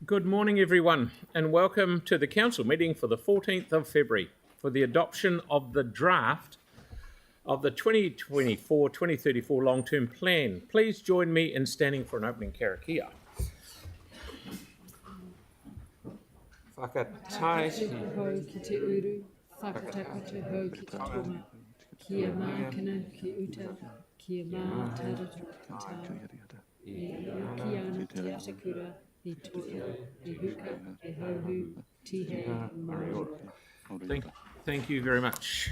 Good morning, everyone, and welcome to the council meeting for the 14th of February for the adoption of the draft of the 2024-2034 long-term plan. Please join me in standing for an opening karakia. Whakatae Ho ki te uru, whakataka te ho ki te tonga, kia mākina ki uta, kia mātaratata, e uki ana te atakura, e toia, e huka, e hauhu, tihe, mō. Thank you very much.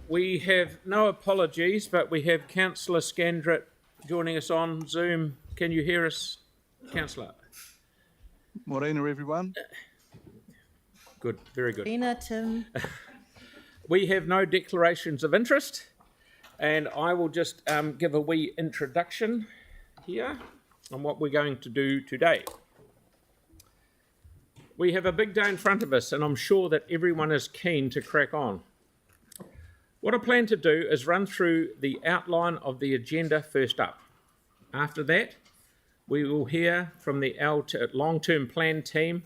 We have no apologies, but we have Councillor Scandrett joining us on Zoom. Can you hear us, Councillor? Morena, everyone. Good, very good. Morena, Tim. We have no declarations of interest, and I will just give a wee introduction here on what we're going to do today. We have a big day in front of us, and I'm sure that everyone is keen to crack on. What I plan to do is run through the outline of the agenda first up. After that, we will hear from the long-term plan team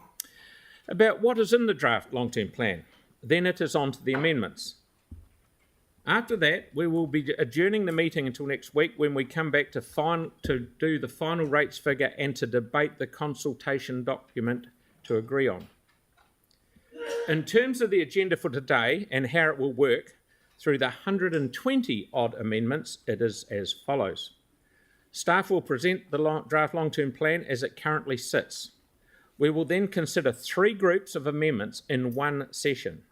about what is in the draft long-term plan. Then it is on to the amendments. After that, we will be adjourning the meeting until next week when we come back to do the final rates figure and to debate the consultation document to agree on. In terms of the agenda for today and how it will work through the 120 odd amendments, it is as follows. Staff will present the draft long-term plan as it currently sits. We will then consider three groups of amendments in one session.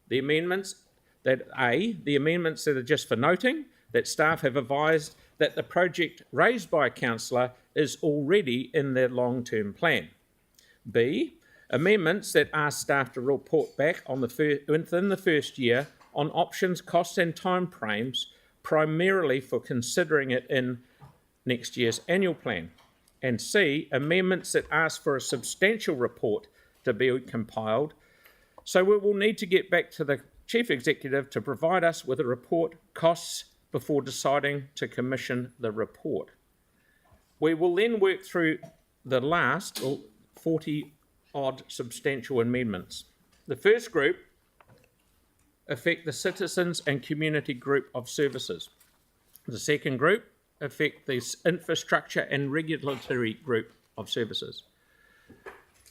The amendments that are just for noting, that staff have advised that the project raised by a councillor is already in their long-term plan. B, amendments that ask staff to report back on within the first year on options, costs and timeframes, primarily for considering it in next year's annual plan. And C, amendments that ask for a substantial report to be compiled. So we will need to get back to the Chief Executive to provide us with a report costs before deciding to commission the report. We will then work through the last 40 odd substantial amendments. The first group affect the citizens and community group of services. The second group affect the infrastructure and regulatory group of services.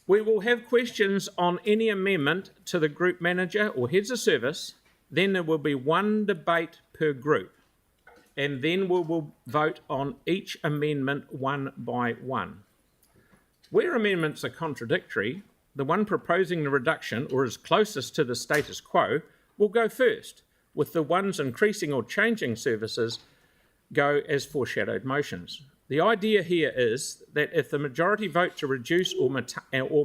We will have questions on any amendment to the group manager or heads of service. Then there will be one debate per group, and then we will vote on each amendment one by one. Where amendments are contradictory, the one proposing the reduction or is closest to the status quo will go first, with the ones increasing or changing services go as foreshadowed motions. The idea here is that if the majority vote to reduce or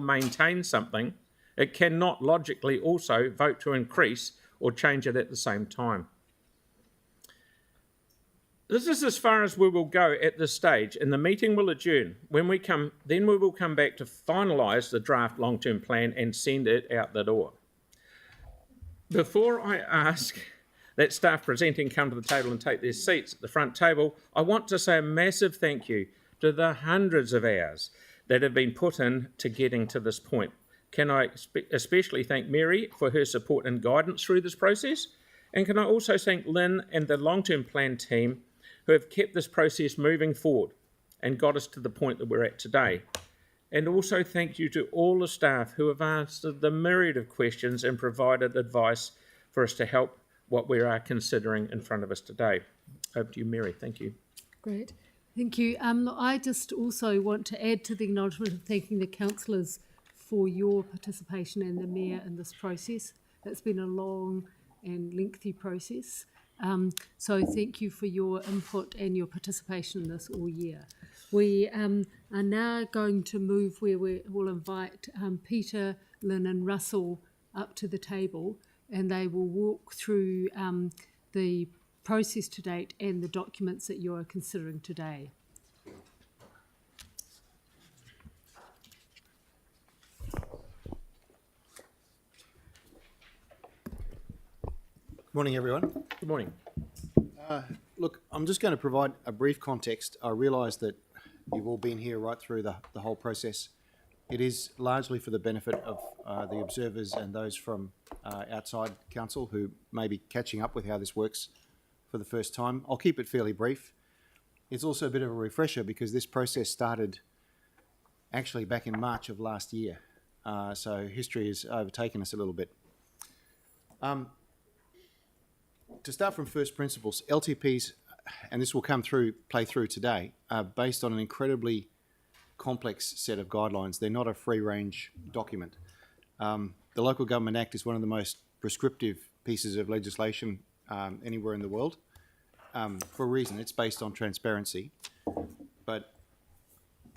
maintain something, it cannot logically also vote to increase or change it at the same time. This is as far as we will go at this stage, and the meeting will adjourn. Then we will come back to finalise the draft long-term plan and send it out the door. Before I ask that staff presenting come to the table and take their seats at the front table, I want to say a massive thank you to the hundreds of hours that have been put in to getting to this point. Can I especially thank Mary for her support and guidance through this process? And can I also thank Lynn and the long-term plan team who have kept this process moving forward and got us to the point that we're at today. And also thank you to all the staff who have answered the myriad of questions and provided advice for us to help what we are considering in front of us today. Over to you, Mary. Thank you. Great. Thank you. I just also want to add to the acknowledgement of thanking the councillors for your participation and the Mayor in this process. It's been a long and lengthy process. So thank you for your input and your participation in this all year. We are now going to move where we'll invite Peter, Lynn and Russell up to the table, and they will walk through the process to date and the documents that you are considering today. Good morning, everyone. Good morning. Look, I'm just going to provide a brief context. I realise that you've all been here right through the whole process, It is largely for the benefit of the observers and those from outside council who may be catching up with how this works for the first time. I'll keep it fairly brief. It's also a bit of a refresher because this process started actually back in March of last year. So history has overtaken us a little bit. To start from first principles, LTPs, and this will play through today, are based on an incredibly complex set of guidelines. They're not a free-range document. The Local Government Act is one of the most prescriptive pieces of legislation anywhere in the world. For a reason, it's based on transparency. But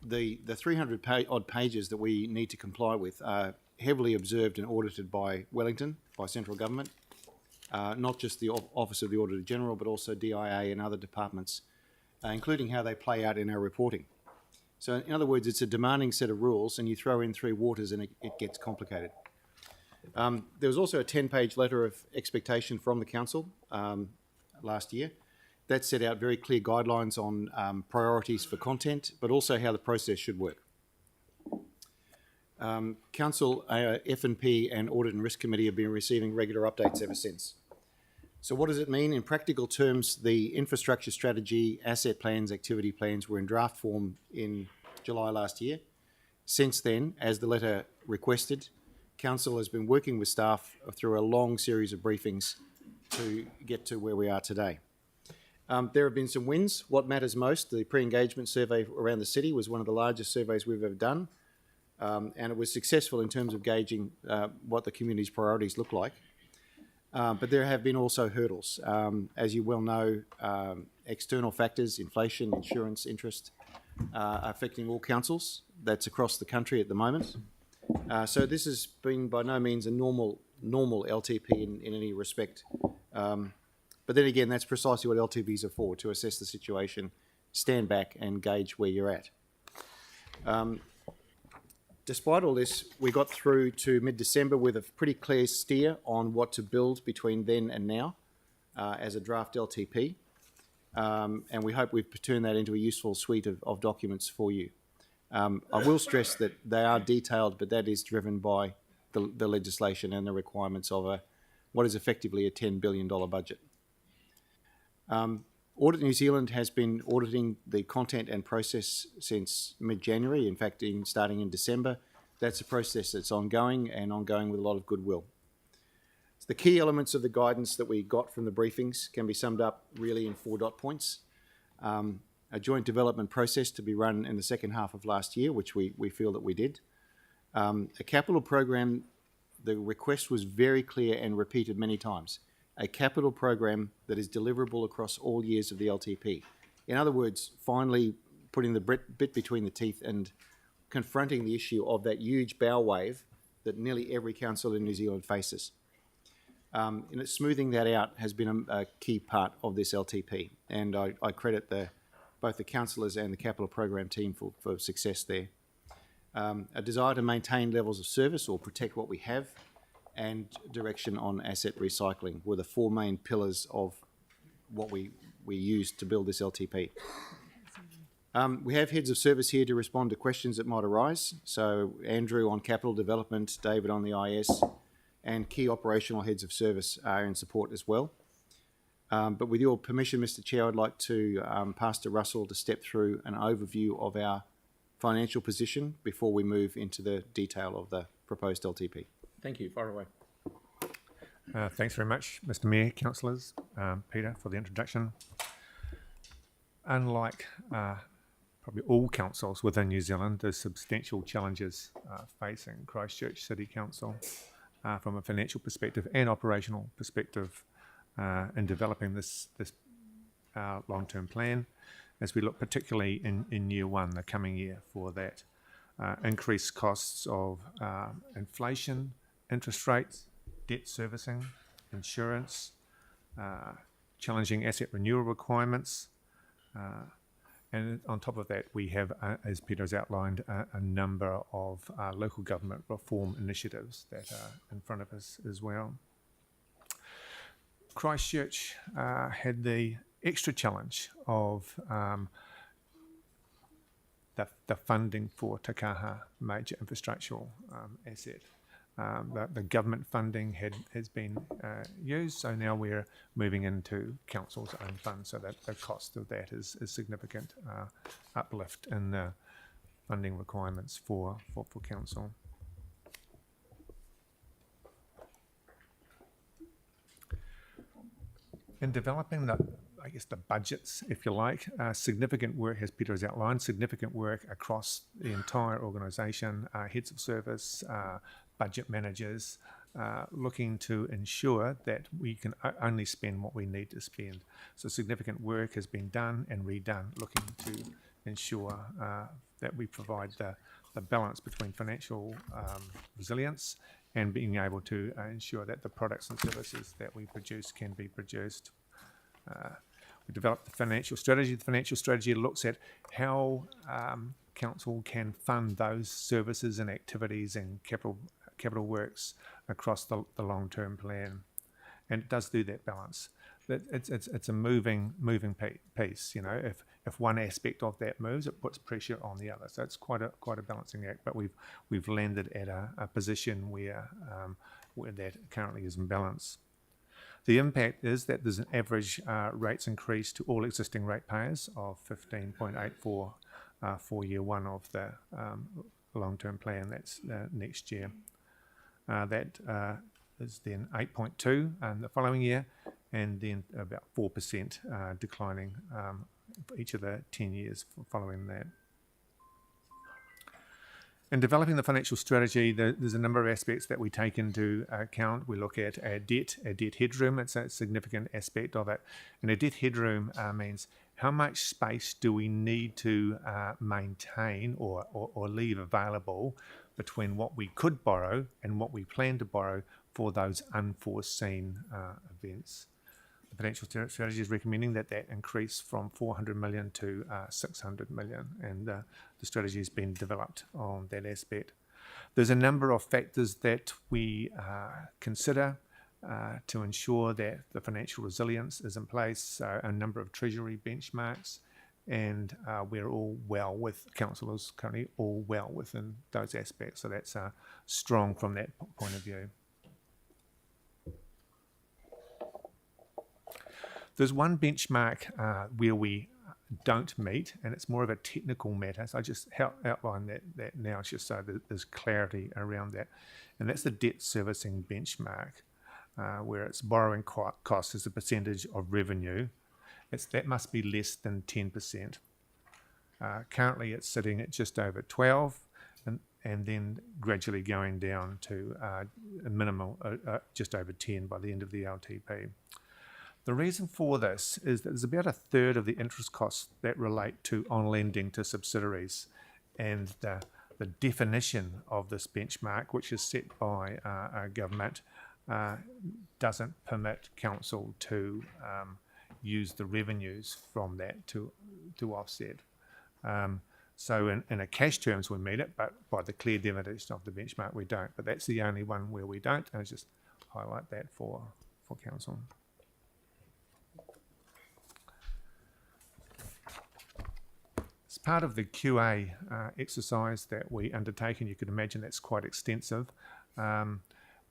the 300 odd pages that we need to comply with are heavily observed and audited by Wellington, by central government, not just the Office of the Auditor General, but also DIA and other departments, including how they play out in our reporting. So in other words, it's a demanding set of rules, and you throw in three waters and it gets complicated. There was also a 10-page letter of expectation from the council last year that set out very clear guidelines on priorities for content, but also how the process should work. Council, F&P and Audit and Risk Committee have been receiving regular updates ever since. So what does it mean? In practical terms, the infrastructure strategy, asset plans, activity plans were in draft form in July last year. Since then, as the letter requested, Council has been working with staff through a long series of briefings to get to where we are today. There have been some wins. What matters most, the pre-engagement survey around the city was one of the largest surveys we've ever done, and it was successful in terms of gauging what the community's priorities look like. But there have been also hurdles. As you well know, external factors, inflation, insurance, interest, are affecting all councils. That's across the country at the moment. So this has been by no means a normal LTP in any respect. But then again, that's precisely what LTPs are for, to assess the situation, stand back and gauge where you're at. Despite all this, we got through to mid-December with a pretty clear steer on what to build between then and now as a draft LTP. And we hope we've turned that into a useful suite of documents for you. I will stress that they are detailed, but that is driven by the legislation and the requirements of what is effectively a $10 billion budget. Audit New Zealand has been auditing the content and process since mid-January, in fact, starting in December. That's a process that's ongoing and ongoing with a lot of goodwill. So the key elements of the guidance that we got from the briefings can be summed up really in 4 dot points. A joint development process to be run in the second half of last year, which we feel that we did. A capital program, the request was very clear and repeated many times. A capital program that is deliverable across all years of the LTP. In other words, finally putting the bit between the teeth and confronting the issue of that huge bow wave that nearly every council in New Zealand faces. And smoothing that out has been a key part of this LTP, and I credit both the councillors and the capital program team for success there. A desire to maintain levels of service or protect what we have, and direction on asset recycling were the 4 main pillars of what we used to build this LTP. We have heads of service here to respond to questions that might arise. So Andrew on capital development, David on the IS, and key operational heads of service are in support as well. But with your permission, Mr. Chair, I'd like to pass to Russell to step through an overview of our financial position before we move into the detail of the proposed LTP. Thank you. Far away. Thanks very much, Mr. Mayor, councillors, Peter, for the introduction. Unlike probably all councils within New Zealand, there's substantial challenges facing Christchurch City Council from a financial perspective and operational perspective in developing this long-term plan, as we look particularly in year one, the coming year, for that increased costs of inflation, interest rates, debt servicing, insurance, challenging asset renewal requirements, and on top of that we have, as Peter has outlined, a number of local government reform initiatives that are in front of us as well. Christchurch had the extra challenge of the funding for Takaha major infrastructural asset. The government funding has been used, so now we're moving into council's own funds, so that the cost of that is significant uplift in the funding requirements for council. In developing the budgets, if you like, significant work, as Peter has outlined, significant work across the entire organisation, heads of service, budget managers, looking to ensure that we can only spend what we need to spend. So significant work has been done and redone, looking to ensure that we provide the balance between financial resilience and being able to ensure that the products and services that we produce can be produced. We developed the financial strategy. The financial strategy looks at how council can fund those services and activities and capital works across the long-term plan, and it does do that balance. It's a moving piece. You know, if one aspect of that moves, it puts pressure on the other. So it's quite a balancing act. But we've landed at a position where that currently is in balance. The impact is that there's an average rates increase to all existing ratepayers of 15.84 for year one of the long-term plan. That's next year. That is then 8.2 the following year, and then about 4% declining for each of the 10 years following that. In developing the financial strategy, there's a number of aspects that we take into account. We look at our debt headroom. It's a significant aspect of it. And a debt headroom means how much space do we need to maintain or leave available between what we could borrow and what we plan to borrow for those unforeseen events. The financial strategy is recommending that increase from 400 million to 600 million, and the strategy has been developed on that aspect. There's a number of factors that we consider to ensure that the financial resilience is in place, a number of treasury benchmarks, and we're all councillors currently all well within those aspects, so that's strong from that point of view. There's one benchmark where we don't meet, and it's more of a technical matter, so I just outline that now just so that there's clarity around that, and that's the debt servicing benchmark, where it's borrowing costs as a percentage of revenue. That must be less than 10%. Currently it's sitting at just over 12, and then gradually going down to a minimal just over 10 by the end of the LTP. The reason for this is that there's about a third of the interest costs that relate to on lending to subsidiaries, and the definition of this benchmark, which is set by our government, doesn't permit council to use the revenues from that to offset. So in a cash terms we meet it, but by the clear definition of the benchmark we don't. But that's the only one where we don't, and I just highlight that for council. As part of the QA exercise that we undertake, and you could imagine that's quite extensive,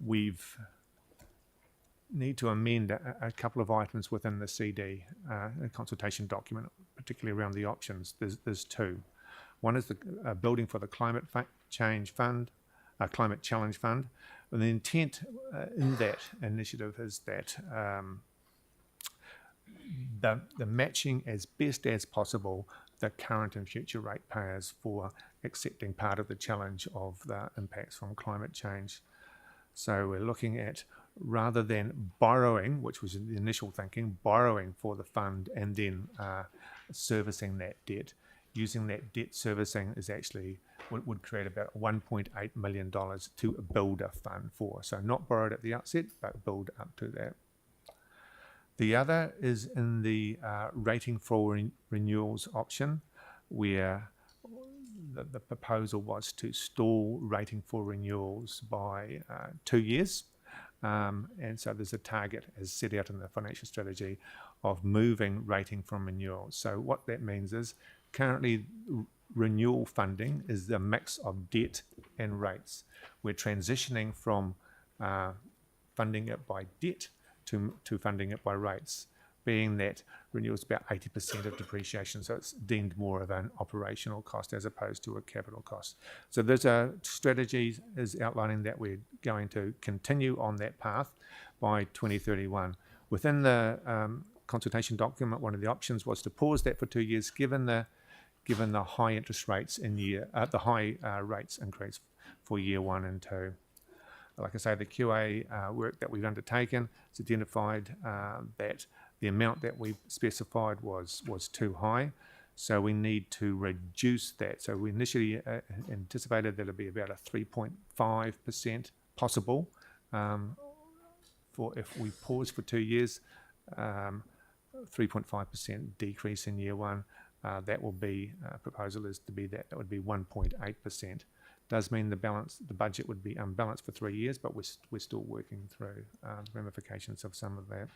we've need to amend a couple of items within the CD, a consultation document, particularly around the options. There's two. One is the building for the climate challenge fund, and the intent in that initiative is that the matching as best as possible the current and future ratepayers for accepting part of the challenge of the impacts from climate change. So we're looking at, rather than borrowing, which was the initial thinking, borrowing for the fund and then servicing that debt, using that debt servicing is actually would create about $1.8 million to build a fund for. So not borrowed at the outset, but build up to that. The other is in the rating for renewals option, where the proposal was to stall rating for renewals by 2 years. And so there's a target, as set out in the financial strategy, of moving rating from renewals. So what that means is currently renewal funding is the mix of debt and rates. We're transitioning from funding it by debt to funding it by rates, being that renewal is about 80% of depreciation, so it's deemed more of an operational cost as opposed to a capital cost. So there's a strategy is outlining that we're going to continue on that path by 2031. Within the consultation document, one of the options was to pause that for 2 years, given the high interest rates in the high rates increase for year 1 and 2. Like I say, the QA work that we've undertaken has identified that the amount that we specified was too high, so we need to reduce that. So we initially anticipated that it'd be about a 3.5% possible for if we pause for 2 years, 3.5% decrease in year 1. That will be proposal is to be that would be 1.8%. Does mean the budget would be unbalanced for 3 years, but we're still working through the ramifications of some of that.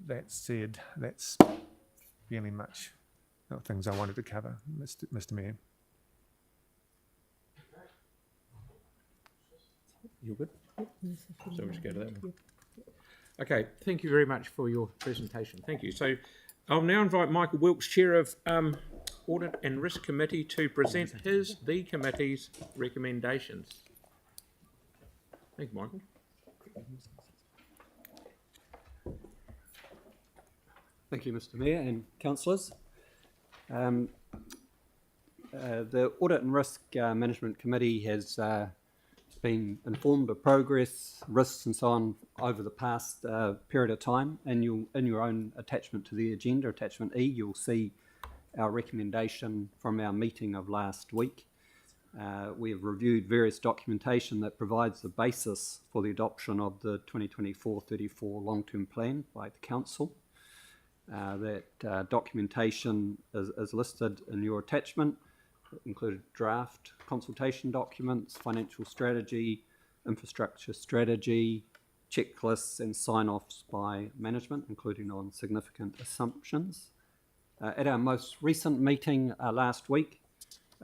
That said, that's fairly much the things I wanted to cover, Mr. Mayor. You're good? So we just go to that one. Okay, thank you very much for your presentation. Thank you. So I'll now invite Michael Wilkes, Chair of Audit and Risk Committee, to present the committee's recommendations. Thank you, Michael. Thank you, Mr. Mayor and councillors. The Audit and Risk Management Committee has been informed of progress, risks and so on over the past period of time, and in your own attachment to the agenda, attachment E, you'll see our recommendation from our meeting of last week. We have reviewed various documentation that provides the basis for the adoption of the 2024-34 long-term plan by the council. That documentation is listed in your attachment. It included draft consultation documents, financial strategy, infrastructure strategy, checklists and sign-offs by management, including on significant assumptions. At our most recent meeting last week,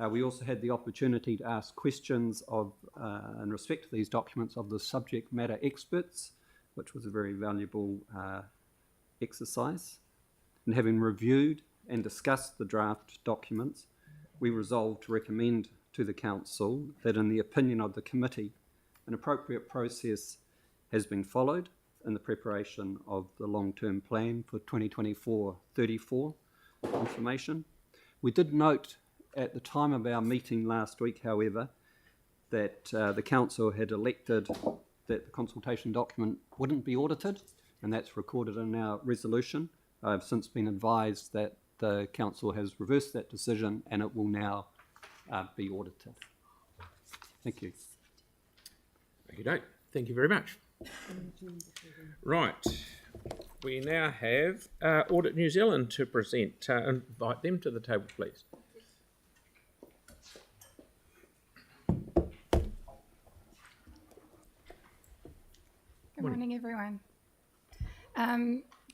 we also had the opportunity to ask questions in respect to these documents of the subject matter experts, which was a very valuable exercise. And having reviewed and discussed the draft documents, we resolved to recommend to the council that, in the opinion of the committee, an appropriate process has been followed in the preparation of the long-term plan for 2024-34 information. We did note at the time of our meeting last week, however, that the council had elected that the consultation document wouldn't be audited, and that's recorded in our resolution. I've since been advised that the council has reversed that decision and it will now be audited. Thank you. Thank you very much. Right, we now have Audit New Zealand to present. Invite them to the table, please. Good morning, everyone.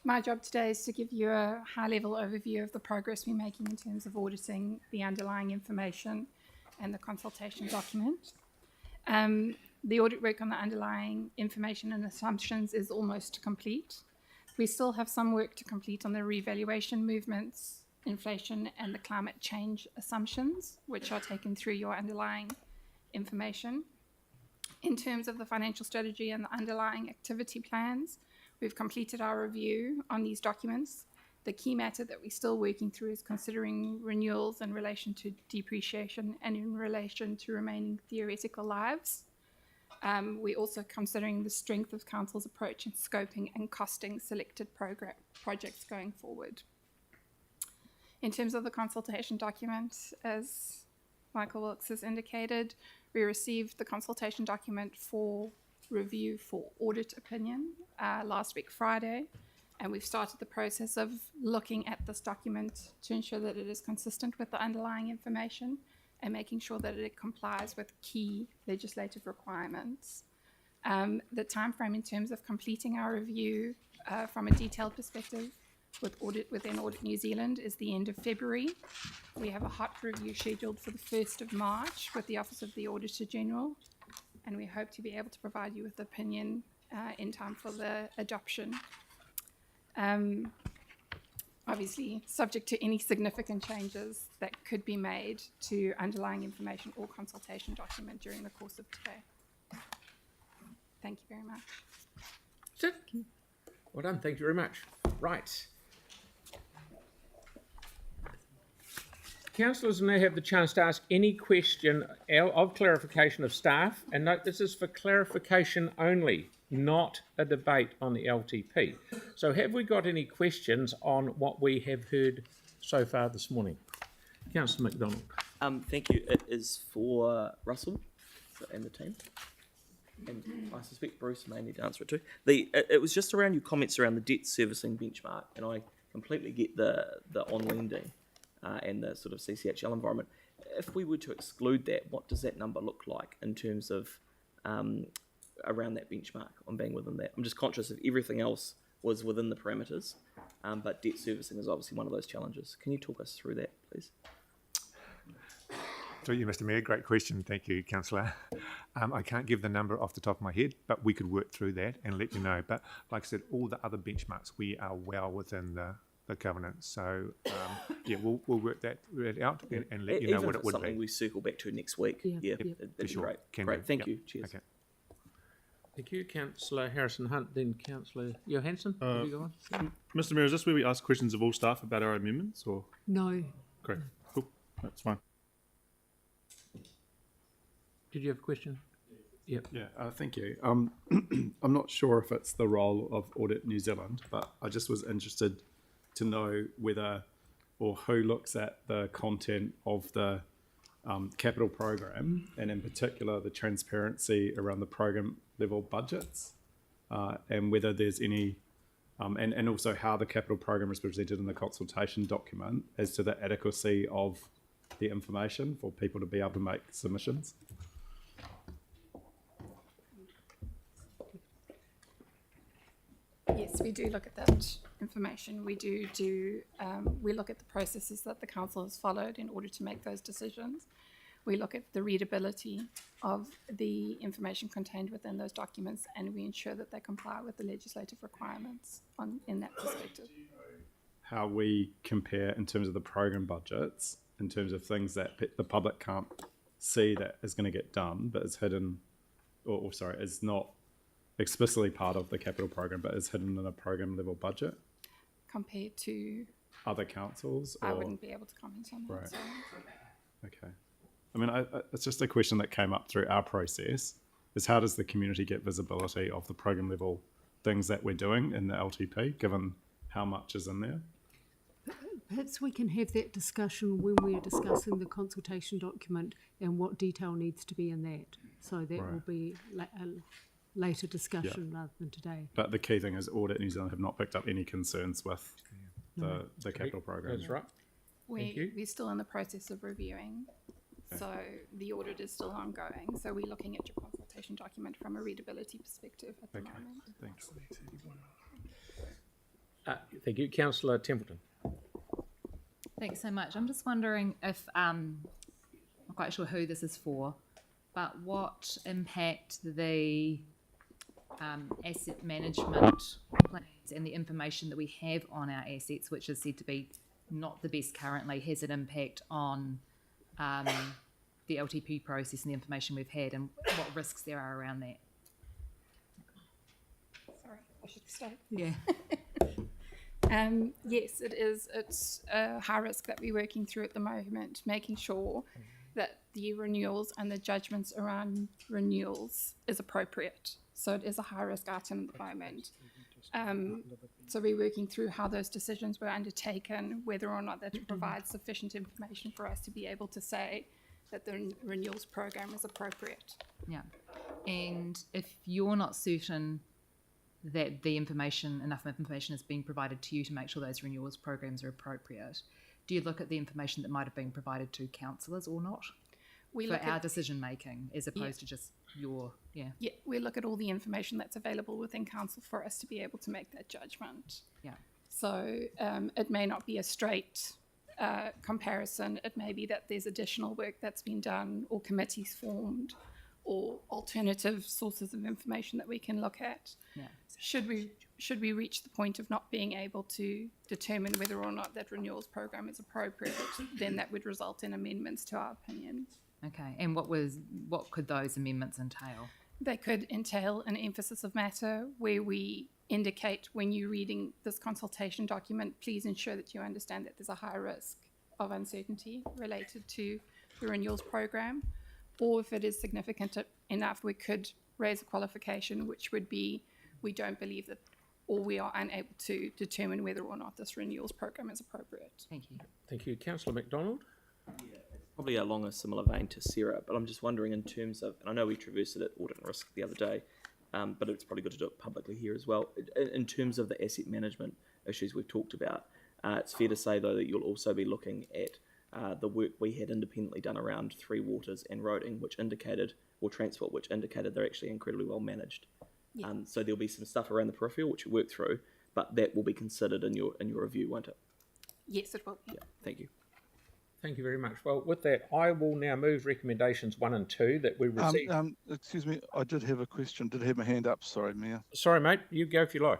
My job today is to give you a high-level overview of the progress we're making in terms of auditing the underlying information and the consultation document. The audit work on the underlying information and assumptions is almost complete. We still have some work to complete on the revaluation movements, inflation, and the climate change assumptions, which are taken through your underlying information. In terms of the financial strategy and the underlying activity plans, we've completed our review on these documents. The key matter that we're still working through is considering renewals in relation to depreciation and in relation to remaining theoretical lives. We're also considering the strength of council's approach in scoping and costing selected projects going forward. In terms of the consultation document, as Michael Wilkes has indicated, we received the consultation document for review for audit opinion last week Friday, and we've started the process of looking at this document to ensure that it is consistent with the underlying information and making sure that it complies with key legislative requirements. The time frame in terms of completing our review from a detailed perspective within Audit New Zealand is the end of February. We have a hot review scheduled for the 1st of March with the Office of the Auditor General, and we hope to be able to provide you with opinion in time for the adoption. Obviously, subject to any significant changes that could be made to underlying information or consultation document during the course of today. Thank you very much. That's it. Well done. Thank you very much. Right. Councillors now have the chance to ask any question of clarification of staff, and note this is for clarification only, not a debate on the LTP. So have we got any questions on what we have heard so far this morning? Councillor McDonald. Thank you. It is for Russell and the team. And I suspect Bruce may need to answer it too. It was just around your comments around the debt servicing benchmark, and I completely get the on lending and the sort of CCHL environment. If we were to exclude that, what does that number look like in terms of around that benchmark on being within that? I'm just conscious of everything else was within the parameters, but debt servicing is obviously one of those challenges. Can you talk us through that, please? Through you, Mr. Mayor. Great question. Thank you, Councillor. I can't give the number off the top of my head, but we could work through that and let you know. But like I said, all the other benchmarks, we are well within the governance. So, yeah, we'll work that out and let you know what it would be. Something we circle back to next week. Yeah. That'd be sure. great. Great, thank you. Cheers. Okay. Thank you, Councillor Harrison-Hunt, then Councillor Johansson. Have you got one? Mr. Mayor, is this where we ask questions of all staff about our amendments, or? No. Great, cool, that's fine. Did you have a question? Yep. Yeah, thank you. I'm not sure if it's the role of Audit New Zealand, but I just was interested to know whether or who looks at the content of the capital program, and in particular the transparency around the program level budgets, and whether there's any, and also how the capital program is presented in the consultation document as to the adequacy of the information for people to be able to make submissions. Yes, we do look at that information. We we look at the processes that the council has followed in order to make those decisions. We look at the readability of the information contained within those documents, and we ensure that they comply with the legislative requirements in that perspective. How we compare in terms of the program budgets, in terms of things that the public can't see that is going to get done, but is hidden, or sorry, is not explicitly part of the capital program, but is hidden in a program level budget Compared to other councils? I wouldn't be able to comment on that. Right. Sorry. Okay. I mean, it's just a question that came up through our process, is how does the community get visibility of the program level things that we're doing in the LTP, given how much is in there? Perhaps we can have that discussion when we're discussing the consultation document and what detail needs to be in that. So that will be a later discussion rather than today. But the key thing is Audit New Zealand have not picked up any concerns with the capital program. That's right. We're still in the process of reviewing, so the audit is still ongoing. So we're looking at your consultation document from a readability perspective at the moment. Thanks. Thank you, Councillor Templeton. Thanks so much. I'm just wondering if, I'm not quite sure who this is for, but what impact the asset management plans and the information that we have on our assets, which is said to be not the best currently, has an impact on the LTP process and the information we've had, and what risks there are around that. Sorry, I should start. Yeah. Yes, it is. It's a high risk that we're working through at the moment, making sure that the renewals and the judgments around renewals is appropriate. So it is a high risk item at the moment. So we're working through how those decisions were undertaken, whether or not that provides sufficient information for us to be able to say that the renewals program is appropriate. Yeah. And if you're not certain that the information, enough information is being provided to you to make sure those renewals programs are appropriate, do you look at the information that might have been provided to councillors or not? For our decision making, as opposed to just your, Yeah, we look at all the information that's available within council for us to be able to make that judgment. Yeah. So it may not be a straight comparison. It may be that there's additional work that's been done or committees formed or alternative sources of information that we can look at. Yeah. Should we reach the point of not being able to determine whether or not that renewals program is appropriate, then that would result in amendments to our opinion. Okay, and what could those amendments entail? They could entail an emphasis of matter where we indicate when you're reading this consultation document, please ensure that you understand that there's a high risk of uncertainty related to the renewals program. Or if it is significant enough, we could raise a qualification, which would be we don't believe that, or we are unable to determine whether or not this renewals program is appropriate. Thank you. Thank you. Councillor MacDonald? Probably along a similar vein to Sarah, but I'm just wondering in terms of, and I know we traversed it at Audit and Risk the other day, but it's probably good to do it publicly here as well. In terms of the asset management issues we've talked about, it's fair to say though that you'll also be looking at the work we had independently done around Three Waters and roading, which indicated, or transport, which indicated they're actually incredibly well managed. Yeah. So there'll be some stuff around the peripheral which you work through, but that will be considered in your review, won't it? Yes, it will be. Yeah. Thank you. Thank you very much. Well, with that, I will now move recommendations 1 and 2 that we received. Excuse me, I did have a question. Did have my hand up. Sorry, Mayor. Sorry, mate. You go if you like.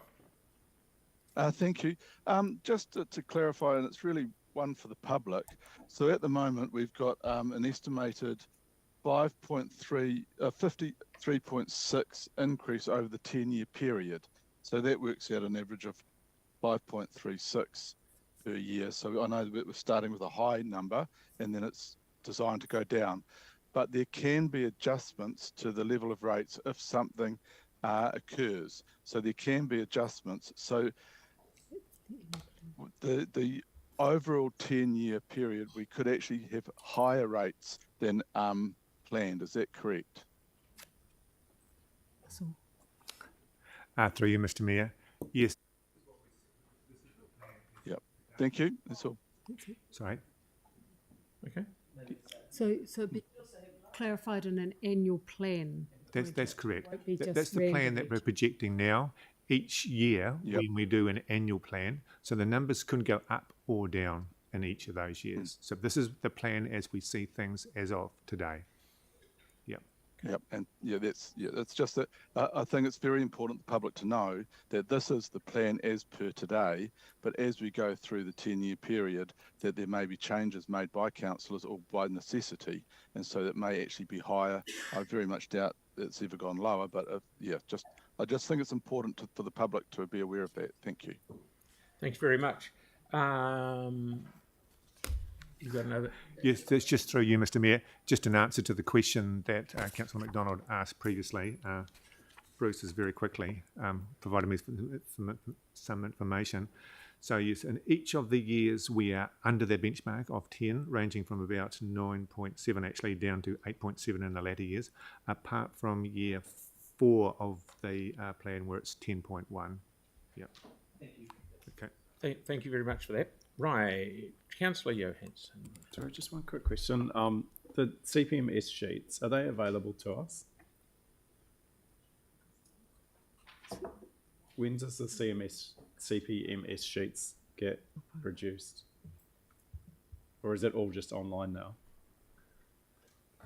Thank you. Just to clarify, and it's really one for the public. So at the moment, we've got an estimated 53.6 increase over the 10-year period. So that works out an average of 5.36 per year. So I know that we're starting with a high number and then it's designed to go down. But there can be adjustments to the level of rates if something occurs. So there can be adjustments. So the overall 10-year period, we could actually have higher rates than planned. Is that correct? Through you, Mr. Mayor. Yes. Yep. Thank you. That's all. Sorry. Okay. So be clarified in an annual plan. That's correct. Won't be That's just the plan that random. we're projecting now. Each year, Yep. when we do an annual plan, so the numbers can go up or down in each of those years. So this is the plan as we see things as of today. Yep. Yep, and that's just that. I think it's very important for the public to know that this is the plan as per today. But as we go through the 10-year period, that there may be changes made by councillors or by necessity, and so that may actually be higher. I very much doubt it's ever gone lower. But I just think it's important for the public to be aware of that. Thank you. Thanks very much. You got another? Yes, that's just through you, Mr. Mayor. Just an answer to the question that Councillor MacDonald asked previously. Bruce has very quickly provided me some information. So yes, in each of the years we are under the benchmark of 10, ranging from about 9.7 actually down to 8.7 in the latter years, apart from year 4 of the plan where it's 10.1. Yep. Thank you. Okay. Thank you very much for that. Right, Councillor Johansson. Sorry, just one quick question. The CPMS sheets, are they available to us? When does the CPMS sheets get produced? Or is it all just online now?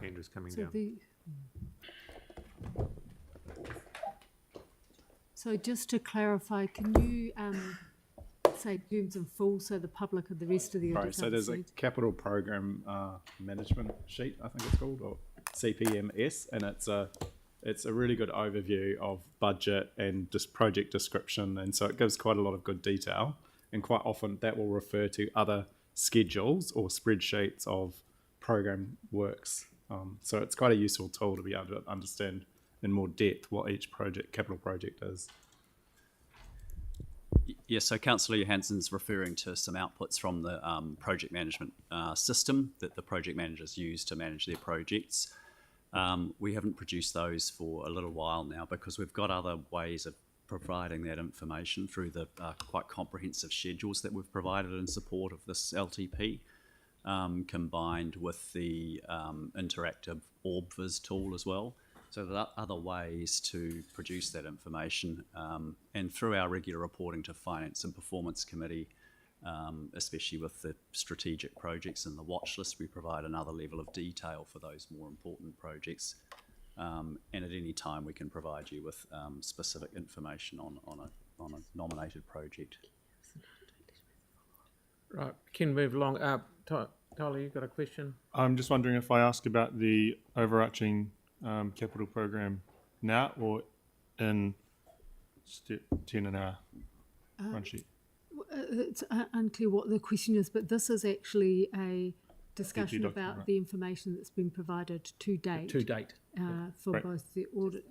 Andrew's coming So down. So just to clarify, can you say terms in full so the public and the rest of the Right, audience so there's a understand? capital program management sheet, I think it's called, or CPMS, and it's a really good overview of budget and just project description, and so it gives quite a lot of good detail, and quite often that will refer to other schedules or spreadsheets of program works. So it's quite a useful tool to be able to understand in more depth what each capital project is. Yes, so Councillor Johansson's referring to some outputs from the project management system that the project managers use to manage their projects. We haven't produced those for a little while now because we've got other ways of providing that information through the quite comprehensive schedules that we've provided in support of this LTP, combined with the interactive OrbViz tool as well. So there are other ways to produce that information, and through our regular reporting to Finance and Performance Committee, especially with the strategic projects and the watch list, we provide another level of detail for those more important projects. And at any time, we can provide you with specific information on a nominated project. Right, can move along. Tyler, you got a question? I'm just wondering if I ask about the overarching capital program now or in step 10 in our run sheet. It's unclear what the question is, but this is actually a discussion document, about right. the information that's been provided to date. To date. For Right. both the audit,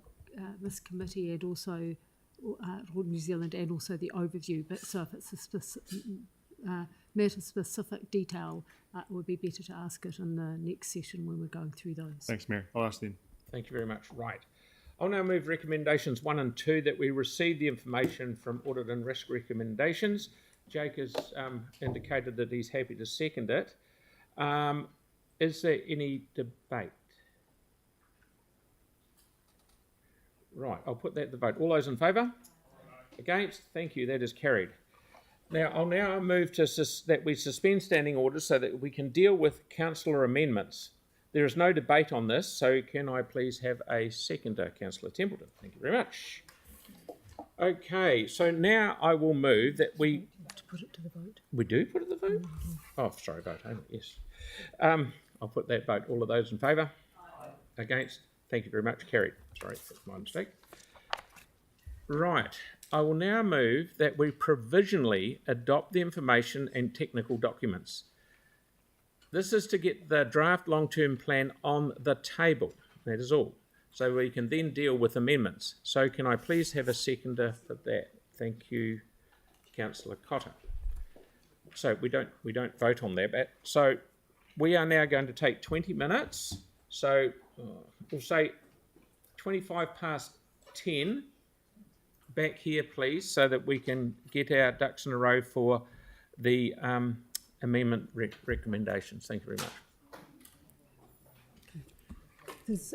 this committee and also Audit New Zealand, and also the overview. But so if it's a matter-specific detail, it would be better to ask it in the next session when we're going through those. Thanks, Mary. I'll ask then. Thank you very much. Right. I'll now move recommendations 1 and 2 that we receive the information from audit and risk recommendations. Jake has indicated that he's happy to second it. Is there any debate? Right, I'll put that to the vote. All those in favour? Against? Thank you, that is carried. Now, I'll now move to that we suspend standing orders so that we can deal with councillor amendments. There is no debate on this, so can I please have a seconder, Councillor Templeton? Thank you very much. Okay, so now I will move that we... To put it to the vote. We do put it to the vote? Oh, sorry, vote only, yes. I'll put that vote. All of those in favour? Against? Thank you very much. Carried. Sorry, that's my mistake. Right. I will now move that we provisionally adopt the information and technical documents. This is to get the draft long-term plan on the table. That is all. So we can then deal with amendments. So can I please have a seconder for that? Thank you, Councillor Cotter. So we don't vote on that. But so we are now going to take 20 minutes. So we'll say 25 past 10. Back here, please, so that we can get our ducks in a row for the amendment recommendations. Thank you very much. There's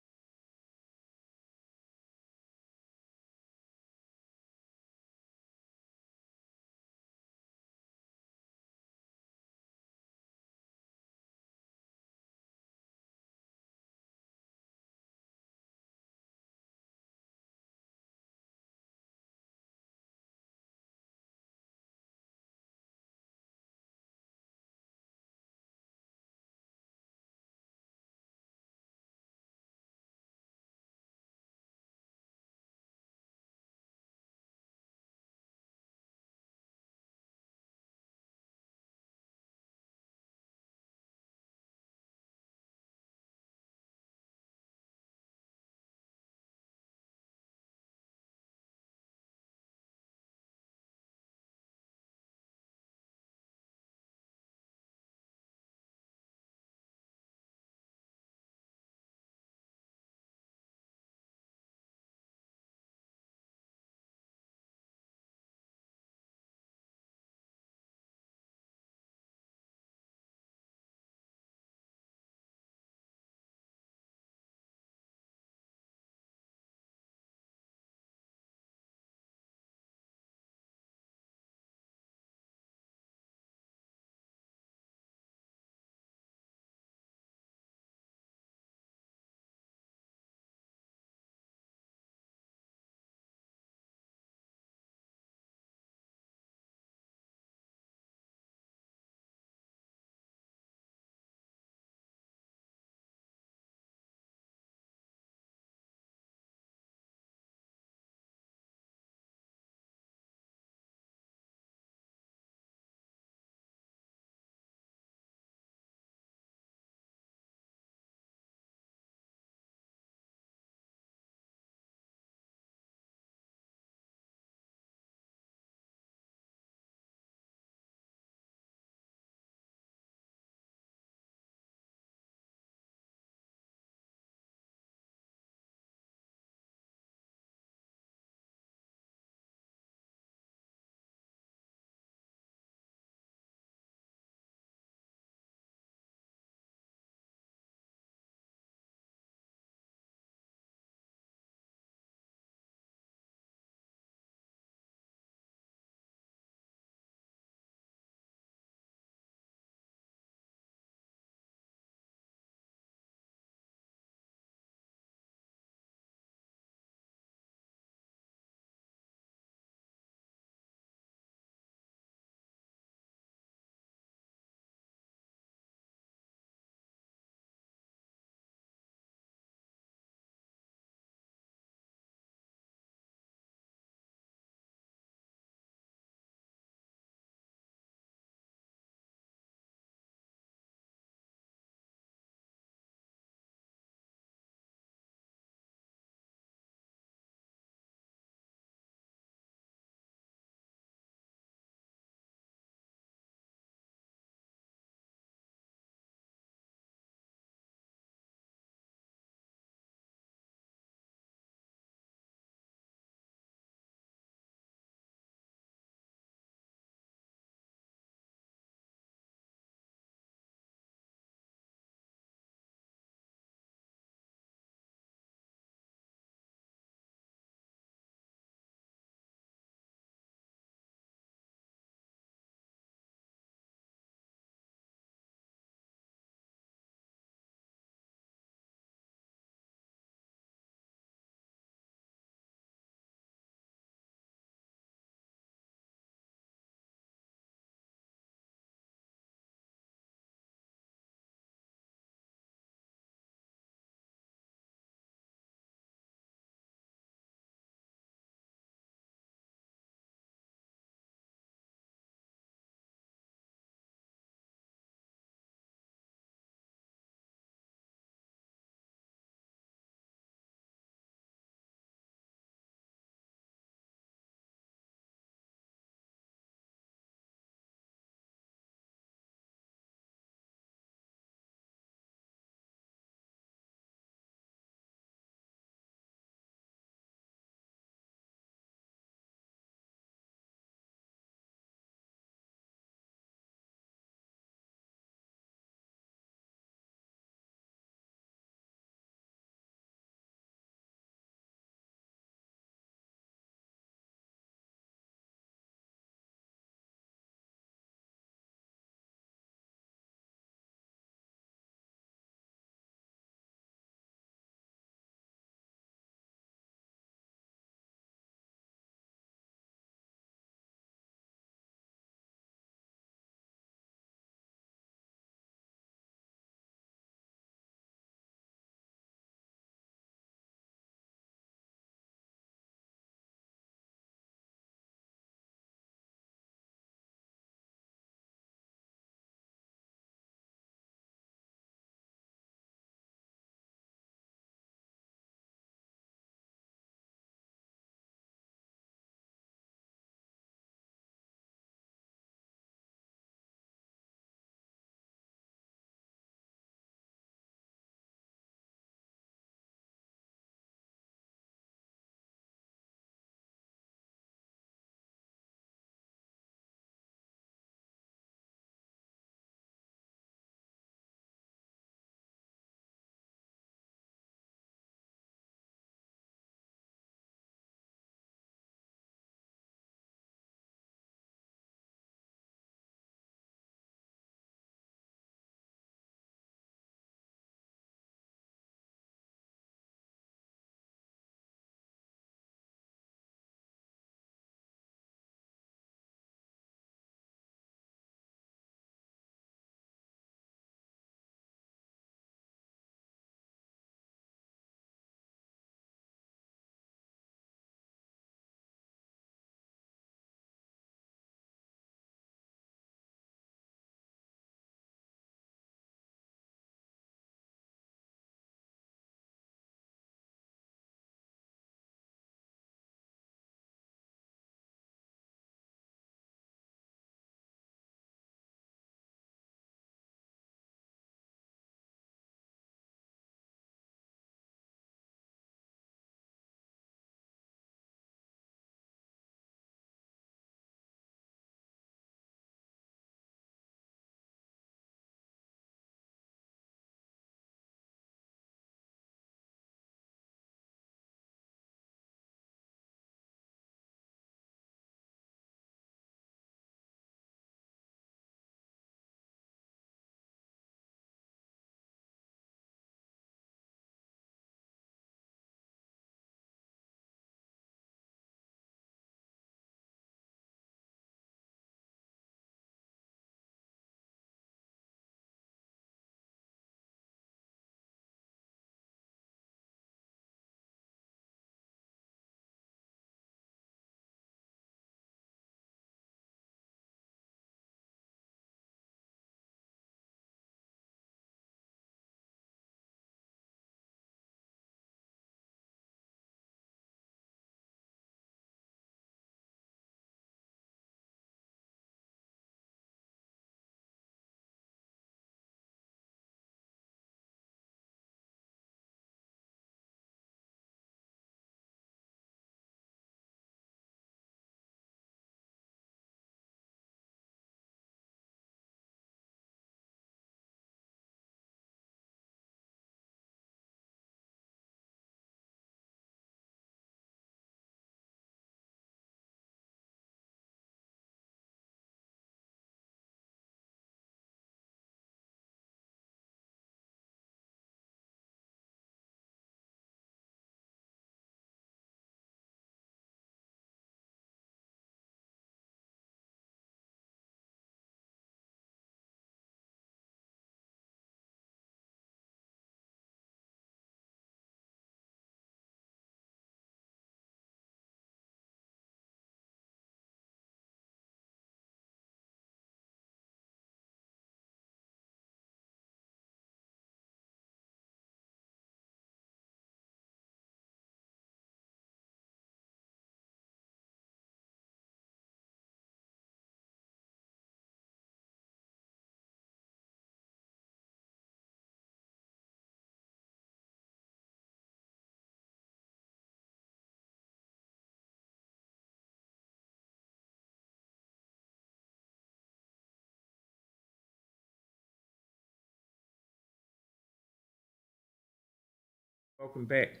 Welcome back.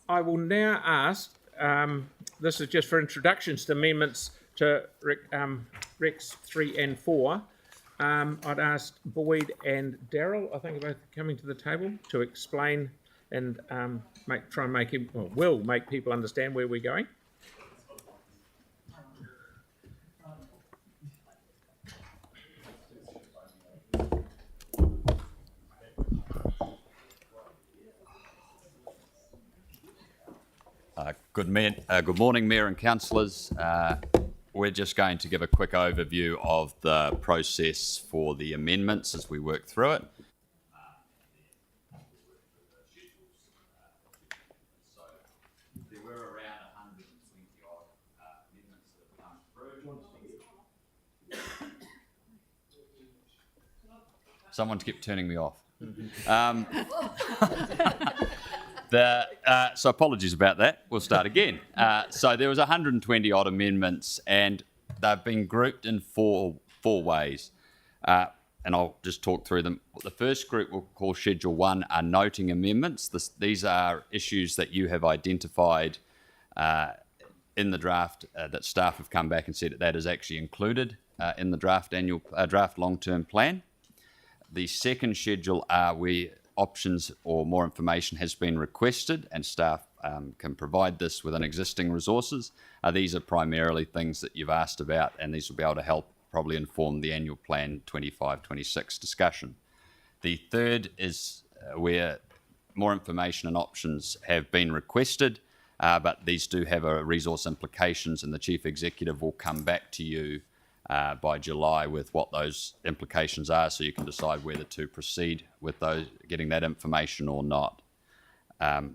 I will now ask, this is just for introductions to amendments to Recs 3 and 4. I'd ask Boyd and Daryl, I think, are both coming to the table to explain and will make people understand where we're going. Good morning, Mayor and Councillors. We're just going to give a quick overview of the process for the amendments as we work through it. So there were around 120 odd amendments that have come through. Someone kept turning me off. So apologies about that. We'll start again. So there was 120 odd amendments, and they've been grouped in four ways. And I'll just talk through them. The first group we'll call Schedule 1 are noting amendments. These are issues that you have identified in the draft that staff have come back and said that is actually included in the draft long-term plan. The second schedule are where options or more information has been requested, and staff can provide this within existing resources. These are primarily things that you've asked about, and these will be able to help probably inform the annual plan 25-26 discussion. The third is where more information and options have been requested, but these do have a resource implications, and the Chief Executive will come back to you by July with what those implications are, so you can decide whether to proceed with those, getting that information or not.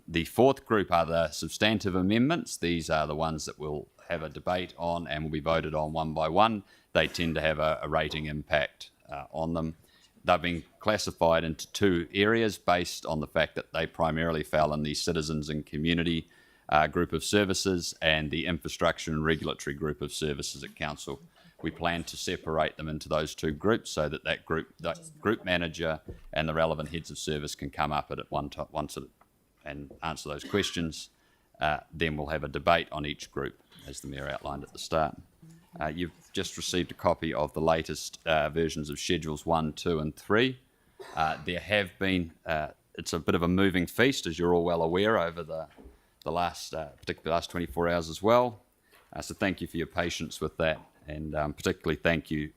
The fourth group are the substantive amendments. These are the ones that we'll have a debate on and will be voted on one by one. They tend to have a rating impact on them. They've been classified into two areas based on the fact that they primarily fell in the citizens and community group of services and the infrastructure and regulatory group of services at Council. We plan to separate them into those two groups so that group manager and the relevant heads of service can come up at it once and answer those questions. Then we'll have a debate on each group, as the Mayor outlined at the start. You've just received a copy of the latest versions of Schedules 1, 2 and 3. There have been, it's a bit of a moving feast, as you're all well aware, over the particularly the last 24 hours as well. So thank you for your patience with that. And particularly thank you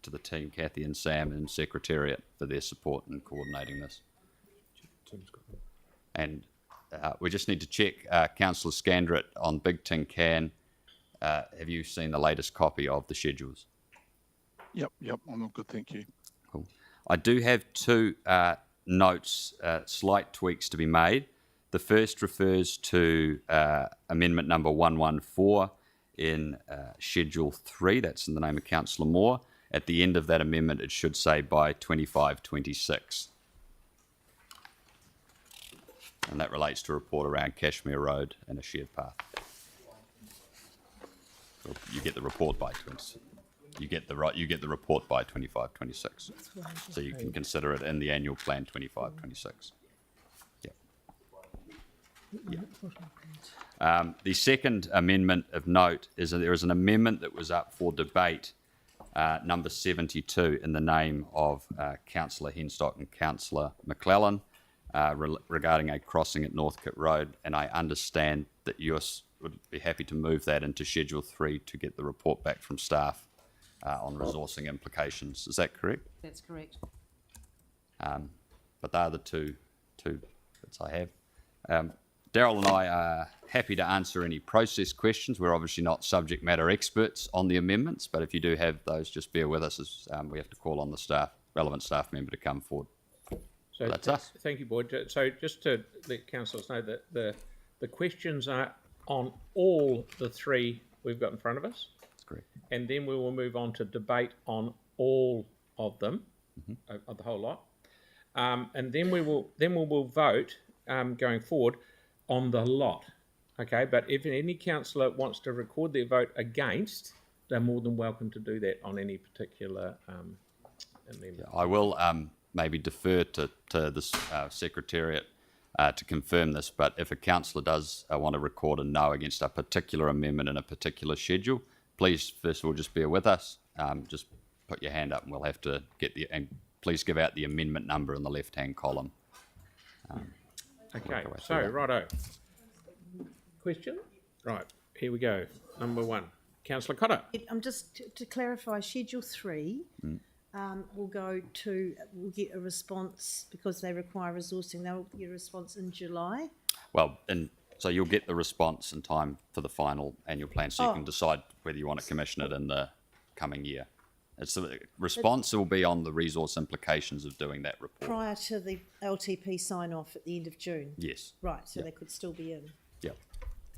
to the team, Kathy and Sam and Secretariat, for their support in coordinating this. And we just need to check, Councillor Scandrett, on Big Tin Can. Have you seen the latest copy of the schedules? Yep, I'm all good, thank you. Cool. I do have two notes, slight tweaks to be made. The first refers to amendment number 114 in Schedule 3, that's in the name of Councillor Moore. At the end of that amendment, it should say by 25-26. And that relates to a report around Cashmere Road and a shared path. You get the report by 20. You get the report by 25-26. So you can consider it in the annual plan 25-26. The second amendment of note is that there is an amendment that was up for debate, number 72, in the name of Councillor Henstock and Councillor McClellan, regarding a crossing at Northcote Road, and I understand that you would be happy to move that into Schedule 3 to get the report back from staff on resourcing implications. Is that correct? That's correct. But they are the two bits I have. Daryl and I are happy to answer any process questions. We're obviously not subject matter experts on the amendments, but if you do have those, just bear with us as we have to call on the relevant staff member to come forward. So that's us. Thank you, Boyd. So just to let councillors know that the questions are on all the three we've got in front of us. That's correct. And then we will move on to debate on all of them, of the whole lot. And then we will vote going forward on the lot. Okay, but if any councillor wants to record their vote against, they're more than welcome to do that on any particular amendment. I will maybe defer to the Secretariat to confirm this, but if a councillor does want to record a no against a particular amendment in a particular schedule, please first of all just bear with us. Just put your hand up and we'll have to get and please give out the amendment number in the left-hand column. Okay, so righto. Question? Right, here we go. Number 1. Councillor Cotter. Just to clarify, Schedule 3 will get a response because they require resourcing. They'll get a response in July. Well, so you'll get the response in time for the final annual plan, so you can decide whether you want to commission it in the coming year. It's the response will be on the resource implications of doing that report. Prior to the LTP sign-off at the end of June? Yes. Right, so they could still be in. Yep.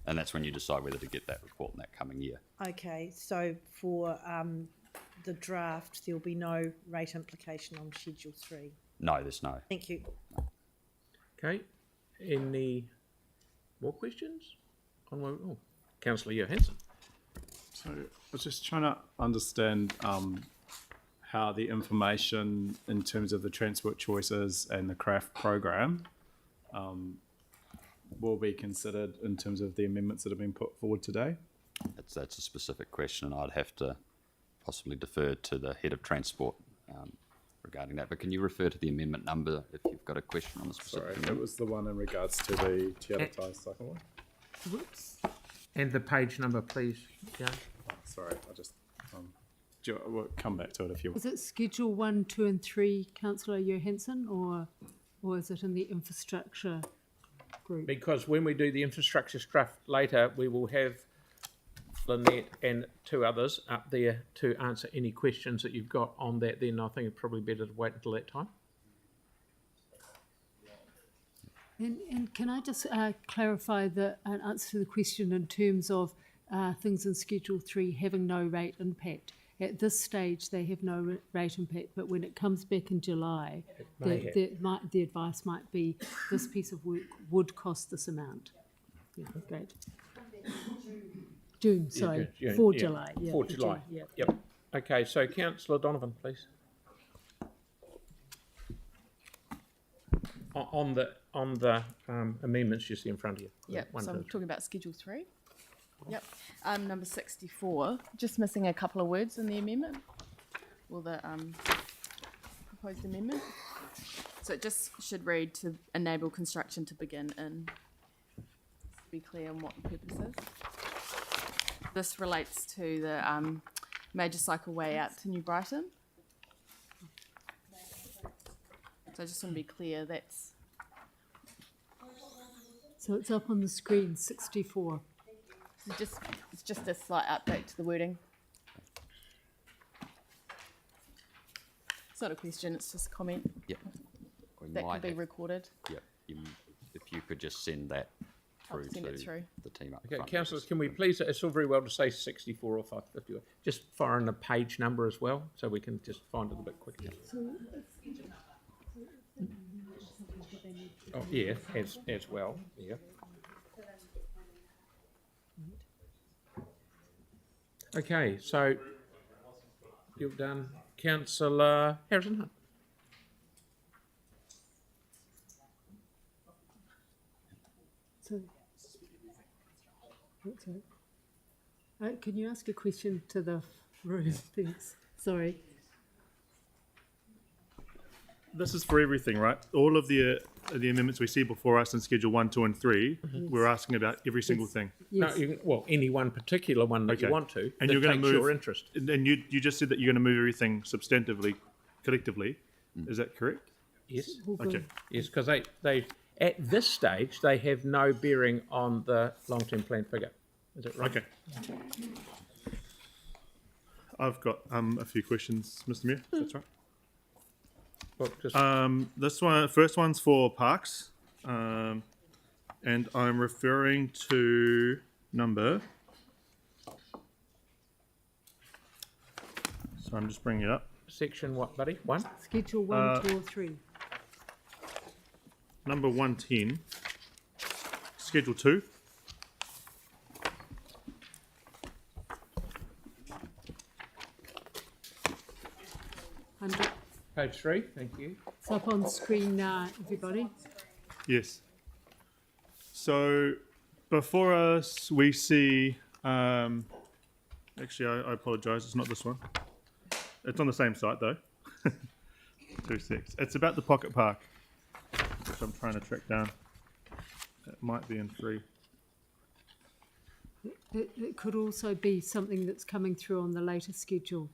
And that's when you decide whether to get that report in that coming year. Okay, so for the draft, there'll be no rate implication on Schedule 3? No, there's no. Thank you. Okay, any more questions? Councillor Johansson. So I was just trying to understand how the information in terms of the transport choices and the craft program will be considered in terms of the amendments that have been put forward today. That's a specific question, and I'd have to possibly defer to the head of transport regarding that. But can you refer to the amendment number if you've got a question on the specific Sorry, amendment? it was the one in regards to the Te Ata cycle one. Whoops. And the page number, please, Jan. Oh, sorry, I just we'll come back to it if you want. Is it Schedule 1, 2 and 3, Councillor Johansson, or is it in the infrastructure group? Because when we do the infrastructure stuff later, we will have Lynette and 2 others up there to answer any questions that you've got on that. Then I think it's probably better to wait until that time. And can I just clarify an answer to the question in terms of things in Schedule 3 having no rate impact? At this stage, they have no rate impact, but when it comes back in July, the advice might be this piece of work would cost this amount. Yeah, great. June, sorry, June, for yeah. July. Yeah, For July. June, yeah. Yep. Okay, so Councillor Donovan, please. On the amendments you see in front of you. Yep, One, so two, I'm talking about Schedule 3. Yep, number 64, just missing a couple of words in the amendment, or the proposed amendment. So it just should read to enable construction to begin in, to be clear on what the purpose is. This relates to the major cycleway out to New Brighton. So I just want to be clear, that's... So it's up on the screen, 64. It's just a slight update to the wording. It's not a question, it's just a comment. Yep. That could be recorded. Yep. If you could just send that through I'll send it through. the team up Okay, front. councillors, can we please, it's all very well to say 64 or 550, just fire in the page number as well, so we can just find it a bit quicker. Oh, yeah, as well, yeah. Okay, so you've done Councillor Harrison Hunt. So, can you ask a question to the room, thanks? Sorry. This is for everything, right? All of the amendments we see before us in Schedule 1, 2 and 3, we're asking about every single thing. No, Yes. you can, well, any one particular one that you Okay. want to, And that you're going takes to move your interest. And you just said that you're going to move everything substantively, collectively. Is that correct? Yes, All good. Okay. yes, because they at this stage they have no bearing on the long-term plan figure. Is that right? Okay. I've got a few questions, Mr. Mayor. That's right. Well, just, This one, first one's for parks, and I'm referring to number. So I'm just bringing it up. section what, buddy? 1? Schedule 1, 2 or 3. Number 110, Schedule 2. Page 3, thank you. It's up on screen now, everybody. Yes. So before us, we see. Actually, I apologise. It's not this one. It's on the same site though. 2 secs. It's about the pocket park, which I'm trying to track down. It might be in 3. It could also be something that's coming through on the later schedule.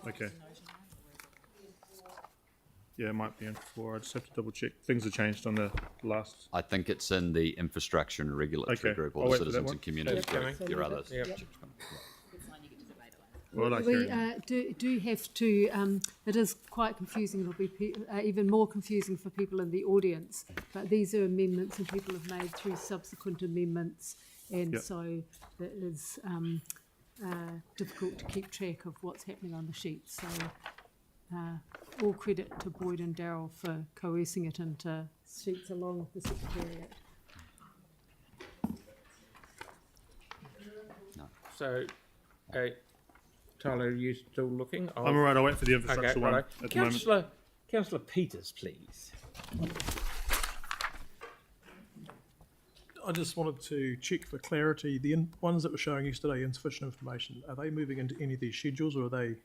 Okay. Yeah, it might be in 4. I just have to double check. Things have changed on the last. I think it's in the infrastructure and regulatory Okay, group, I'll or the wait for that citizens one. and community Yep, group. Your others. Yep. Well, We do have to, it is quite confusing, it'll be even more confusing for people in the audience, but these are amendments and people have made 3 subsequent amendments, and Yep. so it is difficult to keep track of what's happening on the sheet. So all credit to Boyd and Darryl for coercing it into sheets along with the Secretariat. So, Tyler, are you still looking? I'm all right. I'll wait for the infrastructure one right. at the moment. Councillor Peters, please. I just wanted to check for clarity. The ones that were showing yesterday, insufficient information, are they moving into any of these schedules, or are they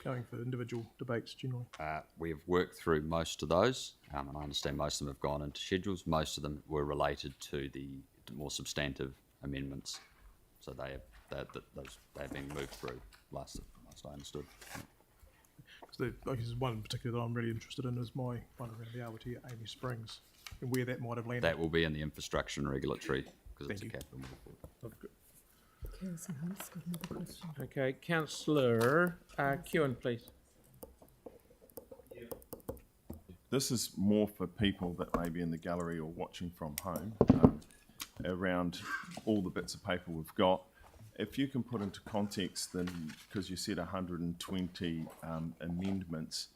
going for individual debates generally? We've worked through most of those, and I understand most of them have gone into schedules. Most of them were related to the more substantive amendments, so they have been moved through. Last I understood. So I guess one in particular that I'm really interested in is my one around the RWT at Amy Springs and where that might have landed. That will be in the infrastructure and regulatory because it's a Thank you. capital move forward. Councillor Hunt's got another question. Okay, Councillor Kewen, please. This is more for people that may be in the gallery or watching from home, around all the bits of paper we've got. If you can put into context, then, because you said 120 amendments,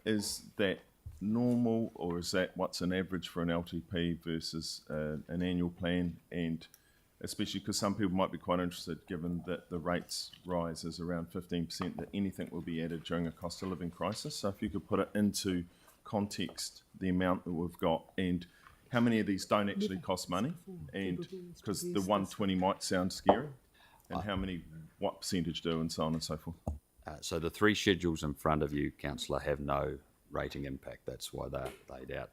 is that normal, or is that what's an average for an LTP versus an annual plan? And especially because some people might be quite interested, given that the rates rise is around 15%, that anything will be added during a cost of living crisis. So if you could put it into context, the amount that we've got, and how many of these don't actually cost money, and because the 120 might sound scary, and how many, what percentage do, and so on and so forth. So the 3 schedules in front of you, Councillor, have no rating impact. That's why they're laid out.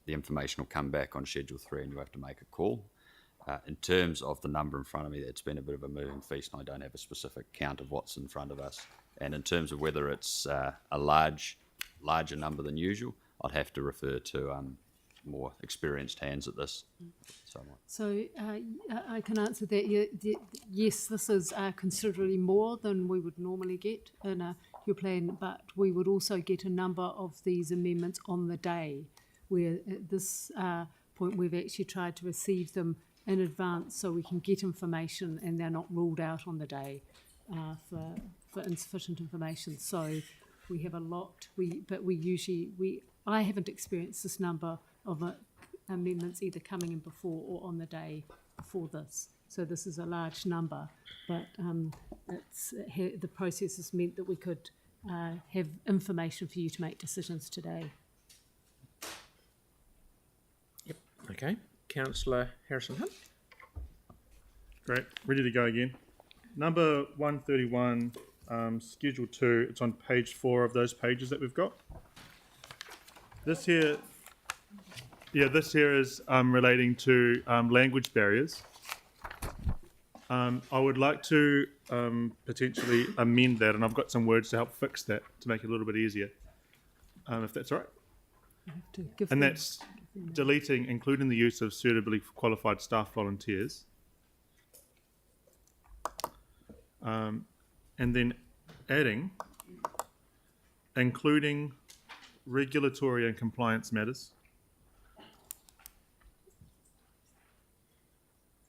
The information will come back on Schedule 3 and you have to make a call. In terms of the number in front of me, it's been a bit of a moving feast and I don't have a specific count of what's in front of us. And in terms of whether it's a larger number than usual, I'd have to refer to more experienced hands at this. So I can answer that. Yes, this is considerably more than we would normally get in your plan, but we would also get a number of these amendments on the day, where at this point we've actually tried to receive them in advance so we can get information and they're not ruled out on the day for insufficient information. So we have a lot, but I haven't experienced this number of amendments either coming in before or on the day before this. So this is a large number, but the process has meant that we could have information for you to make decisions today. Yep. Okay. Councillor Harrison-Hunt. Great. Ready to go again. Number 131, Schedule 2. It's on page 4 of those pages that we've got. This here is relating to language barriers. I would like to potentially amend that, and I've got some words to help fix that to make it a little bit easier, if that's all right. And that's deleting, including the use of suitably qualified staff volunteers. And then adding, including regulatory and compliance matters,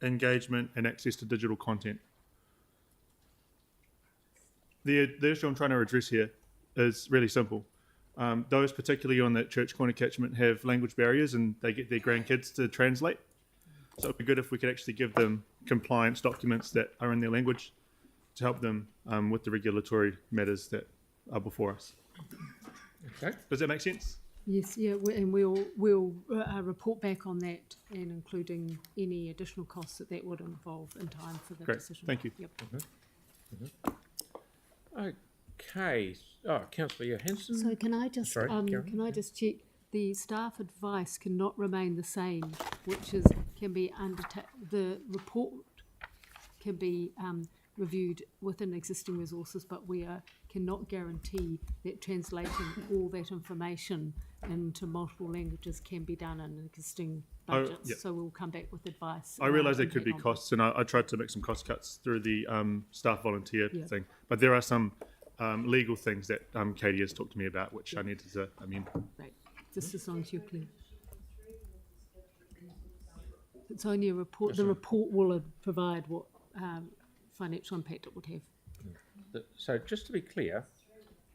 engagement and access to digital content. The issue I'm trying to address here is really simple. Those particularly on that Church Corner catchment have language barriers and they get their grandkids to translate. So it'd be good if we could actually give them compliance documents that are in their language to help them with the regulatory matters that are before us. Okay. Does that make sense? Yes, yeah, and we'll report back on that and including any additional costs that would involve in time for the Great, decision. thank you. Yep. Okay. Oh, Councillor Johansson. So can I just Sorry, Karen? check the staff advice cannot remain the same, which can be the report can be reviewed within existing resources, but we cannot guarantee that translating all that information into multiple languages can be done in existing budgets. Yep. So we'll come back with advice. I realise there could be impact on costs, and I tried to make some cost cuts through the staff volunteer Yeah. thing, but there are some legal things that Katie has talked to me about, which I needed to amend. Right. Just as long as you're clear. It's only a report. The report will provide what financial impact it would have. So just to be clear,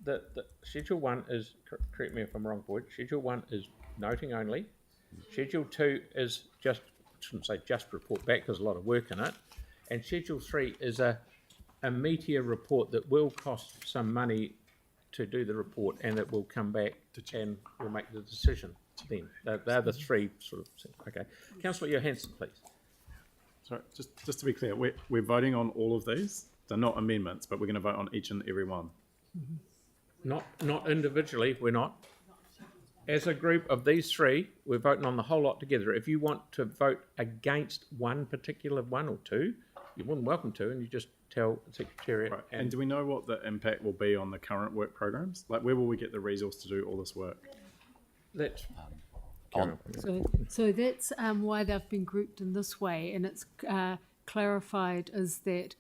the Schedule 1 is, correct me if I'm wrong, Boyd, Schedule 1 is noting only. Schedule 2 is just, shouldn't say just report back, there's a lot of work in it. And Schedule 3 is a meteor report that will cost some money to do the report, and it will come back and we'll make the decision then. They're the three sort of things. Okay. Councillor Johansson, please. Sorry, just to be clear, we're voting on all of these. They're not amendments, but we're going to vote on each and every one. Not individually, we're not. As a group of these three, we're voting on the whole lot together. If you want to vote against one particular one or two, you're more than welcome to, and you just tell the Secretariat. Right. And do we know what the impact will be on the current work programs? Like, where will we get the resource to do all this work? Let's So that's why they've been grouped in this way, and it's clarified is that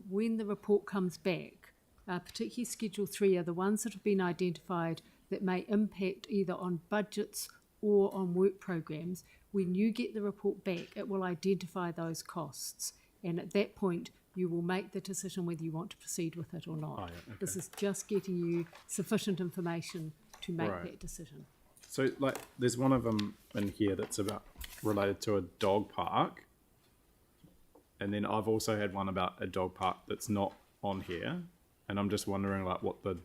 when the report comes back, particularly Schedule 3 are the ones that have been identified that may impact either on budgets or on work programs. When you get the report back, it will identify those costs, and at that point you will make the decision whether you want to proceed with it or not. Oh, yeah, okay. This is just getting you sufficient information to make that decision. So, like, there's one of them in here that's about related to a dog park. And then I've also had one about a dog park that's not on here. And I'm just wondering, like, what the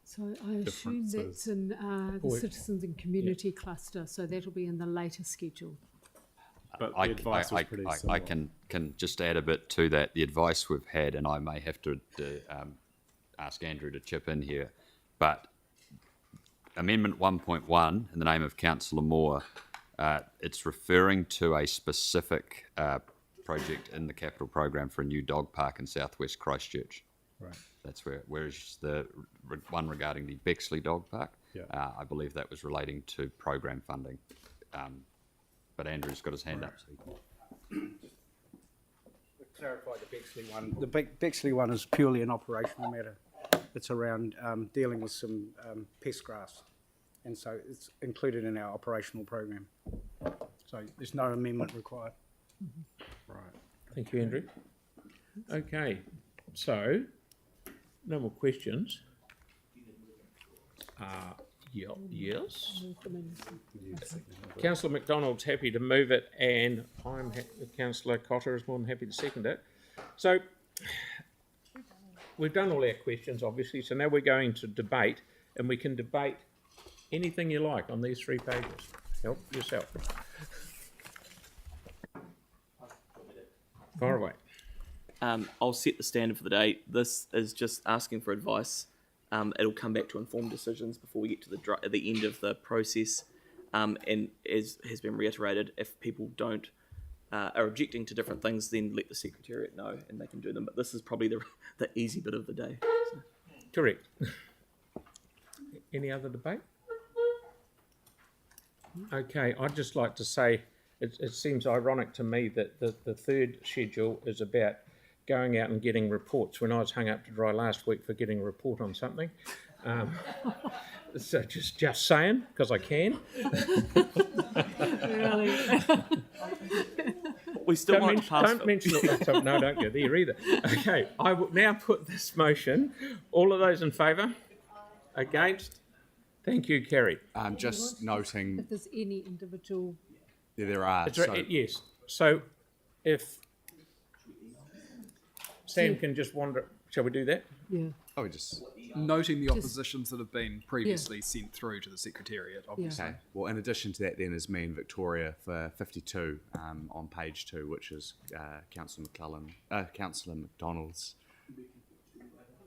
So I assume that's in the citizens and community cluster, so that'll be in the later schedule. But the advice was pretty similar. I can just add a bit to that. The advice we've had, and I may have to ask Andrew to chip in here, but Amendment 1.1, in the name of Councillor Moore, it's referring to a specific project in the capital program for a new dog park in southwest Christchurch. Right. That's whereas the one regarding the Bexley Dog Park, Yeah. I believe that was relating to program funding. But Andrew's got his hand up. So To clarify the Bexley one, the Bexley one is purely an operational matter. It's around dealing with some pest grass, and so it's included in our operational program. So there's no amendment required. Right. Thank you, Andrew. Okay, so no more questions. Yes. Councillor McDonald's happy to move it, and Councillor Cotter is more than happy to second it. So we've done all our questions, obviously, so now we're going to debate, and we can debate anything you like on these 3 pages. Help yourself. Far away. I'll set the standard for the day. This is just asking for advice. It'll come back to informed decisions before we get to the end of the process. And as has been reiterated, if people are objecting to different things, then let the Secretariat know and they can do them. But this is probably the easy bit of the day. So. Correct. Any other debate? Okay, I'd just like to say it seems ironic to me that the third schedule is about going out and getting reports when I was hung up to dry last week for getting a report on something. So just saying, because I can. Really? We still want to pass. Don't mention it. No, don't go there either. Okay, I will now put this motion. All of those in favour? Against? Thank you, Kerry. Just noting. If there's any individual. Yeah, there are. Yes. So if Sam can just wander, shall we do that? Yeah. Oh, we just. noting the Just- oppositions that have been previously sent through to the Secretariat, obviously. Okay. Well, in addition to that, then is me and Victoria for 52 on page 2, which is Councillor McDonald's.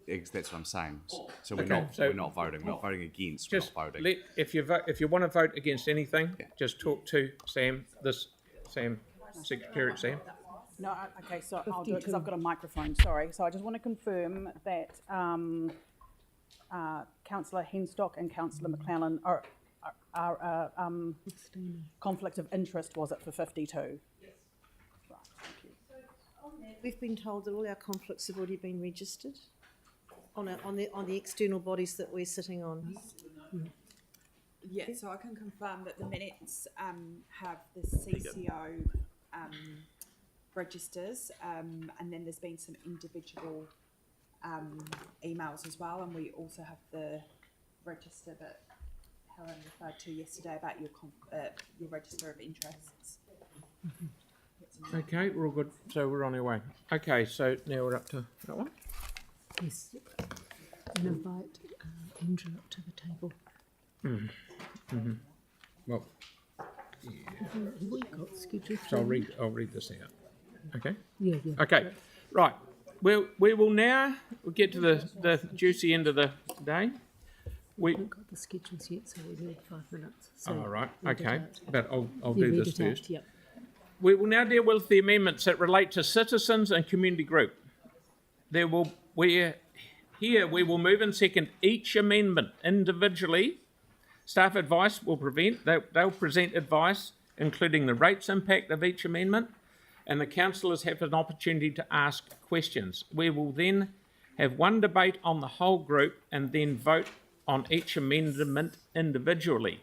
That's what I'm saying. So we're Okay, not so- we're not voting. We're not voting against. We're Just not voting. if you want to vote against anything, just talk to Sam. Sam, Secretariat Sam. No, okay, so I'll do it because I've got a microphone, sorry. So I just want to confirm that Councillor Henstock and Councillor McClellan are conflict of interest, was it, for 52? Yes. Right, thank you. We've been told that all our conflicts have already been registered on the external bodies that we're sitting on. Yeah, so I can confirm that the minutes have the CCO registers, and then there's been some individual emails as well, and we also have the register that Helen referred to yesterday about your register of interests. Okay, we're all good. So we're on our way. Okay, so now we're up to that one. Yes. And invite Andrew up to the table. Well, Have we got scheduled? so I'll read this out. Okay. Yeah. Okay. Right. We will now get to the juicy end of the day. We haven't got the schedules yet, so we need 5 minutes. So all right. read it Okay. out. But I'll You do read this it out, first. yep. We will now deal with the amendments that relate to citizens and community group. We will move and second each amendment individually. Staff advice will they'll present advice, including the rates impact of each amendment, and the councillors have an opportunity to ask questions. We will then have one debate on the whole group and then vote on each amendment individually.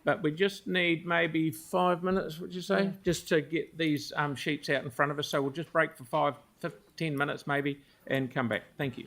But we just need maybe 5 minutes, would you say, just to get these sheets out in front of us. So we'll just break for 10 minutes maybe and come back. Thank you.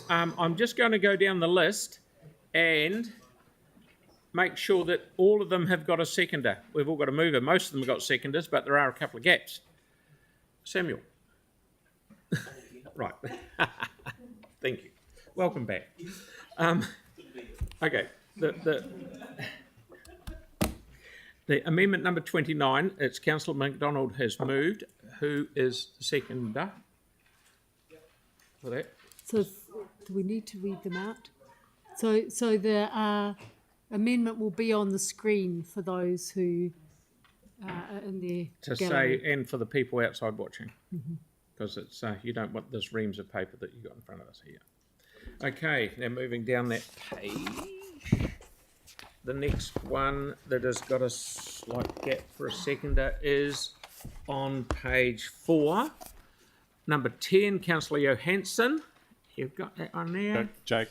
I'm just going to go down the list and make sure that all of them have got a seconder. We've all got a mover. Most of them have got seconders, but there are a couple of gaps. Samuel. Right. Thank you. Welcome back. Okay. The amendment number 29, it's Councillor MacDonald has moved. Who is the seconder for that? So do we need to read them out? So the amendment will be on the screen for those who are in their To gallery. say, and for the people outside watching, because it's you don't want this reams of paper that you got in front of us here. Okay, now moving down that page. The next one that has got a slight gap for a seconder is on page 4. Number 10, Councillor Johansson. You've got that one there. Jake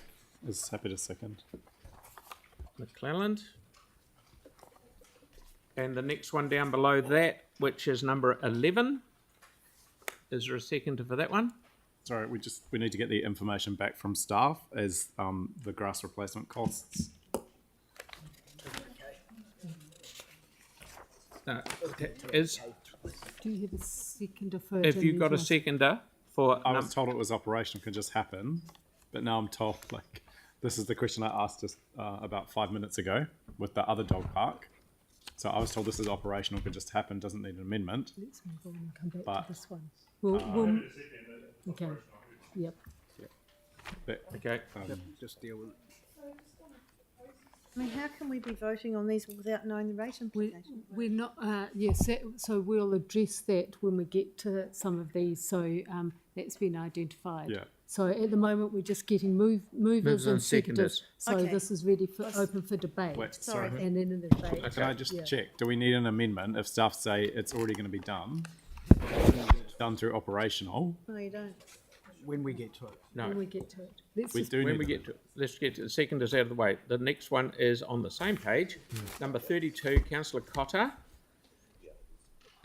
is happy to second. McClelland. And the next one down below that, which is number 11. Is there a seconder for that one? Sorry, we need to get the information back from staff as the grass replacement costs. Is Do you have a seconder for? Have you got a seconder for? I was told it was operational, can just happen, but now I'm told like this is the question I asked just about 5 minutes ago with the other dog park. So I was told this is operational, can just happen, doesn't need an amendment. Let's move on and come back But, to this one. We'll okay. Yep. Okay. Just deal with it. I mean, how can we be voting on these without knowing the rate implication? We're not, yes, so we'll address that when we get to some of these, so that's been identified. Yeah. So at the moment, we're just getting movers and seconders, so Okay. this is ready for, open for debate. Wait, sorry. And then in the debate. Can I just yeah. check? Do we need an amendment if staff say it's already going to be done through operational? No, you don't. When we get to it. No. When we get to it. Let's We just- do When need we get to it, let's get to the seconders out of the way. The next one is on the same page, number 32, Councillor Cotter.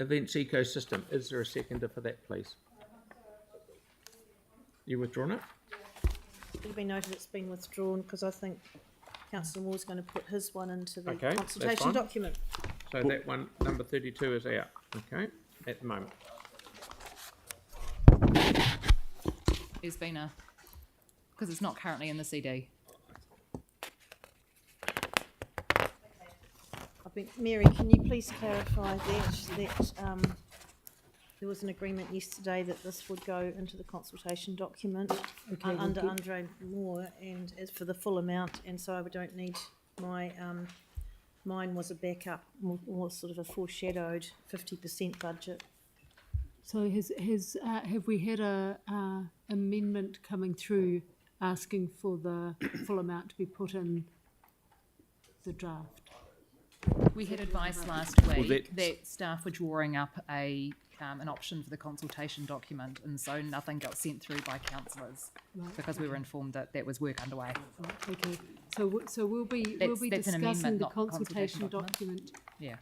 Events ecosystem. Is there a seconder for that, please? You withdrawn it? It'll be noted it's been withdrawn because I think Councillor Moore's going to put his one into the Okay, that's consultation fine. document. So that one, number 32, is out. Okay, at the moment. There's been a, because it's not currently in the CD. Mary, can you please clarify that there was an agreement yesterday that this would go into the consultation document Okay, under we'll Andre Moore and as for the full amount, and so I don't need my mine was a backup, more sort of a foreshadowed 50% budget. So have we had a amendment coming through asking for the full amount to be put in the draft? We had advice last week that staff were drawing up an option for the consultation document, and so nothing got sent through by councillors because we were informed that that was work underway. Okay, so we'll be That's an discussing amendment, the not consultation document. document. Yeah,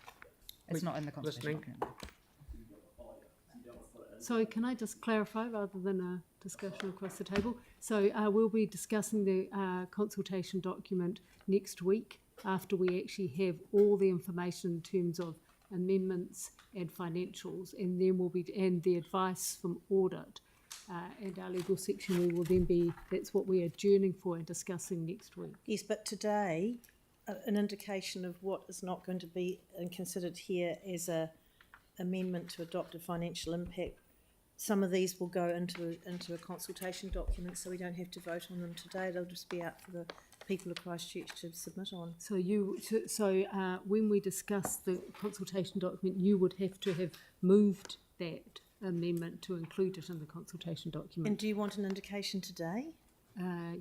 it's not in the consultation Listening. document. So can I just clarify rather than a discussion across the table? So we'll be discussing the consultation document next week after we actually have all the information in terms of amendments and financials, and then and the advice from audit and our legal section. We will then be, that's what we're adjourning for and discussing next week. Yes, but today, an indication of what is not going to be considered here as a amendment to adopt a financial impact. Some of these will go into a consultation document, so we don't have to vote on them today. They'll just be out for the people of Christchurch to submit on. So when we discuss the consultation document, you would have to have moved that amendment to include it in the consultation document. And do you want an indication today?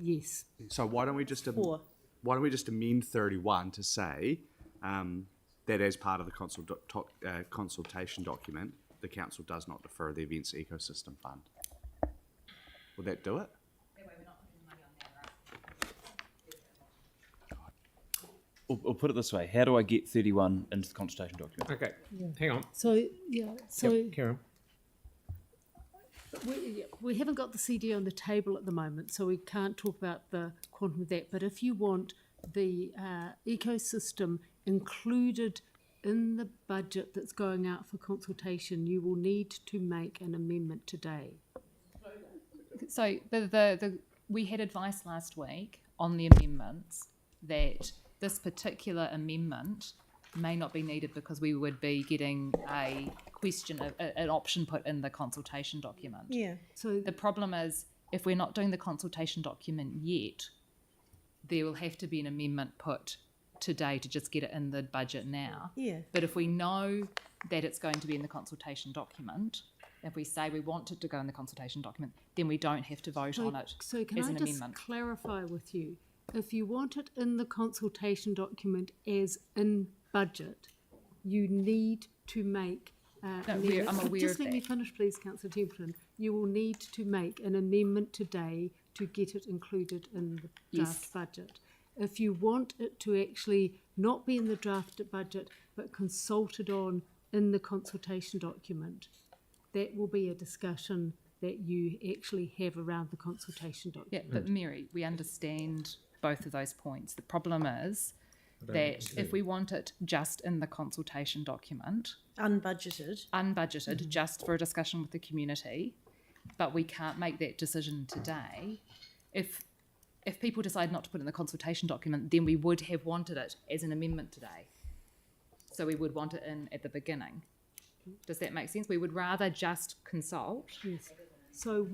Yes. So why don't we just Or amend 31 to say that as part of the consultation document, the council does not defer the Events Ecosystem Fund. Would that do it? Or put it this way, how do I get 31 into the consultation document? Okay, hang on. So Karen. We haven't got the CD on the table at the moment, so we can't talk about the quantum of that. But if you want the ecosystem included in the budget that's going out for consultation, you will need to make an amendment today. So we had advice last week on the amendments that this particular amendment may not be needed because we would be getting a question, an option put in the consultation document. Yeah. So the problem is, if we're not doing the consultation document yet, there will have to be an amendment put today to just get it in the budget now. Yeah. But if we know that it's going to be in the consultation document, if we say we want it to go in the consultation document, then we don't have to vote on it So can as I an just amendment. clarify with you? If you want it in the consultation document as in budget, you need to make No, amendment- I'm aware just of let me that. finish, please, Councillor Templeton. You will need to make an amendment today to get it included in the draft budget. If you want it to actually not be in the draft budget but consulted on in the consultation document, that will be a discussion that you actually have around the consultation Yeah, document. but Mary, we understand both of those points. The problem is that if we want it just in the consultation document, unbudgeted, just for a discussion with the community, but we can't make that decision today. If people decide not to put it in the consultation document, then we would have wanted it as an amendment today. So we would want it in at the beginning. Does that make sense? We would rather just consult. Yes. So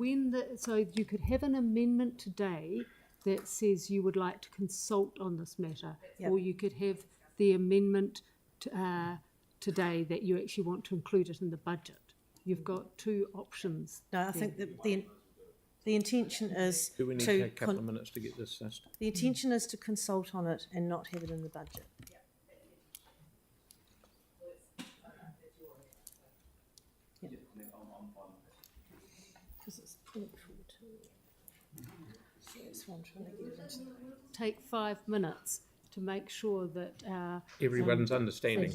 so you could have an amendment today that says you would like to consult on this matter, Yep. or you could have the amendment today that you actually want to include it in the budget. You've got two options. No, I there. think that the intention is Do we need to take a couple of minutes to get this done? the intention is to consult on it and not have it in the budget. Because it's neutral too. So that's why I'm trying to get it into the Take 5 minutes to make sure that Everyone's understanding.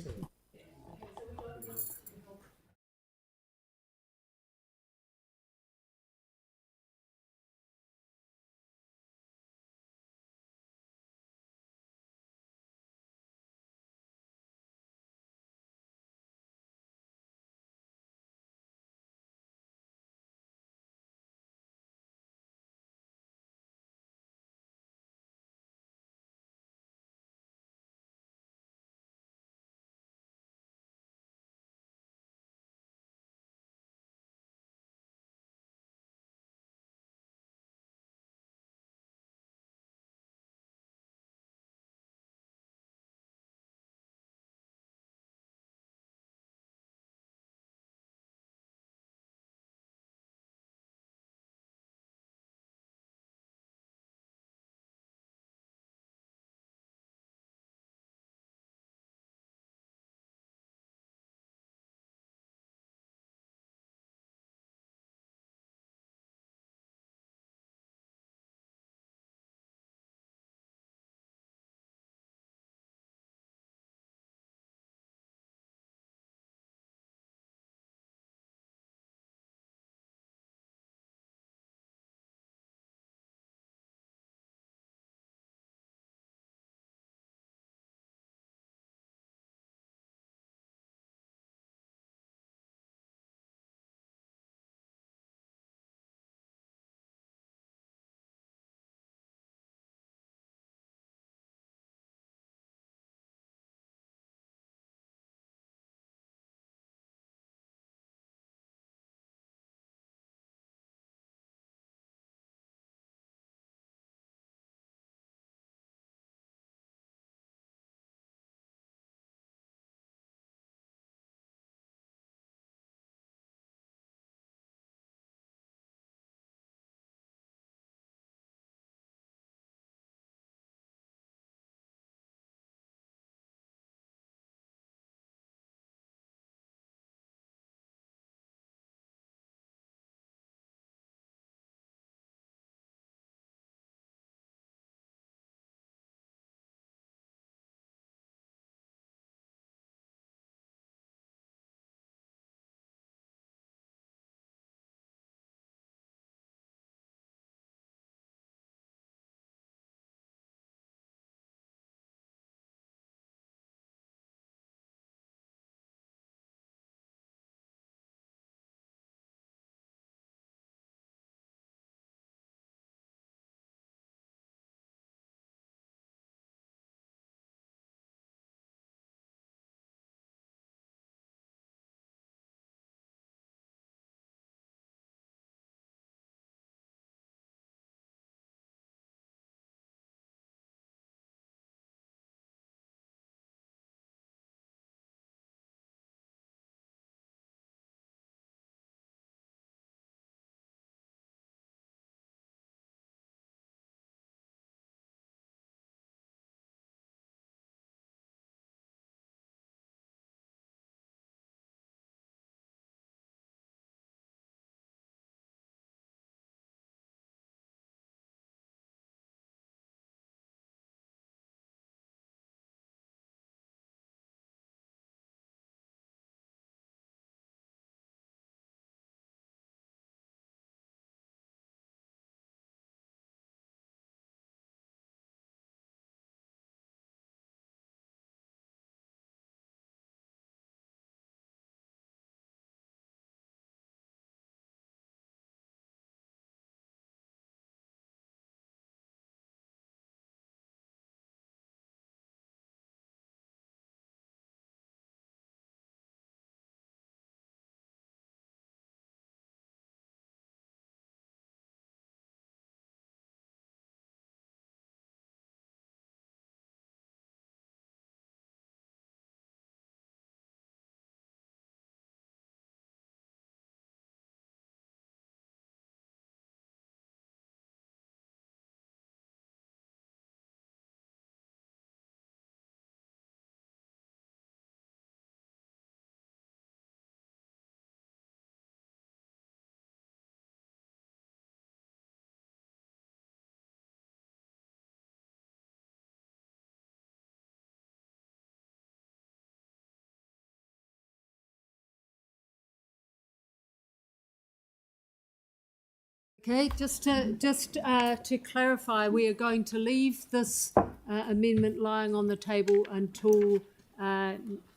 Okay, just to clarify, we are going to leave this amendment lying on the table until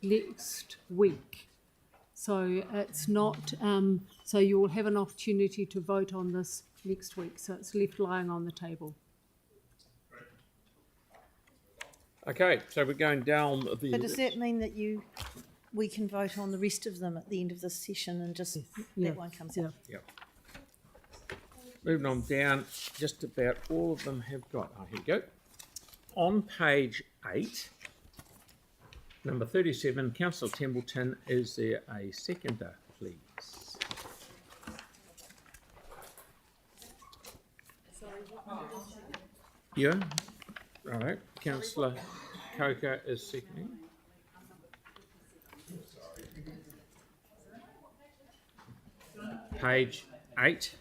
next week. So it's not, so you will have an opportunity to vote on this next week. So it's left lying on the table. Okay, so we're going down the. But does that mean that we can vote on the rest of them at the end of this session and just that one comes out? Yep. Moving on down, just about all of them have got. Oh, here we go. On page 8, number 37, Councillor Templeton, is there a seconder, please? Yeah, all right. Councillor Coker is seconding. Page 8.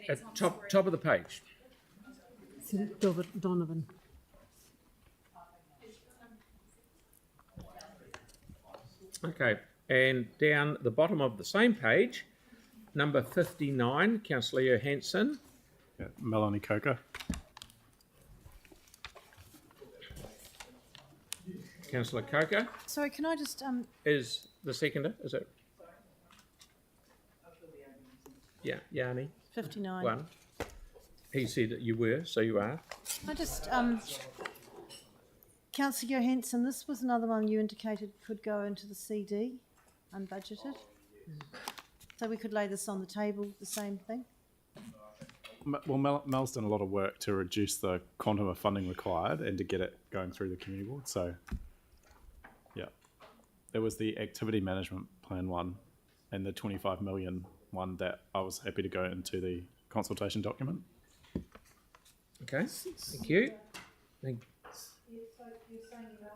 At top of the page. Donovan. Okay, and down the bottom of the same page, number 59, Councillor Johansson. Yeah, Melanie Coker. Councillor Coker Sorry, can I just is the seconder, is it? Yeah, Yanni. 59. One. He said that you were, so you are. I just Councillor Johansson, this was another one you indicated could go into the CD, unbudgeted. So we could lay this on the table, the same thing. Well, Mel's done a lot of work to reduce the quantum of funding required and to get it going through the community board. So, yeah, there was the activity management plan one and the 25 million one that I was happy to go into the consultation document. Okay, thank you. I'm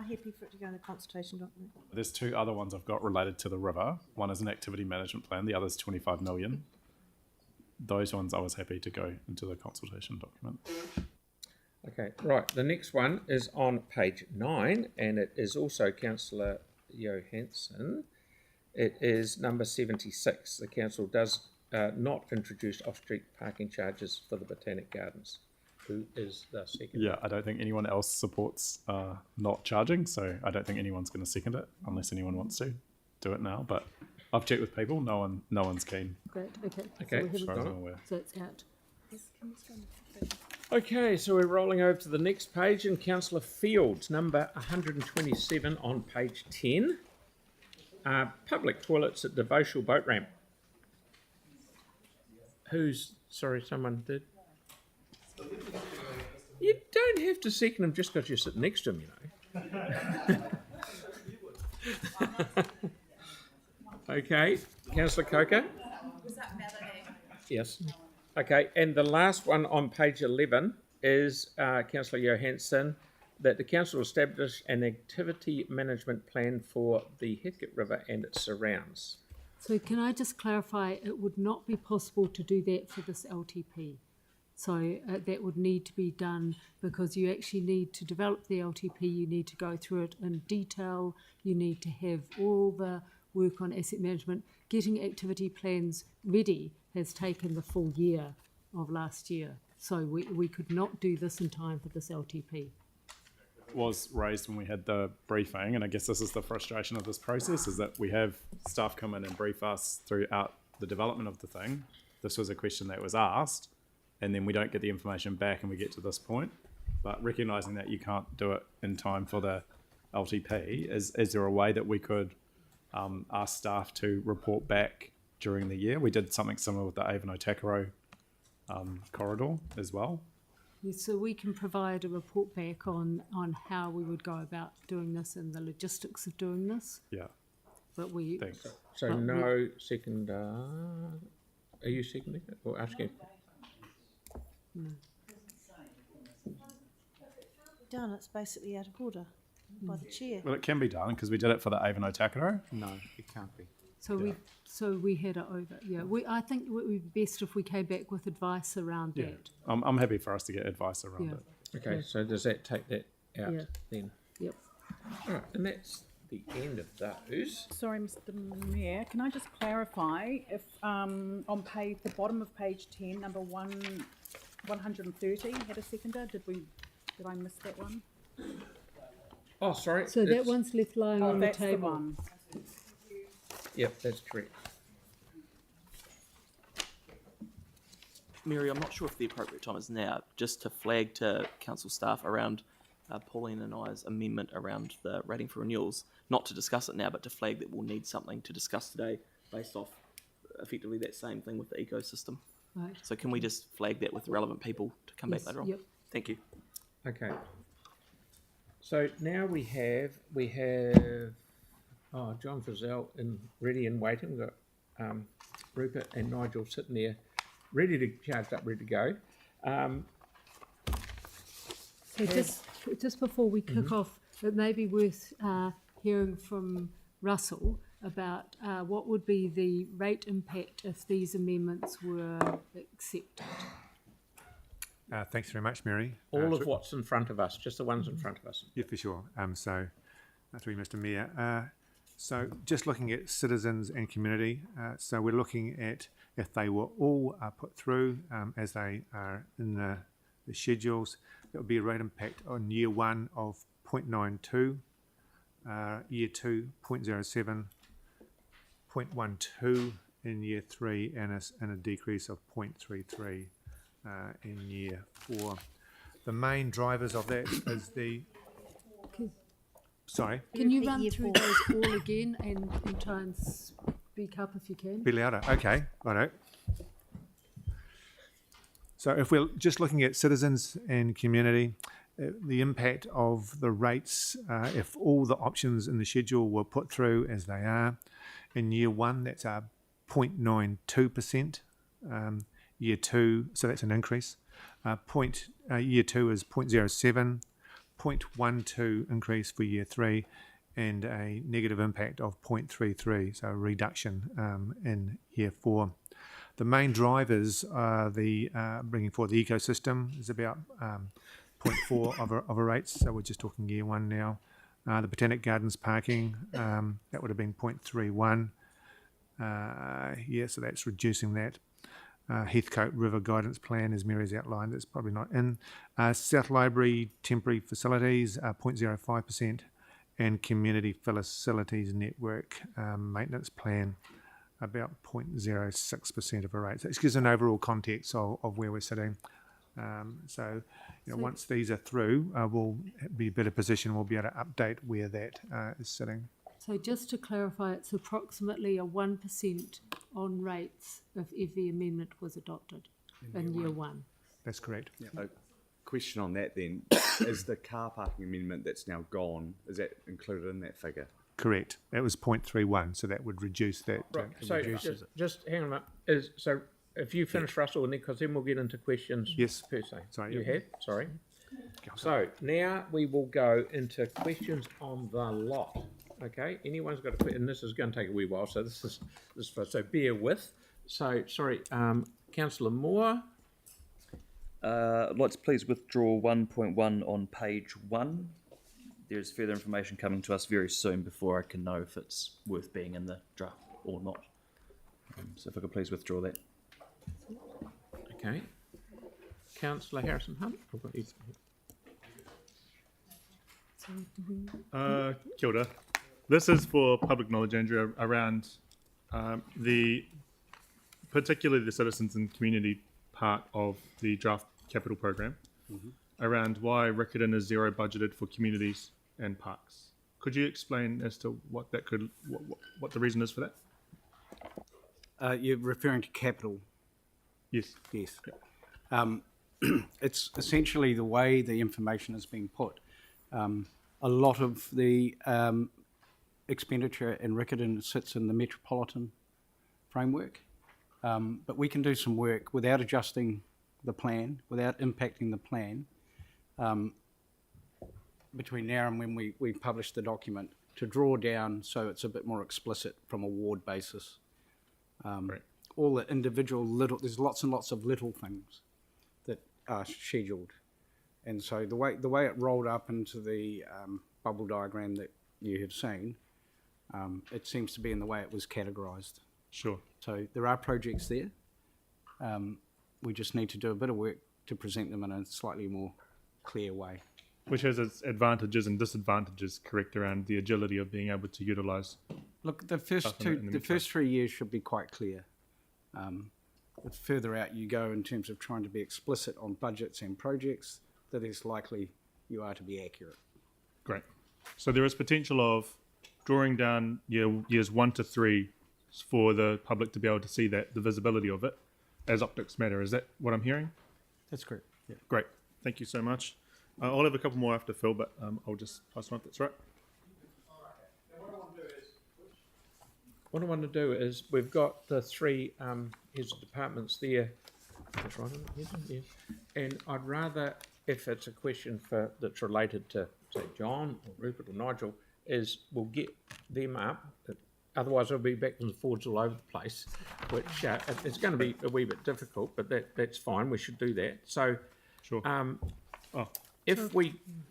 happy for it to go in the consultation document. There's two other ones I've got related to the river. One is an activity management plan. The other is 25 million. Those ones I was happy to go into the consultation document. Okay, right. The next one is on page 9, and it is also Councillor Johansson. It is number 76. The council does not introduce off-street parking charges for the Botanic Gardens. Who is the second? Yeah, I don't think anyone else supports not charging, so I don't think anyone's going to second it unless anyone wants to do it now. But I've checked with people; no one's keen. Great. Okay. Okay. So, As far as I'm aware. so it's out. Okay, so we're rolling over to the next page, and Councillor Fields, number 127 on page 10. Public toilets at Devotional Boat Ramp. Sorry, someone did. You don't have to second him just because you sit next to him, you know. Okay, Councillor Coker. Was that Melanie? Yes. Okay, and the last one on page 11 is Councillor Johansson, that the council establish an activity management plan for the Heathcote River and its surrounds. So can I just clarify, it would not be possible to do that for this LTP. So that would need to be done because you actually need to develop the LTP, you need to go through it in detail, you need to have all the work on asset management. Getting activity plans ready has taken the full year of last year. So we could not do this in time for this LTP. Was raised when we had the briefing, and I guess this is the frustration of this process, is that we have staff come in and brief us throughout the development of the thing. This was a question that was asked, and then we don't get the information back and we get to this point. But recognising that you can't do it in time for the LTP, is there a way that we could ask staff to report back during the year? We did something similar with the Avon-Otakaro corridor as well. Yes, so we can provide a report back on how we would go about doing this and the logistics of doing this. Yeah. But we... Thanks. So no second... are you seconding it or asking? No. Done, it's basically out of order by the chair. Well, it can be done because we did it for the Avon-Otakaro. No, it can't be. So we had it over. Yeah, I think it would be best if we came back with advice around Yeah, that. I'm happy for us to get advice around it. Okay, so does that take that out then? Yep. All right, and that's the end of those. Sorry, Mr. Mayor, can I just clarify if on the bottom of page 10, number 130 had a seconder? Did I miss that one? Oh, sorry. So that one's left lying on the that's table. the one. Yep, that's correct. Mary, I'm not sure if the appropriate time is now, just to flag to council staff around Pauline and I's amendment around the rating for renewals, not to discuss it now, but to flag that we'll need something to discuss today based off effectively that same thing with the ecosystem. Right. So can we just flag that with relevant people to come back later on? Yep. Thank you. Okay. So now we have John Frizzell ready and waiting. We've got Rupert and Nigel sitting there ready to charged up, ready to go. So just before we kick off, it may be worth hearing from Russell about what would be the rate impact if these amendments were accepted. Thanks very much, Mary. All of what's in front of us, just the ones in front of us. Yeah, for sure. So, through Mr. Mayor. So, just looking at citizens and community. So, we're looking at if they were all put through as they are in the schedules, that would be a rate impact on year 1 of 0.92, year 2 0.07, 0.12 in year 3, and a decrease of 0.33 in year 4. The main drivers of that is the. Sorry. Can you run through those all again and try and speak up if you can? Be louder. Okay, righto. So if we're just looking at citizens and community, the impact of the rates, if all the options in the schedule were put through as they are, in year 1, that's 0.92%. Year 2, so that's an increase. Year 2 is 0.07, 0.12 increase for year 3, and a negative impact of 0.33, so a reduction in year 4. The main drivers are the bringing forward the ecosystem is about 0.4 of a rate, so we're just talking year 1 now. The Botanic Gardens parking, that would have been 0.31. So that's reducing that. Heathcote River Guidance Plan, as Mary's outlined, that's probably not in. South Library Temporary Facilities, 0.05%, and Community Facilities Network Maintenance Plan, about 0.06% of a rate. So it gives an overall context of where we're sitting. Once these are through, we'll be a better position. We'll be able to update where that is sitting. So just to clarify, it's approximately a 1% on rates if every amendment was adopted in year 1. That's correct. A question on that then, is the car parking amendment that's now gone, is that included in that figure? Correct. That was 0.31, so that would reduce that. Right. So just hang on a minute. So if you finish, Russell, because then we'll get into questions per se. Sorry. You have? Sorry. So now we will go into questions on the lot. Okay, anyone's got a question, and this is going to take a wee while, so this is so bear with. So, sorry, Councillor Moore. I'd like to please withdraw 1.1 on page 1. There's further information coming to us very soon before I can know if it's worth being in the draft or not. So if I could please withdraw that. Okay. Councillor Harrison Hunt. I've got you. Kia ora. This is for public knowledge, Andrew, around particularly the citizens and community part of the draft capital program, around why Riccarton is zero budgeted for communities and parks. Could you explain as to what the reason is for that? You're referring to capital. Yes. Yes. It's essentially the way the information is being put. A lot of the expenditure in Riccarton sits in the metropolitan framework, but we can do some work without adjusting the plan, without impacting the plan, between now and when we publish the document, to draw down so it's a bit more explicit from a ward basis. Right. All the individual there's lots and lots of little things that are scheduled. And so the way it rolled up into the bubble diagram that you have seen, it seems to be in the way it was categorised. Sure. So there are projects there. We just need to do a bit of work to present them in a slightly more clear way. Which has its advantages and disadvantages, correct, around the agility of being able to utilise. Look, the first first 3 years should be quite clear. The further out you go in terms of trying to be explicit on budgets and projects, the less likely you are to be accurate. Great. So there is potential of drawing down years 1 to 3 for the public to be able to see that, the visibility of it, as optics matter. Is that what I'm hearing? That's correct. Yeah. Great. Thank you so much. I'll have a couple more after Phil, but I'll just pass it on if that's right. What I want to do is we've got the three heads of departments there. That's right, yes. And I'd rather, if it's a question that's related to, say, John or Rupert or Nigel, is we'll get them up. Otherwise, I'll be backwards and forwards all over the place, which it's going to be a wee bit difficult, but that's fine. We should do that. So, sure.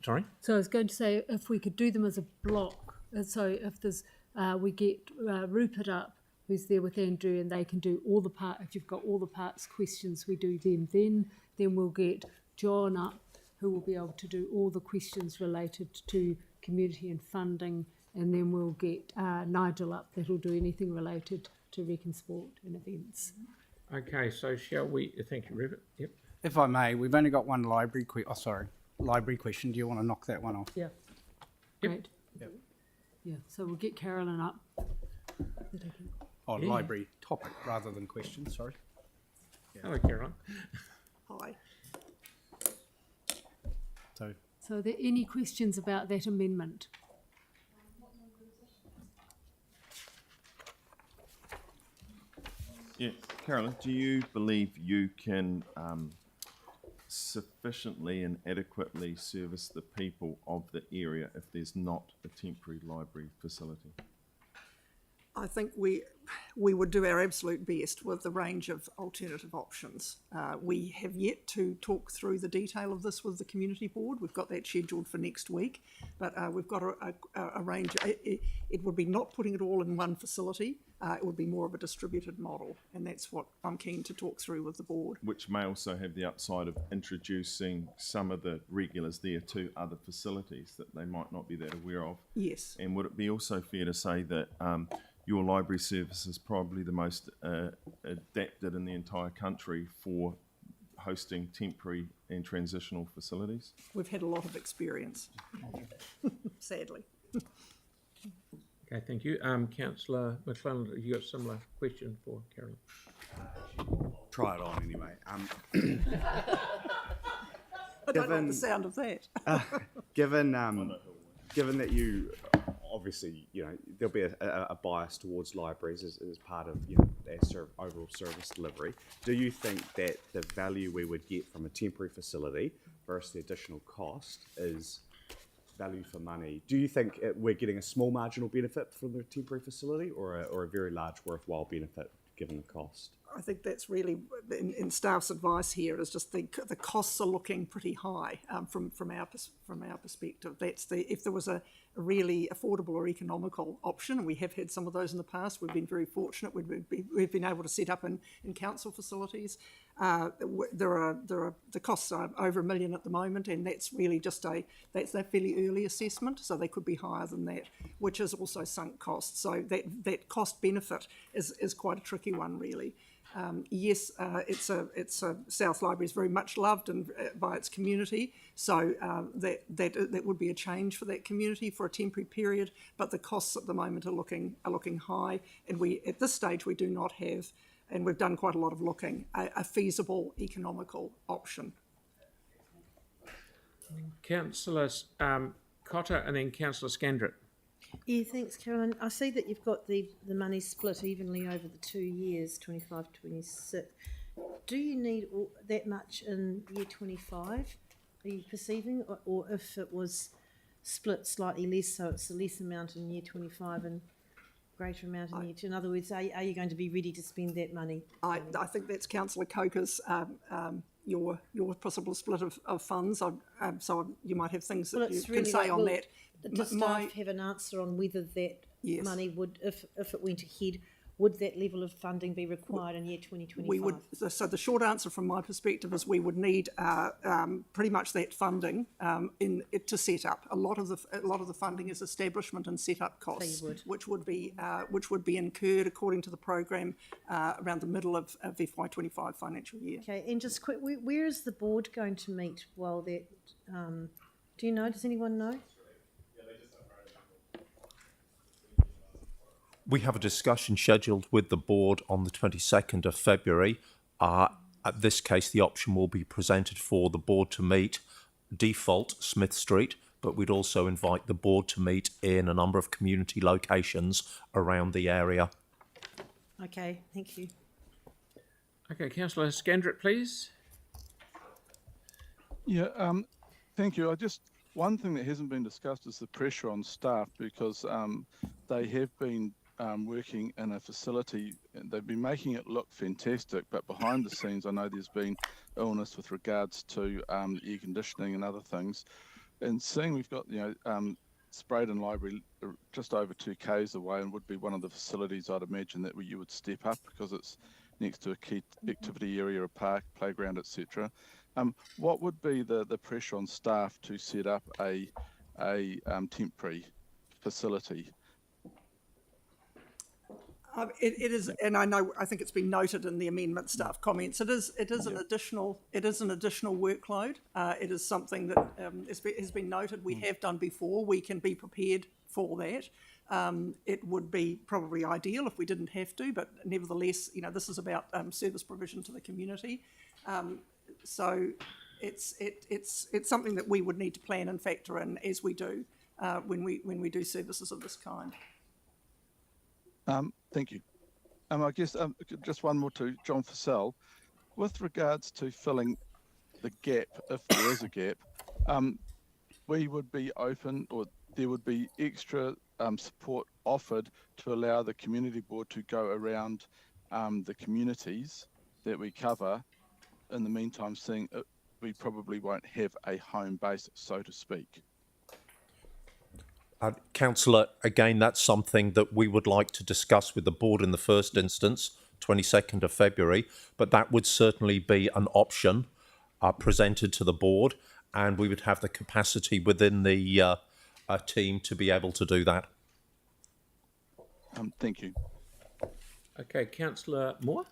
Sorry? So I was going to say, if we could do them as a block, so if there's, we get Rupert up, who's there with Andrew, and they can do all the parts. If you've got all the parts questions, we do them then. Then we'll get John up, who will be able to do all the questions related to community and funding, and then we'll get Nigel up, that'll do anything related to rec and sport and events. Okay, so shall we? Thank you, Rupert. Yep. If I may, we've only got one library library question. Do you want to knock that one off? Yeah. Great. Yep. Yeah, so we'll get Carolyn up. Library topic rather than question, sorry. Yeah. Hello, Carolyn. Hi. So are there any questions about that amendment? Yeah, Carolyn, do you believe you can sufficiently and adequately service the people of the area if there's not a temporary library facility? I think we would do our absolute best with the range of alternative options. We have yet to talk through the detail of this with the community board. We've got that scheduled for next week, but we've got a range. It would be not putting it all in one facility. It would be more of a distributed model, and that's what I'm keen to talk through with the board. Which may also have the upside of introducing some of the regulars there to other facilities that they might not be that aware of. Yes. And would it be also fair to say that your library service is probably the most adapted in the entire country for hosting temporary and transitional facilities? We've had a lot of experience, sadly. Okay, thank you. Councillor McClelland, have you got a similar question for Carolyn? Try it on anyway. I don't like the sound of that. Given that you obviously, there'll be a bias towards libraries as part of their overall service delivery. Do you think that the value we would get from a temporary facility versus the additional cost is value for money? Do you think we're getting a small marginal benefit from the temporary facility, or a very large worthwhile benefit given the cost? I think that's really, in staff's advice here, is just the costs are looking pretty high from our perspective. If there was a really affordable or economical option, and we have had some of those in the past, we've been very fortunate. We've been able to set up in council facilities. The costs are over $1 million at the moment, and that's really just a fairly early assessment, so they could be higher than that, which is also sunk costs. So that cost benefit is quite a tricky one, really. Yes, South Library is very much loved and by its community, so that would be a change for that community for a temporary period. But the costs at the moment are looking high, and at this stage we do not have, and we've done quite a lot of looking, a feasible economical option. Councillor Cotter and then Councillor Scandrett. Yeah, thanks, Carolyn. I see that you've got the money split evenly over the 2 years, 25, 26. Do you need that much in year 25? Are you perceiving, or if it was split slightly less, so it's a less amount in year 25 and greater amount in year two? In other words, are you going to be ready to spend that money? I think that's Councillor Coker's your possible split of funds. So you might have things that you can say on that. Does staff have an answer on whether that money would, if it went ahead, would that level of funding be required in year 2025? We would. So the short answer from my perspective is we would need pretty much that funding to set up. A lot of the funding is establishment and setup costs, which would be incurred according to the program around the middle of FY25 financial year. Okay, and just quick, where is the board going to meet while that? Do you know? Does anyone know? We have a discussion scheduled with the board on the 22nd of February. At this case, the option will be presented for the board to meet default Smith Street, but we'd also invite the board to meet in a number of community locations around the area. Okay, thank you. Okay, Councillor Scandrett, please. Yeah, thank you. One thing that hasn't been discussed is the pressure on staff, because they have been working in a facility. They've been making it look fantastic, but behind the scenes, I know there's been illness with regards to air conditioning and other things. And seeing we've got, Spraydon Library just over 2 k's away, and would be one of the facilities I'd imagine that you would step up because it's next to a key activity area, a park, playground, etc. What would be the pressure on staff to set up a temporary facility? It is, and I think it's been noted in the amendment staff comments. It is an additional workload. It is something that has been noted. We have done before. We can be prepared for that. It would be probably ideal if we didn't have to, but nevertheless, this is about service provision to the community. So it's something that we would need to plan and factor in as we do when we do services of this kind. Thank you. I guess just one more to John Fussell. With regards to filling the gap, if there is a gap, we would be open, or there would be extra support offered to allow the community board to go around the communities that we cover. In the meantime, seeing we probably won't have a home base, so to speak. Councillor, again, that's something that we would like to discuss with the board in the first instance, 22nd of February, but that would certainly be an option presented to the board, and we would have the capacity within the team to be able to do that. Thank you. Okay, Councillor Moore.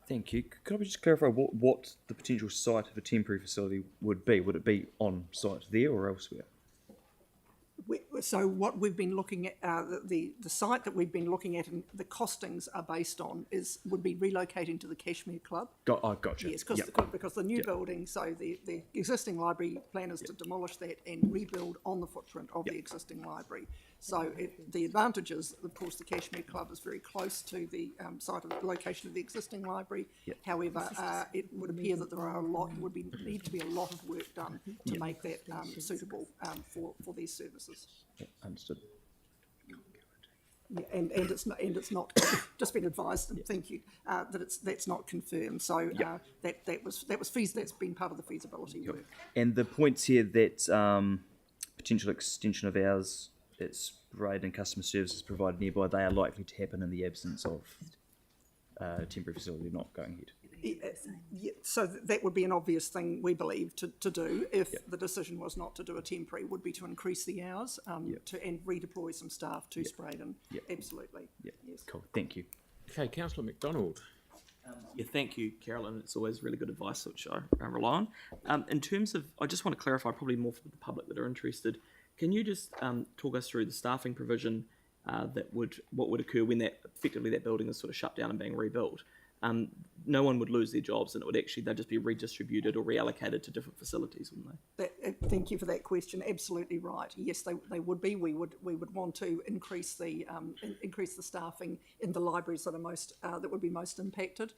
Thank you. Could I just clarify what the potential site of a temporary facility would be? Would it be on site there or elsewhere? So what we've been looking at, the site that we've been looking at and the costings are based on would be relocating to the Cashmere Club. Gotcha. Yes, because the new building, so the existing library plan is to demolish that and rebuild on the footprint of the existing library. So the advantage is, of course, the Cashmere Club is very close to the site of the location of the existing library. However, it would appear that would need to be a lot of work done to make that suitable for these services. Understood. Yeah, and it's not just been advised, and thank you, that's not confirmed. So that's been part of the feasibility work. And the points here that potential extension of hours, that's Spraydon and customer services provided nearby, they are likely to happen in the absence of temporary facility not going ahead. So that would be an obvious thing, we believe, to do if the decision was not to do a temporary, would be to increase the hours and redeploy some staff to Spraydon. Absolutely. Yeah. Yes. Cool. Thank you. Okay, Councillor McDonald. Thank you, Carolyn. It's always really good advice, which I rely on. In terms of, I just want to clarify, probably more for the public that are interested, can you just talk us through the staffing provision what would occur when effectively that building is sort of shut down and being rebuilt? No one would lose their jobs, and they'd just be redistributed or reallocated to different facilities, wouldn't they? Thank you for that question. Absolutely right. Yes, they would be. We would want to increase the staffing in the libraries that would be most impacted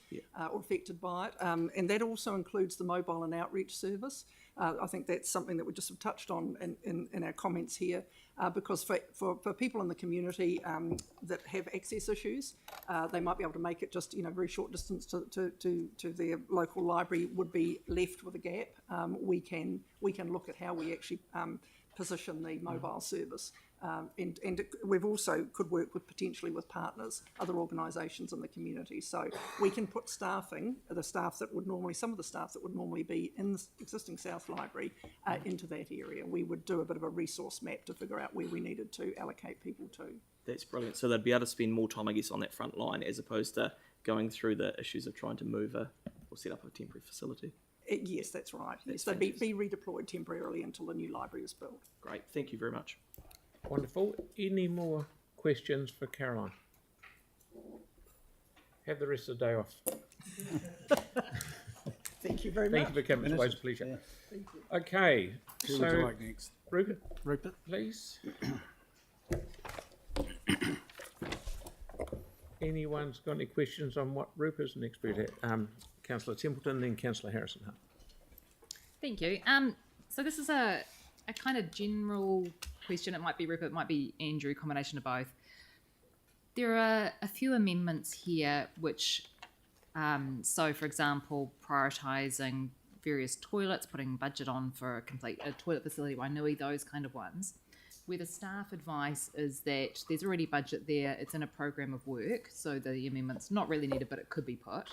or affected by it, and that also includes the mobile and outreach service. I think that's something that we just have touched on in our comments here, because for people in the community that have access issues, they might be able to make it just very short distance to their local library would be left with a gap. We can look at how we actually position the mobile service. We've also could work potentially with partners, other organisations in the community. So we can put some of the staff that would normally be in the existing South Library into that area. We would do a bit of a resource map to figure out where we needed to allocate people to. That's brilliant. So they'd be able to spend more time, I guess, on that front line as opposed to going through the issues of trying to move or set up a temporary facility. Yes, that's right. Yes, they'd be redeployed temporarily until the new library is built. Great. Thank you very much. Wonderful. Any more questions for Caroline? Have the rest of the day off. Thank you very much. Thank you for coming. It's always a pleasure. Yeah. Thank you. Okay. Who would you like next? Rupert, Rupert, please. Anyone's got any questions on what Rupert's an expert at? Councillor Templeton, then Councillor Harrison. Thank you. So this is a kind of general question. It might be Rupert, it might be Andrew, combination of both. There are a few amendments here which, so for example, prioritising various toilets, putting budget on for a toilet facility, Wainui, those kind of ones, where the staff advice is that there's already budget there, it's in a program of work, so the amendment's not really needed, but it could be put.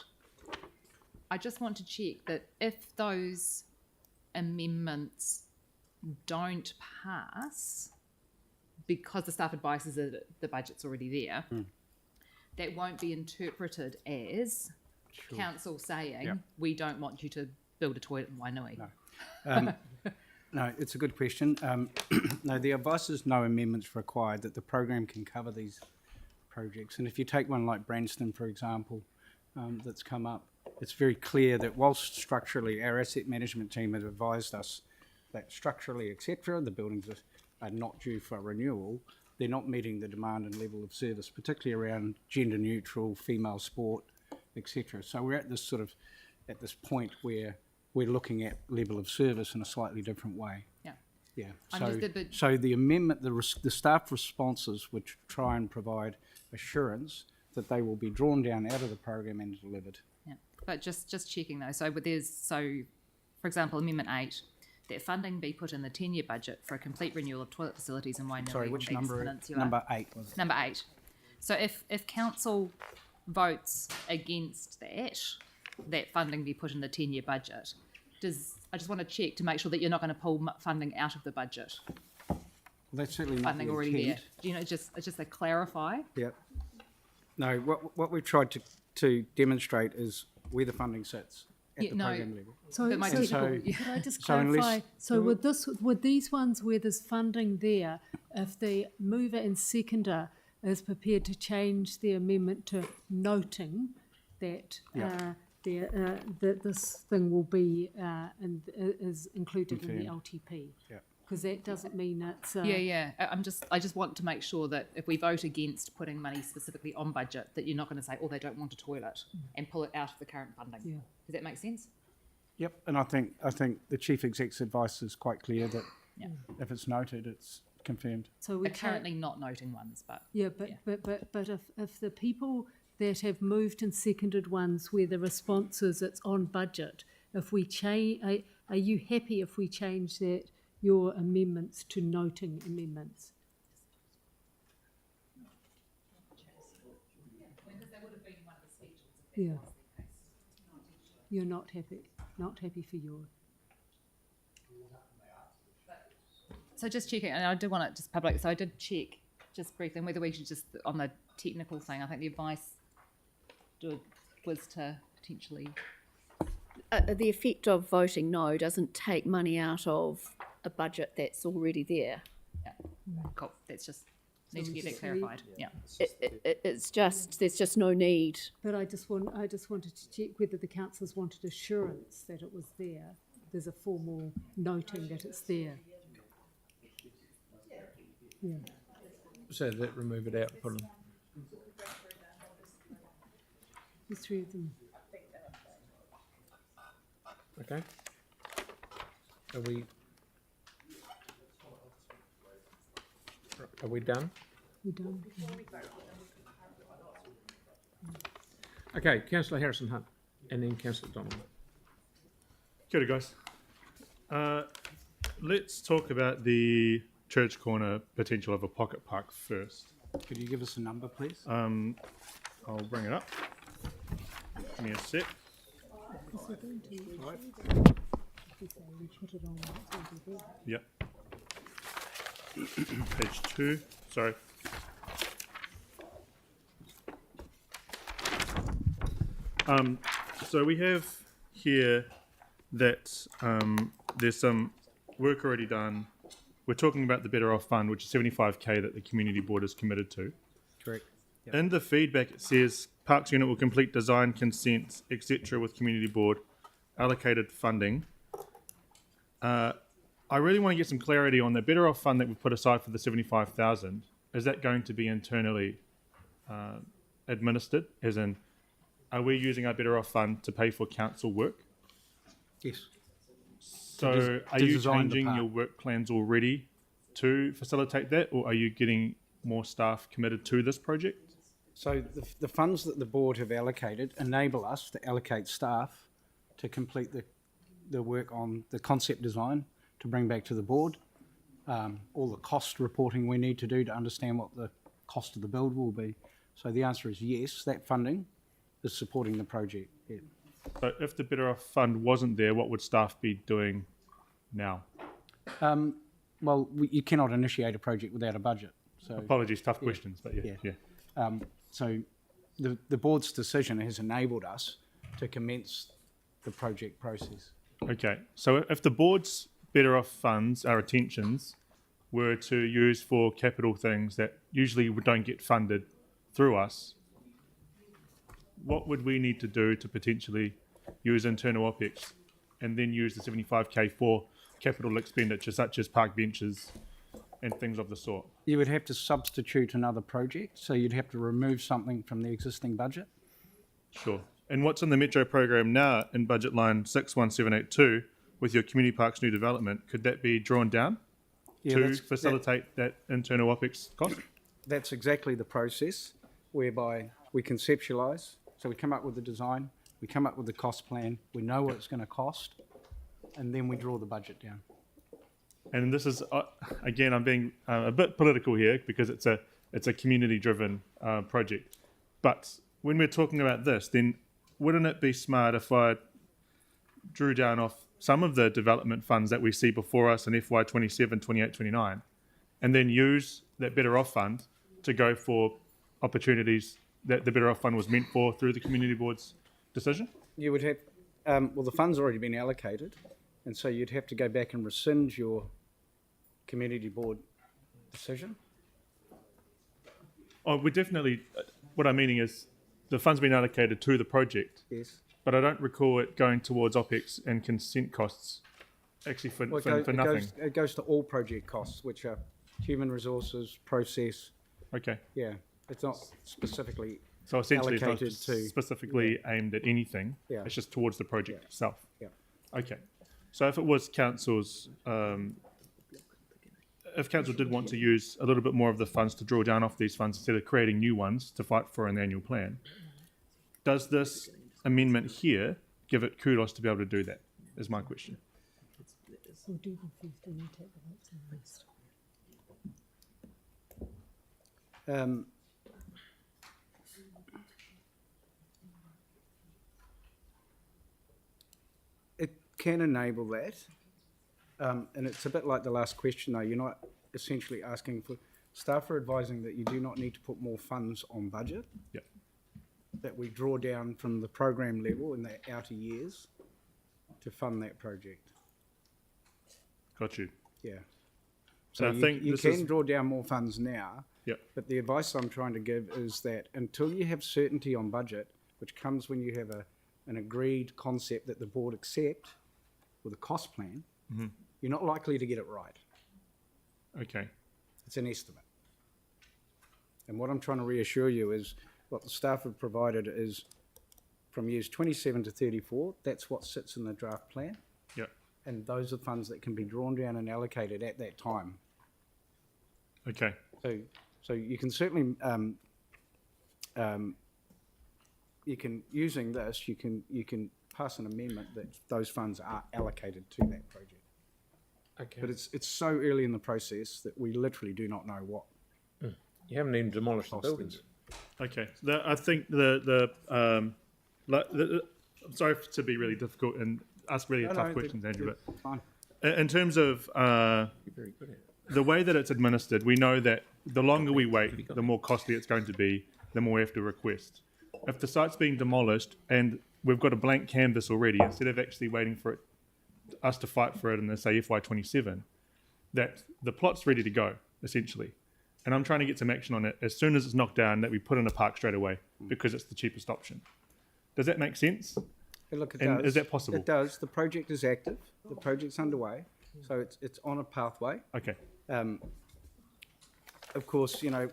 I just want to check that if those amendments don't pass because the staff advice is that the budget's already there, that won't be interpreted as council saying, we don't want you to build a toilet in Wainui. No. No, it's a good question. No, the advice is no amendments required, that the program can cover these projects. And if you take one like Branston, for example, that's come up, it's very clear that whilst structurally our asset management team has advised us that structurally, etc., the buildings are not due for renewal, they're not meeting the demand and level of service, particularly around gender neutral, female sport, etc. So we're at this point where we're looking at level of service in a slightly different way. Yeah. Yeah. So the amendment, the staff responses which try and provide assurance that they will be drawn down out of the program and delivered. Yeah. But just checking though. So for example, Amendment 8, that funding be put in the 10-year budget for a complete renewal of toilet facilities in Wainui. Sorry, which number? Peninsula. Number 8 was it? Number 8. So if council votes against that funding be put in the 10-year budget, I just want to check to make sure that you're not going to pull funding out of the budget. Well, that's certainly not funding the already intent. there. Do you know, just to clarify? Yep. No, what we've tried to demonstrate is where the funding sits at the program level. So, But my could I just clarify? So with these ones where there's funding there, if the mover and seconder is prepared to change the amendment to noting that that this thing will be is included in the LTP. Yeah. Because that doesn't mean it's... I just want to make sure that if we vote against putting money specifically on budget, that you're not going to say, oh, they don't want a toilet, and pull it out of the current funding. Yeah. Does that make sense? Yep, and I think the chief exec's advice is quite clear that if it's noted, it's confirmed. So We're currently not noting ones, but... But if the people that have moved and seconded ones where the response is it's on budget, if we change... Are you happy if we change that your amendments to noting amendments? Yeah. You're not happy for your... So just checking, and I do want it just public, so I did check just briefly whether we should just, on the technical thing, I think the advice was to potentially... The effect of voting no doesn't take money out of a budget that's already there. Yeah, cool. That's just need to get that clarified. Yeah, it's just there's just no need. But I just wanted to check whether the councillors wanted assurance that it was there. There's a formal noting that it's there. Yeah. So that remove it out and put them. The three of them. Okay. Are we done? We done? Okay, Councillor Harrison Hunt, and then Councillor Donovan. Kia ora, guys. Let's talk about the Church Corner potential of a pocket park first. Could you give us a number, please? I'll bring it up. Give me a sec. Yep. Page 2. Sorry. So we have here that there's some work already done. We're talking about the Better Off Fund, which is 75k that the community board is committed to. Correct. Yep. In the feedback, it says Parks Unit will complete design consents, etc., with community board allocated funding. I really want to get some clarity on the Better Off Fund that we've put aside for the 75,000. Is that going to be internally administered? As in, are we using our Better Off Fund to pay for council work? Yes. So are you changing your work plans already to facilitate that, or are you getting more staff committed to this project? So the funds that the board have allocated enable us to allocate staff to complete the work on the concept design to bring back to the board, all the cost reporting we need to do to understand what the cost of the build will be. So the answer is yes, that funding is supporting the project. Yeah. So if the Better Off Fund wasn't there, what would staff be doing now? Well, you cannot initiate a project without a budget. So apologies, tough questions, but yeah. So the board's decision has enabled us to commence the project process. Okay, so if the board's Better Off funds, our attentions, were to use for capital things that usually don't get funded through us, what would we need to do to potentially use internal OPEX and then use the 75k for capital expenditure such as park benches and things of the sort? You would have to substitute another project, so you'd have to remove something from the existing budget. Sure. And what's in the Metro program now in budget line 61782 with your community parks new development, could that be drawn down to facilitate that internal OPEX cost? That's exactly the process whereby we conceptualise. So we come up with the design, we come up with the cost plan, we know what it's going to cost, and then we draw the budget down. And this is, again, I'm being a bit political here because it's a community-driven project. But when we're talking about this, then wouldn't it be smart if I drew down off some of the development funds that we see before us in FY 27, 28, 29, and then use that Better Off Fund to go for opportunities that the Better Off Fund was meant for through the community board's decision? You would have, well, the fund's already been allocated, and so you'd have to go back and rescind your community board decision. Oh, we definitely, what I'm meaning is the fund's been allocated to the project. Yes. But I don't recall it going towards OPEX and consent costs, actually for nothing. It goes to all project costs, which are human resources, process. Okay. Yeah, it's not specifically so essentially allocated it's not to specifically aimed at anything. Yeah. It's just towards the project itself. Yeah. Okay. So if it was council's, if council did want to use a little bit more of the funds to draw down off these funds instead of creating new ones to fight for an annual plan, does this amendment here give it kudos to be able to do that, is my question. We'll do them first and then take the votes on the rest. It can enable that, and it's a bit like the last question though. You're not essentially asking for, staff are advising that you do not need to put more funds on budget. Yep. That we draw down from the program level in the outer years to fund that project. Got you. Yeah. So So I you, think you this can is, draw down more funds now. Yep. But the advice I'm trying to give is that until you have certainty on budget, which comes when you have an agreed concept that the board accept with a cost plan, you're not likely to get it right. Okay. It's an estimate. And what I'm trying to reassure you is what the staff have provided is from years 27 to 34, that's what sits in the draft plan. Yep. and those are funds that can be drawn down and allocated at that time. Okay. So you can certainly, you can, using this, you can pass an amendment that those funds are allocated to that project. Okay. But it's so early in the process that we literally do not know what. You haven't even demolished the buildings. Okay. I think I'm sorry to be really difficult and ask really tough questions, Andrew, but fine. In terms of You're very good at it. the way that it's administered, we know that the longer we wait, the more costly it's going to be, the more we have to request. If the site's being demolished and we've got a blank canvas already, instead of actually waiting for us to fight for it in, say, FY27, that the plot's ready to go, essentially. And I'm trying to get some action on it as soon as it's knocked down, that we put in a park straight away because it's the cheapest option. Does that make sense? Look, it And does. is that possible? It does. The project is active. The project's underway. So it's on a pathway. Okay. Of course, you know,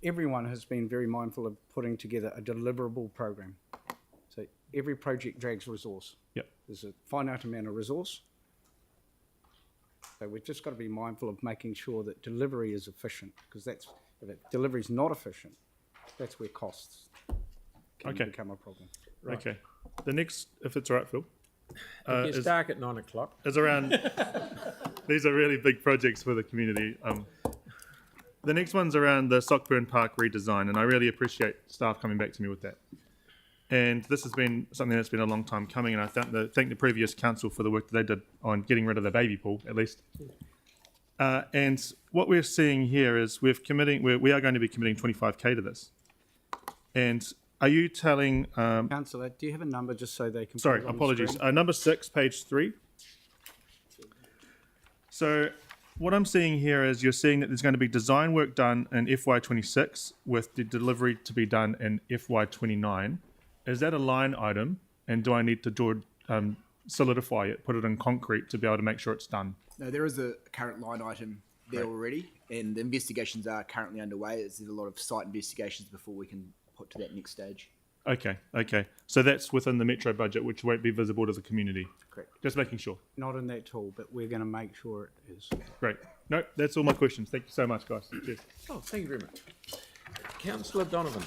everyone has been very mindful of putting together a deliverable program. So every project drags resource. Yep. There's a finite amount of resource. So we've just got to be mindful of making sure that delivery is efficient, because if delivery is not efficient, that's where costs can become a problem. Right. Okay. The next, if it's all right, Phil. It gets dark at 9 o'clock. Is around. These are really big projects for the community. The next one's around the Sockburn Park redesign, and I really appreciate staff coming back to me with that. And this has been something that's been a long time coming, and I thank the previous council for the work that they did on getting rid of the baby pool, at least. And what we're seeing here is we are going to be committing 25k to this. And are you telling... Councillor, do you have a number just so they can... Sorry, put it on the apologies. screen? Number 6, page 3. So what I'm seeing here is you're seeing that there's going to be design work done in FY26 with the delivery to be done in FY29. Is that a line item, and do I need to solidify it, put it in concrete to be able to make sure it's done? No, there is a current line item there already, and the investigations are currently underway. There's a lot of site investigations before we can put to that next stage. Okay. So that's within the Metro budget, which won't be visible to the community. Correct. Just making sure. Not in that tool, but we're going to make sure it is. Great. No, that's all my questions. Thank you so much, guys. Cheers. Oh, thank you very much. Councillor Donovan.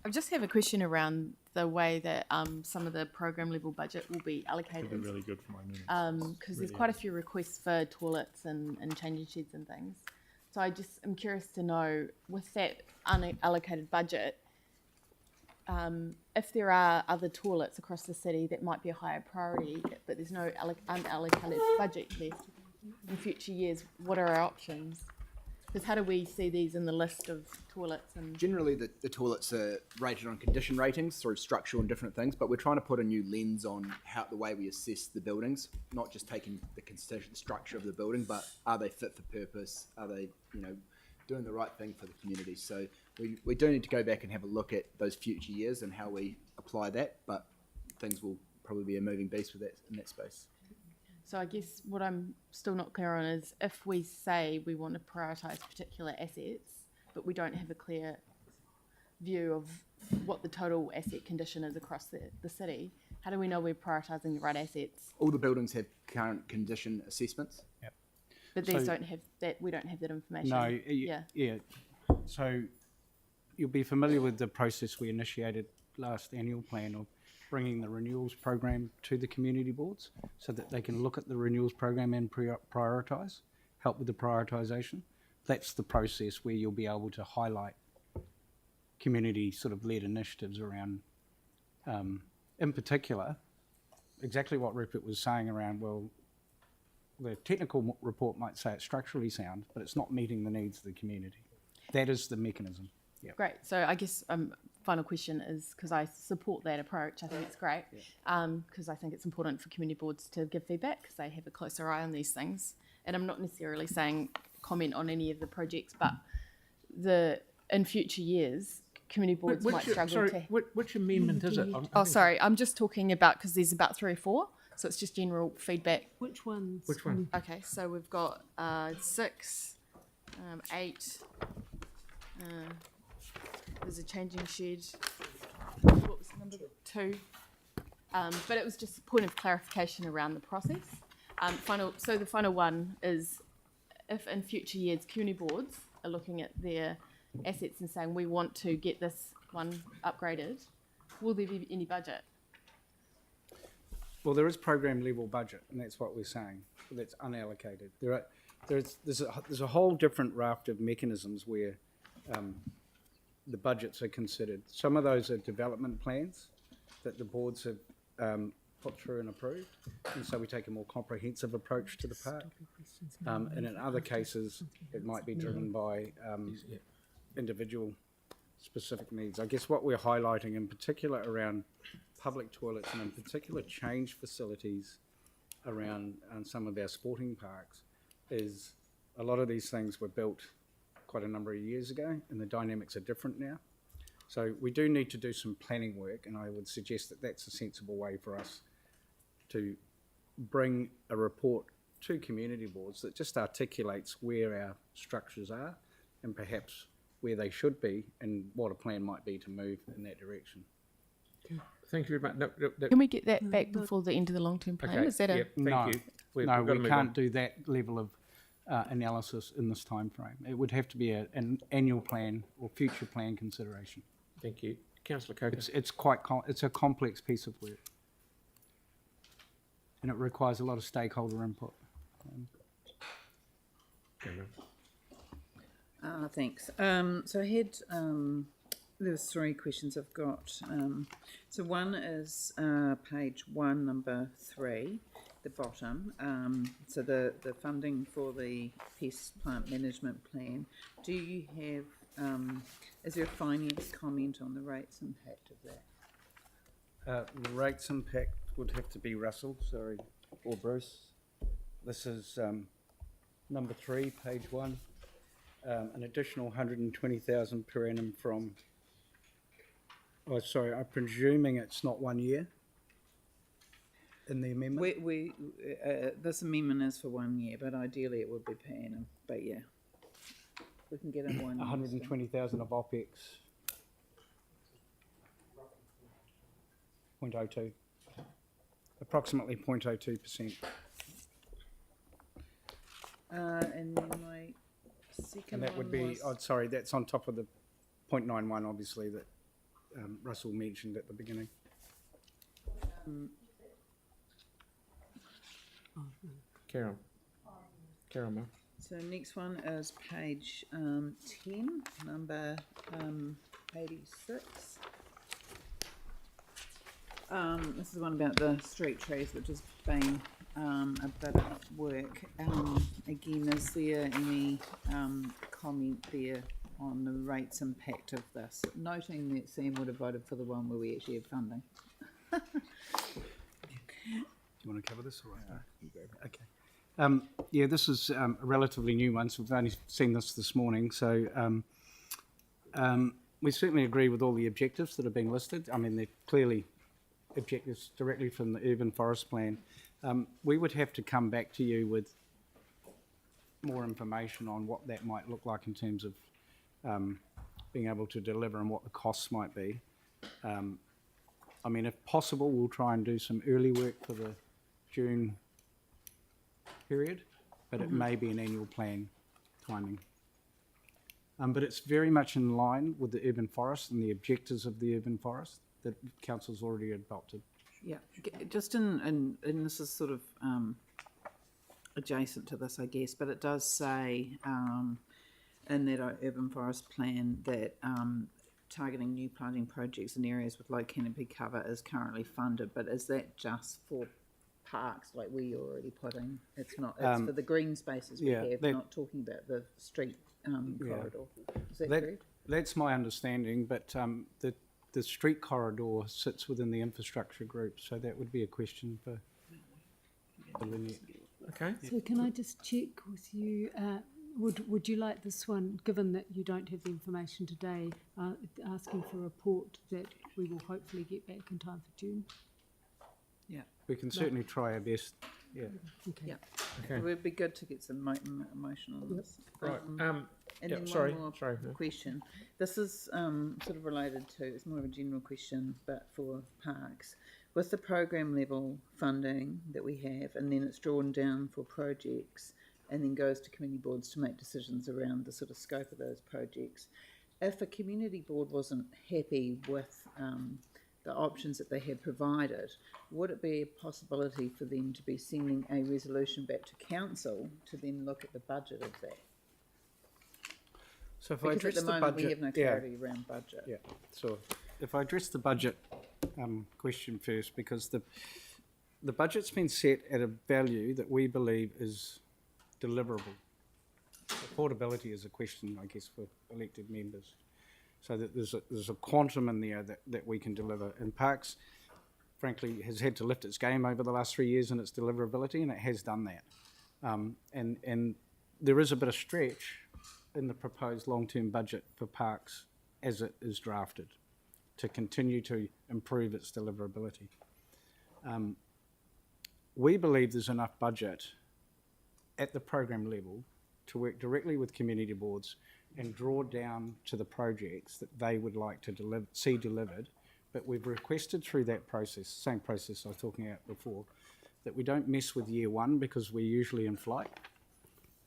I just have a question around the way that some of the program level budget will be allocated. It'll be really good for my meeting. Because there's quite a few requests for toilets and changing sheds and things. So I just am curious to know, with that unallocated budget, if there are other toilets across the city that might be a higher priority, but there's no unallocated budget left in future years, what are our options? Because how do we see these in the list of toilets? And Generally, the toilets are rated on condition ratings through structural and different things, but we're trying to put a new lens on the way we assess the buildings, not just taking the structure of the building, but are they fit for purpose? Are they, doing the right thing for the community? So we do need to go back and have a look at those future years and how we apply that, but things will probably be a moving beast with that in that space. so I guess what I'm still not clear on is if we say we want to prioritise particular assets, but we don't have a clear view of what the total asset condition is across the city, how do we know we're prioritising the right assets? All the buildings have current condition assessments. Yep. But these don't have that. We don't have that information. No, yeah. So you'll be familiar with the process we initiated last annual plan of bringing the renewals program to the community boards so that they can look at the renewals program and prioritise, help with the prioritisation. That's the process where you'll be able to highlight community sort of led initiatives around, in particular, exactly what Rupert was saying around, well, the technical report might say it's structurally sound, but it's not meeting the needs of the community. That is the mechanism. Yep. Great. So I guess final question is, because I support that approach, I think it's great, because I think it's important for community boards to give feedback because they have a closer eye on these things. And I'm not necessarily saying comment on any of the projects, but in future years, community boards might struggle to... Which amendment is it? Sorry, I'm just talking about, because there's about 3 or 4, so it's just general feedback. Which ones? Which one? Okay, so we've got 6, 8, there's a changing shed. What was number 2? But it was just a point of clarification around the process. So the final one is, if in future years community boards are looking at their assets and saying we want to get this one upgraded, will there be any budget? Well, there is program level budget, and that's what we're saying. That's unallocated. There's a whole different raft of mechanisms where the budgets are considered. Some of those are development plans that the boards have put through and approved, and so we take a more comprehensive approach to the park. And in other cases, it might be driven by individual specific needs. I guess what we're highlighting in particular around public toilets and in particular change facilities around some of our sporting parks is a lot of these things were built quite a number of years ago and the dynamics are different now. So we do need to do some planning work, and I would suggest that that's a sensible way for us to bring a report to community boards that just articulates where our structures are and perhaps where they should be and what a plan might be to move in that direction. Thank you very much. Can we get that back before the end of the long-term plan? Okay. Is that Yep, thank you. We can't do that level of analysis in this time frame. It would have to be an annual plan or future plan consideration. Thank you. Councillor Coker. It's a complex piece of work, and it requires a lot of stakeholder input. Thanks. So I had there was 3 questions I've got. So one is page 1, number 3, the bottom. So the funding for the pest plant management plan. Do you have? Is there a finance comment on the rates impact of that? The rates impact would have to be Russell, sorry, or Bruce. This is number 3, page 1. An additional 120,000 per annum from. Oh, sorry. I'm presuming it's not 1 year. In the amendment. This amendment is for 1 year, but ideally it would be per annum. But yeah, we can get in 1 year. 120,000 of OPEX. 0.02. Approximately 0.02%. And then my second And that would be, sorry, that's on top of the 0.91, obviously, that Russell mentioned at the beginning. Karen. So next one is page 10, number 86. This is one about the street trees, which has been a bit of work. Again, is there any comment there on the rates impact of this? Noting that Sam would have voted for the one where we actually have funding. Do you want to cover this? Or okay. Yeah, this is a relatively new one, so we've only seen this morning. So we certainly agree with all the objectives that have been listed. I mean, they're clearly objectives directly from the urban forest plan. We would have to come back to you with more information on what that might look like in terms of being able to deliver and what the costs might be. I mean, if possible, we'll try and do some early work for the June period, but it may be an annual plan timing. But it's very much in line with the urban forest and the objectives of the urban forest that council's already adopted. Yeah, just in this is sort of adjacent to this, I guess, but it does say in that urban forest plan that targeting new planting projects in areas with low canopy cover is currently funded, but is that just for parks like we already put in? It's not, it's for the green spaces we have, not talking about the street corridor. Is that correct? That's my understanding, but the street corridor sits within the infrastructure group, so that would be a question for Lynette. Okay. So can I just check with you, would you like this one, given that you don't have the information today, asking for a report that we will hopefully get back in time for June? Yeah. We can certainly try our best. Yeah. Okay. Yeah. Okay. It would be good to get some emotion on this. Right. And yeah, then sorry. one more Sorry. question. This is sort of related to, it's more of a general question, but for parks. with the program level funding that we have, and then it's drawn down for projects, and then goes to community boards to make decisions around the sort of scope of those projects. If a community board wasn't happy with the options that they had provided, would it be a possibility for them to be sending a resolution back to council to then look at the budget of that? So if Because I address at the the moment budget, we have no clarity around budget. Yeah. So if I address the budget question first, because the budget's been set at a value that we believe is deliverable. Affordability is a question, I guess, for elected members. So that there's a quantum in there that we can deliver. And Parks, frankly, has had to lift its game over the last 3 years in its deliverability, and it has done that. And there is a bit of stretch in the proposed long-term budget for Parks as it is drafted to continue to improve its deliverability. We believe there's enough budget at the program level to work directly with community boards and draw down to the projects that they would like to see delivered. But we've requested through that process, same process I was talking about before, that we don't mess with year one because we're usually in flight,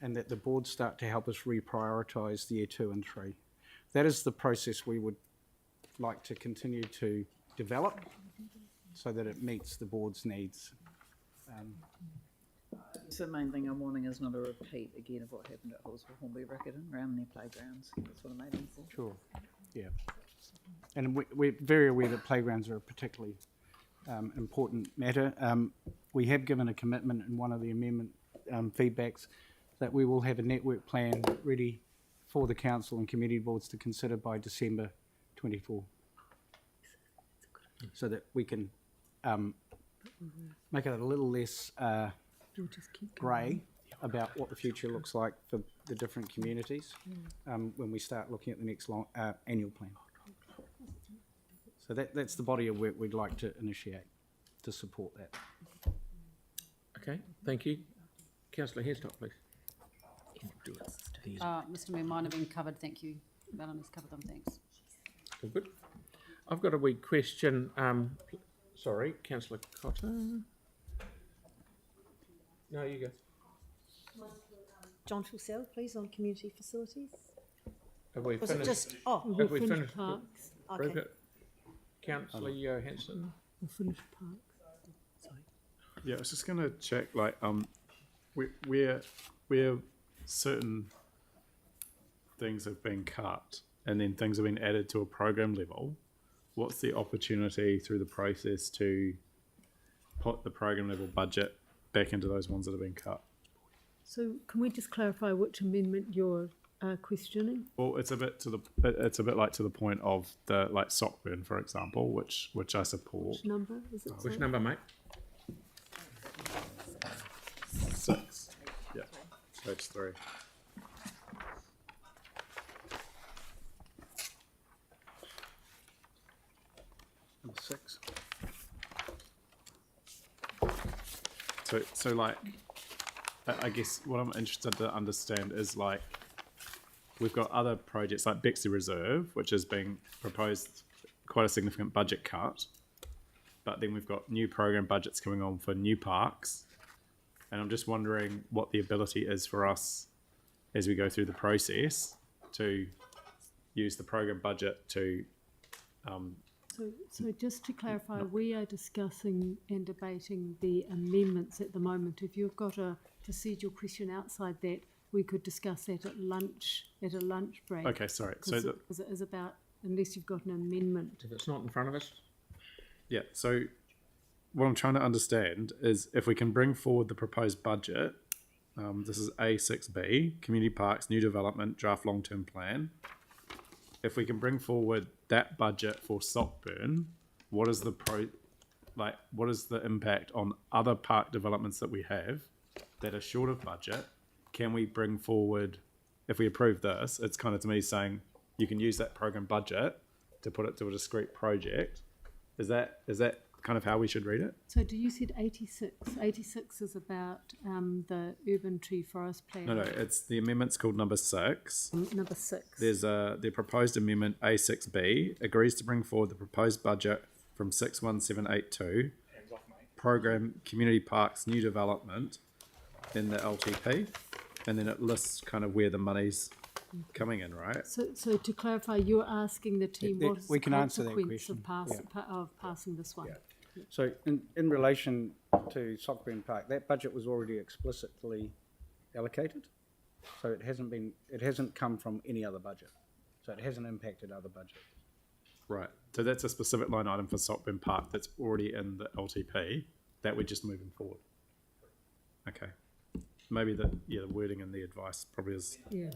and that the boards start to help us reprioritise the year 2 and 3. That is the process we would like to continue to develop so that it meets the board's needs. So the main thing I'm wanting is not a repeat again of what happened at Horsville, Hornby, Riccarton, around their playgrounds. That's what I'm aiming for. Sure, yeah. And we're very aware that playgrounds are a particularly important matter. We have given a commitment in one of the amendment feedbacks that we will have a network plan ready for the council and community boards to consider by December 24, so that we can make it a little less grey about what the future looks like for the different communities when we start looking at the next annual plan. So that's the body of work we'd like to initiate to support that. Okay, thank you. Councillor Hairstock, please. Mr Mayor, mine have been covered, thank you. Alan has covered them, thanks. All good. I've got a wee question. Sorry, Councillor Cotter. No, you go. John Fulsell, please, on community facilities. Have we Was finished? it just, oh, Have we finished? Parks. Okay. Bridget? Councillor Johansson. We'll finish Parks. Sorry. Yeah, I was just going to check, like, where certain things have been cut and then things have been added to a program level, what's the opportunity through the process to put the program level budget back into those ones that have been cut? So can we just clarify which amendment you're questioning? Well, it's a bit like to the point of the like Sockburn, for example, which I support. Which number is it? Which number, mate? 6. Yeah, page 3. Number 6. So like, I guess what I'm interested to understand is like, we've got other projects like Bexley Reserve, which is being proposed quite a significant budget cut, but then we've got new program budgets coming on for new parks, and I'm just wondering what the ability is for us as we go through the process to use the program budget to So just to clarify, we are discussing and debating the amendments at the moment. If you've got a procedural question outside that, we could discuss that at lunch, at a lunch break. Okay, sorry. So because it is about, unless you've got an amendment. If it's not in front of us. Yeah, so what I'm trying to understand is if we can bring forward the proposed budget, this is A6B, Community Parks, New Development, Draft Long-Term Plan. If we can bring forward that budget for Sockburn, what is the impact on other park developments that we have that are short of budget? Can we bring forward, if we approve this, it's kind of to me saying you can use that program budget to put it to a discrete project. Is that kind of how we should read it? So do you said 86? 86 is about the urban tree forest plan. No, it's the amendment's called number 6. Number 6. There's the proposed amendment A6B agrees to bring forward the proposed budget from 61782, program community parks new development in the LTP, and then it lists kind of where the money's coming in, right? So to clarify, you're asking the team what is we the can answer that consequence of, question. of passing this one? So in relation to Sockburn Park, that budget was already explicitly allocated. So it hasn't come from any other budget. So it hasn't impacted other budgets. Right. So that's a specific line item for Sockburn Park that's already in the LTP that we're just moving forward. Okay. Maybe the wording and the advice probably is. Yeah.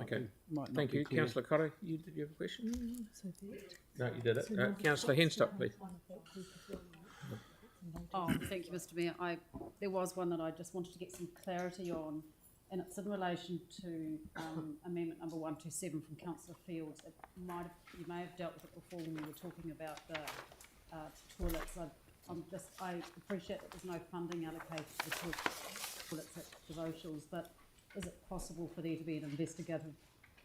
Okay. Might not Thank be you. clear. Councillor Cotter, did you have a question? So No, you did it. So now- Councillor Henstock, please. Oh, thank you, Mr Mayor. There was one that I just wanted to get some clarity on, and it's in relation to amendment number 127 from Councillor Fields. You may have dealt with it before when we were talking about the toilets. I appreciate that there's no funding allocated to the toilets at the socials, but is it possible for there to be an investigative,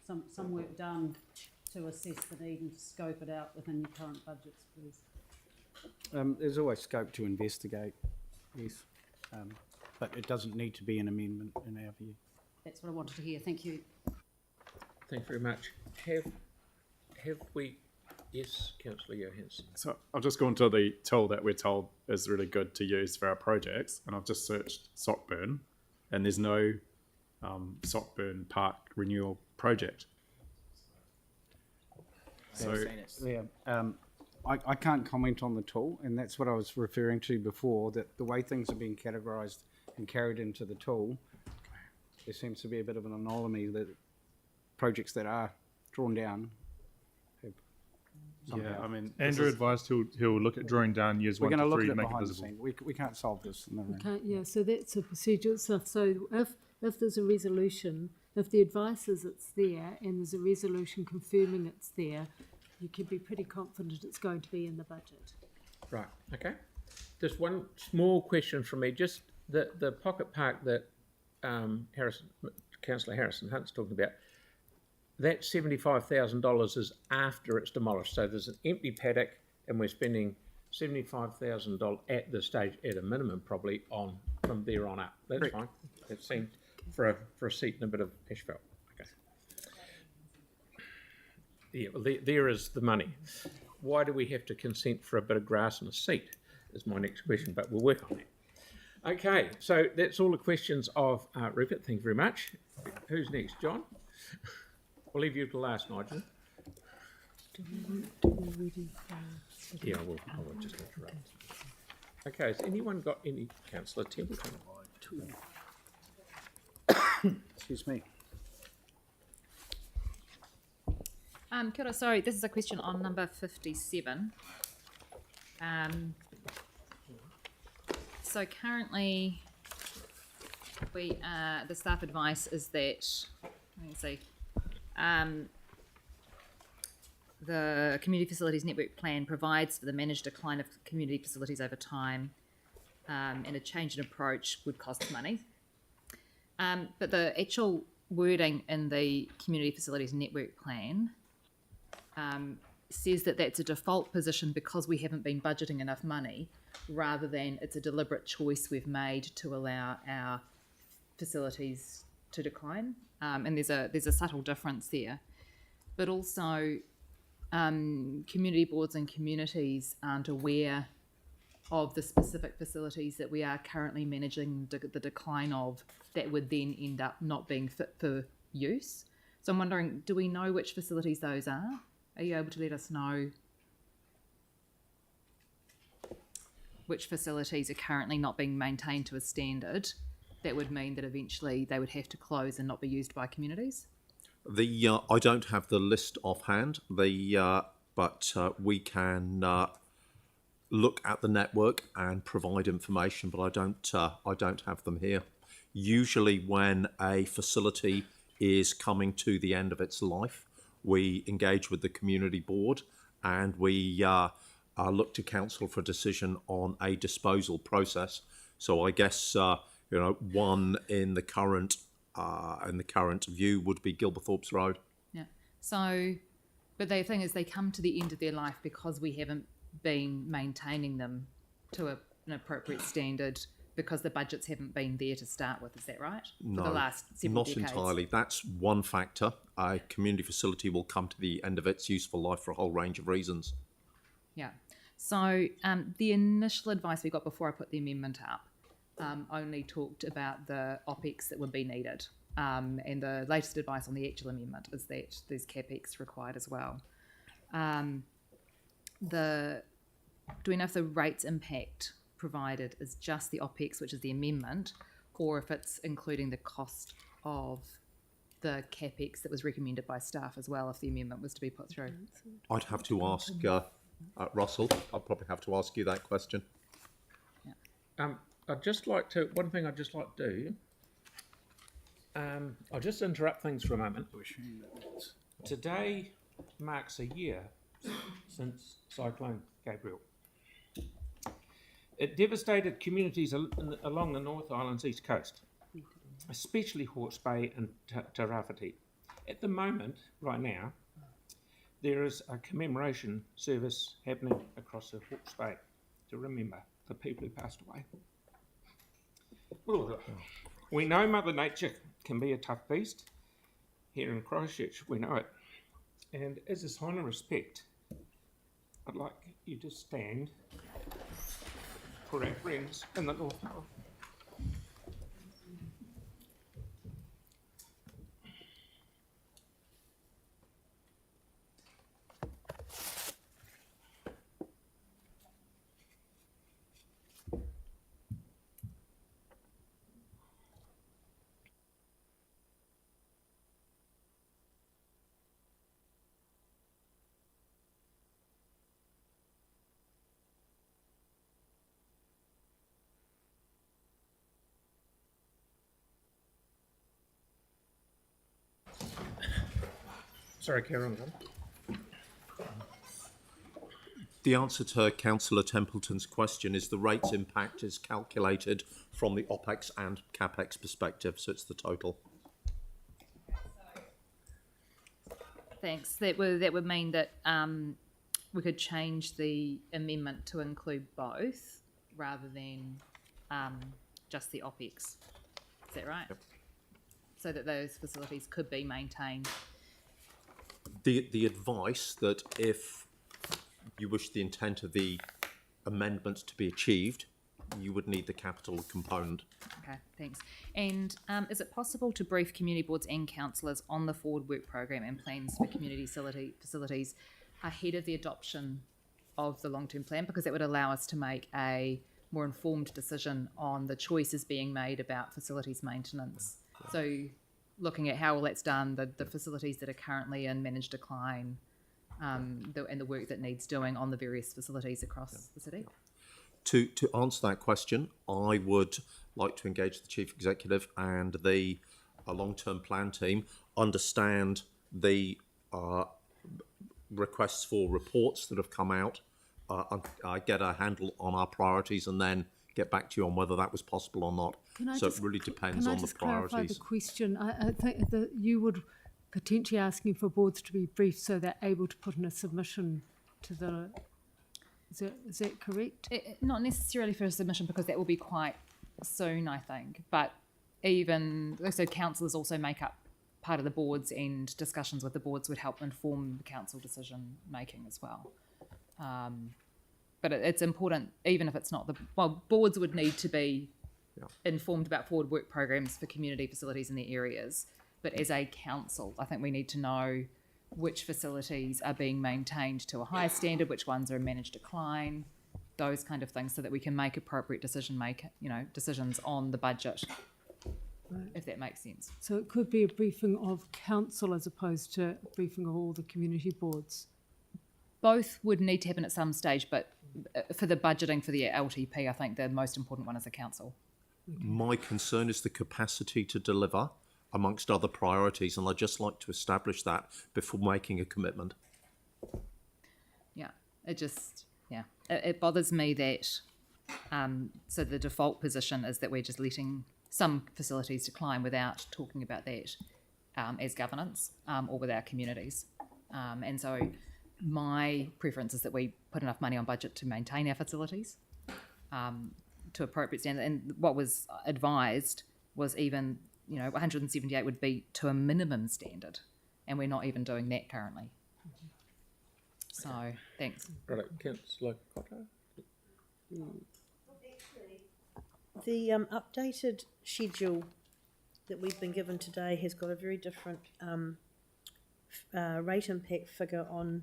some work done to assess the need and scope it out within your current budgets, please? There's always scope to investigate, yes, but it doesn't need to be an amendment in our view. That's what I wanted to hear. Thank you. Thank you very much. Have we? Yes, Councillor Johansson. So I've just gone to the tool that we're told is really good to use for our projects, and I've just searched Sockburn, and there's no Sockburn Park renewal project. So yeah, I can't comment on the tool, and that's what I was referring to before, that the way things are being categorised and carried into the tool, there seems to be a bit of an anomaly that projects that are drawn down have somehow. yeah, I mean, Andrew advised he'll look at drawing down years we're 1 going to to look 3 at to it make it behind the visible. scenes. We can't solve this in the room. Okay, yeah, so that's a procedural stuff. So if there's a resolution, if the advice is it's there and there's a resolution confirming it's there, you can be pretty confident it's going to be in the budget. Right. Okay. Just one small question from me. Just the pocket park that Councillor Harrison Hunt's talking about. That $75,000 is after it's demolished. So there's an empty paddock, and we're spending $75,000 at this stage, at a minimum, probably on from there on up. That's Correct. fine. It seemed for a seat and a bit of asphalt. Okay. Yeah, well, there is the money. Why do we have to consent for a bit of grass and a seat? Is my next question, but we'll work on that. Okay, so that's all the questions of Rupert. Thank you very much. Who's next, John? We'll leave you to last, Nigel. Yeah, I will just interrupt. Okay, has anyone got any? Councillor Templeton. Excuse me. Kia ora, sorry, this is a question on number 57. So currently, the staff advice is that, let me see, the Community Facilities Network Plan provides for the managed decline of community facilities over time, and a change in approach would cost money. But the actual wording in the Community Facilities Network Plan says that that's a default position because we haven't been budgeting enough money, rather than it's a deliberate choice we've made to allow our facilities to decline. And there's a subtle difference there. But also, community boards and communities aren't aware of the specific facilities that we are currently managing the decline of that would then end up not being fit for use. So I'm wondering, do we know which facilities those are? Are you able to let us know which facilities are currently not being maintained to a standard that would mean that eventually they would have to close and not be used by communities? I don't have the list offhand. But we can look at the network and provide information. But I don't have them here. Usually, when a facility is coming to the end of its life, we engage with the community board and we look to council for a decision on a disposal process. So I guess one in the current view would be Gilberthorpe's Road. Yeah. So, but the thing is, they come to the end of their life because we haven't been maintaining them to an appropriate standard because the budgets haven't been there to start with. Is that right? No, For the last several not decades? entirely. That's one factor. A community facility will come to the end of its useful life for a whole range of reasons. Yeah. So the initial advice we got before I put the amendment up only talked about the OPEX that would be needed. And the latest advice on the actual amendment is that there's CapEx required as well. Do we know if the rates impact provided is just the OPEX, which is the amendment, or if it's including the cost of the CapEx that was recommended by staff as well, if the amendment was to be put through? I'd have to ask Russell. I'll probably have to ask you that question. I'd just like to, one thing I'd just like to do, I'll just interrupt things for a moment. Today marks a year since Cyclone Gabriel. It devastated communities along the North Island's east coast, especially Hawke's Bay and Te Rāwhiti. At the moment, right now, there is a commemoration service happening across the Hawke's Bay to remember the people who passed away. We know Mother Nature can be a tough beast. Here in Christchurch, we know it. And as a sign of respect, I'd like you to stand for our friends in the North Island. Sorry, Karen. The answer to Councillor Templeton's question is the rates impact is calculated from the OPEX and CapEx perspective, so it's the total. Thanks. That would mean that we could change the amendment to include both rather than just the OPEX. Is that right? Yep. So that those facilities could be maintained. The advice that if you wish the intent of the amendment to be achieved, you would need the capital component. Okay, thanks. And is it possible to brief community boards and councillors on the forward work program and plans for community facilities ahead of the adoption of the long-term plan? Because that would allow us to make a more informed decision on the choices being made about facilities maintenance. So looking at how all that's done, the facilities that are currently in managed decline, and the work that needs doing on the various facilities across the city. To answer that question, I would like to engage the Chief Executive and the long-term plan team, understand the requests for reports that have come out, get a handle on our priorities, and then get back to you on whether that was possible or not. So it really depends on the priorities. Can I just clarify the question? I think that you would potentially asking for boards to be briefed so they're able to put in a submission to the... Is that correct? Not necessarily for a submission, because that will be quite soon, I think. But even so, councillors also make up part of the boards, and discussions with the boards would help inform the council decision making as well. But it's important, even if it's not boards would need to be informed about forward work programs for community facilities in their areas. But as a council, I think we need to know which facilities are being maintained to a higher standard, which ones are in managed decline, those kind of things, so that we can make appropriate decisions on the budget, if that makes sense. So it could be a briefing of council as opposed to a briefing of all the community boards? Both would need to happen at some stage, but for the budgeting for the LTP, I think the most important one is the council. My concern is the capacity to deliver, amongst other priorities, and I'd just like to establish that before making a commitment. Yeah, it bothers me that, so the default position is that we're just letting some facilities decline without talking about that as governance or with our communities. And so my preference is that we put enough money on budget to maintain our facilities to appropriate standard. And what was advised was even, 178 would be to a minimum standard, and we're not even doing that currently. So, thanks. Right, Councillor Cotter. The updated schedule that we've been given today has got a very different rate impact figure on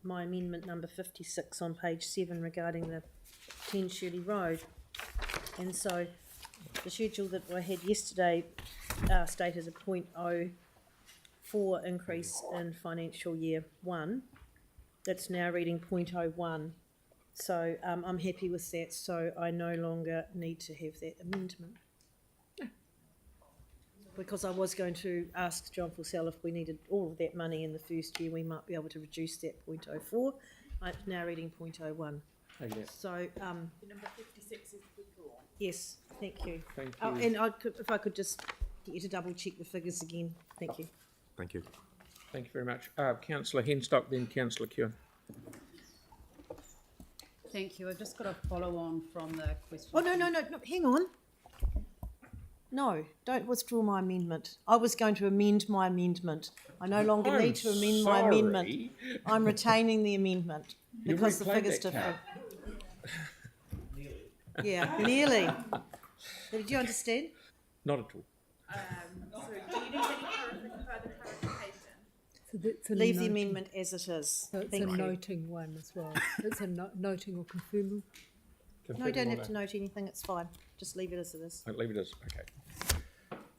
my amendment number 56 on page 7 regarding the 10 Shirley Road. And so the schedule that I had yesterday stated a 0.04 increase in financial year 1. That's now reading 0.01. So I'm happy with that, so I no longer need to have that amendment. Because I was going to ask John Forsell if we needed all of that money in the first year, we might be able to reduce that 0.04. It's now reading 0.01. Okay. So Number 56 is withdrawn. yes, thank you. Thank Oh, you. and if I could just get you to double check the figures again, thank you. Thank you. Thank you very much. Councillor Henstock, then Councillor Kewen. Thank you. I've just got a follow on from the question. Oh, no, hang on. No, don't withdraw my amendment. I was going to amend my amendment. I no longer I'm need to amend my amendment. sorry. I'm retaining the amendment You because the replayed figure's that different. Yeah, nearly. Did you understand? Not at all. So do you need any further clarification? So that's a Leave the noting. amendment as it is. So it's Thank a you. noting one as well. It's a noting or confirming. No, you don't have to note anything, it's fine. Just leave it as it is. Leave it as, okay.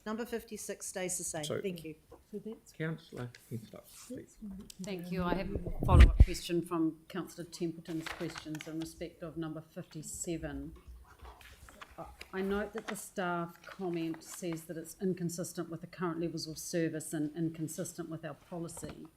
Number 56 stays the same. So- Thank you. So that's Councillor Henstock, please. Thank you. I have a follow-up question from Councillor Templeton's questions in respect of number 57. I note that the staff comment says that it's inconsistent with the current levels of service and inconsistent with our policy.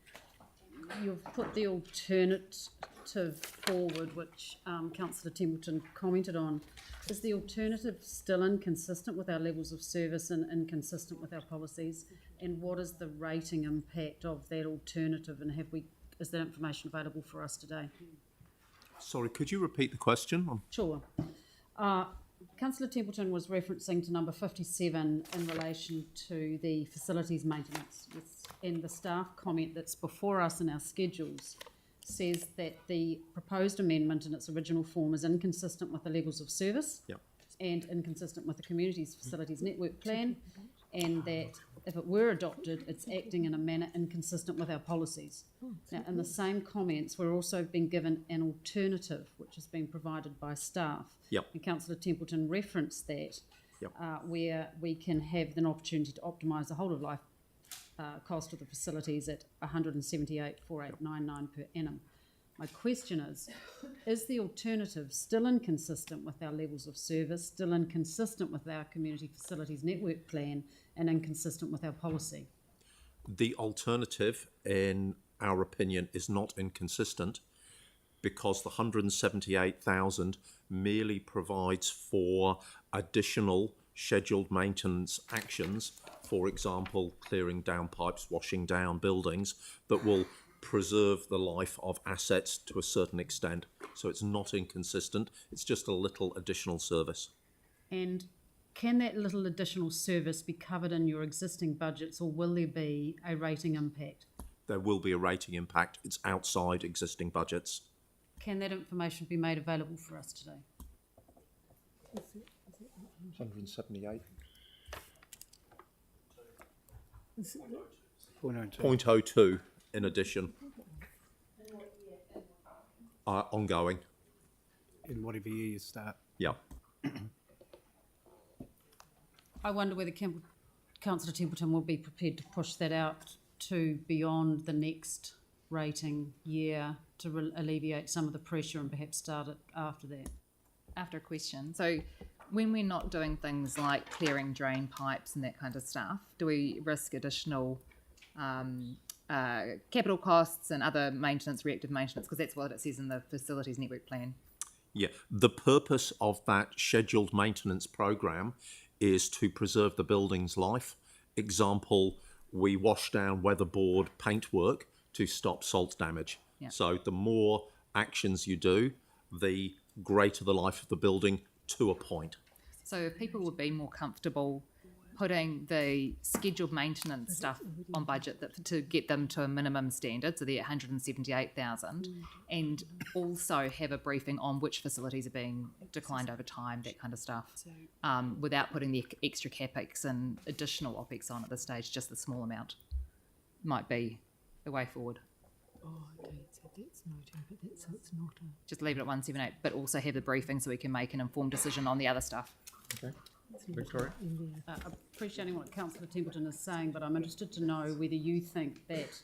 You've put the alternative forward, which Councillor Templeton commented on. Is the alternative still inconsistent with our levels of service and inconsistent with our policies? And what is the rating impact of that alternative? And is that information available for us today? Sorry, could you repeat the question? Sure. Councillor Templeton was referencing to number 57 in relation to the facilities maintenance. Yes. And the staff comment that's before us in our schedules says that the proposed amendment in its original form is inconsistent with the levels of service and inconsistent with the community's facilities network plan, and that if it were adopted, it's acting in a manner inconsistent with our policies. Now, in the same comments, we're also being given an alternative, which has been provided by staff. And Councillor Templeton referenced that, where we can have an opportunity to optimise the whole of life cost of the facilities at 178,489 per annum. My question is the alternative still inconsistent with our levels of service, still inconsistent with our community facilities network plan, and inconsistent with our policy? The alternative, in our opinion, is not inconsistent because the 178,000 merely provides for additional scheduled maintenance actions, for example, clearing down pipes, washing down buildings, that will preserve the life of assets to a certain extent. So it's not inconsistent, it's just a little additional service. And can that little additional service be covered in your existing budgets, or will there be a rating impact? There will be a rating impact, it's outside existing budgets. Can that information be made available for us today? 178. 0.02. 0.02 in addition. Ongoing. In whatever year you start. Yeah. I wonder whether Councillor Templeton will be prepared to push that out to beyond the next rating year to alleviate some of the pressure and perhaps start it after that. After a question. So when we're not doing things like clearing drain pipes and that kind of stuff, do we risk additional capital costs and other maintenance, reactive maintenance? Because that's what it says in the facilities network plan. Yeah, the purpose of that scheduled maintenance program is to preserve the building's life. Example, we wash down weatherboard paintwork to stop salt damage. Yeah. So the more actions you do, the greater the life of the building to a point. So if people would be more comfortable putting the scheduled maintenance stuff on budget to get them to a minimum standard, so they're at 178,000, and also have a briefing on which facilities are being declined over time, that kind of stuff, without putting the extra capex and additional opex on at this stage, just the small amount might be the way forward. Oh, okay, so that's noted, but that's, so it's not a... Just leave it at 178, but also have the briefing so we can make an informed decision on the other stuff. Okay. Victoria? Appreciating what Councillor Templeton is saying, but I'm interested to know whether you think that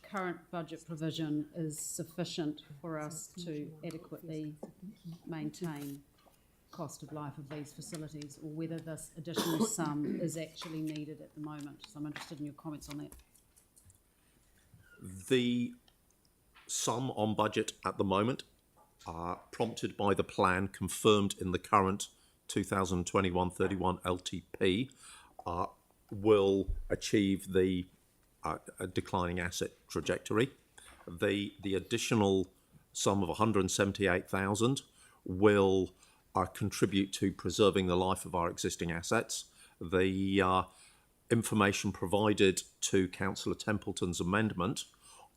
current budget provision is sufficient for us to adequately maintain cost of life of these facilities, or whether this additional sum is actually needed at the moment. So I'm interested in your comments on that. The sum on budget at the moment, prompted by the plan confirmed in the current 2021-31 LTP, will achieve the declining asset trajectory. The additional sum of 178,000 will contribute to preserving the life of our existing assets. The information provided to Councillor Templeton's amendment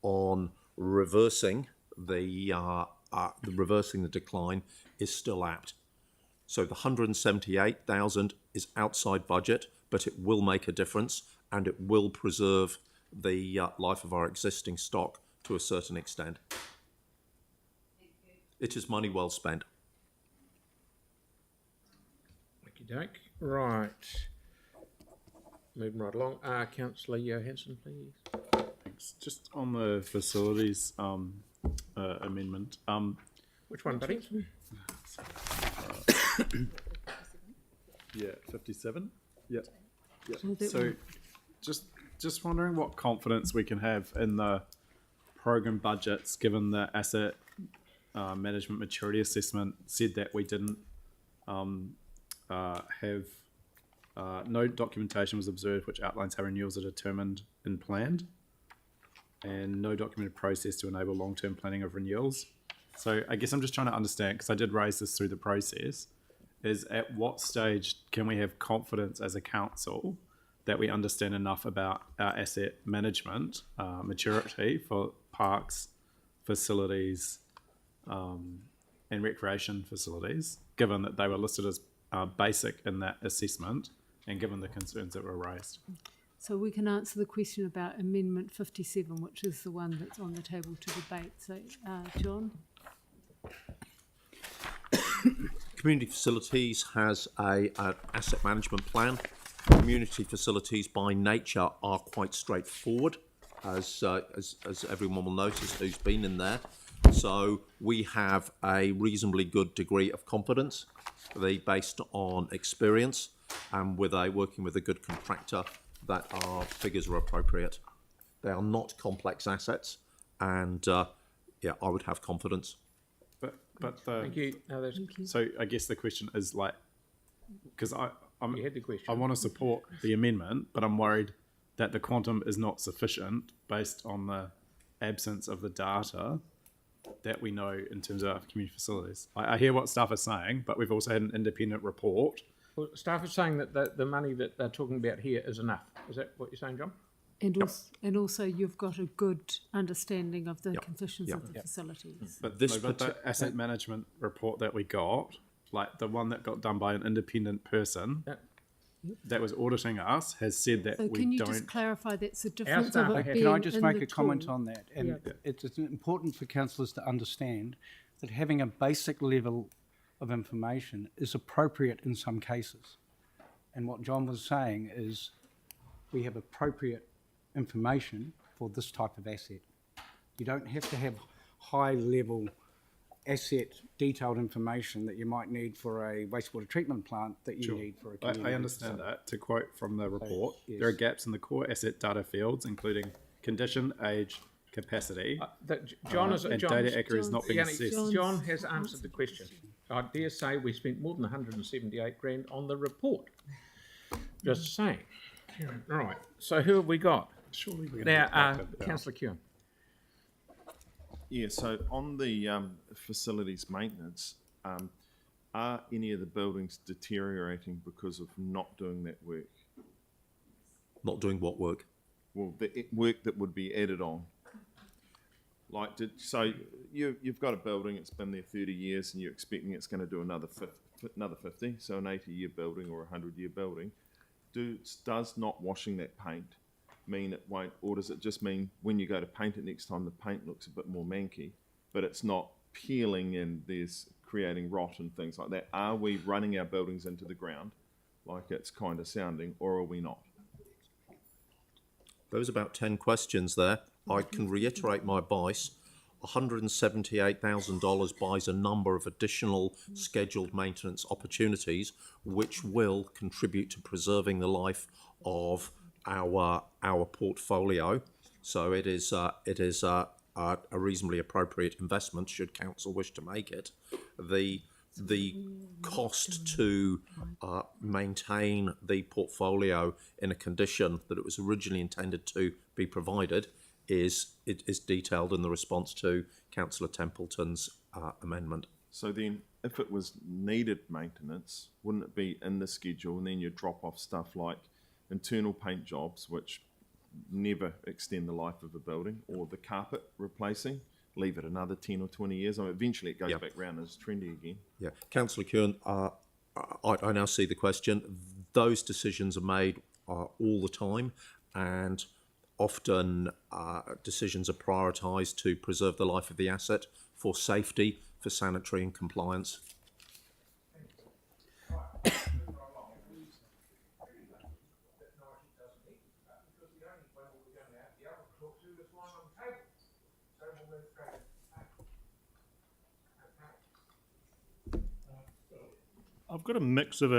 on reversing the decline is still apt. So the 178,000 is outside budget, but it will make a difference and it will preserve the life of our existing stock to a certain extent. It is money well spent. Okey-doke. Right. Moving right along. Councillor Johansson, please. Thanks. Just on the facilities amendment. Which one, buddy? Yeah, 57. Yeah. So, just wondering what confidence we can have in the program budgets, given the asset management maturity assessment said that we didn't have no documentation was observed which outlines how renewals are determined and planned, and no documented process to enable long-term planning of renewals. So I guess I'm just trying to understand, because I did raise this through the process, is at what stage can we have confidence as a council that we understand enough about our asset management maturity for parks, facilities, and recreation facilities, given that they were listed as basic in that assessment and given the concerns that were raised? So we can answer the question about Amendment 57, which is the one that's on the table to debate. So, John? Community facilities has an asset management plan. Community facilities by nature are quite straightforward, as everyone will notice who's been in there. So we have a reasonably good degree of confidence, based on experience and working with a good contractor, that our figures are appropriate. They are not complex assets, and I would have confidence. But Thank you. So I guess the question is like, because You had the question. I want to support the amendment, but I'm worried that the quantum is not sufficient based on the absence of the data that we know in terms of our community facilities. I hear what staff are saying, but we've also had an independent report. Well, staff is saying that the money that they're talking about here is enough. Is that what you're saying, John? And also you've got a good understanding of the conditions of the facilities. But the asset management report that we got, like the one that got done by an independent person that was auditing us, has said that So we can you don't. just clarify that's the difference of it being Can I just in make the a comment tool? on that? And it's important for councillors to understand that having a basic level of information is appropriate in some cases. And what John was saying is we have appropriate information for this type of asset. You don't have to have high level asset detailed information that you might need for a wastewater treatment plant that you need for a community. I understand that. To quote from the report, yes. there are gaps in the core asset data fields, including condition, age, capacity, John and data accuracy is not being assessed. John has answered the question. I dare say we spent more than 178 grand on the report. Just saying. Right. So who have we got? Surely we're now, Councillor Kewen. Yeah, so on the facilities maintenance, are any of the buildings deteriorating because of not doing that work? Not doing what work? Well, the work that would be added on. Like, you've got a building, it's been there 30 years, and you're expecting it's going to do another 50, so an 80-year building or a 100-year building. Does not washing that paint mean it won't, or does it just mean when you go to paint it next time, the paint looks a bit more manky, but it's not peeling and there's creating rot and things like that? Are we running our buildings into the ground like it's kind of sounding, or are we not? Those about 10 questions there. I can reiterate my advice. $178,000 buys a number of additional scheduled maintenance opportunities, which will contribute to preserving the life of our portfolio. So it is a reasonably appropriate investment should council wish to make it. The cost to maintain the portfolio in a condition that it was originally intended to be provided is detailed in the response to Councillor Templeton's amendment. So then, if it was needed maintenance, wouldn't it be in the schedule, and then you drop off stuff like internal paint jobs, which never extend the life of a building, or the carpet replacing, leave it another 10 or 20 years. I mean, eventually it goes back round and it's trendy again. Yeah, Councillor Kearn, I now see the question. Those decisions are made all the time, and often decisions are prioritised to preserve the life of the asset for safety, for sanitary and compliance. I've got a mix of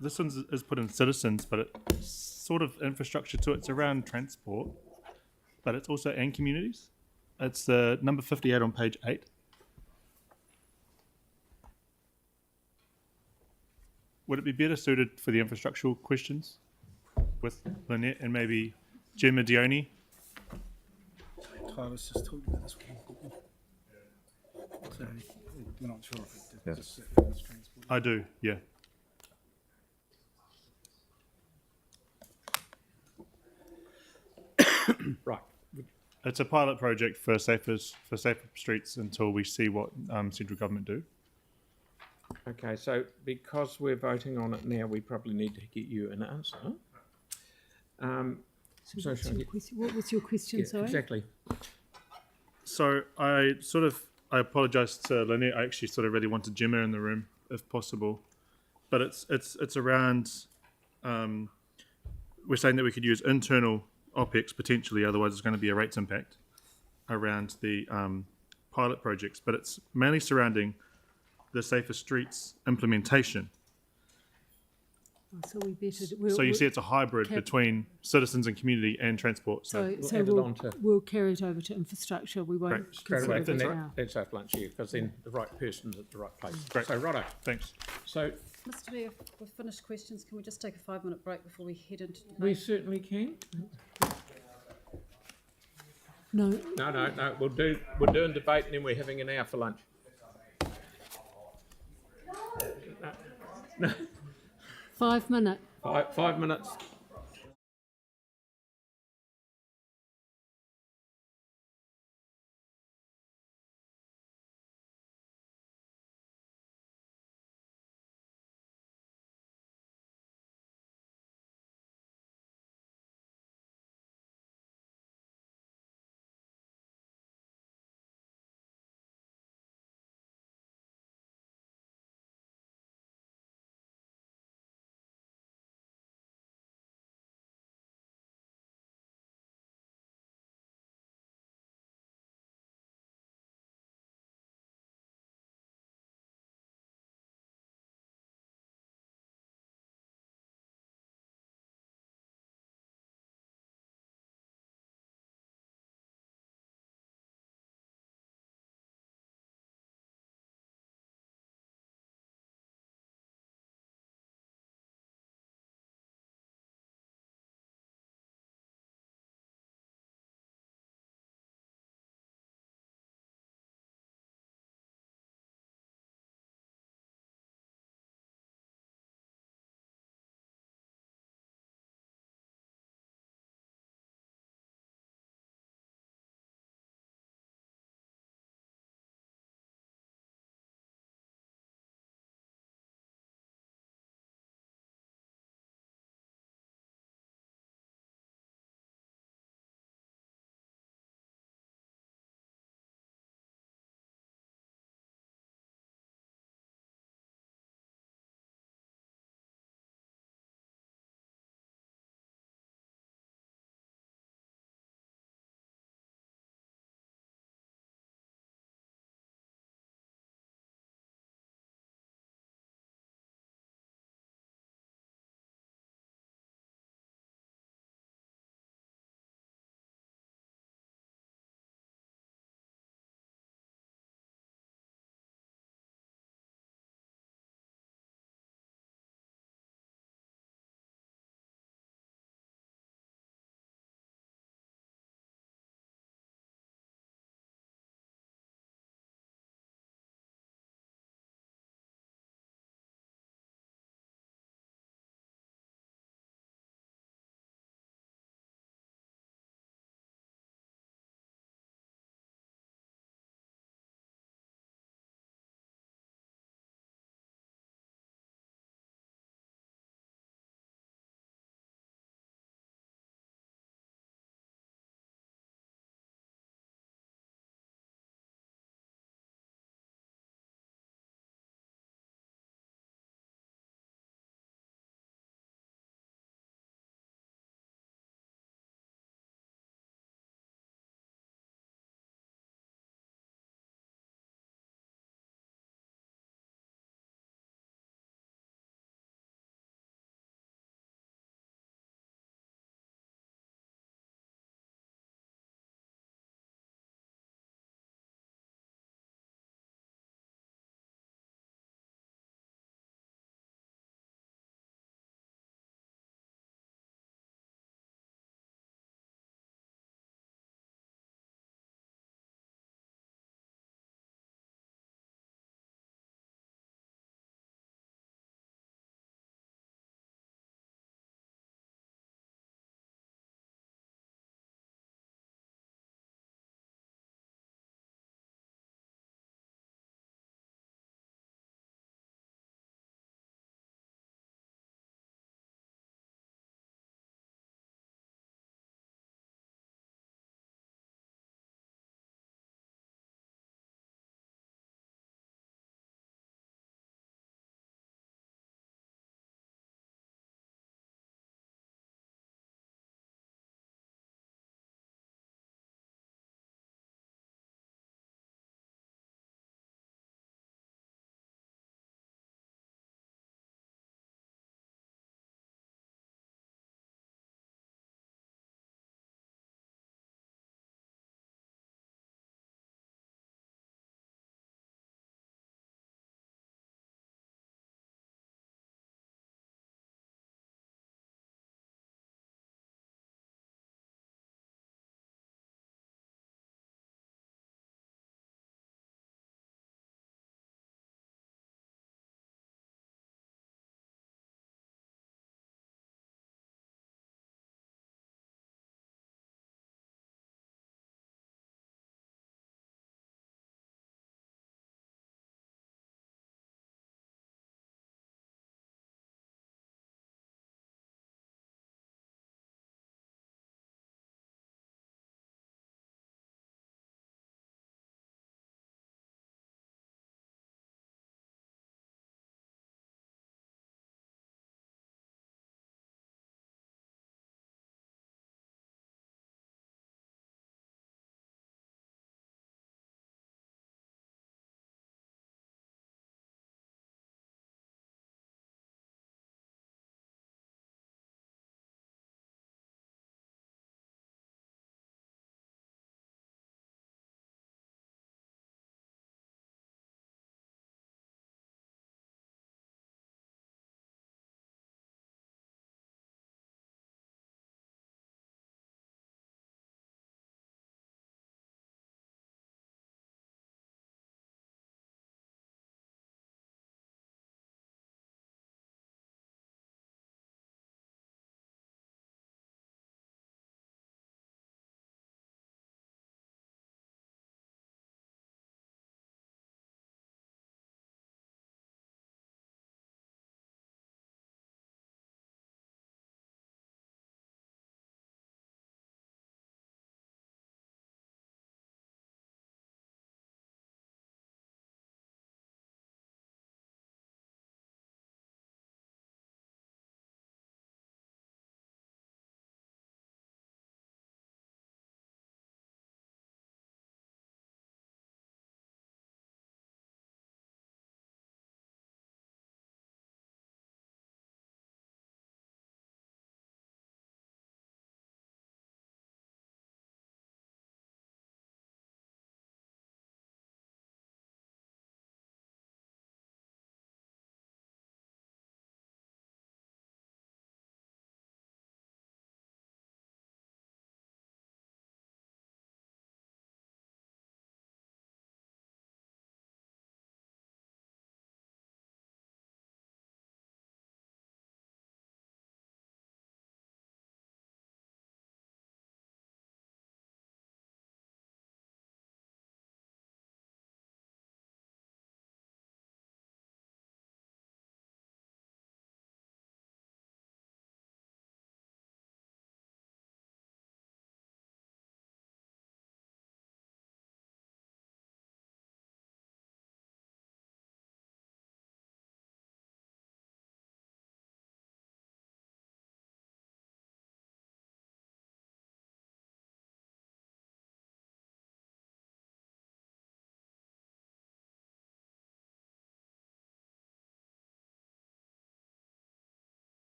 this one is put in citizens, but it's sort of infrastructure to it. It's around transport, but it's also and communities. It's number 58 on page 8. Would it be better suited for the infrastructural questions with Lynette and maybe Gemma Dione? Tyler's just talking about this one. So we're not sure if it just transport. I do, yeah. Right. It's a pilot project for safer streets until we see what central government do. Okay, so because we're voting on it now, we probably need to get you an answer. What was your question, sorry? Exactly. So I apologise to Lynette. I actually sort of really wanted Gemma in the room if possible, but it's around. We're saying that we could use internal OPEX potentially, otherwise it's going to be a rates impact around the pilot projects, but it's mainly surrounding the Safer Streets implementation. So we better. So you see it's a hybrid between citizens and community and transport. So we'll carry it over to infrastructure. We won't consider it now. That's our lunch here, because then the right person's at the right place. Great. So, righto. Thanks. So, Mr. Mayor, we've finished questions. Can we just take a 5-minute break before we head into debate? we certainly can. No. No. We're doing debate, and then we're having an hour for lunch. No. 5 minutes. 5 minutes.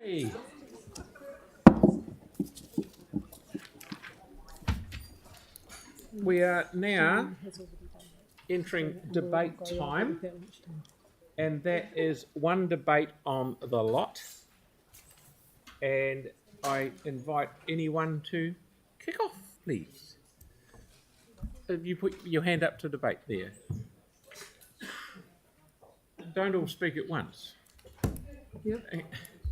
Hey. We are now entering debate time, and that is one debate on the lot. And I invite anyone to kick off, please. You put your hand up to debate there. Don't all speak at once. Yep.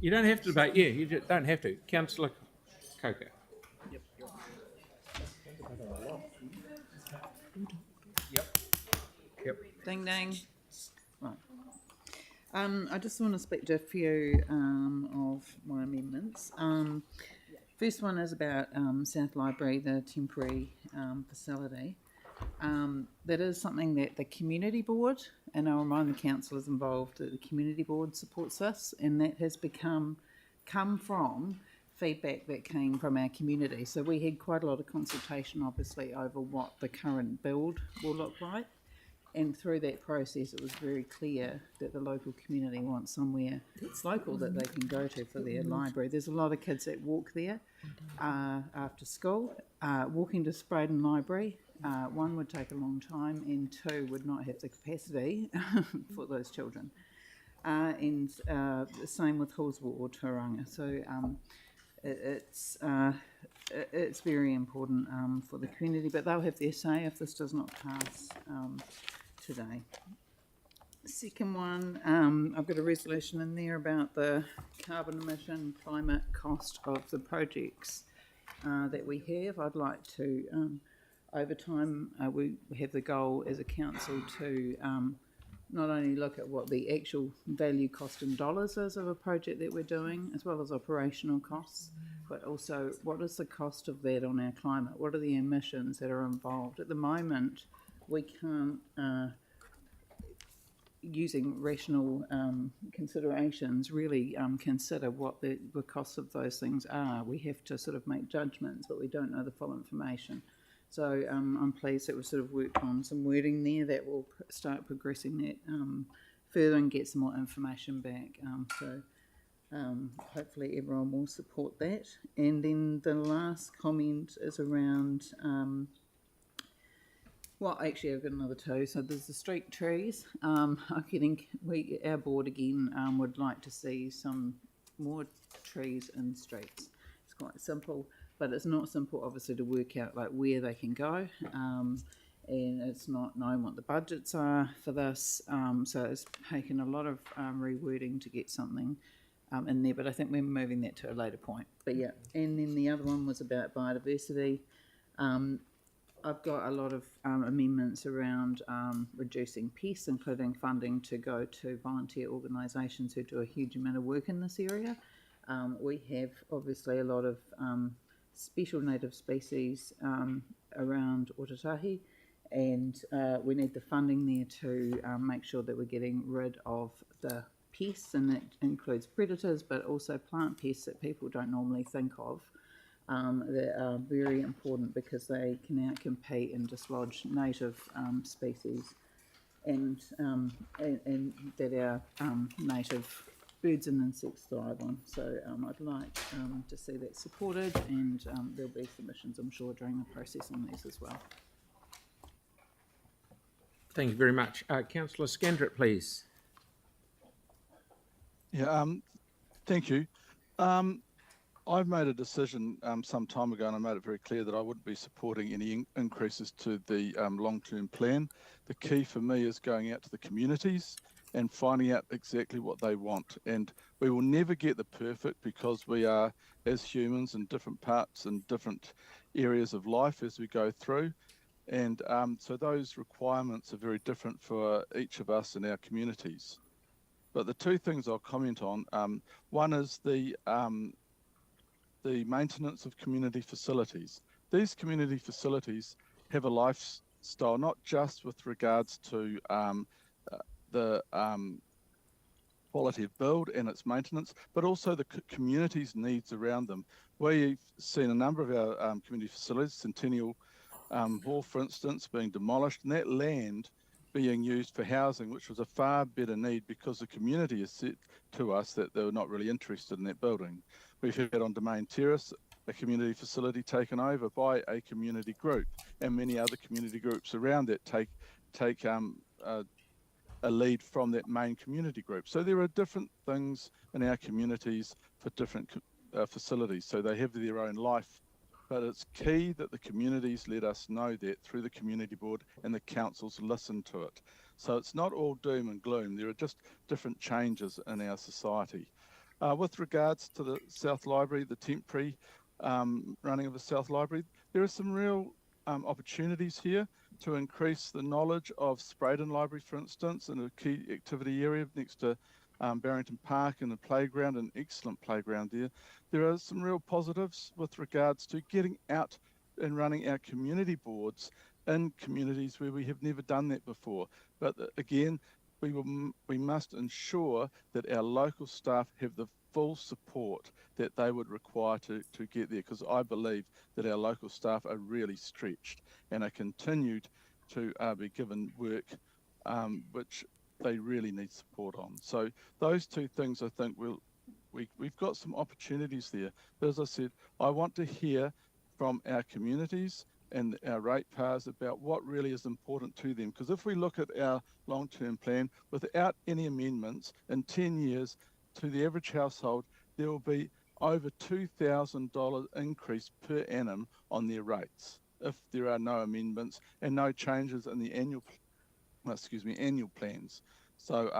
You don't have to debate. Yeah, you don't have to. Councillor Coker. Yep. Ding ding. Right. I just want to speak to a few of my amendments. First one is about South Library, the temporary facility. That is something that the community board, and I'll remind the councillors involved that the community board supports this, and that has come from feedback that came from our community. So we had quite a lot of consultation, obviously, over what the current build will look like. And through that process, it was very clear that the local community wants somewhere that's local that they can go to for their library. There's a lot of kids that walk there after school. Walking to Spraden Library, one, would take a long time, and two, would not have the capacity for those children. And the same with Hallsville or Tauranga. So it's very important for the community, but they'll have their say if this does not pass today. Second one, I've got a resolution in there about the carbon emission climate cost of the projects that we have. I'd like to, over time, we have the goal as a council to not only look at what the actual value cost in dollars is of a project that we're doing, as well as operational costs, but also what is the cost of that on our climate? What are the emissions that are involved? At the moment, we can't, using rational considerations, really consider what the costs of those things are. We have to sort of make judgments, but we don't know the full information. So I'm pleased that we've sort of worked on some wording there that will start progressing that further and get some more information back. Hopefully everyone will support that. And then the last comment is around, well, actually I've got another two. So there's the street trees. Our board again would like to see some more trees in streets. It's quite simple. But it's not simple, obviously, to work out like where they can go, and it's not knowing what the budgets are for this. So it's taken a lot of rewording to get something in there. But I think we're moving that to a later point. But yeah, and then the other one was about biodiversity. I've got a lot of amendments around reducing pests, including funding to go to volunteer organisations who do a huge amount of work in this area. We have obviously a lot of special native species around Otatahi, and we need the funding there to make sure that we're getting rid of the pests, and that includes predators but also plant pests that people don't normally think of, that are very important because they can outcompete and dislodge native species and that our native birds and insects thrive on. So I'd like to see that supported, and there'll be submissions, I'm sure, during the process on these as well. Thank you very much. Councillor Scandrett, please. Yeah, thank you. I've made a decision some time ago, and I made it very clear that I wouldn't be supporting any increases to the long-term plan. The key for me is going out to the communities and finding out exactly what they want. And we will never get the perfect, because we are, as humans, in different parts and different areas of life as we go through. And so those requirements are very different for each of us in our communities. But the two things I'll comment on, one is the maintenance of community facilities. These community facilities have a lifestyle, not just with regards to the quality of build and its maintenance, but also the community's needs around them. We've seen a number of our community facilities, Centennial Hall, for instance, being demolished, and that land being used for housing, which was a far better need because the community has said to us that they were not really interested in that building. We've had on Domain Terrace a community facility taken over by a community group, and many other community groups around that take a lead from that main community group. So there are different things in our communities for different facilities, so they have their own life. But it's key that the communities let us know that through the community board, and the councils listen to it. So it's not all doom and gloom. There are just different changes in our society. With regards to the South Library, the temporary running of the South Library, there are some real opportunities here to increase the knowledge of Spraydon Library, for instance, in a key activity area next to Barrington Park and the playground, an excellent playground there. There are some real positives with regards to getting out and running our community boards in communities where we have never done that before. But again, we must ensure that our local staff have the full support that they would require to get there, because I believe that our local staff are really stretched and are continued to be given work which they really need support on. So those two things, I think we've got some opportunities there. But as I said, I want to hear from our communities and our ratepayers about what really is important to them. Because if we look at our long-term plan, without any amendments, in 10 years, to the average household, there will be over $2,000 increase per annum on their rates if there are no amendments and no changes in the annual plans. So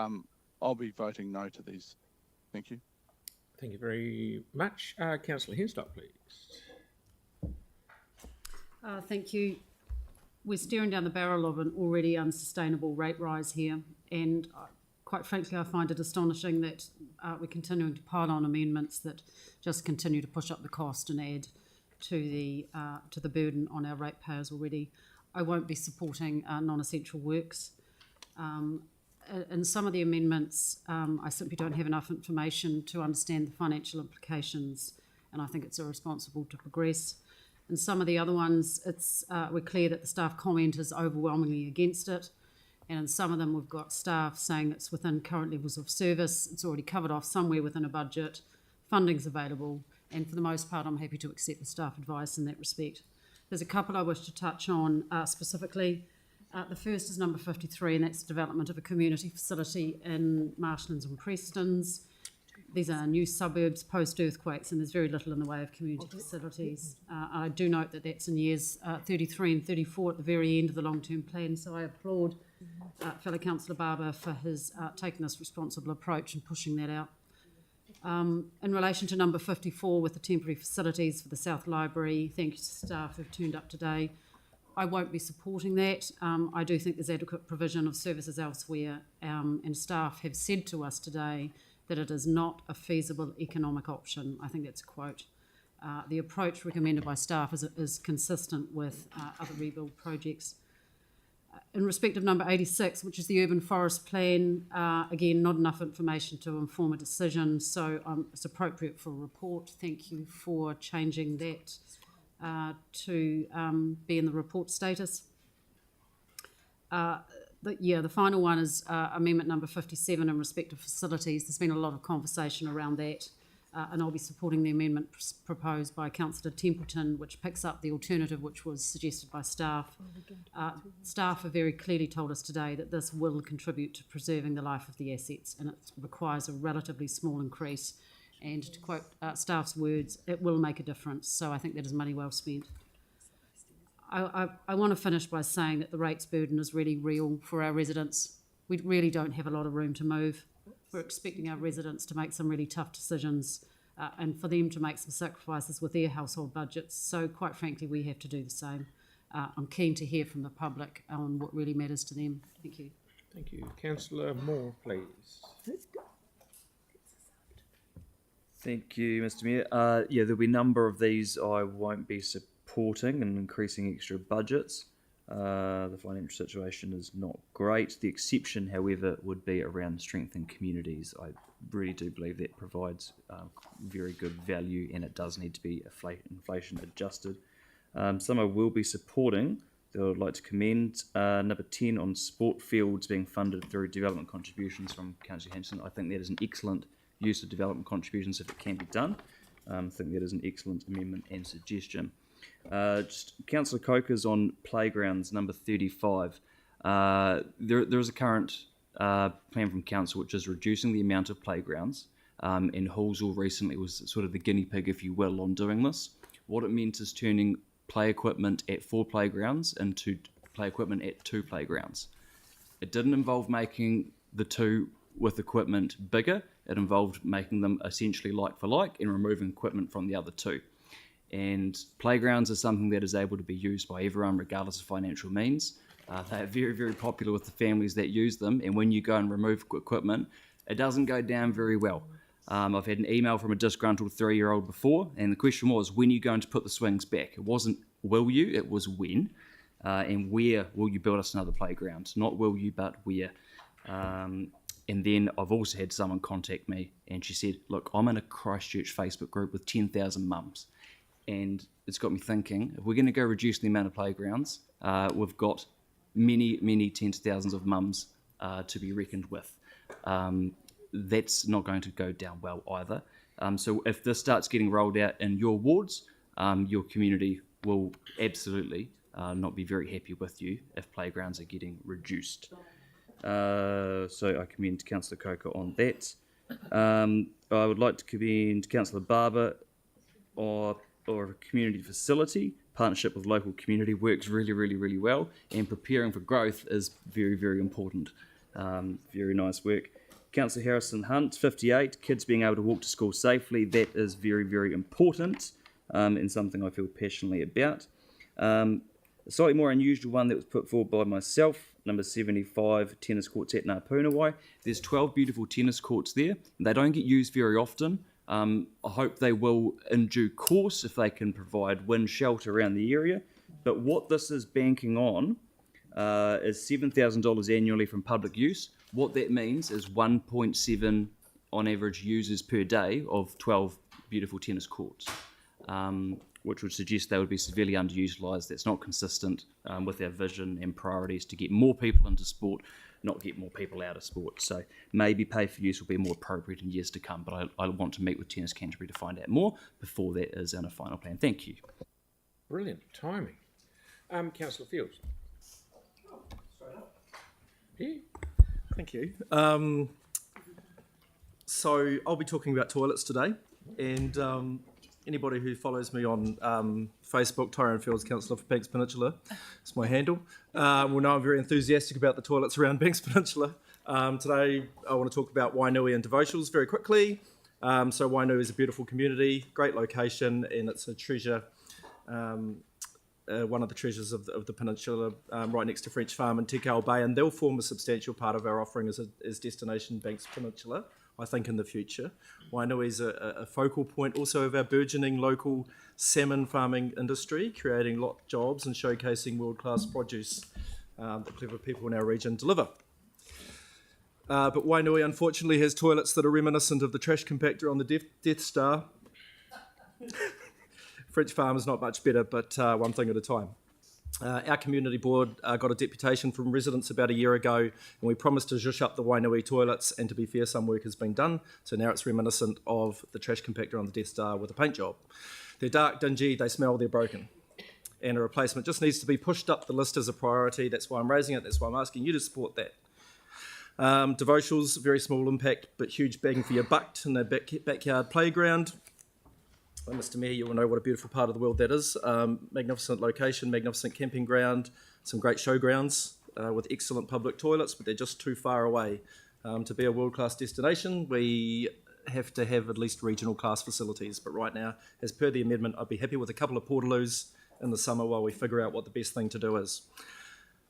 I'll be voting no to these. Thank you. Thank you very much. Councillor Henstock, please. Thank you. We're staring down the barrel of an already unsustainable rate rise here, and quite frankly, I find it astonishing that we're continuing to pile on amendments that just continue to push up the cost and add to the burden on our ratepayers already. I won't be supporting non-essential works. In some of the amendments, I simply don't have enough information to understand the financial implications, and I think it's irresponsible to progress. In some of the other ones, we're clear that the staff comment is overwhelmingly against it, and in some of them we've got staff saying it's within current levels of service, it's already covered off somewhere within a budget, funding's available, and for the most part I'm happy to accept the staff advice in that respect. There's a couple I wish to touch on specifically. The first is number 53, and that's the development of a community facility in Marshlands and Prestons. These are new suburbs post-earthquakes, and there's very little in the way of community facilities. I do note that that's in years 33 and 34 at the very end of the long-term plan, so I applaud fellow Councillor Barber for his taking this responsible approach and pushing that out. In relation to number 54 with the temporary facilities for the South Library, thank you to staff who've turned up today. I won't be supporting that. I do think there's adequate provision of services elsewhere, and staff have said to us today that it is not a feasible economic option. I think that's a quote. The approach recommended by staff is consistent with other rebuild projects. In respect of number 86, which is the urban forest plan, again, not enough information to inform a decision, so it's appropriate for a report. Thank you for changing that to be in the report status. The final one is amendment number 57 in respect of facilities. There's been a lot of conversation around that, and I'll be supporting the amendment proposed by Councillor Templeton, which picks up the alternative which was suggested by staff. Staff have very clearly told us today that this will contribute to preserving the life of the assets, and it requires a relatively small increase. And to quote staff's words, it will make a difference. So I think that is money well spent. I want to finish by saying that the rates burden is really real for our residents. We really don't have a lot of room to move. We're expecting our residents to make some really tough decisions and for them to make some sacrifices with their household budgets. So quite frankly, we have to do the same. I'm keen to hear from the public on what really matters to them. Thank you. Thank you. Councillor Moore, please. Thank you, Mr. Mayor. There'll be a number of these I won't be supporting and increasing extra budgets. The financial situation is not great. The exception, however, would be around strengthening communities. I really do believe that provides very good value, and it does need to be inflation adjusted. Some I will be supporting that I would like to commend. Number 10 on sport fields being funded through development contributions from Councillor Hanson. I think that is an excellent use of development contributions if it can be done. I think that is an excellent amendment and suggestion. Just Councillor Coker's on playgrounds, number 35. There is a current plan from council which is reducing the amount of playgrounds, and Halsall recently was sort of the guinea pig, if you will, on doing this. What it meant is turning play equipment at 4 playgrounds into play equipment at 2 playgrounds. It didn't involve making the 2 with equipment bigger. It involved making them essentially like for like and removing equipment from the other 2. And playgrounds are something that is able to be used by everyone regardless of financial means. They are very, very popular with the families that use them, and when you go and remove equipment, it doesn't go down very well. I've had an email from a disgruntled 3-year-old before, and the question was, when are you going to put the swings back? It wasn't will you, it was when. And where will you build us another playground? Not will you, but where. And then I've also had someone contact me, and she said, look, I'm in a Christchurch Facebook group with 10,000 mums. And it's got me thinking, if we're going to go reduce the amount of playgrounds, we've got many, many tens of thousands of mums to be reckoned with. That's not going to go down well either. So if this starts getting rolled out in your wards, your community will absolutely not be very happy with you if playgrounds are getting reduced. So I commend Councillor Coker on that. I would like to commend Councillor Barber or a community facility. Partnership with local community works really, really, really well, and preparing for growth is very, very important. Very nice work. Councillor Harrison Hunt, 58, kids being able to walk to school safely, that is very, very important, and something I feel passionately about. A slightly more unusual one that was put forward by myself, number 75, tennis courts at Ngāpunawai. There's 12 beautiful tennis courts there. They don't get used very often. I hope they will in due course if they can provide wind shelter around the area. But what this is banking on is $7,000 annually from public use. What that means is 1.7 on average users per day of 12 beautiful tennis courts, which would suggest they would be severely underutilised. That's not consistent with our vision and priorities to get more people into sport, not get more people out of sport. So maybe pay for use will be more appropriate in years to come, but I want to meet with Tennis Canterbury to find out more before that is in a final plan. Thank you. Brilliant timing. Councillor Fields. Here. Thank you. So I'll be talking about toilets today, and anybody who follows me on Facebook, Tyrone Fields, Councillor for Banks Peninsula, it's my handle, will know I'm very enthusiastic about the toilets around Banks Peninsula. Today I want to talk about Wainui and devotionals very quickly. So Wainui is a beautiful community, great location, and it's a treasure, one of the treasures of the peninsula, right next to French Farm and Tekau Bay, and they'll form a substantial part of our offering as Destination Banks Peninsula, I think, in the future. Wainui is a focal point also of our burgeoning local salmon farming industry, creating lot jobs and showcasing world-class produce that clever people in our region deliver. But Wainui unfortunately has toilets that are reminiscent of the trash compactor on the Death Star. French Farm is not much better, but one thing at a time. Our community board got a deputation from residents about a year ago, and we promised to zhuzh up the Wainui toilets, and to be fair, some work has been done, so now it's reminiscent of the trash compactor on the Death Star with a paint job. They're dark, dingy, they smell, they're broken, and a replacement just needs to be pushed up the list as a priority. That's why I'm raising it, that's why I'm asking you to support that. Devotionals, very small impact, but huge bang for your buck in their backyard playground. Mr. Mayor, you will know what a beautiful part of the world that is. Magnificent location, magnificent camping ground, some great showgrounds with excellent public toilets, but they're just too far away. To be a world-class destination, we have to have at least regional class facilities. But right now, as per the amendment, I'd be happy with a couple of portaloos in the summer while we figure out what the best thing to do is.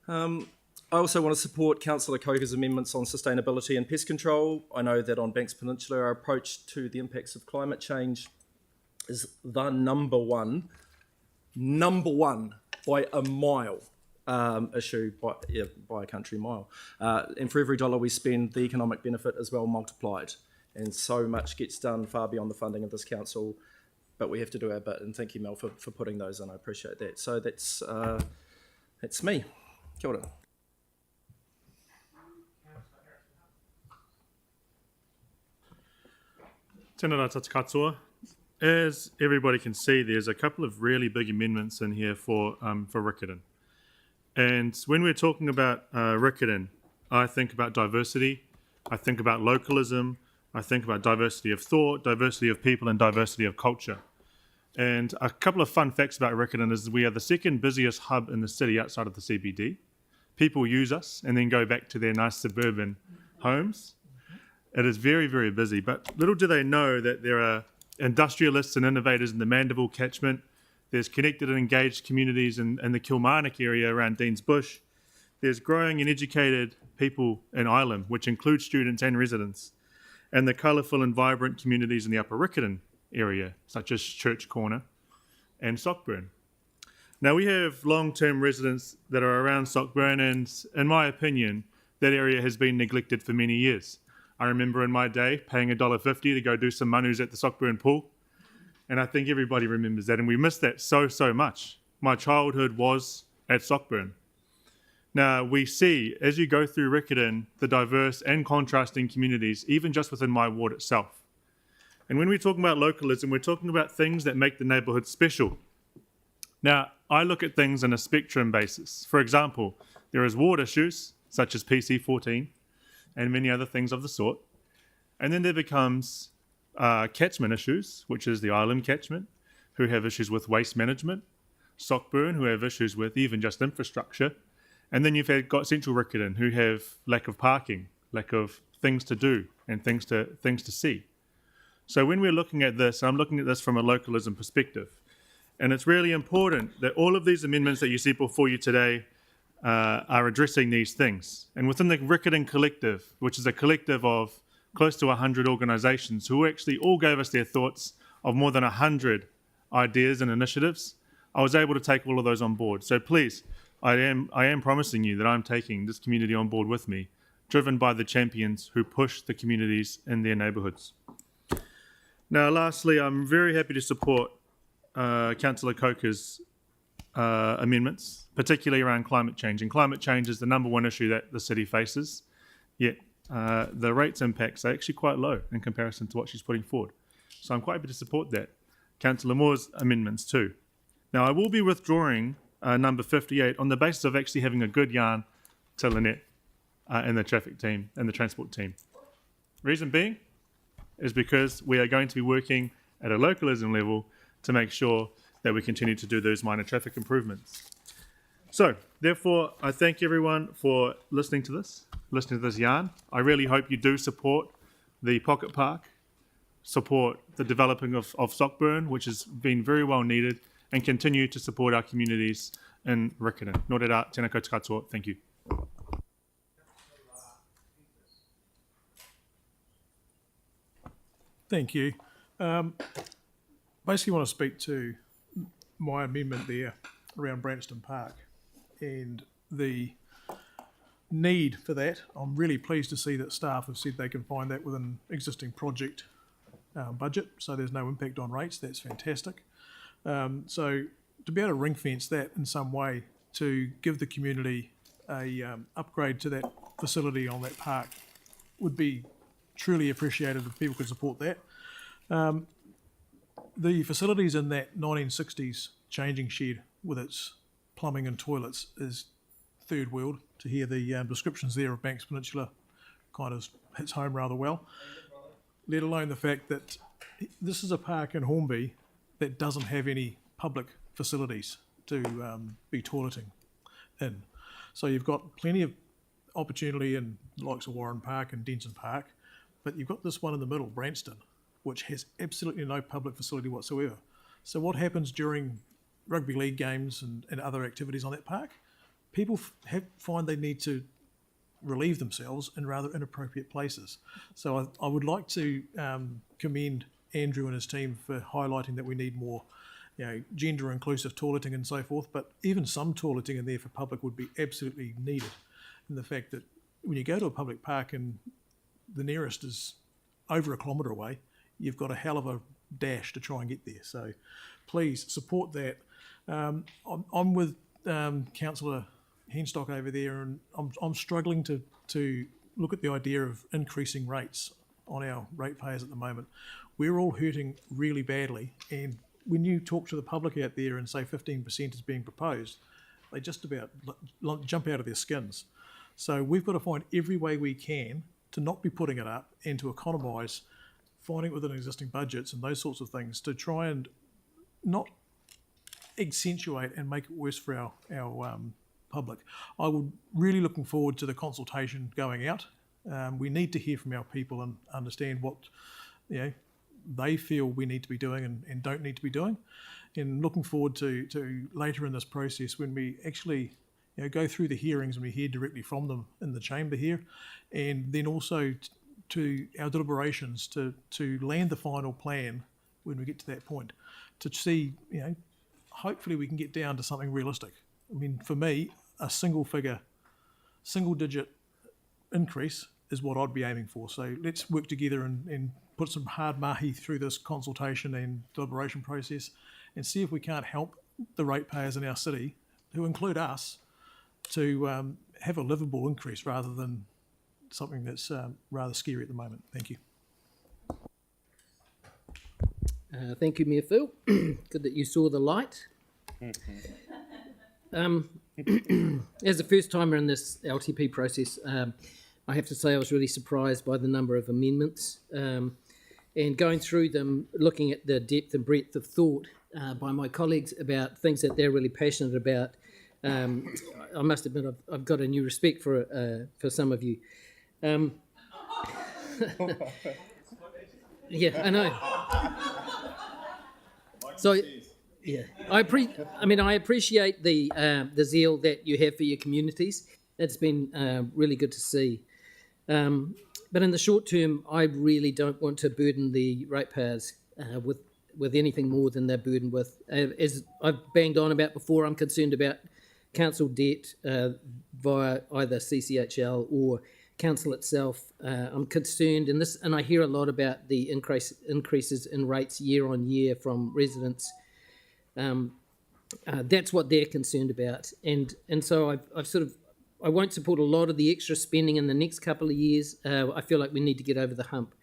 I also want to support Councillor Coker's amendments on sustainability and pest control. I know that on Banks Peninsula, our approach to the impacts of climate change is the number one by a mile issue, by a country mile. And for every dollar we spend, the economic benefit is well multiplied. And so much gets done far beyond the funding of this council, but we have to do our bit. And thank you, Mel, for putting those in. I appreciate that. So that's That's me. Kia ora. Tēnā rā tata katoa. As everybody can see, there's a couple of really big amendments in here for Riccarton. And when we're talking about Riccarton, I think about diversity, I think about localism, I think about diversity of thought, diversity of people, and diversity of culture. And a couple of fun facts about Riccarton is we are the second busiest hub in the city outside of the CBD. People use us and then go back to their nice suburban homes. It is very, very busy, but little do they know that there are industrialists and innovators in the Mandeville catchment. There's connected and engaged communities in the Kilmarnock area around Dean's Bush. There's growing and educated people in Ilam, which includes students and residents, and the colourful and vibrant communities in the Upper Riccarton area, such as Church Corner and Sockburn. Now, we have long-term residents that are around Sockburn, and in my opinion, that area has been neglected for many years. I remember in my day paying $1.50 to go do some manus at the Sockburn pool, and I think everybody remembers that, and we miss that so much. My childhood was at Sockburn. Now, we see, as you go through Riccarton, the diverse and contrasting communities, even just within my ward itself. And when we're talking about localism, we're talking about things that make the neighbourhood special. Now, I look at things on a spectrum basis. For example, there is ward issues, such as PC14, and many other things of the sort. And then there becomes catchment issues, which is the Island catchment, who have issues with waste management, Sockburn, who have issues with even just infrastructure. And then you've got Central Riccarton, who have lack of parking, lack of things to do, and things to see. So when we're looking at this, I'm looking at this from a localism perspective. And it's really important that all of these amendments that you see before you today are addressing these things. And within the Riccarton Collective, which is a collective of close to 100 organisations who actually all gave us their thoughts of more than 100 ideas and initiatives, I was able to take all of those on board. So please, I am promising you that I'm taking this community on board with me, driven by the champions who push the communities in their neighbourhoods. Now, lastly, I'm very happy to support Councillor Coker's amendments, particularly around climate change. And climate change is the number one issue that the city faces, yet the rates impacts are actually quite low in comparison to what she's putting forward. So I'm quite happy to support that. Councillor Moore's amendments too. Now, I will be withdrawing number 58 on the basis of actually having a good yarn to Lynette and the traffic team and the transport team. Reason being is because we are going to be working at a localism level to make sure that we continue to do those minor traffic improvements. So, therefore, I thank everyone for listening to this yarn. I really hope you do support the Pocket Park, support the developing of Sockburn, which has been very well needed, and continue to support our communities in Riccarton. Nō reira, tēnā koutou katoa. Thank you. Thank you. Basically want to speak to my amendment there around Branston Park and the need for that. I'm really pleased to see that staff have said they can find that within existing project budget, so there's no impact on rates. That's fantastic. So to be able to ring fence that in some way to give the community a upgrade to that facility on that park would be truly appreciated if people could support that. The facilities in that 1960s changing shed with its plumbing and toilets is third world. To hear the descriptions there of Banks Peninsula kind of hits home rather well, let alone the fact that this is a park in Hornby that doesn't have any public facilities to be toileting in. So you've got plenty of opportunity in the likes of Warren Park and Denson Park, but you've got this one in the middle, Branston, which has absolutely no public facility whatsoever. So what happens during rugby league games and other activities on that park? People find they need to relieve themselves in rather inappropriate places. So I would like to commend Andrew and his team for highlighting that we need more, gender inclusive toileting and so forth, but even some toileting in there for public would be absolutely needed. And the fact that when you go to a public park and the nearest is over 1 kilometre away, you've got a hell of a dash to try and get there. So please support that. I'm with Councillor Henstock over there, and I'm struggling to look at the idea of increasing rates on our ratepayers at the moment. We're all hurting really badly, and when you talk to the public out there and say 15% is being proposed, they just about jump out of their skins. So we've got to find every way we can to not be putting it up and to economise, finding it within existing budgets and those sorts of things to try and not accentuate and make it worse for our public. I would really looking forward to the consultation going out. We need to hear from our people and understand what they feel we need to be doing and don't need to be doing. And looking forward to later in this process when we actually go through the hearings and we hear directly from them in the chamber here, and then also to our deliberations to land the final plan when we get to that point, to see, hopefully we can get down to something realistic. I mean, for me, a single digit increase is what I'd be aiming for. So let's work together and put some hard mahi through this consultation and deliberation process and see if we can't help the ratepayers in our city, who include us, to have a livable increase rather than something that's rather scary at the moment. Thank you. Thank you, Mayor Phil. Good that you saw the light. As a first timer in this LTP process, I have to say I was really surprised by the number of amendments, and going through them, looking at the depth and breadth of thought by my colleagues about things that they're really passionate about. I must admit I've got a new respect for some of you. Yeah, I know. So, yeah, I appreciate the zeal that you have for your communities. It's been really good to see. But in the short term, I really don't want to burden the ratepayers with anything more than they're burdened with. As I've banged on about before, I'm concerned about council debt via either CCHL or council itself. I'm concerned, and I hear a lot about the increases in rates year on year from residents. That's what they're concerned about, and so I won't support a lot of the extra spending in the next couple of years. I feel like we need to get over the hump.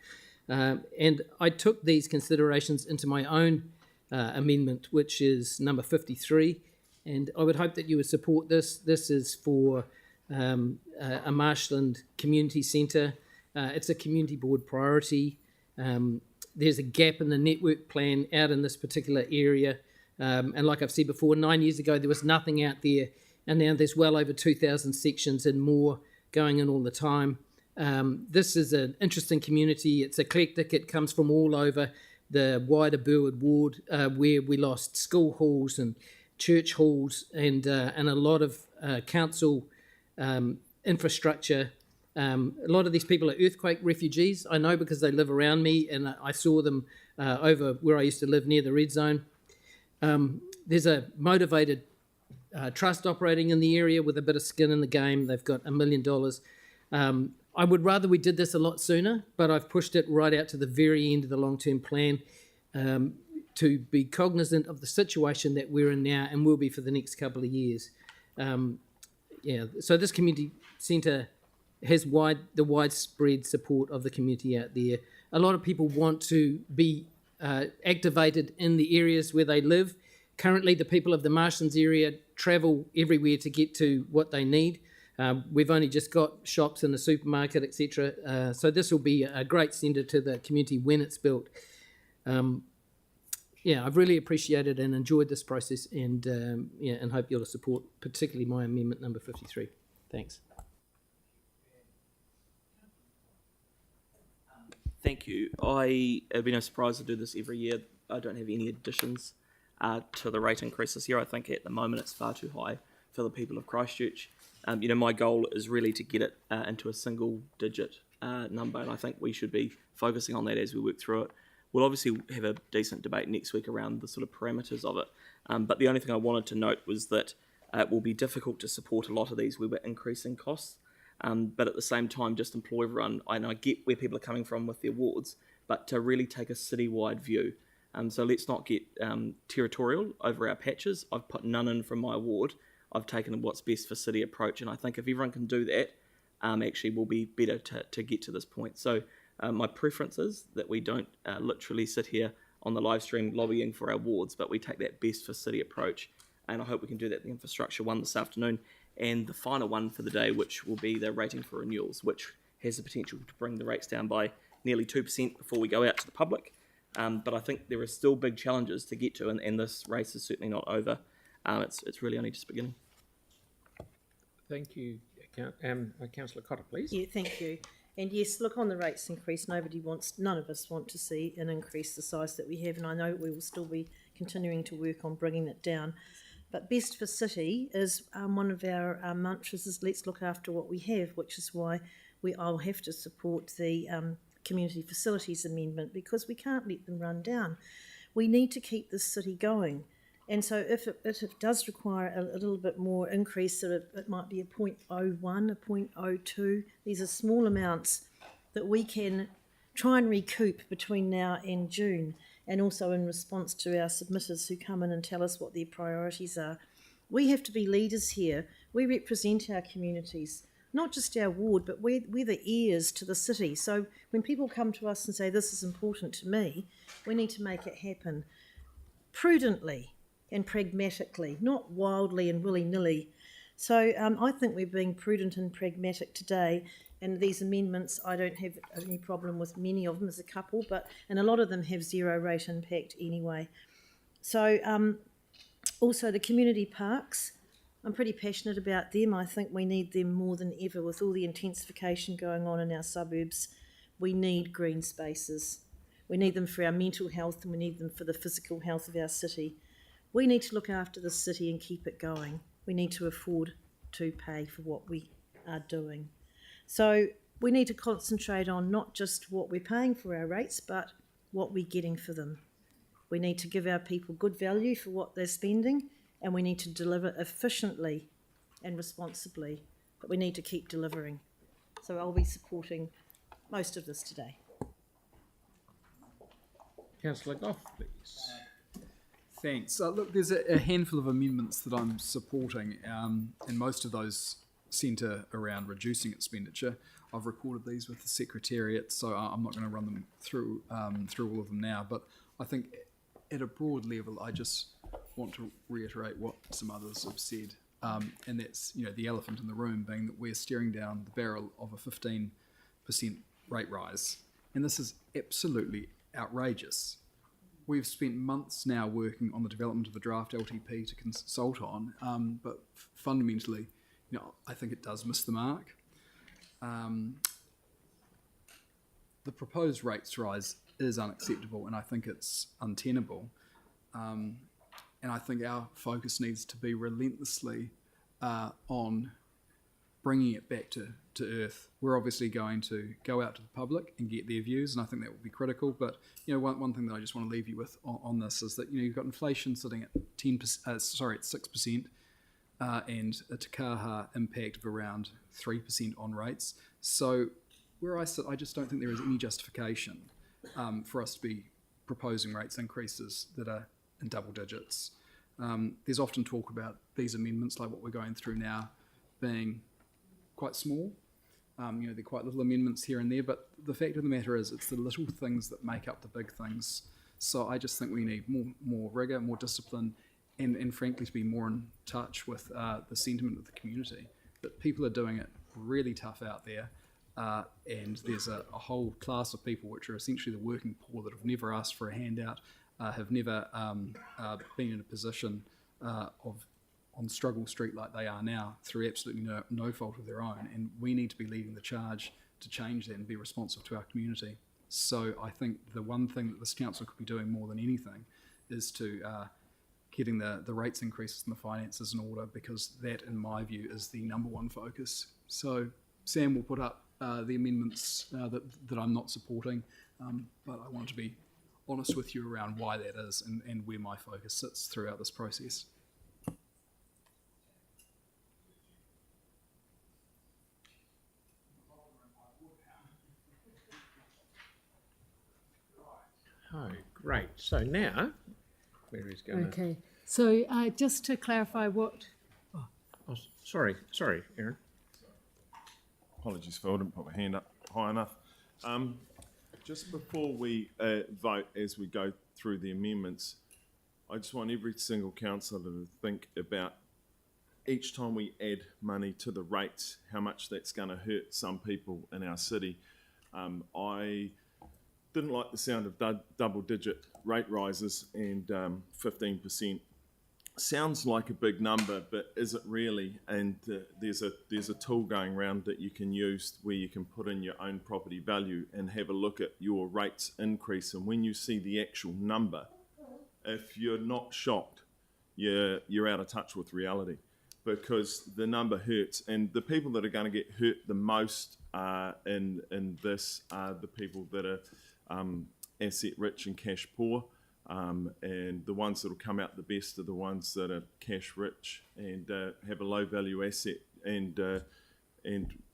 And I took these considerations into my own amendment, which is number 53, and I would hope that you would support this. This is for a marshland community centre. It's a community board priority. There's a gap in the network plan out in this particular area. And like I've said before, 9 years ago, there was nothing out there. And now there's well over 2,000 sections and more going in all the time. This is an interesting community. It's eclectic. It comes from all over the wider Burwood ward, where we lost school halls and church halls and a lot of council infrastructure. A lot of these people are earthquake refugees. I know because they live around me, and I saw them over where I used to live near the red zone. There's a motivated trust operating in the area with a bit of skin in the game. They've got $1 million. I would rather we did this a lot sooner, but I've pushed it right out to the very end of the long-term plan to be cognizant of the situation that we're in now and will be for the next couple of years. So this community centre has the widespread support of the community out there. A lot of people want to be activated in the areas where they live. Currently, the people of the Marshlands area travel everywhere to get to what they need. We've only just got shops and a supermarket, etc. So this will be a great centre to the community when it's built. I've really appreciated and enjoyed this process, and hope you'll support particularly my amendment number 53. Thanks. Thank you. It'd be no surprise to do this every year. I don't have any additions to the rate increase this year. I think at the moment it's far too high for the people of Christchurch. My goal is really to get it into a single digit number, and I think we should be focusing on that as we work through it. We'll obviously have a decent debate next week around the sort of parameters of it, but the only thing I wanted to note was that it will be difficult to support a lot of these where we're increasing costs, but at the same time just employ everyone. I know I get where people are coming from with their wards, but to really take a citywide view. So let's not get territorial over our patches. I've put none in from my ward. I've taken what's best for city approach, and I think if everyone can do that, actually will be better to get to this point. So my preference is that we don't literally sit here on the live stream lobbying for our wards, but we take that best for city approach, and I hope we can do that in the infrastructure one this afternoon, and the final one for the day, which will be the rating for renewals, which has the potential to bring the rates down by nearly 2% before we go out to the public. But I think there are still big challenges to get to, and this race is certainly not over. It's really only just beginning. Thank you. Councillor Cotter, please. Yeah, thank you. And yes, look, on the rates increase, none of us want to see an increase the size that we have, and I know we will still be continuing to work on bringing it down. But best for city is one of our mantras is let's look after what we have, which is why I'll have to support the community facilities amendment, because we can't let them run down. We need to keep this city going. And so if it does require a little bit more increase, so it might be a 0.01, a 0.02, these are small amounts that we can try and recoup between now and June, and also in response to our submitters who come in and tell us what their priorities are. We have to be leaders here. We represent our communities, not just our ward, but we're the ears to the city. So when people come to us and say, this is important to me, we need to make it happen prudently and pragmatically, not wildly and willy-nilly. So I think we're being prudent and pragmatic today, and these amendments, I don't have any problem with many of them, there's a couple, and a lot of them have zero rate impact anyway. So also the community parks, I'm pretty passionate about them. I think we need them more than ever with all the intensification going on in our suburbs. We need green spaces. We need them for our mental health, and we need them for the physical health of our city. We need to look after the city and keep it going. We need to afford to pay for what we are doing. So we need to concentrate on not just what we're paying for our rates, but what we're getting for them. We need to give our people good value for what they're spending, and we need to deliver efficiently and responsibly, but we need to keep delivering. So I'll be supporting most of this today. Councillor Goff, please. Thanks. Look, there's a handful of amendments that I'm supporting, and most of those centre around reducing expenditure. I've recorded these with the Secretariat, so I'm not going to run them through all of them now, but I think at a broad level, I just want to reiterate what some others have said, and that's the elephant in the room being that we're staring down the barrel of a 15% rate rise, and this is absolutely outrageous. We've spent months now working on the development of the draft LTP to consult on, but fundamentally, I think it does miss the mark. The proposed rates rise is unacceptable, and I think it's untenable. And I think our focus needs to be relentlessly on bringing it back to earth. We're obviously going to go out to the public and get their views, and I think that will be critical. But one thing that I just want to leave you with on this is that you've got inflation sitting at 6%, and a Te Kaha impact of around 3% on rates. So where I sit, I just don't think there is any justification for us to be proposing rates increases that are in double digits. There's often talk about these amendments, like what we're going through now, being quite small. They're quite little amendments here and there, but the fact of the matter is it's the little things that make up the big things. So I just think we need more rigour, more discipline, and frankly to be more in touch with the sentiment of the community. That people are doing it really tough out there, and there's a whole class of people which are essentially the working poor that have never asked for a handout, have never been in a position on struggle street like they are now through absolutely no fault of their own, and we need to be leading the charge to change that and be responsive to our community. So I think the one thing that this council could be doing more than anything is to getting the rates increases and the finances in order, because that, in my view, is the number one focus. So Sam will put up the amendments that I'm not supporting, but I want to be honest with you around why that is and where my focus sits throughout this process. Oh, great. So now, where is going? Okay. So just to clarify Oh, sorry, Aaron. Apologies, Phil, I didn't put my hand up high enough. Just before we vote, as we go through the amendments, I just want every single councillor to think about each time we add money to the rates, how much that's going to hurt some people in our city. I didn't like the sound of double-digit rate rises, and 15% sounds like a big number, but is it really? And there's a tool going around that you can use where you can put in your own property value and have a look at your rates increase. And when you see the actual number, if you're not shocked, you're out of touch with reality, because the number hurts. And the people that are going to get hurt the most in this are the people that are asset rich and cash poor. And the ones that will come out the best are the ones that are cash rich and have a low value asset and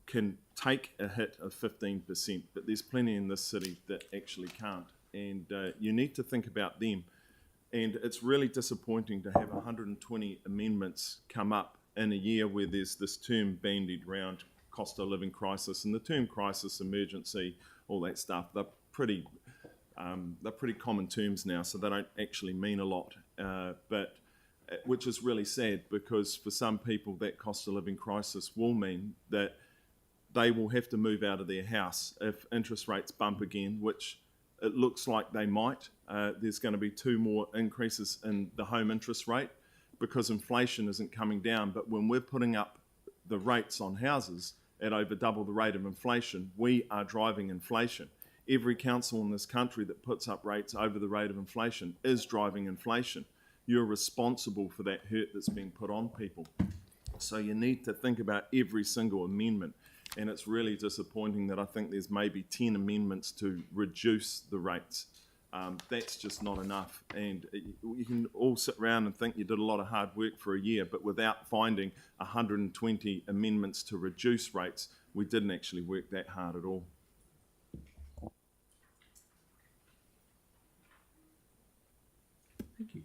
can take a hit of 15%. But there's plenty in this city that actually can't. And you need to think about them. And it's really disappointing to have 120 amendments come up in a year where there's this term bandied around, cost of living crisis, and the term crisis, emergency, all that stuff. They're pretty common terms now, so they don't actually mean a lot, but which is really sad, because for some people that cost of living crisis will mean that they will have to move out of their house if interest rates bump again, which it looks like they might. There's going to be 2 more increases in the home interest rate because inflation isn't coming down. But when we're putting up the rates on houses at over double the rate of inflation, we are driving inflation. Every council in this country that puts up rates over the rate of inflation is driving inflation. You're responsible for that hurt that's being put on people. So you need to think about every single amendment. And it's really disappointing that I think there's maybe 10 amendments to reduce the rates. That's just not enough. And you can all sit around and think you did a lot of hard work for a year, but without finding 120 amendments to reduce rates, we didn't actually work that hard at all. Thank you.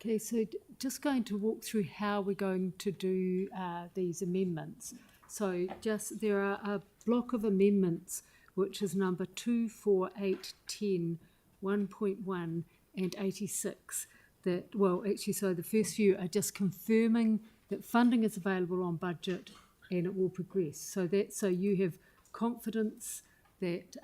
Okay, so just going to walk through how we're going to do these amendments. So there are a block of amendments, which is number 2, 4, 8, 10, 1.1 and 86. So the first few are just confirming that funding is available on budget and it will progress. So you have confidence that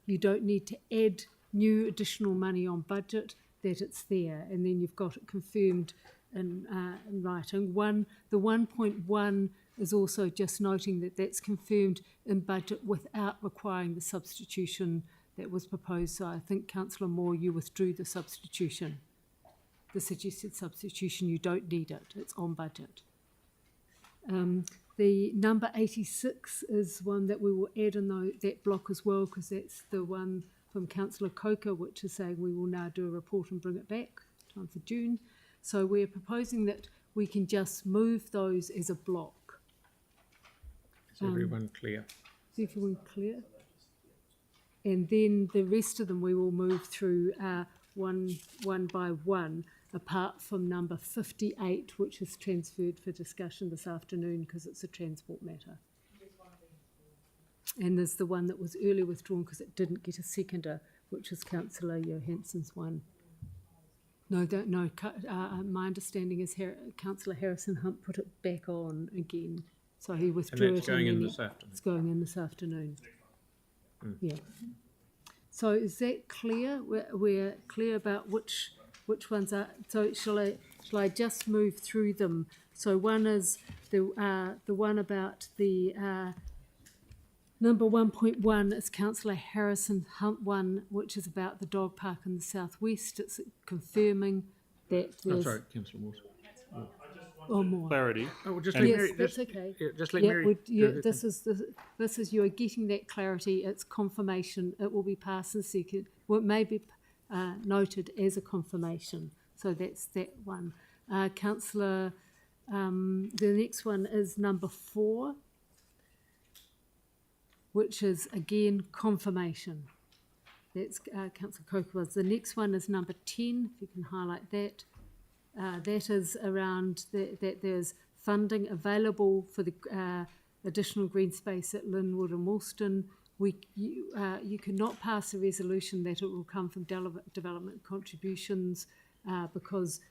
you don't need to add new additional money on budget, that it's there, and then you've got it confirmed in writing. The 1.1 is also just noting that that's confirmed in budget without requiring the substitution that was proposed. So I think, Councillor Moore, you withdrew the substitution, the suggested substitution. You don't need it, it's on budget. The number 86 is one that we will add in that block as well, because that's the one from Councillor Coker, which is saying we will now do a report and bring it back, time for June. So we're proposing that we can just move those as a block. Is everyone clear? Is everyone clear? And then the rest of them we will move through one by one, apart from number 58, which is transferred for discussion this afternoon because it's a transport matter. And there's the one that was earlier withdrawn because it didn't get a seconder, which is Councillor Johansson's one. No, my understanding is Councillor Harrison Hunt put it back on again. So he withdrew it. And that's going in this afternoon. It's going in this afternoon. Yeah. So is that clear? We're clear about which ones are. So shall I just move through them? So one is the one about the number 1.1 is Councillor Harrison Hunt one, which is about the dog park in the southwest. It's confirming that there's... I'm sorry, Councillor Moore. Or more. Clarity. Oh, well, just Yes, let Mary, that's okay. Yeah, just let Mary. This is you are getting that clarity. It's confirmation. It will be passed in second. Well, it may be noted as a confirmation. So that's that one. Councillor, the next one is number 4, which is again confirmation. That's Councillor Kokowas. The next one is number 10. If you can highlight that. That is around that there's funding available for the additional green space at Linwood and Woolston. You cannot pass a resolution that it will come from development contributions because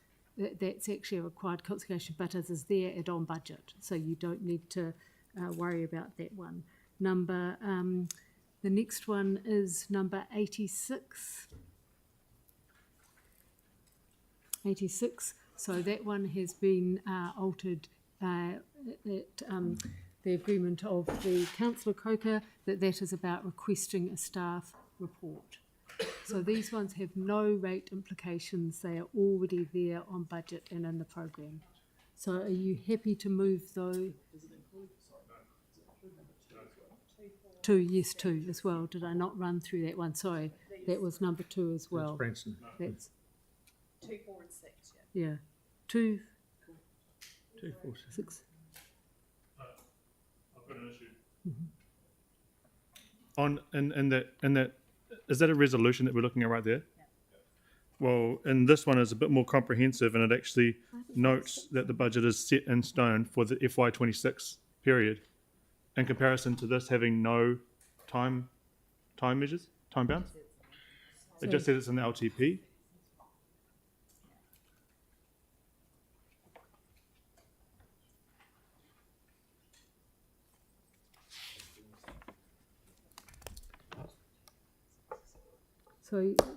that's actually a required conservation, but it is there and on budget, so you don't need to worry about that one. The next one is number 86. 86. So that one has been altered at the agreement of the Councillor Coker that is about requesting a staff report. So these ones have no rate implications. They are already there on budget and in the program. So are you happy to move those? Two, yes, two as well. Did I not run through that one? Sorry, that was number 2 as well. That's Branson. That's 2, 4, and 6. yeah, 2, 2, 4, 6. I've got an issue. On in that is that a resolution that we're looking at right there? Yeah. Well, and this one is a bit more comprehensive, and it actually notes that the budget is set in stone for the FY26 period, in comparison to this having no time measures, time bounds. It just says it's in the LTP.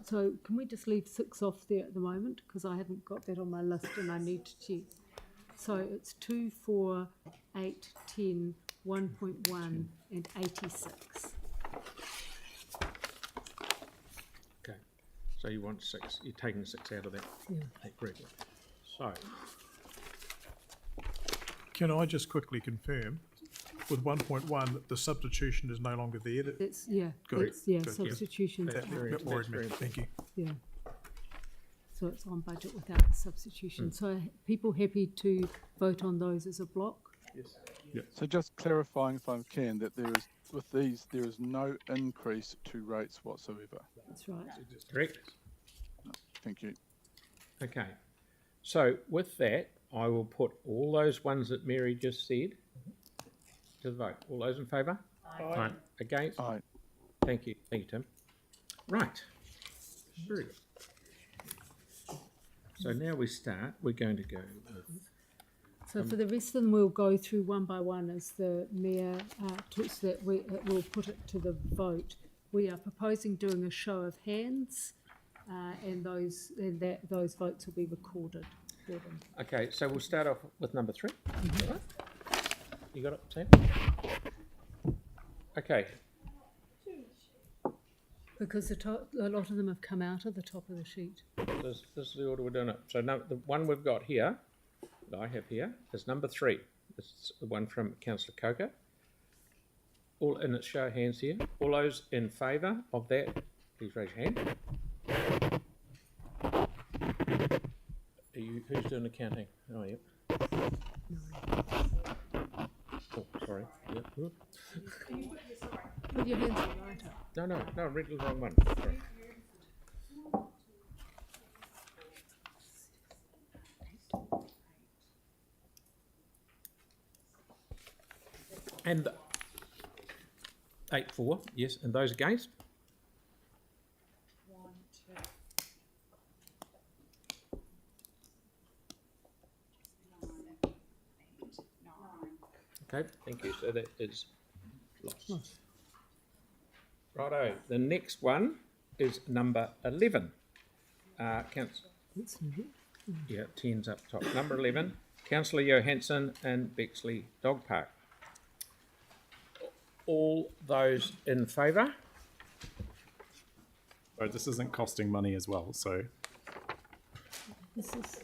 So can we just leave 6 off there at the moment, because I haven't got that on my list and I need to check. So it's 2, 4, 8, 10, 1.1 and 86. Okay, so you want 6, you're taking 6 out of that. Yeah. Okay, great. So, Can I just quickly confirm with 1.1 that the substitution is no longer there? That's, yeah, Good. that's, yeah, Good. substitution. That worried me. Thank you. Yeah. So it's on budget without the substitution. So people happy to vote on those as a block? Yes. Yeah. So just clarifying, if I can, that there is no increase to rates whatsoever. That's right. correct. Thank you. Okay, so with that, I will put all those ones that Mary just said to the vote. All those in favour? Aye. Against? Aye. Thank you, Tim. Right, very good. So now we're going to go with... So for the rest of them, we'll go through one by one as the Mayor talks, that we'll put it to the vote. We are proposing doing a show of hands, and those votes will be recorded for them. Okay, so we'll start off with number 3. Mm-hmm. Right? You got it, Sam? Okay. Because a lot of them have come out of the top of the sheet. This is the order we're doing it. So the one we've got here, that I have here, is number 3. This is the one from Councillor Coker. All in its show of hands here. All those in favour of that, please raise your hand. Who's doing the counting? Oh, yep. Oh, sorry. Yep. Put your hands up right up. No, I read the wrong one. Sorry. And 8-4, yes, and those against? 1, 2. Okay, thank you. So that is lost. Righto, the next one is number 11. Yeah, 10's up top. Number 11, Councillor Johansson and Bexley Dog Park. All those in favour? So this isn't costing money as well, so This is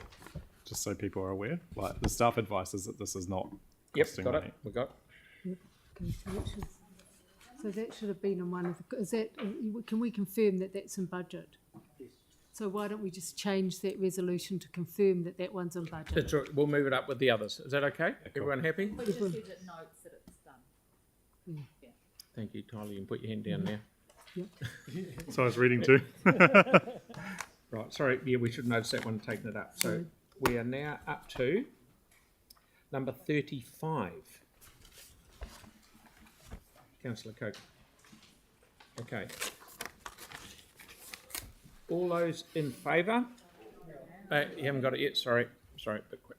just so people are aware. Like the staff advice is that this is not costing got money. it. We got. okay, so that should have been on one of the. Is that? Can we confirm that that's in budget? So why don't we just change that resolution to confirm that that one's in budget? That's right. We'll move it up with the others. Is that okay? Everyone happy? We just said it notes that it's done. Yeah. Yeah. Thank you, Tyler. You can put your hand down now. Yep. So I was reading too. Right, sorry, yeah, we should notice that one taking it up. So we are now up to number 35. Councillor Coker. Okay. All those in favour? You haven't got it yet, sorry, a bit quick.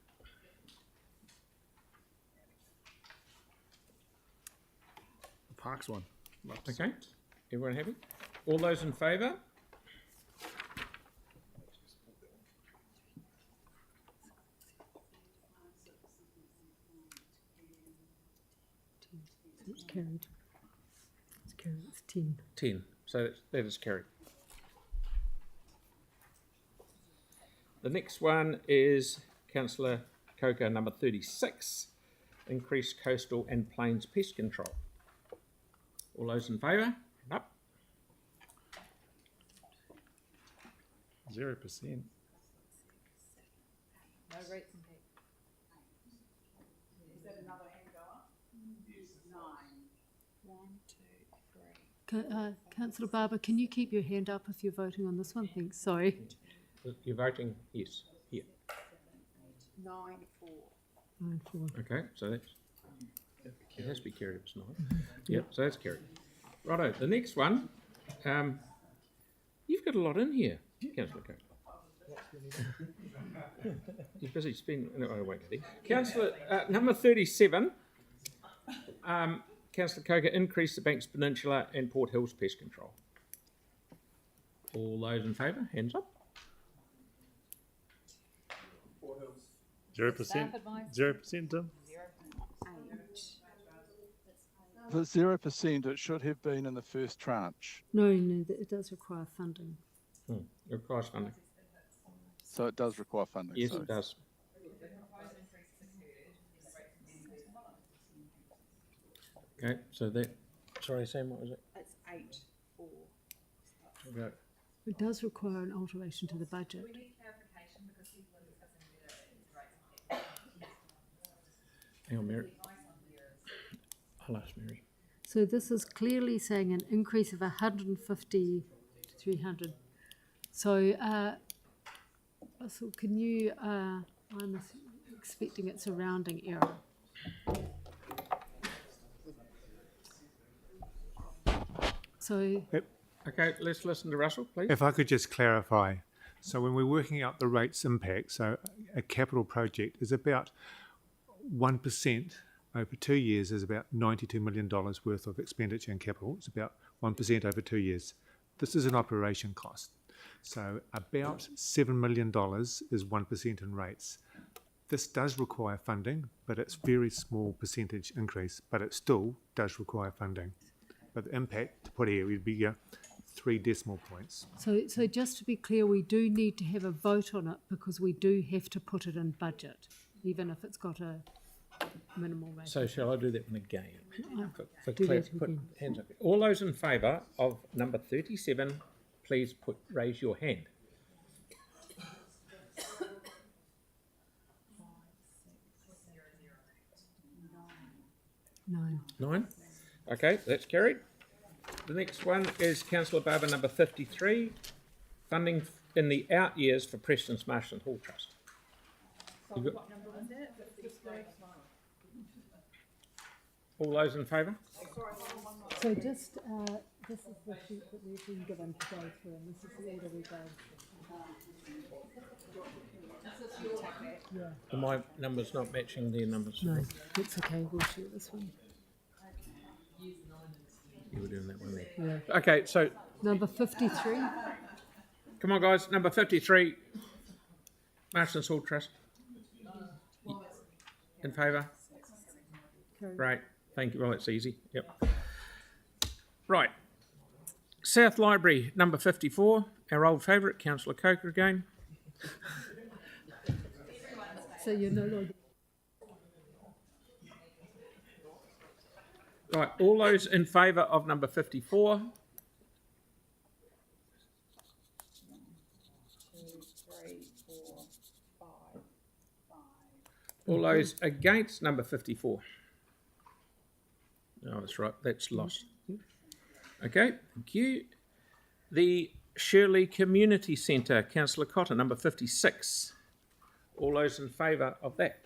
The Parks one. Okay, everyone happy? All those in favour? It's carried. It's carried, it's 10. 10, so that is carried. The next one is Councillor Coker, number 36, increase coastal and plains pest control. All those in favour? Up. 0%. No rates impact. Is that another hand go up? Yes. 9. 1, 2, 3. Councillor Barber, can you keep your hand up if you're voting on this one? Thanks. Sorry. You're voting yes. Here. 9, 4. 9, 4. Okay, so that's it has to be carried if it's not. Yep, so that's carried. Righto, the next one. You've got a lot in here, Councillor Coker. You're busy spending. No, I won't get there. Councillor number 37. Councillor Coker, increase the Banks Peninsula and Port Hills pest control. All those in favour, hands up. 0%. 0%, Tim. For 0%, it should have been in the first tranche. No, it does require funding. It requires funding. So it does require funding. Yes, sorry. it does. Okay, so that. Sorry, Sam, what was it? It's 8, 4. Okay. It does require an alteration to the budget. Hang on, Mary. I'll ask Mary. So this is clearly saying an increase of 150 to 300. So, Russell, can you, I'm expecting it's a rounding error. So, Okay, let's listen to Russell, please. If I could just clarify. So when we're working out the rates impact, so a capital project is about 1% over 2 years is about $92 million worth of expenditure in capital. It's about 1% over 2 years. This is an operation cost. So about $7 million is 1% in rates. This does require funding, but it's very small percentage increase, but it still does require funding. But the impact to put here would be 3 decimal points. so just to be clear, we do need to have a vote on it because we do have to put it in budget, even if it's got a minimal rate. So shall I do that one again? For Do clear, that put again. hands up. All those in favour of number 37, please raise your hand. 9. 9. Okay, that's carried. The next one is Councillor Barber, number 53, funding in the out years for Preston's Marston Hall Trust. So what number was that? Oh, All those in favour? So just, this is the sheet that we've been given to go through, and this is the order we go. Yeah. My number's not matching their numbers. No, it's okay, we'll share this one. You were doing that one there. Yeah. Okay, so Number 53. come on, guys. Number 53, Marston's Hall Trust. In favour? Right. Thank you. Well, it's easy. Yep. Right. South Library, number 54, our old favourite, Councillor Coker again. So you're no longer. Right, all those in favour of number 54? All those against number 54? No, that's right, that's lost. Okay, thank you. The Shirley Community Centre, Councillor Cotter, number 56. All those in favour of that?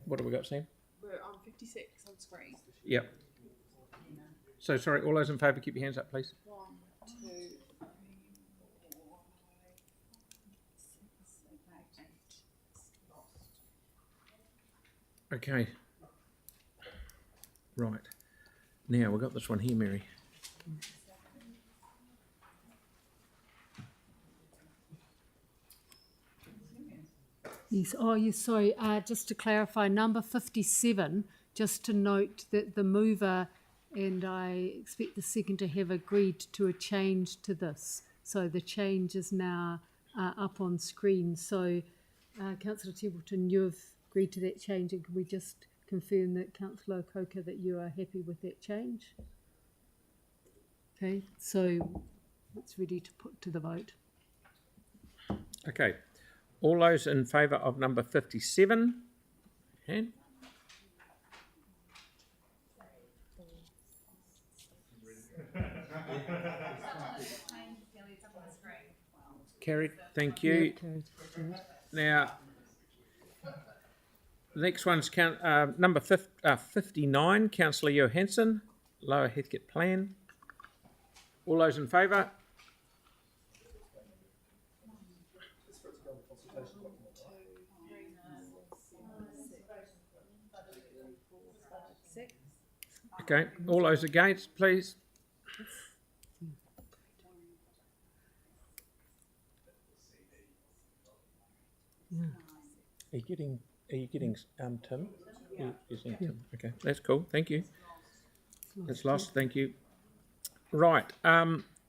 What have we got, Sam? We're on 56 on screen. Yep. So sorry, all those in favour, keep your hands up, please. 1, 2, 3, 4, 5, 6, 7, 8. Okay. Right. Now we've got this one here, Mary. Yes, oh, yes, sorry, just to clarify, number 57, just to note that the mover and I expect the seconder have agreed to a change to this. So the change is now up on screen. So Councillor Templeton, you've agreed to that change, and can we just confirm that Councillor Coker that you are happy with that change? Okay, so it's ready to put to the vote. Okay. All those in favour of number 57? Hand. Carried. Thank you. Yeah, carried. Now, the next one's number 59, Councillor Johansson, Lower Heathcote Plan. All those in favour? Okay, all those against, please. Are you getting Tim? Yeah. Tim. Okay, that's cool. Thank you. It's lost. Thank you. Right.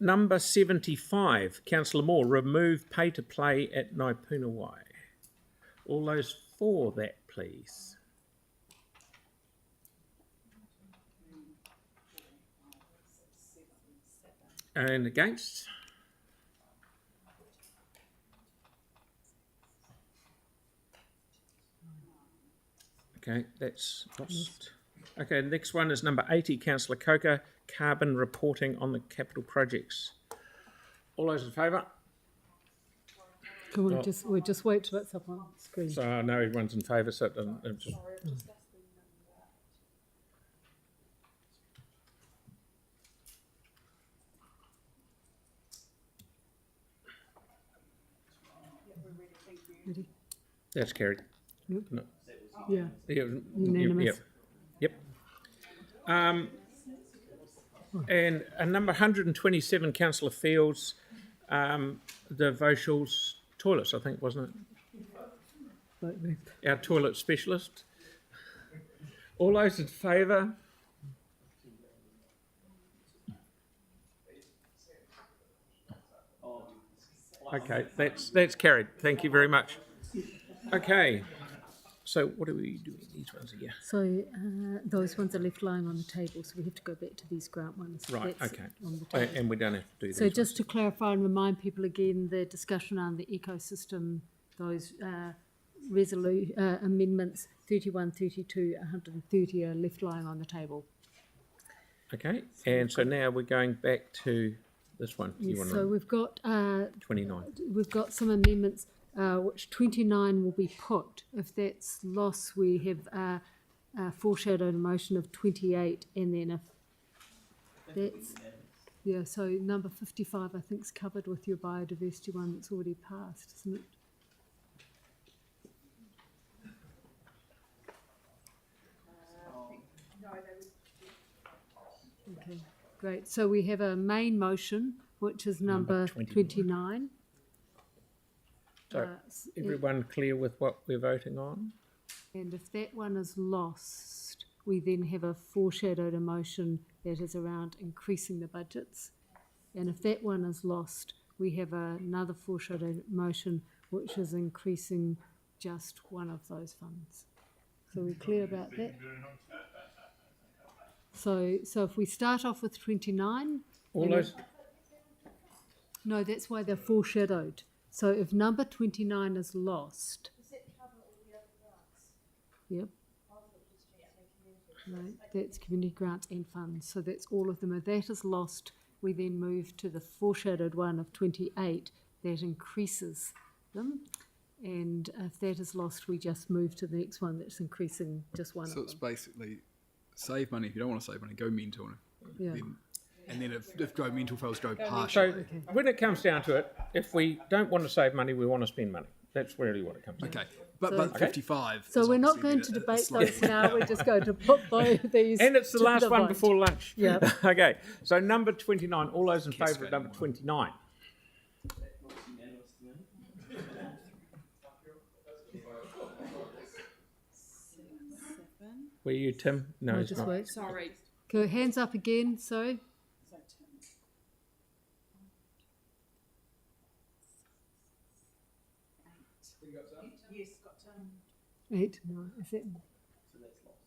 Number 75, Councillor Moore, remove pay to play at Naipunawai. All those for that, please. And against? Okay, that's lost. Okay, the next one is number 80, Councillor Coker, carbon reporting on the capital projects. All those in favour? Can we just wait till it's up on screen? So I know everyone's in favour, so it doesn't. Ready? That's carried. Yep. No. Yeah. Unanimous. Yep. And number 127, Councillor Fields, the Vauxhall's toilets, I think, wasn't it? Our toilet specialist. All those in favour? Okay, that's carried. Thank you very much. Okay, so what are we doing? These ones here. So those ones are left lying on the table, so we have to go back to these grant ones. Right, That's okay. on the table. And we don't have to do these So just ones. to clarify and remind people again, the discussion on the ecosystem, those amendments 31, 32, 130 are left lying on the table. Okay, and so now we're going back to this one. Yes, so we've got 29. We've got some amendments, which 29 will be put. If that's lost, we have a foreshadowed motion of 28, and then if that's, yeah, so number 55 I think is covered with your biodiversity one that's already passed, isn't it? Okay, great. So we have a main motion, which is number 29. So everyone clear with what we're voting on? And if that one is lost, we then have a foreshadowed motion that is around increasing the budgets. And if that one is lost, we have another foreshadowed motion which is increasing just one of those funds. So we're clear about that? So if we start off with 29... All those... No, that's why they're foreshadowed. So if number 29 is lost... Does that cover all the other grants? Yep. I thought it was just No, that's community grants and funds. So that's all of them. If that is lost, we then move to the foreshadowed one of 28 that increases them. And if that is lost, we just move to the next one that's increasing just one So of it's them. basically save money. If you don't want to save money, go mental. Yeah. And then if go mental fails, go So partial. when it comes down to it, if we don't want to save money, we want to spend money. That's really what it comes down to. Okay, but 55. So is we're not obviously going then to a debate slight- those now. We're just going to put these. And it's the to last one vote. before lunch. Yeah. Okay, so number 29, all those in favour of number 29? Were you, Tim? No, No, it's just not. wait. Sorry. Go hands up again, sorry. Yes, got 8, no, is it?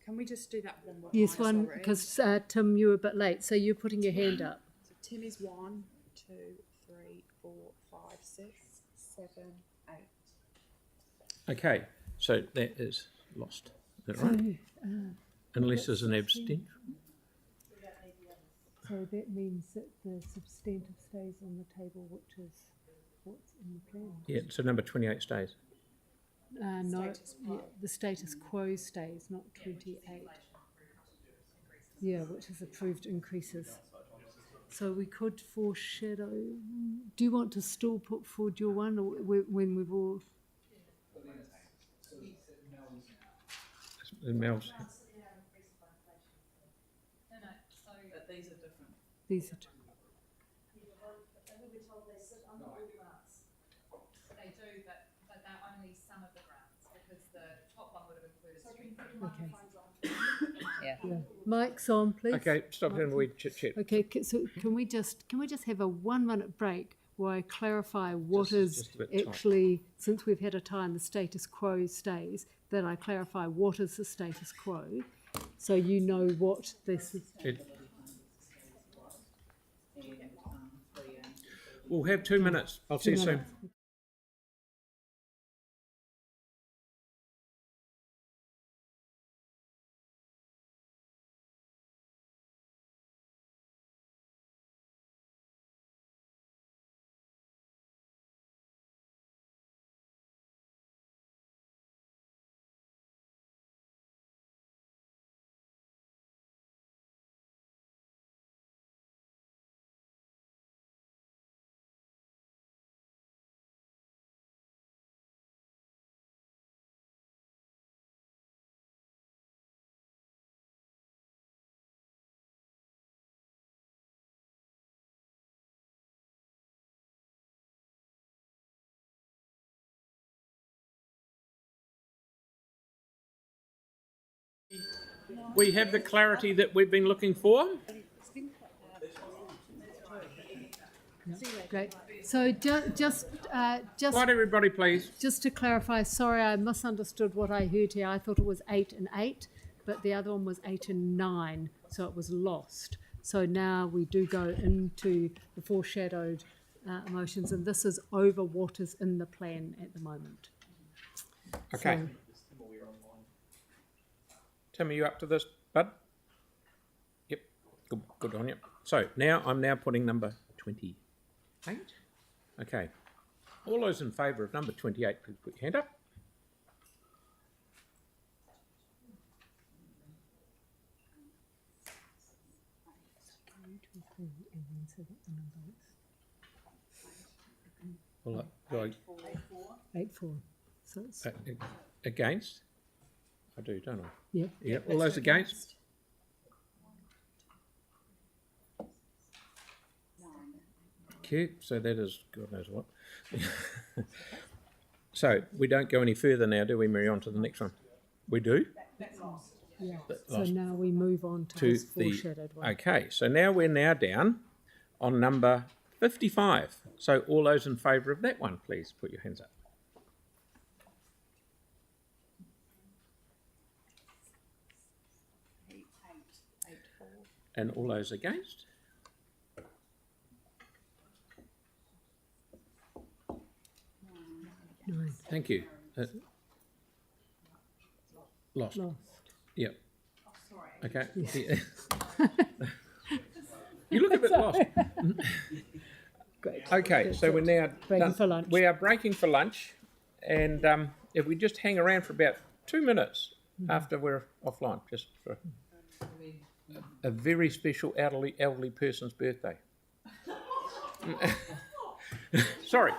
Can we just do that one more Yes, time? one, Sorry. because Tim, you were a bit late, so you're putting your hand up. So Tim is 1, 2, 3, 4, 5, 6, 7, 8. Okay, so that is lost. Is that right? Unless there's an abstention. So that means that the substantive stays on the table, which is what's in the plan. Yeah, so number 28 stays. No, yeah, the status quo stays, not 28. Yeah, which is approved increases. So we could foreshadow. Do you want to still put forward your one, or when we've all? Mel's. But these are different. These are. They do, but they're only some of the grants because the top one would have included street. Okay. Yeah. Mike's on, please. Okay, stop having a wee chit-chat. Okay, so can we just have a 1 minute break where I clarify what is just a bit tight. actually, since we've had a time the status quo stays, that I clarify what is the status quo, so you know what this is. We'll have 2 minutes. I'll see you soon. We have the clarity that we've been looking for. Great. So just Right, everybody, please. Just to clarify, sorry, I misunderstood what I heard here. I thought it was 8 and 8, but the other one was 8 and 9, so it was lost. So now we do go into the foreshadowed emotions, and this is over what is in the plan at the moment. Okay. So, Tim, are you up to this, bud? Yep. Good on you. So now I'm putting number 28. Okay. All those in favour of number 28, please put your hand up. Well, 8-4. So it's against? I do, don't I? Yeah. Yeah. All those against? Okay, so that is God knows what. So we don't go any further now, do we, Mary? On to the next one. We do? yeah. That So lost. now we move on to To this the foreshadowed one. okay. So now we're down on number 55. So all those in favour of that one, please put your hands up. And all those against? Nine. Thank you. Lost. Lost. Yep. Okay. Yes. Yeah. You look a bit lost. Great. Okay, That's so we're it. now Breaking done. for lunch. We are breaking for lunch, And if we just hang around for about 2 minutes after we're offline, just for a very special elderly person's birthday. Sorry.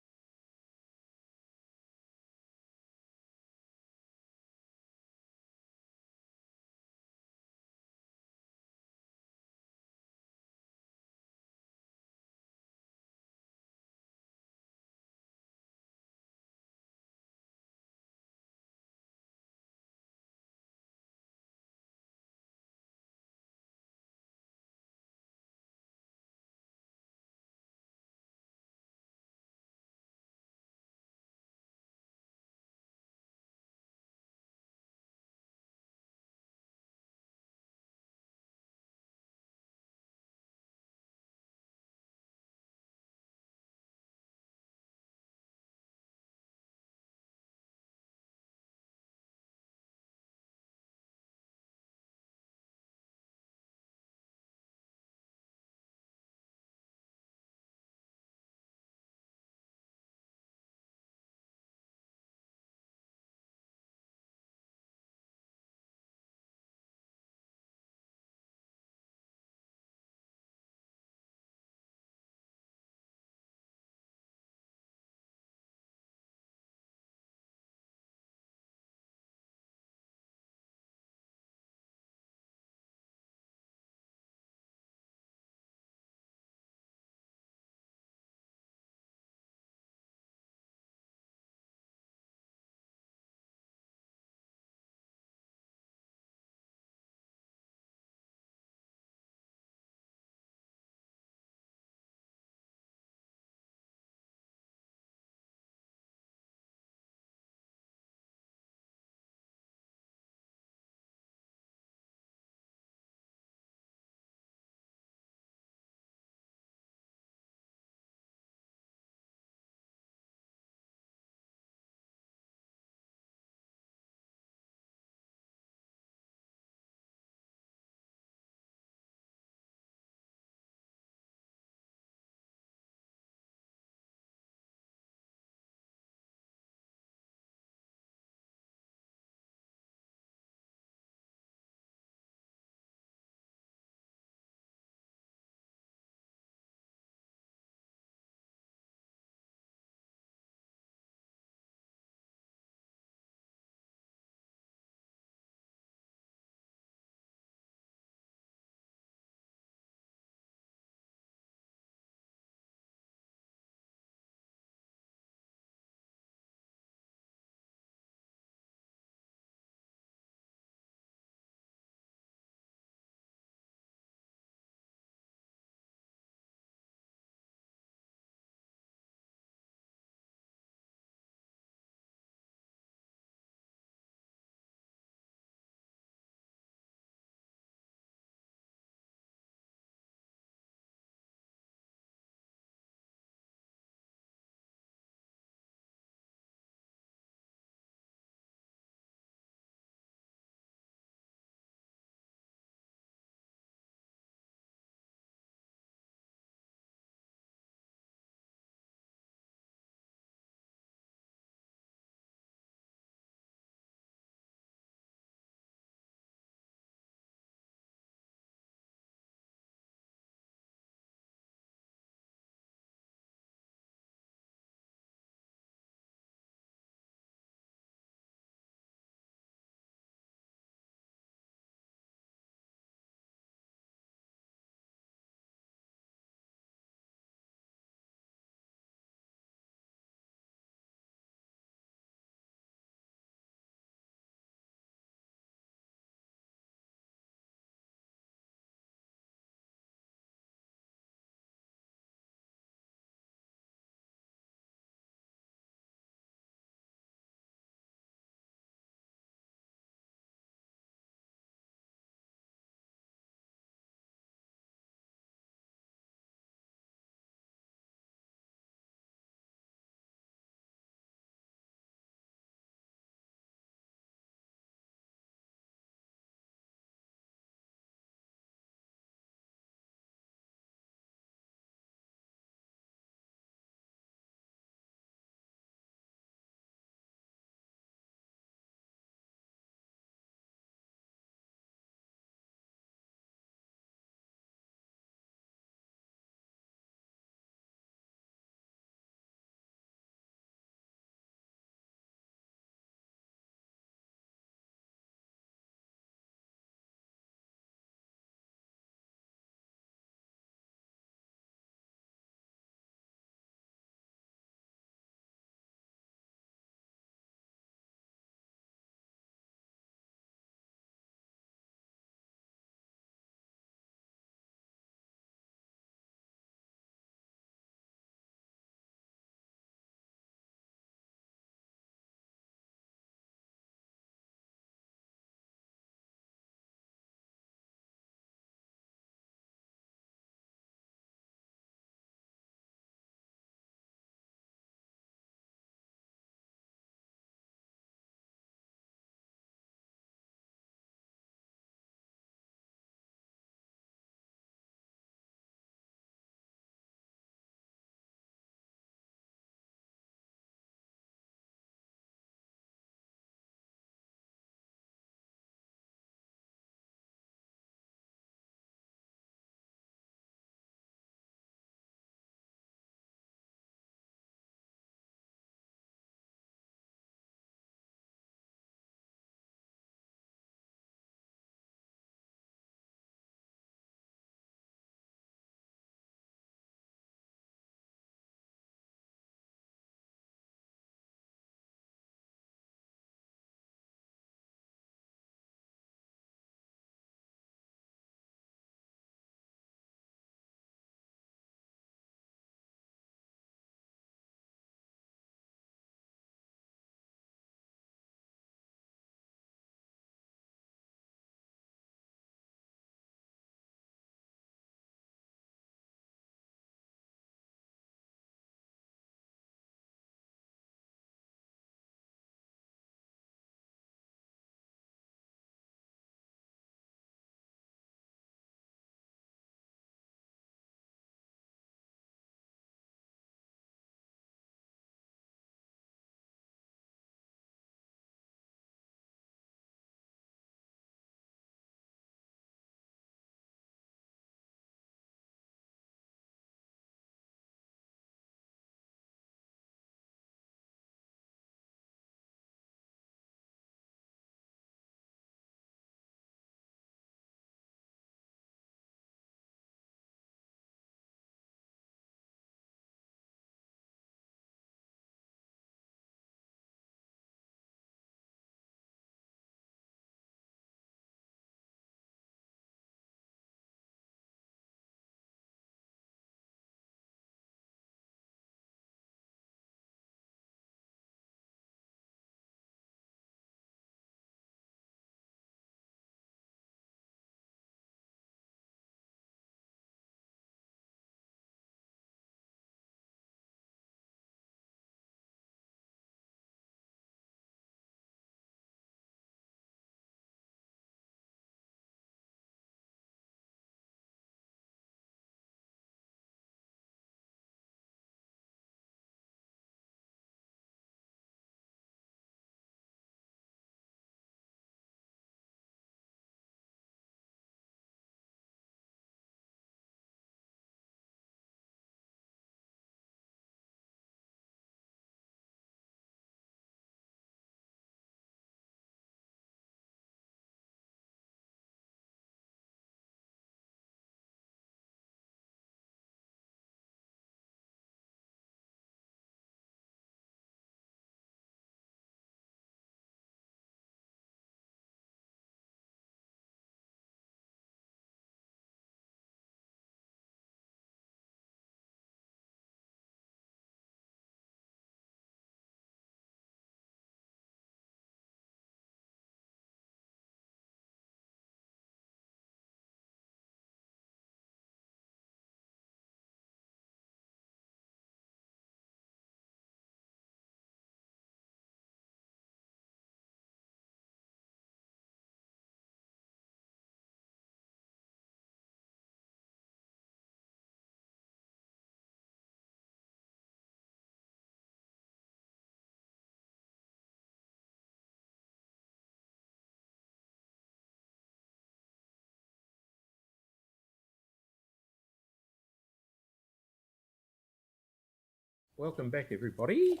Welcome back, everybody.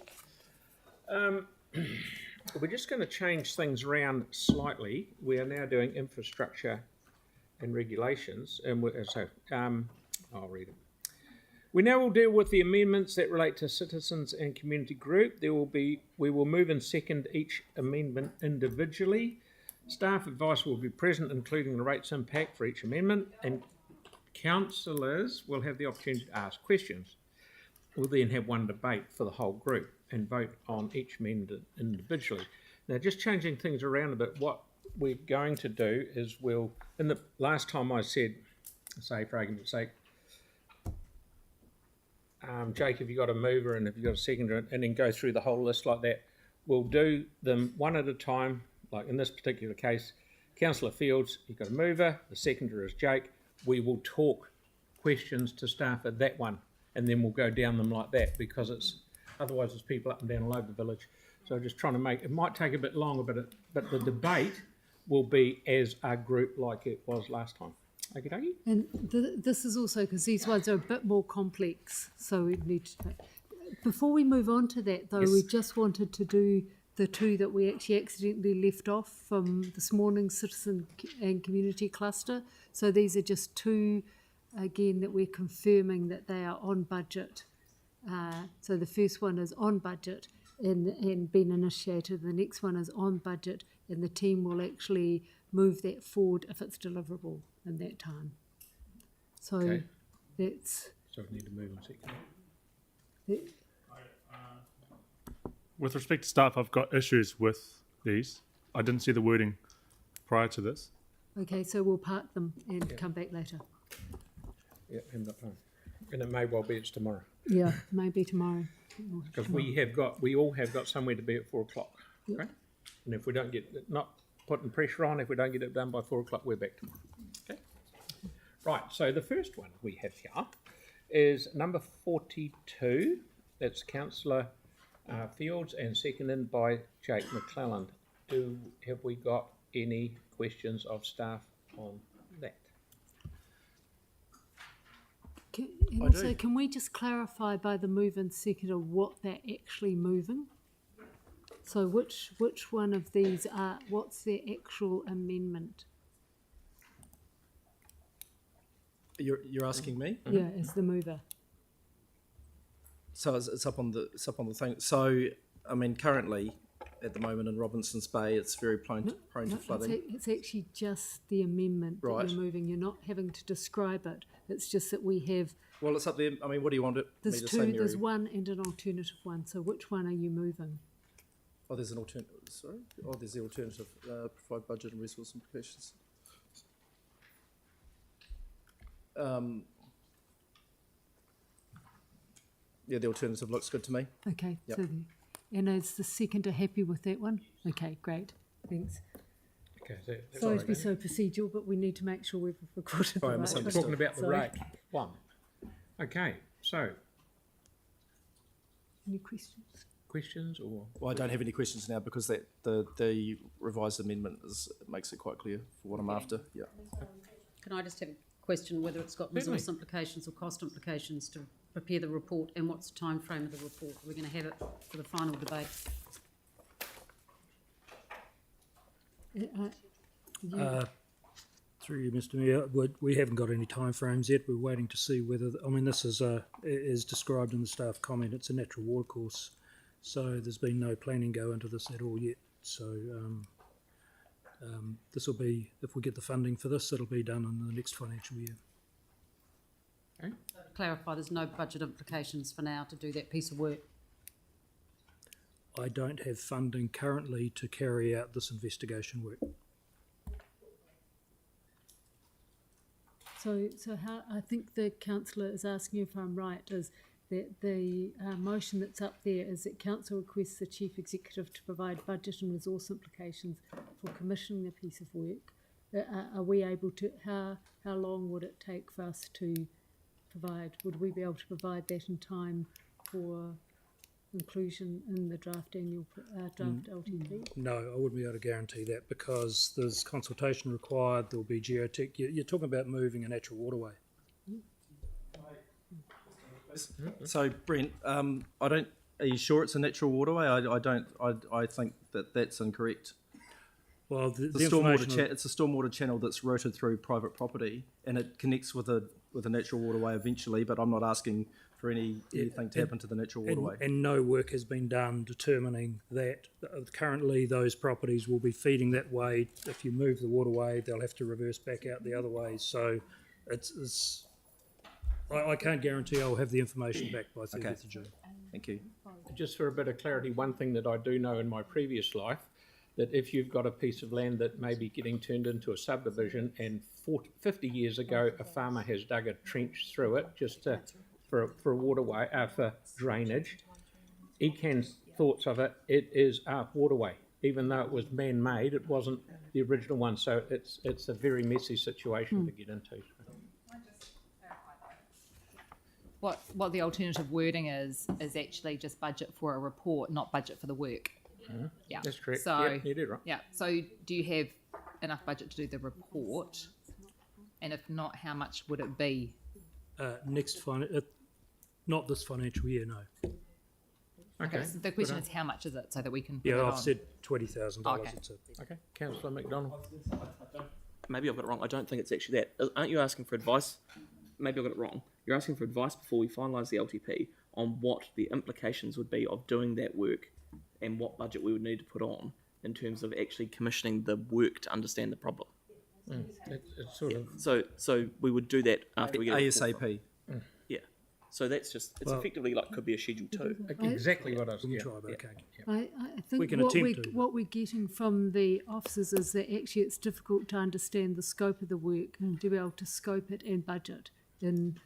We're just going to change things around slightly. We are now doing infrastructure and regulations, and I'll read it. We now will deal with the amendments that relate to citizens and community group. We will move and second each amendment individually. Staff advice will be present, including the rates impact for each amendment, and councillors will have the opportunity to ask questions. We'll then have one debate for the whole group and vote on each amendment individually. Now, just changing things around a bit, what we're going to do is in the last time I said, say for argument's sake, Jake, have you got a mover and have you got a seconder, and then go through the whole list like that. We'll do them one at a time, like in this particular case, Councillor Fields, you've got a mover, the seconder is Jake. We will talk questions to staff at that one, and then we'll go down them like that, because otherwise there's people up and down all over the village. So just trying to it might take a bit longer, but the debate will be as a group like it was last time. Okie dokie. And this is also because these ones are a bit more complex, so we need to. Before we move on to that, though, we just wanted to do the two that we actually accidentally left off from this morning's citizen and community cluster. So these are just two, again, that we're confirming that they are on budget. So the first one is on budget and been initiated. The next one is on budget, and the team will actually move that forward if it's deliverable in that time. So that's... So we need to move on second. With respect to staff, I've got issues with these. I didn't see the wording prior to this. Okay, so we'll park them and come back later. Yeah, and it may well be it's tomorrow. Yeah, maybe tomorrow. Because we all have got somewhere to be at 4 o'clock. Yep. Okay? And if we don't not putting pressure on, if we don't get it done by 4 o'clock, we're back tomorrow. Okay? Right, so the first one we have here is number 42. That's Councillor Fields and seconded by Jake McClelland. Have we got any questions of staff on that? Can we just clarify by the move and seconder what they're actually moving? So which one of these what's their actual amendment? You're asking me? Yeah, as the mover. So it's up on the thing. So I mean, currently at the moment in Robinson's Bay, it's very prone to flooding. It's actually just the amendment that you're moving. You're not having to describe it. It's just that we have. Well, it's up there. I mean, what do you want me to say, Mary? There's one and an alternative one. So which one are you moving? Oh, there's an alternative. Sorry. Oh, there's the alternative. Provide budget and resource implications. Yeah, the alternative looks good to me. Okay. Yep. So and is the seconder happy with that one? Okay, great. Thanks. Okay, sorry to be so procedural, but we need to make sure we've recorded the right one. I'm talking about the rate one. Okay, so. Any questions? Questions or? Well, I don't have any questions now because the revised amendment makes it quite clear for what I'm after. Yeah. Can I just have a question whether it's got resource implications or cost implications to prepare the report, and what's the time frame of the report? Are we going to have it for the final debate? Through you, Mr. Mayor, we haven't got any timeframes yet. We're waiting to see whether, I mean, this is as described in the staff comment, it's a natural water course, so there's been no planning go into this at all yet. So this will be, if we get the funding for this, it'll be done in the next financial year. Okay. To clarify, there's no budget implications for now to do that piece of work. I don't have funding currently to carry out this investigation work. So how I think the councillor is asking if I'm right, is that the motion that's up there is that council requests the chief executive to provide budget and resource implications for commissioning a piece of work. Are we able to? How long would it take for us to provide? Would we be able to provide that in time for inclusion in the draft annual draft LTP? No, I wouldn't be able to guarantee that because there's consultation required. There'll be geotech. You're talking about moving a natural waterway. So Brent, I don't. Are you sure it's a natural waterway? I think that's incorrect. Well, the stormwater it's a stormwater channel that's routed through private property, and it connects with a natural waterway eventually. But I'm not asking for anything to happen to the natural waterway. And no work has been done determining that. Currently, those properties will be feeding that way. If you move the waterway, they'll have to reverse back out the other way. So, I can't guarantee I'll have the information back by 30th of June. Thank you. Just for a bit of clarity, one thing that I do know in my previous life, that if you've got a piece of land that may be getting turned into a subdivision and 50 years ago a farmer has dug a trench through it just for a waterway, for drainage, ECAN's thoughts of it, it is a waterway. Even though it was man-made, it wasn't the original one, so it's a very messy situation to get into. What the alternative wording is actually just budget for a report, not budget for the work. Mm-hmm. Yeah, that's correct. So yep, you did right. Yeah. So do you have enough budget to do the report? And if not, how much would it be? Not this financial year, no. Okay. So the question is, how much is it, so that we can? Yeah, put it I've on? said $20,000. Okay. Okay, Councillor McDonald. Maybe I've got it wrong. I don't think it's actually that. Aren't you asking for advice? Maybe I've got it wrong. You're asking for advice before we finalise the LTP on what the implications would be of doing that work and what budget we would need to put on in terms of actually commissioning the work to understand the problem. It's sort of... So we would do that after we get ASAP. Yeah. So that's just, it's effectively like could be a Schedule 2. Exactly what I was... I think what we're getting from the officers is that actually it's difficult to understand the scope of the work and to be able to scope it and budget in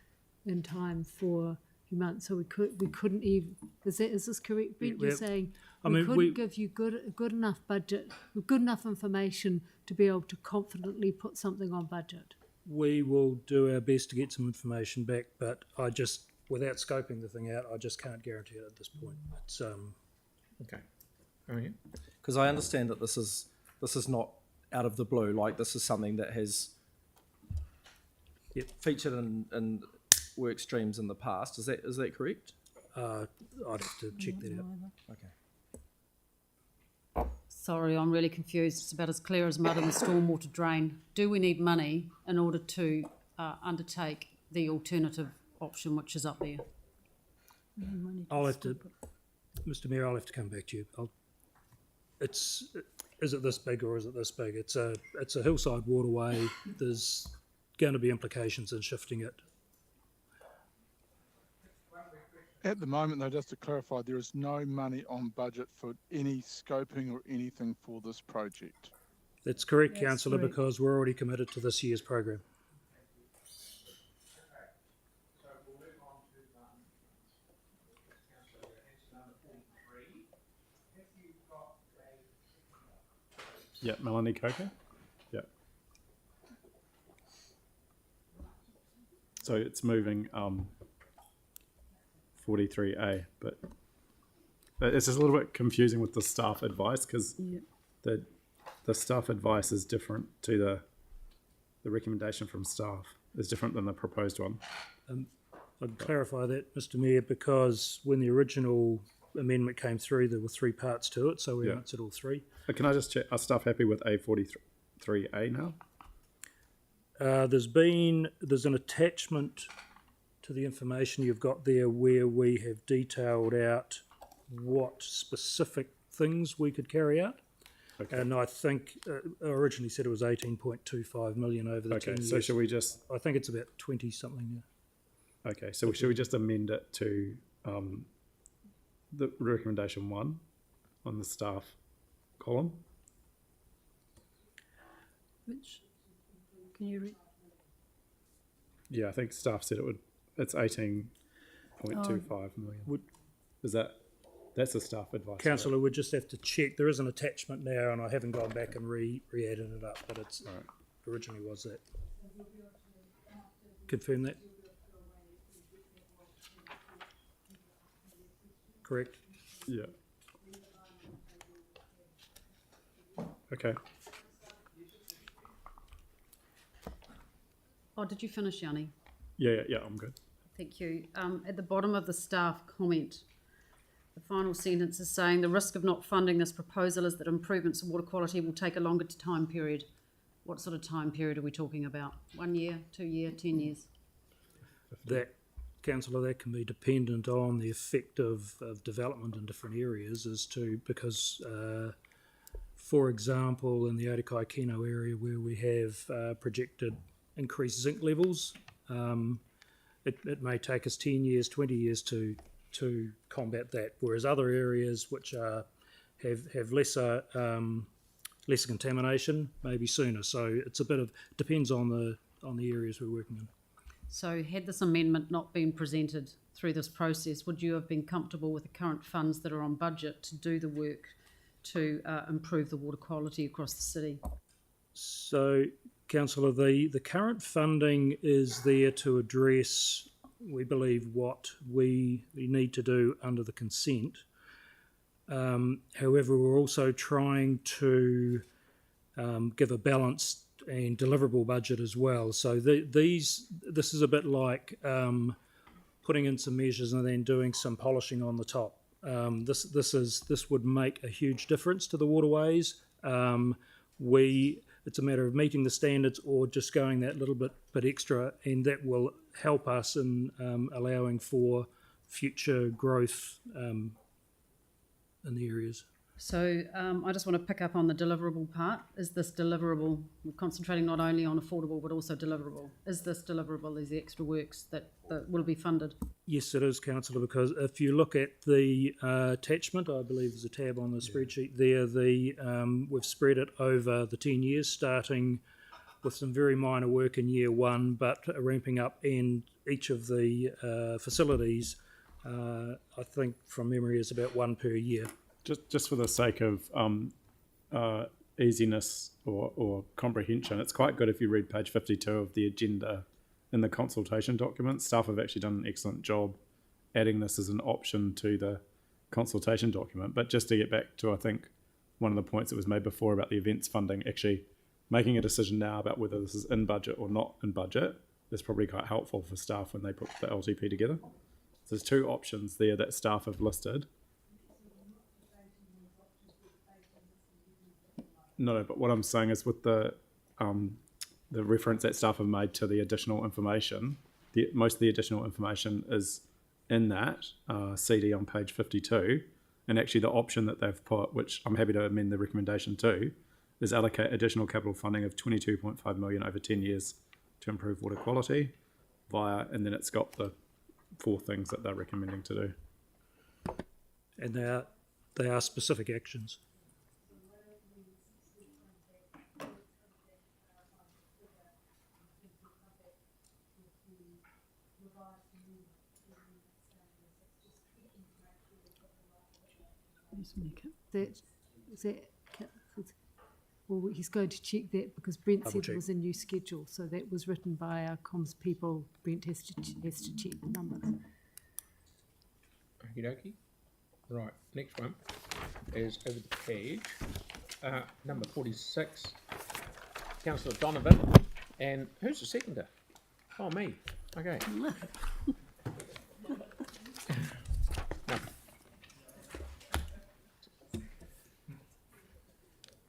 time for a month. So we couldn't even... Is this correct, Brent? You're saying we couldn't give you good enough budget, good enough information to be able to confidently put something on budget. We will do our best to get some information back, but I just, without scoping the thing out, I just can't guarantee it at this point. It's okay. Because I understand that this is not out of the blue. Like, this is something that has featured in work streams in the past. Is that correct? I'd have to check that out. Okay. Sorry, I'm really confused. It's about as clear as mud in the stormwater drain. Do we need money in order to undertake the alternative option which is up there? I'll have to, Mr. Mayor, I'll have to come back to you. Is it this big or is it this big? It's a hillside waterway. There's going to be implications in shifting it. At the moment, though, just to clarify, there is no money on budget for any scoping or anything for this project. That's correct, Councillor, because we're already committed to this year's program. Yeah, Melanie Coker. Yeah. So it's moving 43A, but it's just a little bit confusing with the staff advice because the staff advice is different to the recommendation from staff is different than the proposed one. I'd clarify that, Mr. Mayor, because when the original amendment came through, there were three parts to it, so we answered all three. But can I just check, are staff happy with A43A now? There's an attachment to the information you've got there where we have detailed out what specific things we could carry out. Okay. And I think I originally said it was 18.25 million over the 10 years. So should we just... I think it's about 20 something now. Okay, so should we just amend it to the recommendation 1 on the staff column? Which, can you read? Yeah, I think staff said it's 18.25 million. That's the staff advice? Councillor, right? We'd just have to check. There is an attachment now, and I haven't gone back and re-added it up, but it's originally was that. Confirm that. Correct. Yeah. Okay. Oh, did you finish, Yanni? Yeah, I'm good. Thank you. At the bottom of the staff comment, the final sentence is saying the risk of not funding this proposal is that improvements in water quality will take a longer time period. What sort of time period are we talking about? 1 year, 2 year, 10 years? That, councillor, that can be dependent on the effect of development in different areas as to, because for example, in the Otakai Kino area where we have projected increased zinc levels, it may take us 10 years, 20 years to combat that, whereas other areas which have lesser contamination maybe sooner. So it's a bit of, depends on the areas we're working in. So had this amendment not been presented through this process, would you have been comfortable with the current funds that are on budget to do the work to improve the water quality across the city? So, councillor, the current funding is there to address, we believe, what we need to do under the consent. However, we're also trying to give a balanced and deliverable budget as well. So this is a bit like putting in some measures and then doing some polishing on the top. This would make a huge difference to the waterways. It's a matter of meeting the standards or just going that little bit extra, and that will help us in allowing for future growth in the areas. So I just want to pick up on the deliverable part. Is this deliverable? We're concentrating not only on affordable but also deliverable. Is this deliverable? Is the extra works that will be funded? Yes, it is, councillor, because if you look at the attachment, I believe there's a tab on the spreadsheet there, we've spread it over the 10 years, starting with some very minor work in year one, but ramping up in each of the facilities, I think from memory is about one per year. Just for the sake of easiness or comprehension, it's quite good if you read page 52 of the agenda in the consultation document. Staff have actually done an excellent job adding this as an option to the consultation document. But just to get back to, I think, one of the points that was made before about the events funding, actually making a decision now about whether this is in budget or not in budget is probably quite helpful for staff when they put the LTP together. So there's two options there that staff have listed. No, but what I'm saying is with the reference that staff have made to the additional information, most of the additional information is in that CD on page 52, and actually the option that they've put, which I'm happy to amend the recommendation to, is allocate additional capital funding of 22.5 million over 10 years to improve water quality and then it's got the 4 things that they're recommending to do. And they are specific actions. Well, he's going to check that because Brent Double said check. it was a new schedule, so that was written by our comms people. Brent has to check the numbers. Okie dokie. Right, next one is over the page, number 46, Councillor Donovan, and who's the seconder? Oh, me. Okay. No.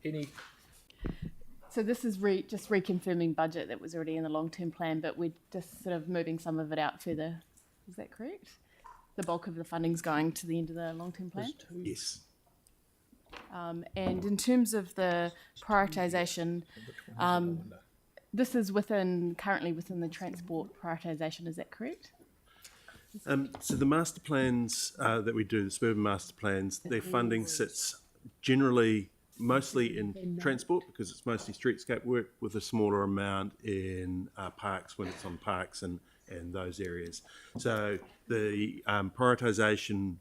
Any? So this is just reconfirming budget that was already in the long-term plan, but we're just sort of moving some of it out further. Is that correct? The bulk of the funding's going to the end of the long-term plan? Yes. And in terms of the prioritisation, this is currently within the transport prioritisation, is that correct? So the master plans that we do, the suburban master plans, their funding sits generally mostly in transport because it's mostly streetscape work with a smaller amount in parks when it's on parks and those areas. So the prioritisation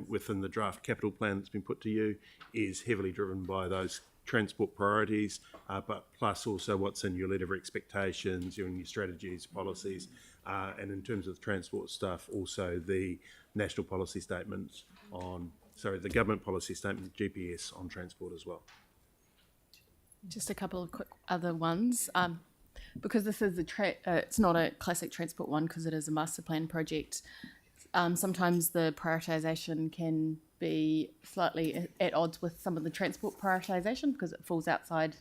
within the draft capital plan that's been put to you is heavily driven by those transport priorities, but plus also what's in your letter of expectations, your strategies, policies, and in terms of the transport stuff, also the national policy statement the government policy statement, GPS on transport as well. Just a couple of quick other ones. because this is it's not a classic transport one because it is a master plan project. Sometimes the prioritisation can be slightly at odds with some of the transport prioritisation because it falls outside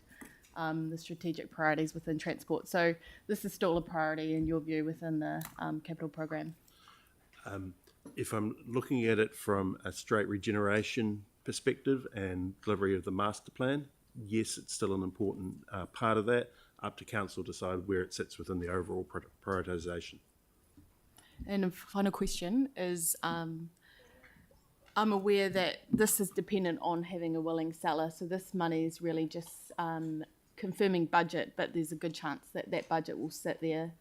the strategic priorities within transport. So this is still a priority in your view within the capital program. If I'm looking at it from a straight regeneration perspective and delivery of the master plan, yes, it's still an important part of that. Up to council to decide where it sits within the overall prioritisation. And a final question is, I'm aware that this is dependent on having a willing seller, so this money is really just confirming budget, but there's a good chance that that budget will sit there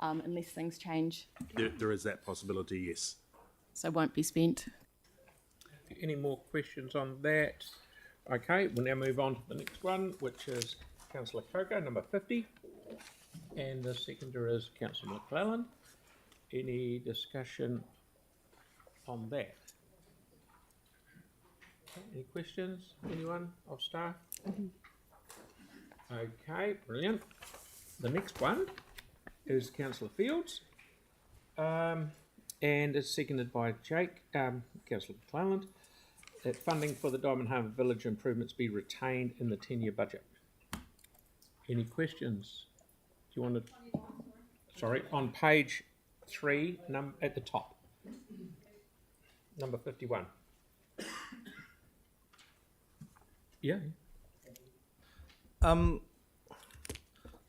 unless things change. There is that possibility, yes. So it won't be spent. Any more questions on that? Okay, we'll now move on to the next one, which is Councillor Coker, number 50, and the seconder is Councillor McClellan. Any discussion on that? Any questions? Anyone of staff? Okay, brilliant. The next one is Councillor Fields, and is seconded by Jake, Councillor McClelland, that funding for the Diamond Harbour Village improvements be retained in the 10-year budget. Any questions? Do you want to? Sorry, on page 3, at the top, number 51. Yeah. So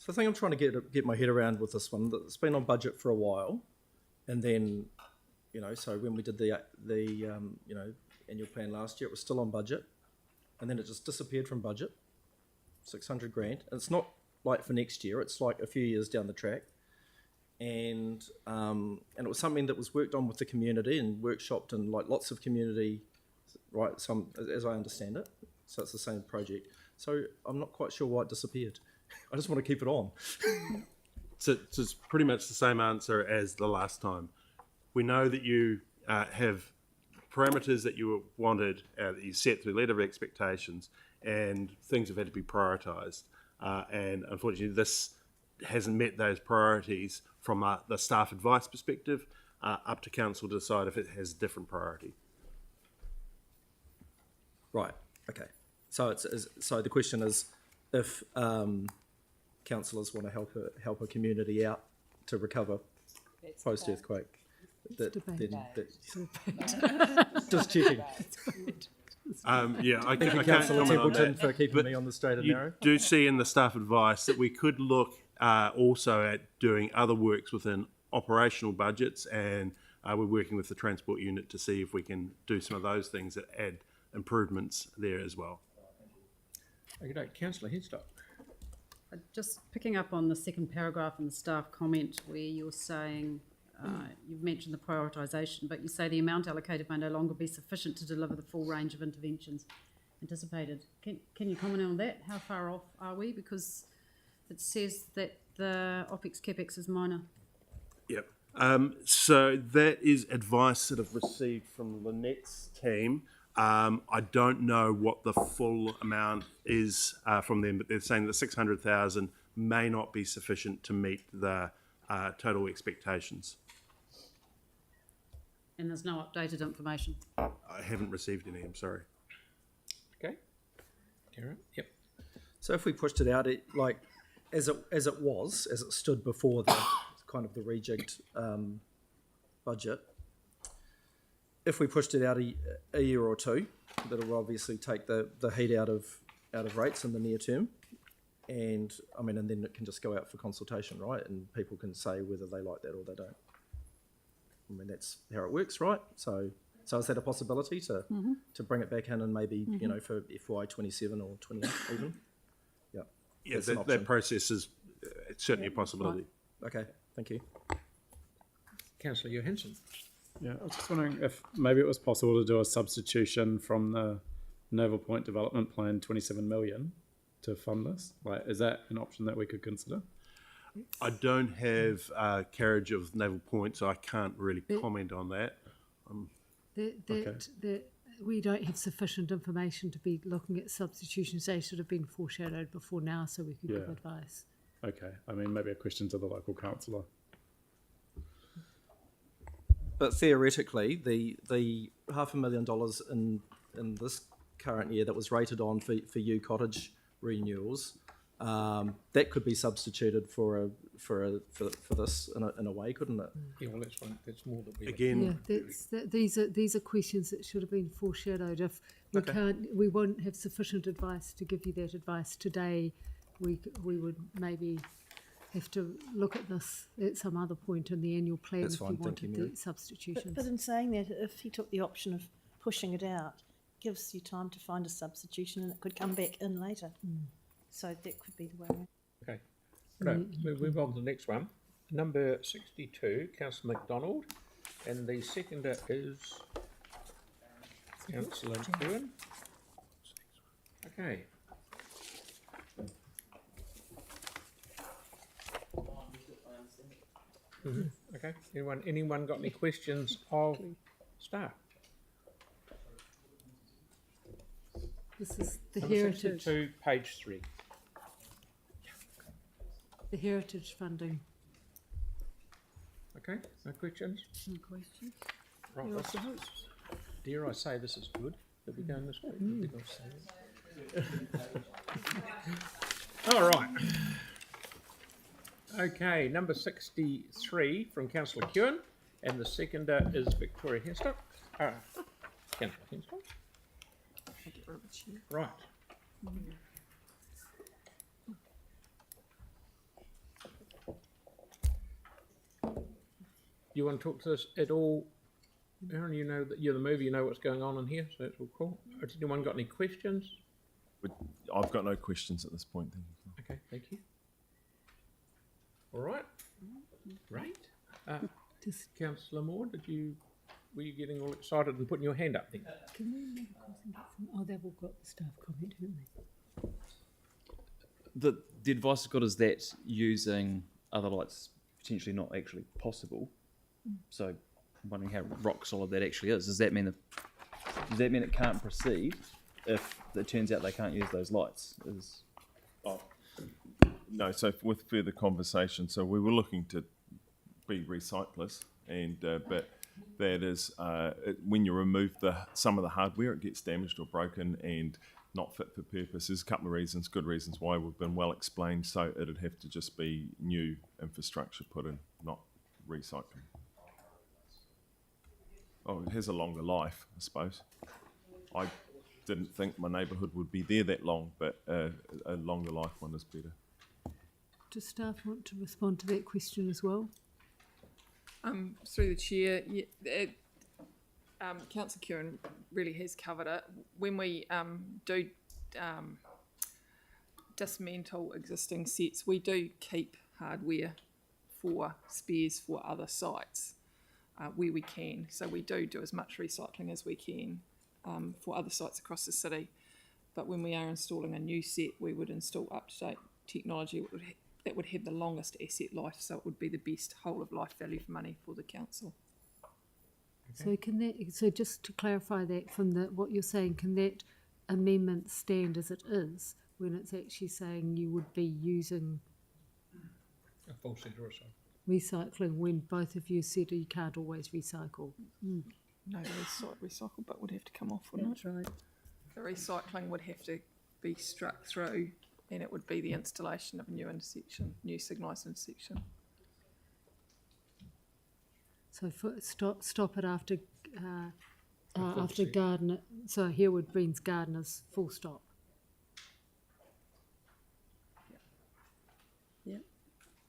I think I'm trying to get my head around with this one. It's been on budget for a while, and then, so when we did the annual plan last year, it was still on budget, and then it just disappeared from budget, 600 grand. And it's not like for next year; it's like a few years down the track. And it was something that was worked on with the community and workshopped in like lots of community, right? Some, as I understand it, so it's the same project. So I'm not quite sure why it disappeared. I just want to keep it on. So it's pretty much the same answer as the last time. We know that you have parameters that you wanted, that you set through letter of expectations, and things have had to be prioritised. And unfortunately, this hasn't met those priorities from the staff advice perspective, up to council to decide if it has a different priority. Right. Okay. So so the question is, if councillors want to help a community out to recover post earthquake, just checking. Yeah, I Thank you, can't Councillor comment on Templeton, that. for keeping But me on the straight and you narrow. do see in the staff advice that we could look also at doing other works within operational budgets, and we're working with the transport unit to see if we can do some of those things that add improvements there as well. Okay, Councillor Henstock. Just picking up on the second paragraph in the staff comment where you're saying, you've mentioned the prioritisation, but you say the amount allocated may no longer be sufficient to deliver the full range of interventions anticipated. Can you comment on that? How far off are we? Because it says that the OPEX CAPEX is minor. Yep. So that is advice that I've received from Lynette's team. I don't know what the full amount is from them, but they're saying that 600,000 may not be sufficient to meet the total expectations. And there's no updated information. I haven't received any, I'm sorry. Okay. Karen? Yep. So if we pushed it out, as it stood before the kind of the rejigged budget, if we pushed it out a year or two, that'll obviously take the heat out of rates in the near term, and and then it can just go out for consultation, right? And people can say whether they like that or they don't. That's how it works, right? So is that a possibility to bring it back in and maybe for FY 27 or 28 even? Yeah. Yeah, that process is certainly a possibility. Right. Okay, thank you. Councillor Johansson. Yeah, I was just wondering if maybe it was possible to do a substitution from the Naval Point Development Plan 27 million to fund this. Is that an option that we could consider? I don't have carriage of Naval Point, so I can't really comment on that. We don't have sufficient information to be looking at substitutions. They should have been foreshadowed before now, so we could give advice. Okay, I mean, maybe a question to the local councillor. But theoretically, the $500,000 in this current year that was rated on for U cottage renewals, that could be substituted for this in a way, couldn't it? Yeah, well, that's more that we Again, These are questions that should have been foreshadowed. If we won't have sufficient advice to give you that advice today, we would maybe have to look at this at some other point in the annual plan if you wanted the substitutions. But in saying that, if he took the option of pushing it out, gives you time to find a substitution and it could come back in later. So that could be the way. Okay. Right, we'll move on to the next one. Number 62, Councillor MacDonald, and the seconder is Councillor Ewan. Okay. Okay. Anyone got any questions of staff? This is the Number heritage. 62, page 3. The heritage funding. Okay. No questions. No questions. Right. You're let's- off the hook. Dare I say this is good that we're going this way? All right. Okay, number 63 from Councillor Kewen, and the seconder is Victoria Henstock. Councillor Henstock. Right. You want to talk to us at all? Aaron, you know that you're the mover, you know what's going on in here, so that's all cool. Has anyone got any questions? I've got no questions at this point. Thank you. Okay, thank you. All right. Great. Councillor Moore, were you getting all excited and putting your hand up then? Can we make a comment from? Oh, they've all got the staff comment, haven't they? The advice I've got is that using other lights potentially not actually possible. So I'm wondering how rock solid that actually is. Does that mean it can't proceed if it turns out they can't use those lights? No, so with further conversation, so we were looking to be recyclers, and but that is when you remove some of the hardware, it gets damaged or broken and not fit for purpose. There's a couple of reasons, good reasons why we've been well explained. So it'd have to just be new infrastructure put in, not recycling. Oh, it has a longer life, I suppose. I didn't think my neighbourhood would be there that long, but a longer life one is better. Does staff want to respond to that question as well? Through the chair, Councillor Kewen really has covered it. When we do dismantle existing sets, we do keep hardware for spares for other sites where we can. So we do as much recycling as we can for other sites across the city. But when we are installing a new set, we would install up-to-date technology that would have the longest asset life, so it would be the best whole of life value for money for the council. So so just to clarify that from what you're saying, can that amendment stand as it is when it's actually saying you would be using A full set or so. recycling when both of you said you can't always recycle? No, the recycle bit would have to come off, wouldn't it? That's right. The recycling would have to be struck through, and it would be the installation of a new intersection, new signalised intersection. So stop it after Gardner. So Hereward Green's Gardeners, full stop. Yeah.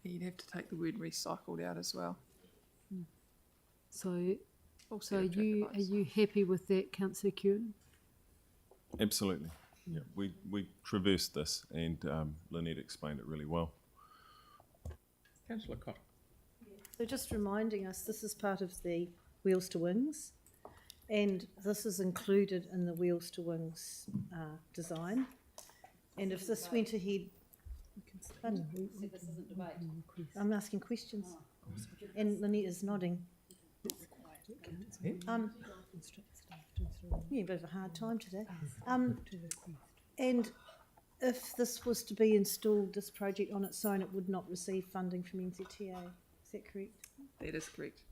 You'd have to take the word recycled out as well. So Also are you happy with that, Councillor Kewen? Absolutely. Yeah, we traversed this, and Lynette explained it really well. Councillor Cotter. So just reminding us, this is part of the Wheels to Wings, and this is included in the Wheels to Wings design. And if this went ahead, pardon? This isn't debate. I'm asking questions, and Lynette is nodding. Yeah, a bit of a hard time today. And if this was to be installed, this project on its own, it would not receive funding from NZTA. Is that correct? That is correct.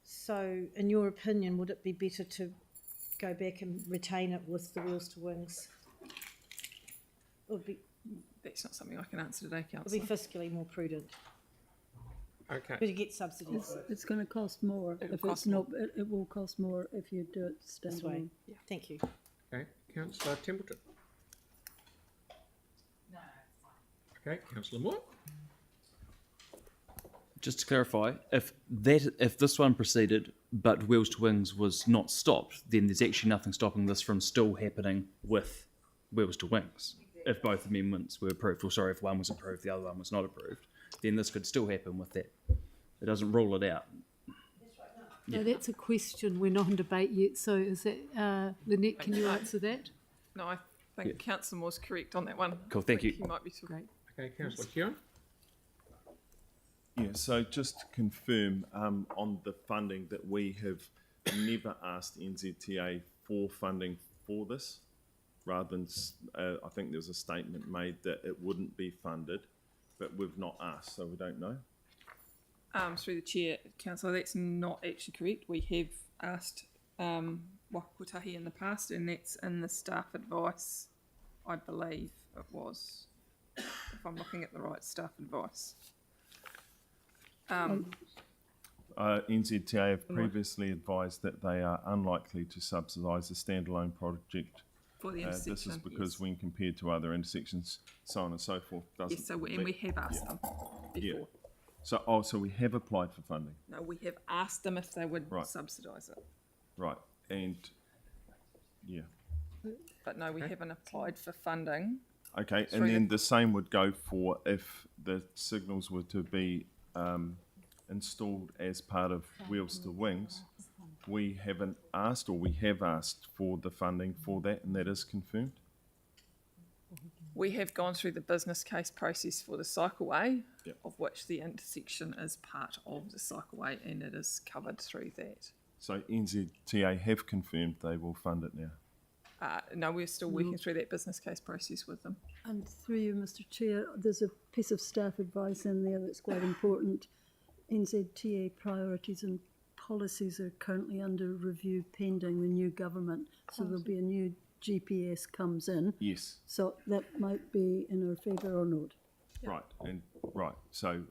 So, in your opinion, would it be better to go back and retain it with the wheels to wings? That's not something I can answer today, It would Councillor. be fiscally more prudent. Okay. But you get subsidies. It's going to cost more. It'll If cost it's not, it will cost more if you do it This way. standalone. Yeah. Thank you. Okay, Councillor Templeton. Okay, Councillor Moore. Just to clarify, if this one proceeded but Wheels to Wings was not stopped, then there's actually nothing stopping this from still happening with Wheels to Wings. If both amendments were approved, or sorry, if one was approved, the other one was not approved, then this could still happen with that. It doesn't rule it out. No, that's a question. We're not in debate yet. So is that, Lynette, can you answer that? No, I think Councillor Moore's correct on that one. Cool, thank you. He might be too great. Okay, Councillor Keon. Yeah, so just to confirm on the funding that we have never asked NZTA for funding for this, rather than, I think there was a statement made that it wouldn't be funded, but we've not asked, so we don't know. Through the chair, Councillor, that's not actually correct. We have asked Wakutahi in the past, and that's in the staff advice, I believe it was, if I'm looking at the right staff advice. NZTA have previously advised that they are unlikely to subsidise a standalone project. For the This is intersection, because yes. when compared to other intersections, so on and so forth, doesn't. Yes, so we have asked them before. Yeah. So we have applied for funding. No, we have asked them if they would Right. subsidise it. Right, and yeah. But no, we haven't applied for funding. Okay, Through and then the- the same would go for if the signals were to be installed as part of Wheels to Wings. We haven't asked, or we have asked for the funding for that, and that is confirmed. We have gone through the business case process for the cycleway, Yep. of which the intersection is part of the cycleway, and it is covered through that. So NZTA have confirmed they will fund it now. No, we're still working through that business case process with them. And through you, Mr. Chair, there's a piece of staff advice in there that's quite important. NZTA priorities and policies are currently under review pending the new government. So there'll be a new GPS comes in. Yes. So that might be in our favour or not. Right, so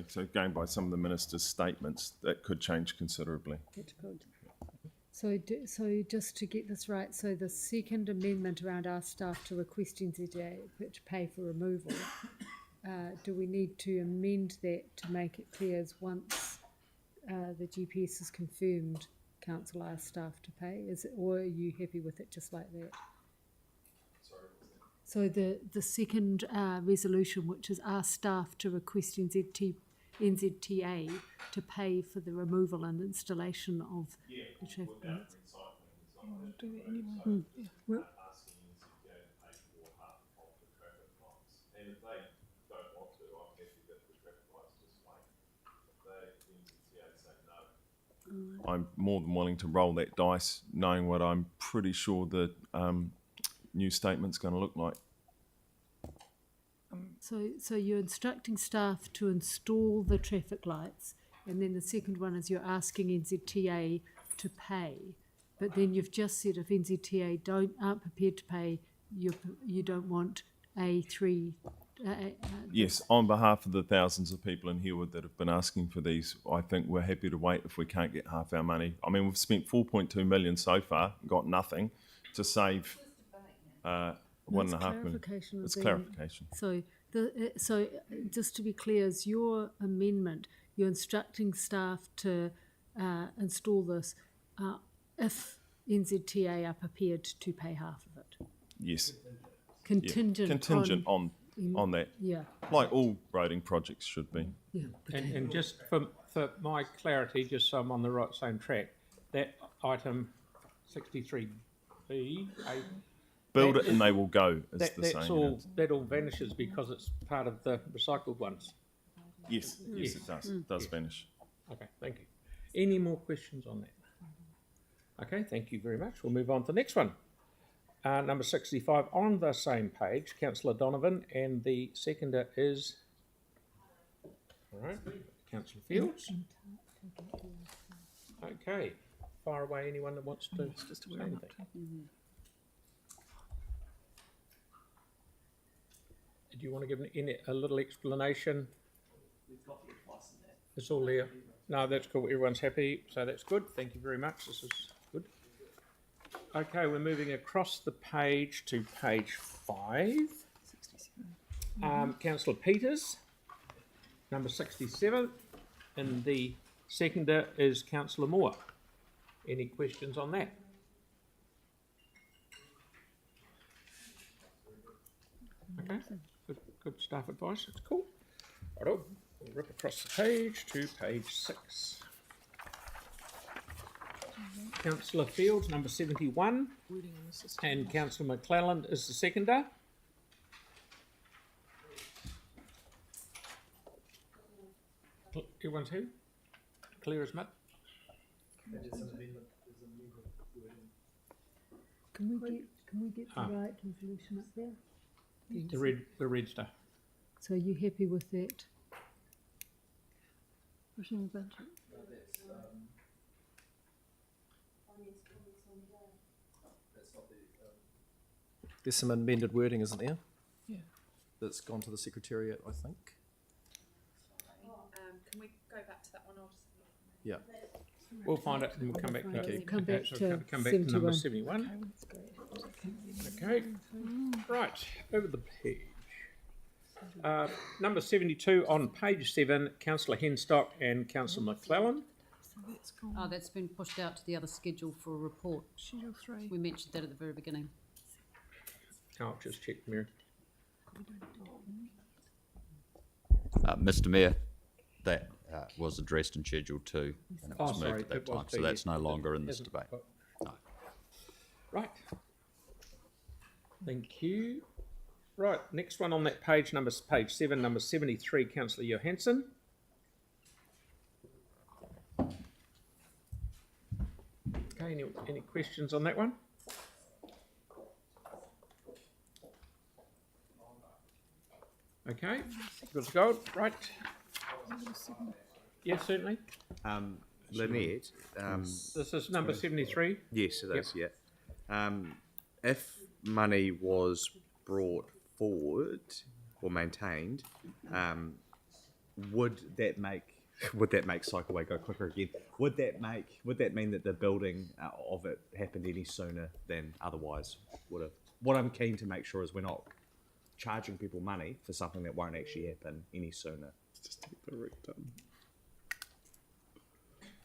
so going by some of the minister's statements, that could change considerably. It could. So just to get this right, so the second amendment around our staff to request NZTA to pay for removal, do we need to amend that to make it clear as once the GPS is confirmed, council asks staff to pay? Or are you happy with it just like that? So the second resolution, which is our staff to request NZTA to pay for the removal and installation of the traffic lights. Do that anyway. Well, I'm more than willing to roll that dice, knowing what I'm pretty sure the new statement's going to look like. So you're instructing staff to install the traffic lights, and then the second one is you're asking NZTA to pay. But then you've just said if NZTA aren't prepared to pay, you don't want A3. Yes, on behalf of the thousands of people in Herwood that have been asking for these, I think we're happy to wait if we can't get half our money. I mean, we've spent 4.2 million so far, got nothing to save 1.5 million. It's clarification. So just to be clear, is your amendment, you're instructing staff to install this if NZTA are prepared to pay half of it? Yes. Contingent on that. Yeah. Like all roading projects should be. Yeah. And just for my clarity, just so I'm on the right same track, that item 63B, Build it and they will go, is the that's saying. all. That all vanishes because it's part of the recycled ones. Yes, it does. It does vanish. Okay, thank you. Any more questions on that? Okay, thank you very much. We'll move on to the next one. Number 65 on the same page, Councillor Donovan, and the seconder is, all right, Councillor Fields. Okay, fire away anyone that wants to say anything. Do you want to give a little explanation? It's all there. No, that's cool. Everyone's happy, so that's good. Thank you very much. This is good. Okay, we're moving across the page to page 5. 67. Councillor Peters, number 67, and the seconder is Councillor Moore. Any questions on that? Okay, good staff advice. That's cool. Righto, we'll rip across the page to page 6. Councillor Fields, number 71, and Councillor McClelland is the seconder. Everyone's who? Clear as mud. Can we get the right resolution up there? The red stuff. So are you happy with that? There's some amended wording, isn't there? Yeah. That's gone to the Secretariat, I think. Can we go back to that one? Yeah. We'll find it and we'll come back to it. Come back to number 71. Okay. Right, over the page. Number 72 on page 7, Councillor Henstock and Councillor McClelland. Oh, that's been pushed out to the other schedule for a report. Schedule 3. We mentioned that at the very beginning. I'll just check, Mary. Mr. Mayor, that was addressed in Schedule 2 and it was moved at that time, so that's no longer in this debate. No. Right. Thank you. Right, next one on that page, page 7, number 73, Councillor Johansson. Okay, any questions on that one? Okay, good to go. Right. Yes, certainly. Lynette. This is number 73? Yes, it is, yeah. If money was brought forward or maintained, would that make Cycleway go quicker again? Would that mean that the building of it happened any sooner than otherwise would have? What I'm keen to make sure is we're not charging people money for something that won't actually happen any sooner. Just to get the route done.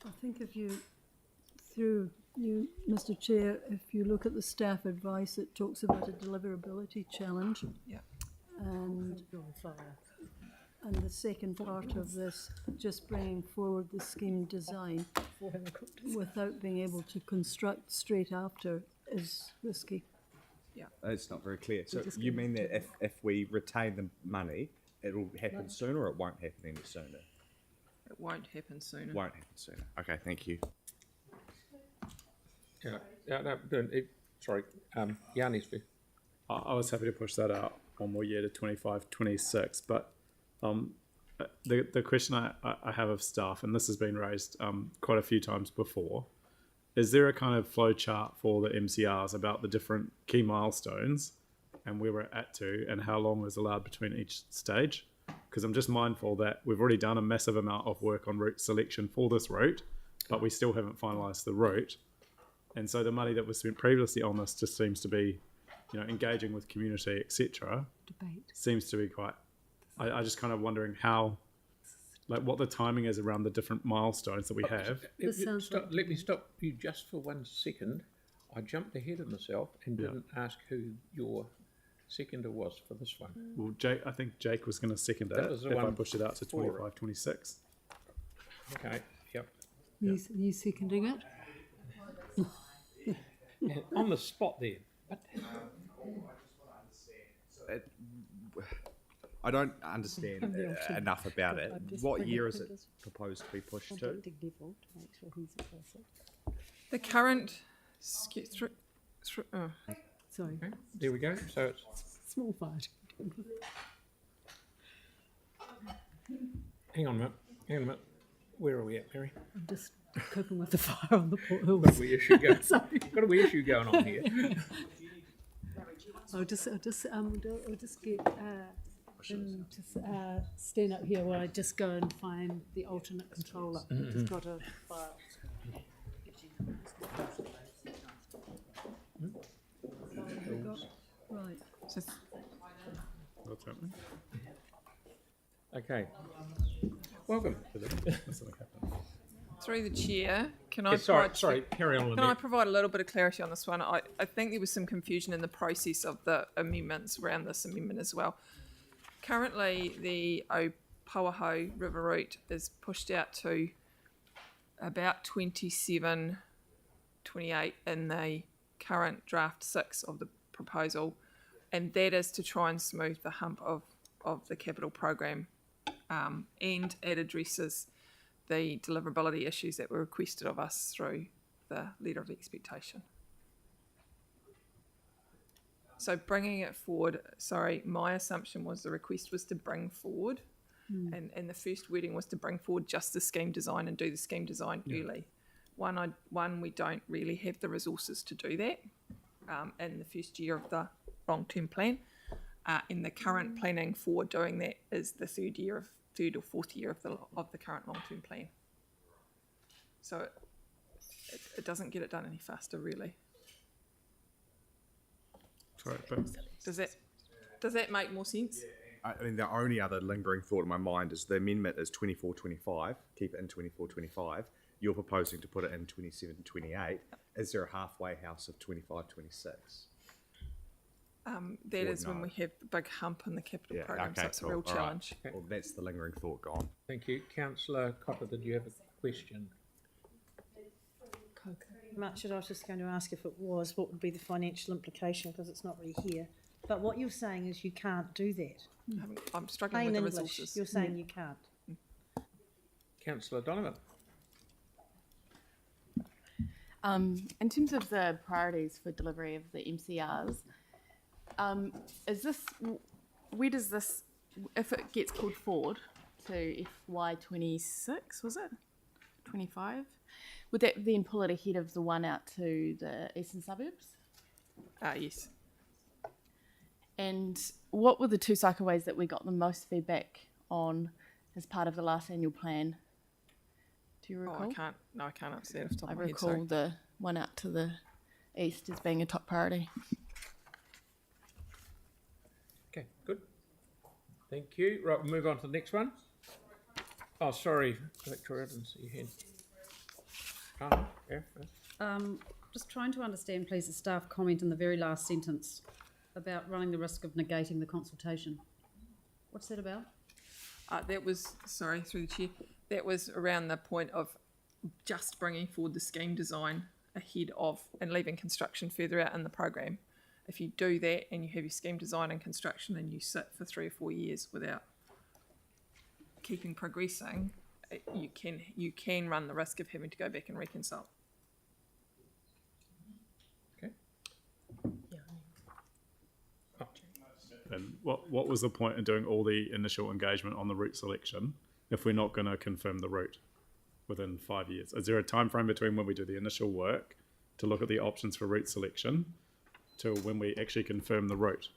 I think Mr. Chair, if you look at the staff advice, it talks about a deliverability challenge. Yeah. And the second part of this, just bringing forward the scheme design without being able to construct straight after is risky. Yeah. It's not very clear. So you mean that if we retain the money, it'll happen sooner or it won't happen any sooner? It won't happen sooner. Won't happen sooner. Okay, thank you. Sorry, Yanni's view. I was happy to push that out one more year to 25-26, but the question I have of staff, and this has been raised quite a few times before, is there a kind of flow chart for the MCRs about the different key milestones and where we're at to and how long is allowed between each stage? Because I'm just mindful that we've already done a massive amount of work on route selection for this route, but we still haven't finalised the route. And so the money that was spent previously on this just seems to be, engaging with community, etc. Debate. Seems to be quite, I just kind of wondering how, what the timing is around the different milestones that we have. Let me stop you just for 1 second. I jumped ahead of myself and didn't ask who your seconder was for this one. Well, I think Jake was going to second it if I pushed it out to 25-26. Okay, yep. You seconding it? On the spot there. I don't understand enough about it. What year is it proposed to be pushed to? The current Sorry. Okay, there we go. So it's Small fire. hang on a minute. Where are we at, Mary? I'm just coping with the fire on the Port Hills. Got a wee issue going. Sorry. Got a wee issue going on here. I'll just get him to stand up here while I just go and find the alternate controller. I've just got a file. Right. What's happening? Okay. Welcome. Through the chair, can I? Yeah, sorry. Carry on. Can I provide a little bit of clarity on this one? I think there was some confusion in the process of the amendments around this amendment as well. Currently, the Opauaho River route is pushed out to about 27, 28 in the current draft 6 of the proposal, and that is to try and smooth the hump of the capital program, and it addresses the deliverability issues that were requested of us through the letter of expectation. So bringing it forward, my assumption was the request was to bring forward, and the first wording was to bring forward just the scheme design and do the scheme design early. One, we don't really have the resources to do that in the first year of the long-term plan. And the current planning for doing that is the third or fourth year of the current long-term plan. So it doesn't get it done any faster, really. Sorry, but Does that make more sense? I mean, the only other lingering thought in my mind is the amendment is 24-25, keep it in 24-25. You're proposing to put it in 27-28. Is there a halfway house of 25-26? That is when we have the big hump in the capital program, so it's a real challenge. Right. Well, that's the lingering thought gone. Thank you. Councillor Cotter, did you have a question? Much I was just going to ask if it was, what would be the financial implication, because it's not really here. But what you're saying is you can't do that. I'm struggling Plain with the English, resources. you're saying you can't. Councillor Donovan. In terms of the priorities for delivery of the MCRs, where does this, if it gets pulled forward to FY26, was it? 25? Would that then pull it ahead of the one out to the eastern suburbs? Yes. And what were the two cycleways that we got the most feedback on as part of the last annual plan? Do you recall? I can't answer that off the top I of my head, recall sorry. the one out to the east as being a top priority. Okay, good. Thank you. Right, we'll move on to the next one. Oh, sorry, Victoria, I didn't see your hand. Oh, yeah. Just trying to understand, please, the staff comment in the very last sentence about running the risk of negating the consultation. What's that about? That was, sorry, through the chair, that was around the point of just bringing forward the scheme design ahead of and leaving construction further out in the program. If you do that and you have your scheme design and construction and you sit for 3 or 4 years without keeping progressing, you can run the risk of having to go back and reconsult. Okay. And what was the point in doing all the initial engagement on the route selection if we're not going to confirm the route within 5 years? Is there a time frame between when we do the initial work to look at the options for route selection to when we actually confirm the route?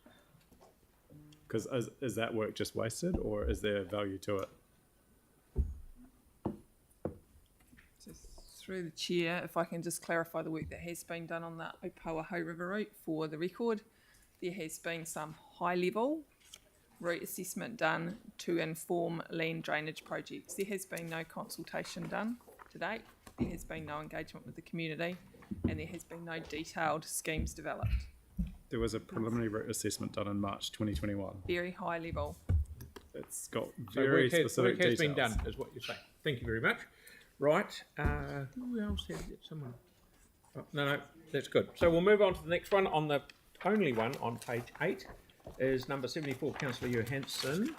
Because is that work just wasted, or is there value to it? So through the chair, if I can just clarify the work that has been done on the Opauaho River route for the record, there has been some high-level route assessment done to inform land drainage projects. There has been no consultation done to date. There has been no engagement with the community, and there has been no detailed schemes developed. There was a preliminary route assessment done in March 2021. Very high level. It's got So very specific work has details. been done, is what you're saying. Thank you very much. Right. Who else had it? Someone? Oh, no, that's good. So we'll move on to the next one. On the only one on page 8 is number 74, Councillor Johansson.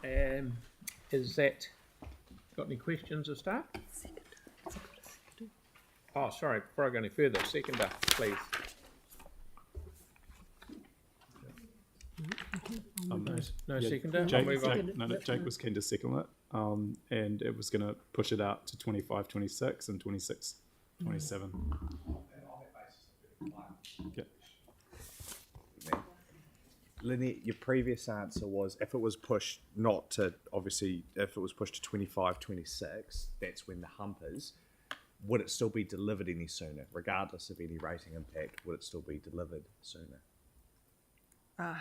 Is that got any questions of staff? Oh, sorry. Before I go any further, seconder, please. No Yeah, seconder. Jake, I'll move on. Jake was keen to second it, and it was going to push it out to 25, 26 and 26, 27. Okay. Lynette, your previous answer was if it was pushed not to, obviously, if it was pushed to 25, 26, that's when the hump is. Would it still be delivered any sooner, regardless of any rating impact? Would it still be delivered sooner?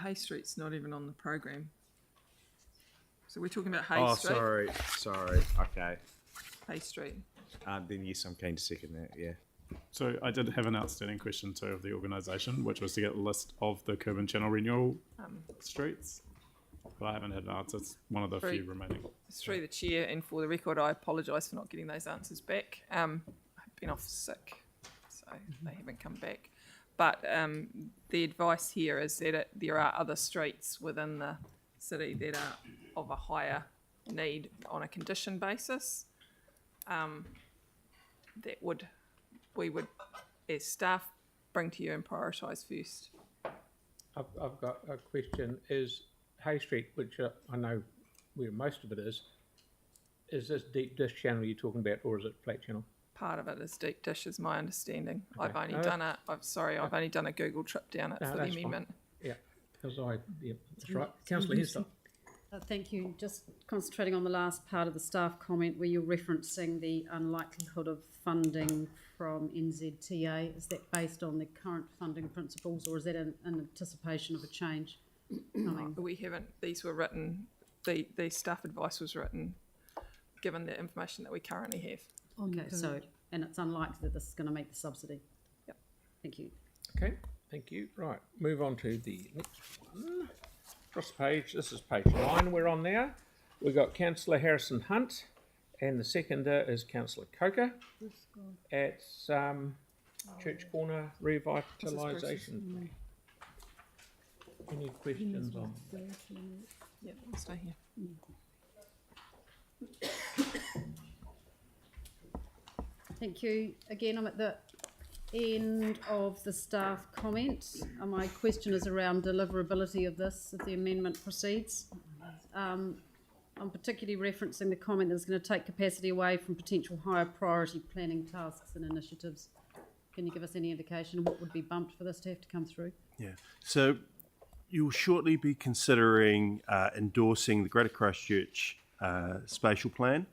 Hay Street's not even on the program. So we're talking about Hay Oh, Street. sorry. Okay. Hay Street. Then yes, I'm keen to second that. Yeah. So I did have an outstanding question too of the organisation, which was to get a list of the curb and channel renewal streets. But I haven't had an answer. It's one of the few remaining. Through the chair, and for the record, I apologise for not getting those answers back. I've been off sick, so they haven't come back. But the advice here is that there are other streets within the city that are of a higher need on a condition basis. That we would, as staff, bring to you and prioritise first. I've got a question. Is Hay Street, which I know where most of it is this deep dish channel you're talking about, or is it flat channel? Part of it is deep dish, is my understanding. Okay. I've only done a Google trip down it for the amendment. Fine. Yeah, because that's right. Councillor Hester. Thank you. Just concentrating on the last part of the staff comment where you're referencing the unlikelihood of funding from NZTA. Is that based on the current funding principles, or is that in anticipation of a change coming? We haven't. These were written. The staff advice was written given the information that we currently have. Okay, so, and it's unlikely that this is going to meet the subsidy. Yep. Thank you. Okay, thank you. Right, move on to the next one. Across the page, this is page 9 we're on now. We've got Councillor Harrison Hunt, and the seconder is Councillor Coker at Church Corner Revitalisation Plan. Any questions on that? Yeah, I'll stay here. Thank you. Again, I'm at the end of the staff comments. My question is around deliverability of this if the amendment proceeds. I'm particularly referencing the comment that it's going to take capacity away from potential higher priority planning tasks and initiatives. Can you give us any indication of what would be bumped for this to have to come through? Yeah. So you'll shortly be considering endorsing the Greater Christchurch spatial plan.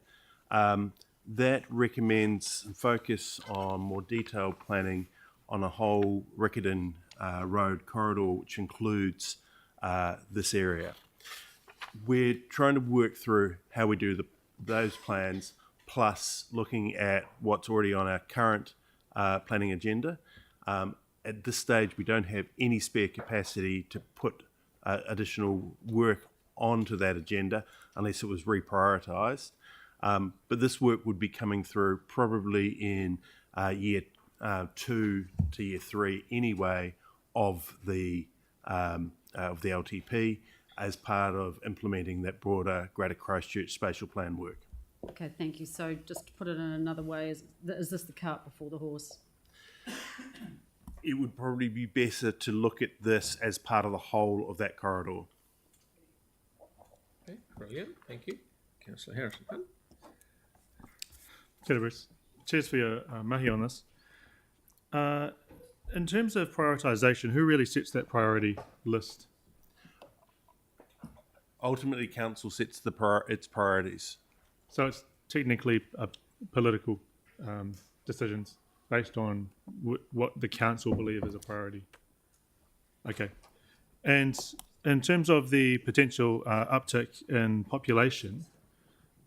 That recommends some focus on more detailed planning on a whole Riccarton Road corridor, which includes this area. We're trying to work through how we do those plans, plus looking at what's already on our current planning agenda. At this stage, we don't have any spare capacity to put additional work onto that agenda unless it was reprioritised. But this work would be coming through probably in year 2 to year 3 anyway of the LTP as part of implementing that broader Greater Christchurch spatial plan work. Okay, thank you. So just to put it in another way, is this the cart before the horse? It would probably be better to look at this as part of the whole of that corridor. Okay, brilliant. Thank you. Councillor Harrison. Kia Bruce. Cheers for your mahi on this. In terms of prioritisation, who really sets that priority list? Ultimately, council sets its priorities. So it's technically political decisions based on what the council believe is a priority. Okay. And in terms of the potential uptick in population,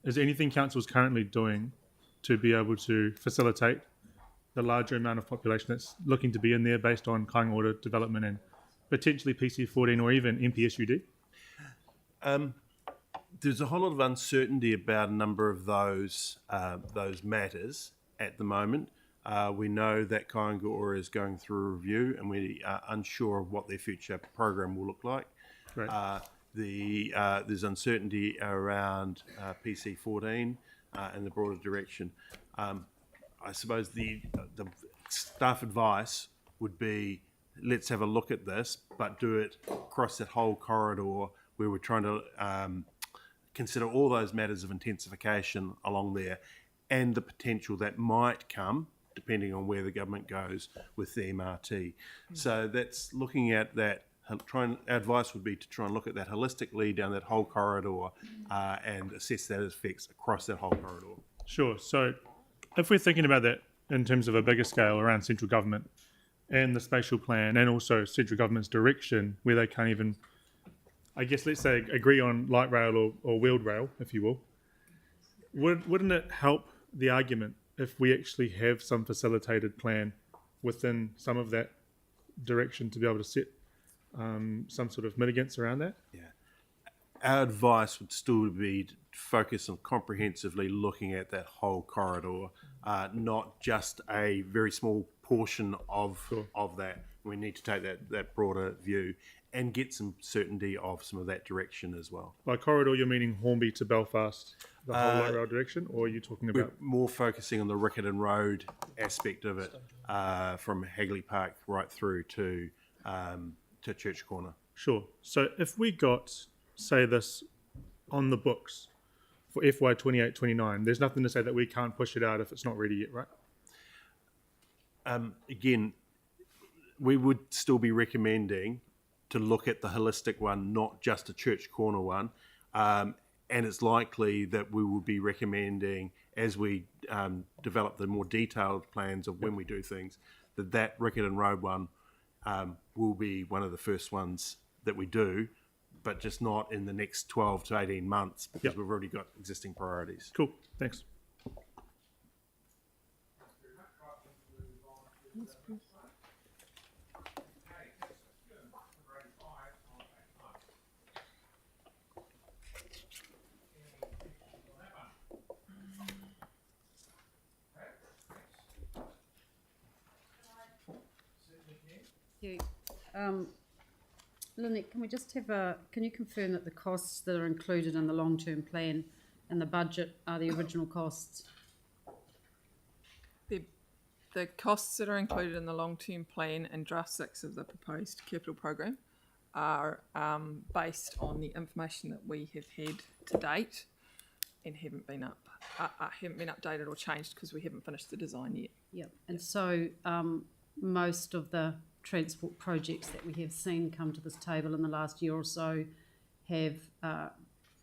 is there anything council's currently doing to be able to facilitate the larger amount of population that's looking to be in there based on Kāinga Order development and potentially PC14 or even MPSUD? There's a whole lot of uncertainty about a number of those matters at the moment. We know that Kāinga Order is going through a review, and we are unsure of what their future program will look like. Right. There's uncertainty around PC14 and the broader direction. I suppose the staff advice would be, let's have a look at this, but do it across that whole corridor where we're trying to consider all those matters of intensification along there and the potential that might come depending on where the government goes with the MRT. So that's looking at that. Our advice would be to try and look at that holistically down that whole corridor and assess that effects across that whole corridor. Sure. So if we're thinking about that in terms of a bigger scale around central government and the spatial plan and also central government's direction where they can't even, I guess, let's say, agree on light rail or wheeled rail, if you will, wouldn't it help the argument if we actually have some facilitated plan within some of that direction to be able to set some sort of mitigants around that? Yeah. Our advice would still be to focus on comprehensively looking at that whole corridor, not just a very small portion of that. We need to take that broader view and get some certainty of some of that direction as well. By corridor, you're meaning Hornby to Belfast, the whole light rail direction, or are you talking about... We're more focusing on the Riccarton Road aspect of it, from Hagley Park right through to Church Corner. Sure. So if we got, say, this on the books for FY 28-29, there's nothing to say that we can't push it out if it's not ready yet, right? Again, we would still be recommending to look at the holistic one, not just a Church Corner one. And it's likely that we will be recommending, as we develop the more detailed plans of when we do things, that Riccarton Road one will be one of the first ones that we do, but just not in the next 12 to 18 months because we've already got existing priorities. Cool, thanks. Lynette, can we just can you confirm that the costs that are included in the long-term plan and the budget are the original costs? The costs that are included in the long-term plan and draft 6 of the proposed capital program are based on the information that we have had to date and haven't been updated or changed because we haven't finished the design yet. Yep. And so most of the transport projects that we have seen come to this table in the last year or so have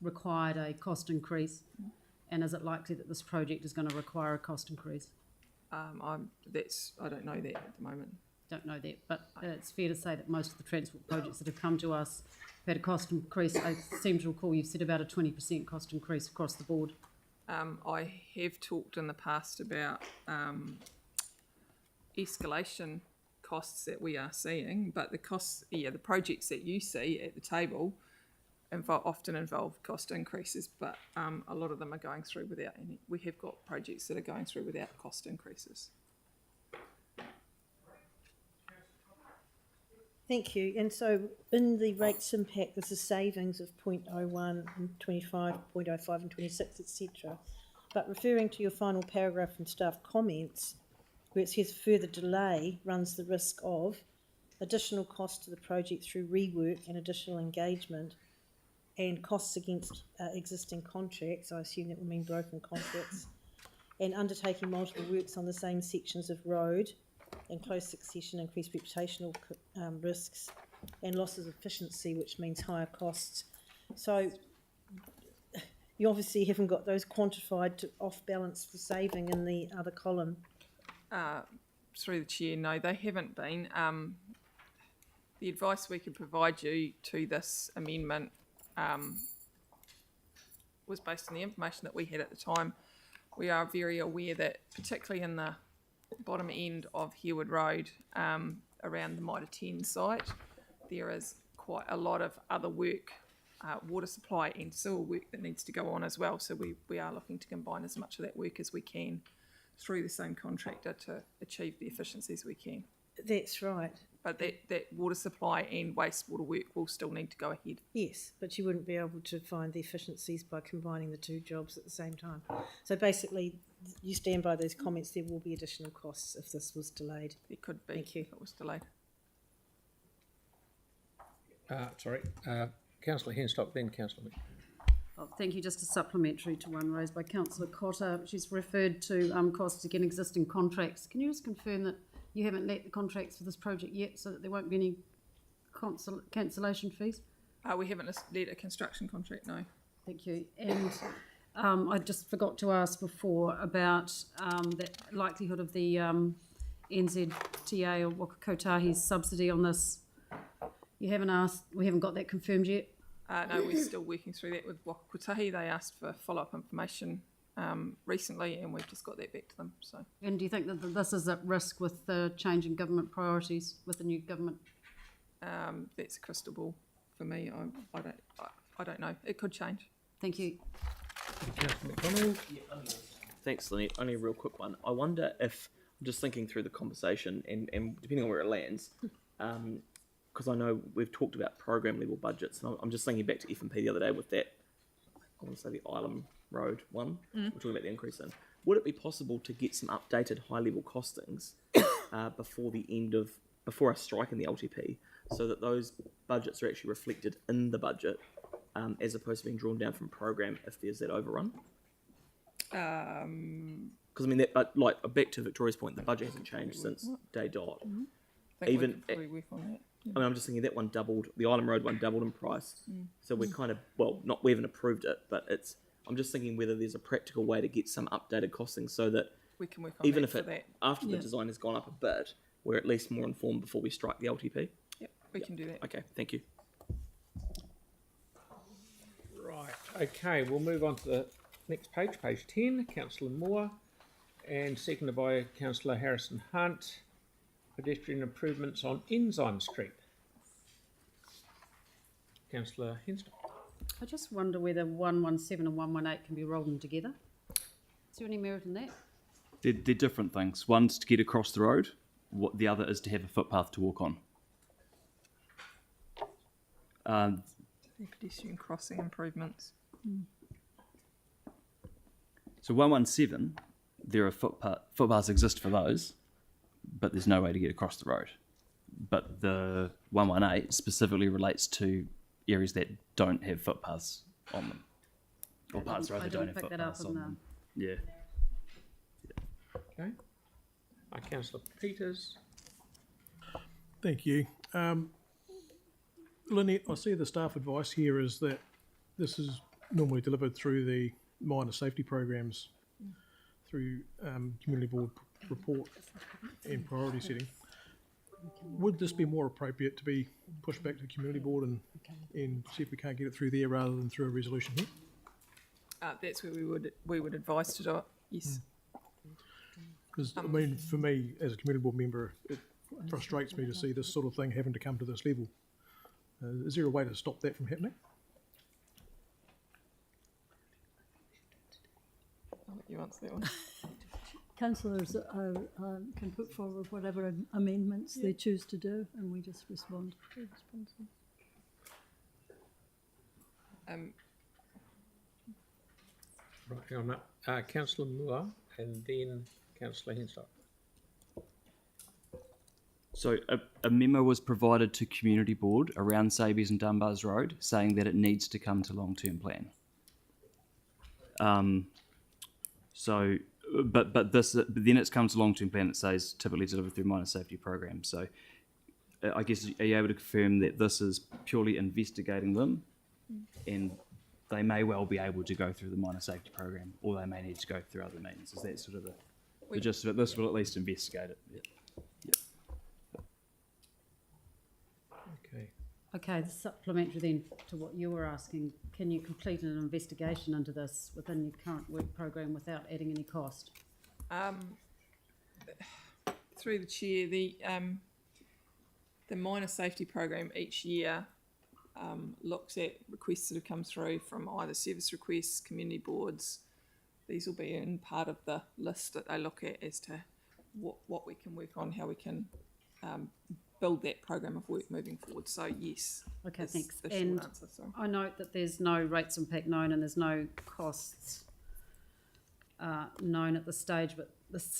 required a cost increase. And is it likely that this project is going to require a cost increase? I don't know that at the moment. Don't know that, but it's fair to say that most of the transport projects that have come to us have had a cost increase. I seem to recall you've said about a 20% cost increase across the board. I have talked in the past about escalation costs that we are seeing, but the costs, the projects that you see at the table often involve cost increases, but a lot of them are going through without any. We have got projects that are going through without cost increases. Thank you. And so in the rates impact, there's a savings of 0.01 and 25, 0.05 and 26, etc. But referring to your final paragraph from staff comments, where it says further delay runs the risk of additional costs to the project through rework and additional engagement and costs against existing contracts, I assume that would mean broken contracts, and undertaking multiple works on the same sections of road in close succession, increased reputational risks and losses of efficiency, which means higher costs. So you obviously haven't got those quantified to off-balance the saving in the other column. Through the chair, no, they haven't been. The advice we could provide you to this amendment was based on the information that we had at the time. We are very aware that, particularly in the bottom end of Herwood Road, around the Mitre 10 site, there is quite a lot of other work, water supply and sewer work that needs to go on as well. So we are looking to combine as much of that work as we can through the same contractor to achieve the efficiencies we can. That's right. But that water supply and wastewater work will still need to go ahead. Yes, but you wouldn't be able to find the efficiencies by combining the two jobs at the same time. So basically, you stand by those comments, there will be additional costs if this was delayed. It could be. Thank you. If it was delayed. Councillor Henstock, then Councillor Mitchell. Oh, thank you. Just a supplementary to one raised by Councillor Cotter. She's referred to costs against existing contracts. Can you just confirm that you haven't let the contracts for this project yet, so that there won't be any cancellation fees? We haven't let a construction contract, no. Thank you. And I just forgot to ask before about the likelihood of the NZTA or Waka Kotahi's subsidy on this. You haven't asked, we haven't got that confirmed yet? No, we're still working through that with Waka Kotahi. They asked for follow-up information recently, and we've just got that back to them. So. And do you think that this is at risk with the change in government priorities with the new government? That's a crystal ball for me. I don't know. It could change. Thank you. Councillor McDonald. Thanks, Lynette. Only a real quick one. I wonder if, I'm just thinking through the conversation, and depending on where it lands, because I know we've talked about program level budgets, and I'm just thinking back to F&P the other day with that, I want to say the Island Road one, we're talking about the increase in. Would it be possible to get some updated high level costings before us striking the LTP, so that those budgets are actually reflected in the budget, as opposed to being drawn down from program if there's that overrun? Because I mean, like back to Victoria's point, the budget hasn't changed since day dot. Even we could work on that. I mean, I'm just thinking that one doubled, the Island Road one doubled in price. So we're kind of, we haven't approved it, but I'm just thinking whether there's a practical way to get some updated costings so that we can work on even that if for it, that. after the design has gone up a bit, we're at least more informed before we strike the LTP. Yep, we can do that. Okay, thank you. Right, okay, we'll move on to the next page, page 10, Councillor Moore, and seconded by Councillor Harrison Hunt, pedestrian improvements on Enzyme Street. Councillor Henstock. I just wonder whether 117 and 118 can be rolled in together. Is there any merit in that? They're different things. One's to get across the road, the other is to have a footpath to walk on. Pedestrian crossing improvements. So 117, there are footpaths exist for those, but there's no way to get across the road. But the 118 specifically relates to areas that don't have footpaths on them, or parts rather don't have footpaths on them. Yeah. Okay. Councillor Peters. Thank you. Lynette, I see the staff advice here is that this is normally delivered through the minor safety programs, through community board report and priority setting. Would this be more appropriate to be pushed back to the community board and see if we can't get it through there rather than through a resolution here? That's where we would advise to do it. Yes. Because I mean, for me as a community board member, it frustrates me to see this sort of thing having to come to this level. Is there a way to stop that from happening? I'll let you answer that one. Councillors can put forward whatever amendments they choose to do, and we just respond. Right, hang on that. Councillor Moore and then Councillor Henstock. So a memo was provided to Community Board around Sabies and Dunbars Road saying that it needs to come to long-term plan. But then it's come to long-term plan. It says typically delivered through minor safety programs. So I guess, are you able to confirm that this is purely investigating them, and they may well be able to go through the minor safety program, or they may need to go through other means? Is that sort of the gist of it? This will at least investigate it. Yeah. Okay, the supplementary then to what you were asking, can you complete an investigation into this within your current work program without adding any cost? Through the chair, the minor safety program each year looks at requests that have come through from either service requests, community boards. These will be in part of the list that they look at as to what we can work on, how we can build that program of work moving forward. So yes. Okay, thanks. The And short answer, sorry. I note that there's no rates impact known and there's no costs known at this stage, but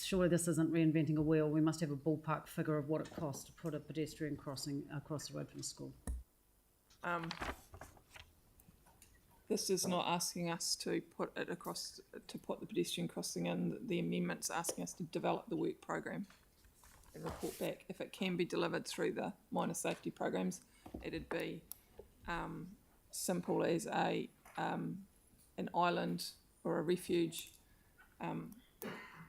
surely this isn't reinventing a wheel. We must have a ballpark figure of what it costs to put a pedestrian crossing across the road from the school. This is not asking us to put it across, to put the pedestrian crossing in. The amendment's asking us to develop the work program and report back. If it can be delivered through the minor safety programs, it'd be simple as an island or a refuge.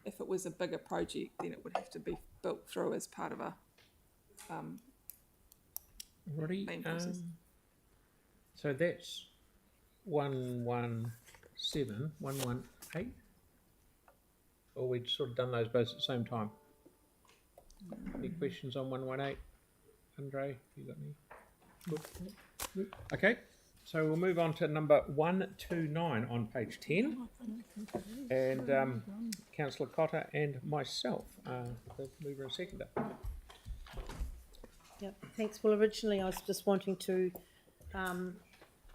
If it was a bigger project, then it would have to be built through as part of a plan process. So that's 117, 118? Or we'd sort of done those both at the same time? Any questions on 118? Andre, you got any? Good. Okay, so we'll move on to number 129 on page 10. And Councillor Cotter and myself are the mover and seconder. Yep, thanks. Well, originally I was just wanting to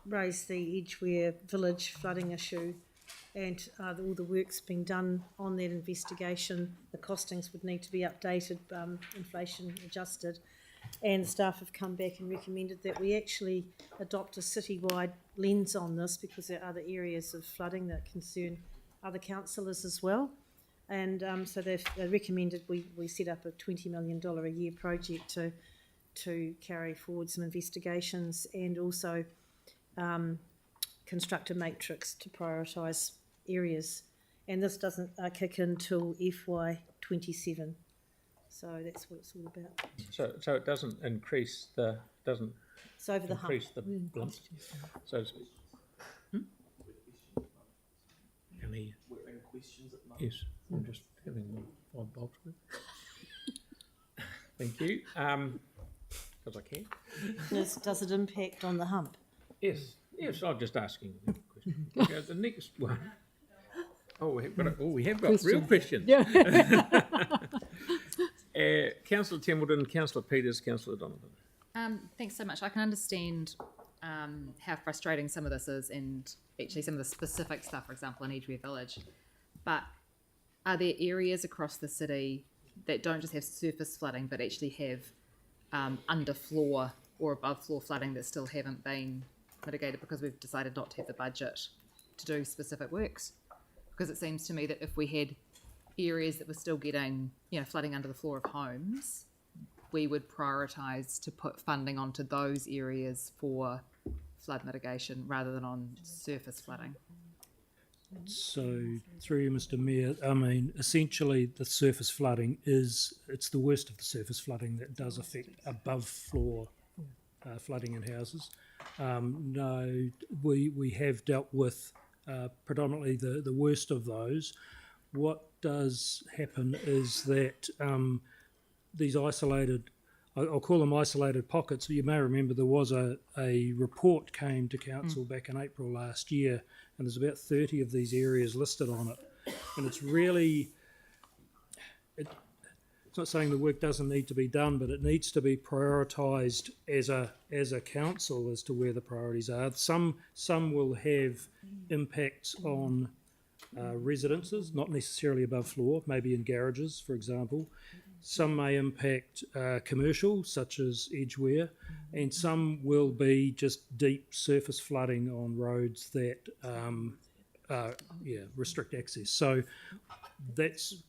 raise the Edgware Village flooding issue, and all the work's been done on that investigation. The costings would need to be updated, inflation adjusted, and staff have come back and recommended that we actually adopt a citywide lens on this, because there are other areas of flooding that concern other councillors as well. And so they've recommended we set up a $20 million a year project to carry forward some investigations, and also construct a matrix to prioritise areas. And this doesn't kick in till FY27. So that's what it's all about. So it doesn't increase the It's over the hump. blunt, so to speak. Any questions at the moment? Yes, I'm just having one odd bolt with. Thank you. Because I can. Does it impact on the hump? Yes, I'm just asking a question. Okay, the next one. We have got real questions. Yeah. Councillor Templeton, Councillor Peters, Councillor Donovan. Thanks so much. I can understand how frustrating some of this is, and actually some of the specific stuff, for example, in Edgware Village. But are there areas across the city that don't just have surface flooding, but actually have underfloor or above floor flooding that still haven't been mitigated because we've decided not to have the budget to do specific works? Because it seems to me that if we had areas that were still getting, flooding under the floor of homes, we would prioritise to put funding onto those areas for flood mitigation rather than on surface flooding. So, through you, Mr. Mayor, I mean, essentially the surface flooding it's the worst of the surface flooding that does affect above floor flooding in houses. No, we have dealt with predominantly the worst of those. What does happen is that these isolated, I'll call them isolated pockets. You may remember there was a report came to council back in April last year, and there's about 30 of these areas listed on it. And it's really, it's not saying the work doesn't need to be done, but it needs to be prioritised as a council as to where the priorities are. Some will have impacts on residences, not necessarily above floor, maybe in garages, for example. Some may impact commercial, such as Edgware, and some will be just deep surface flooding on roads that restrict access. So that's,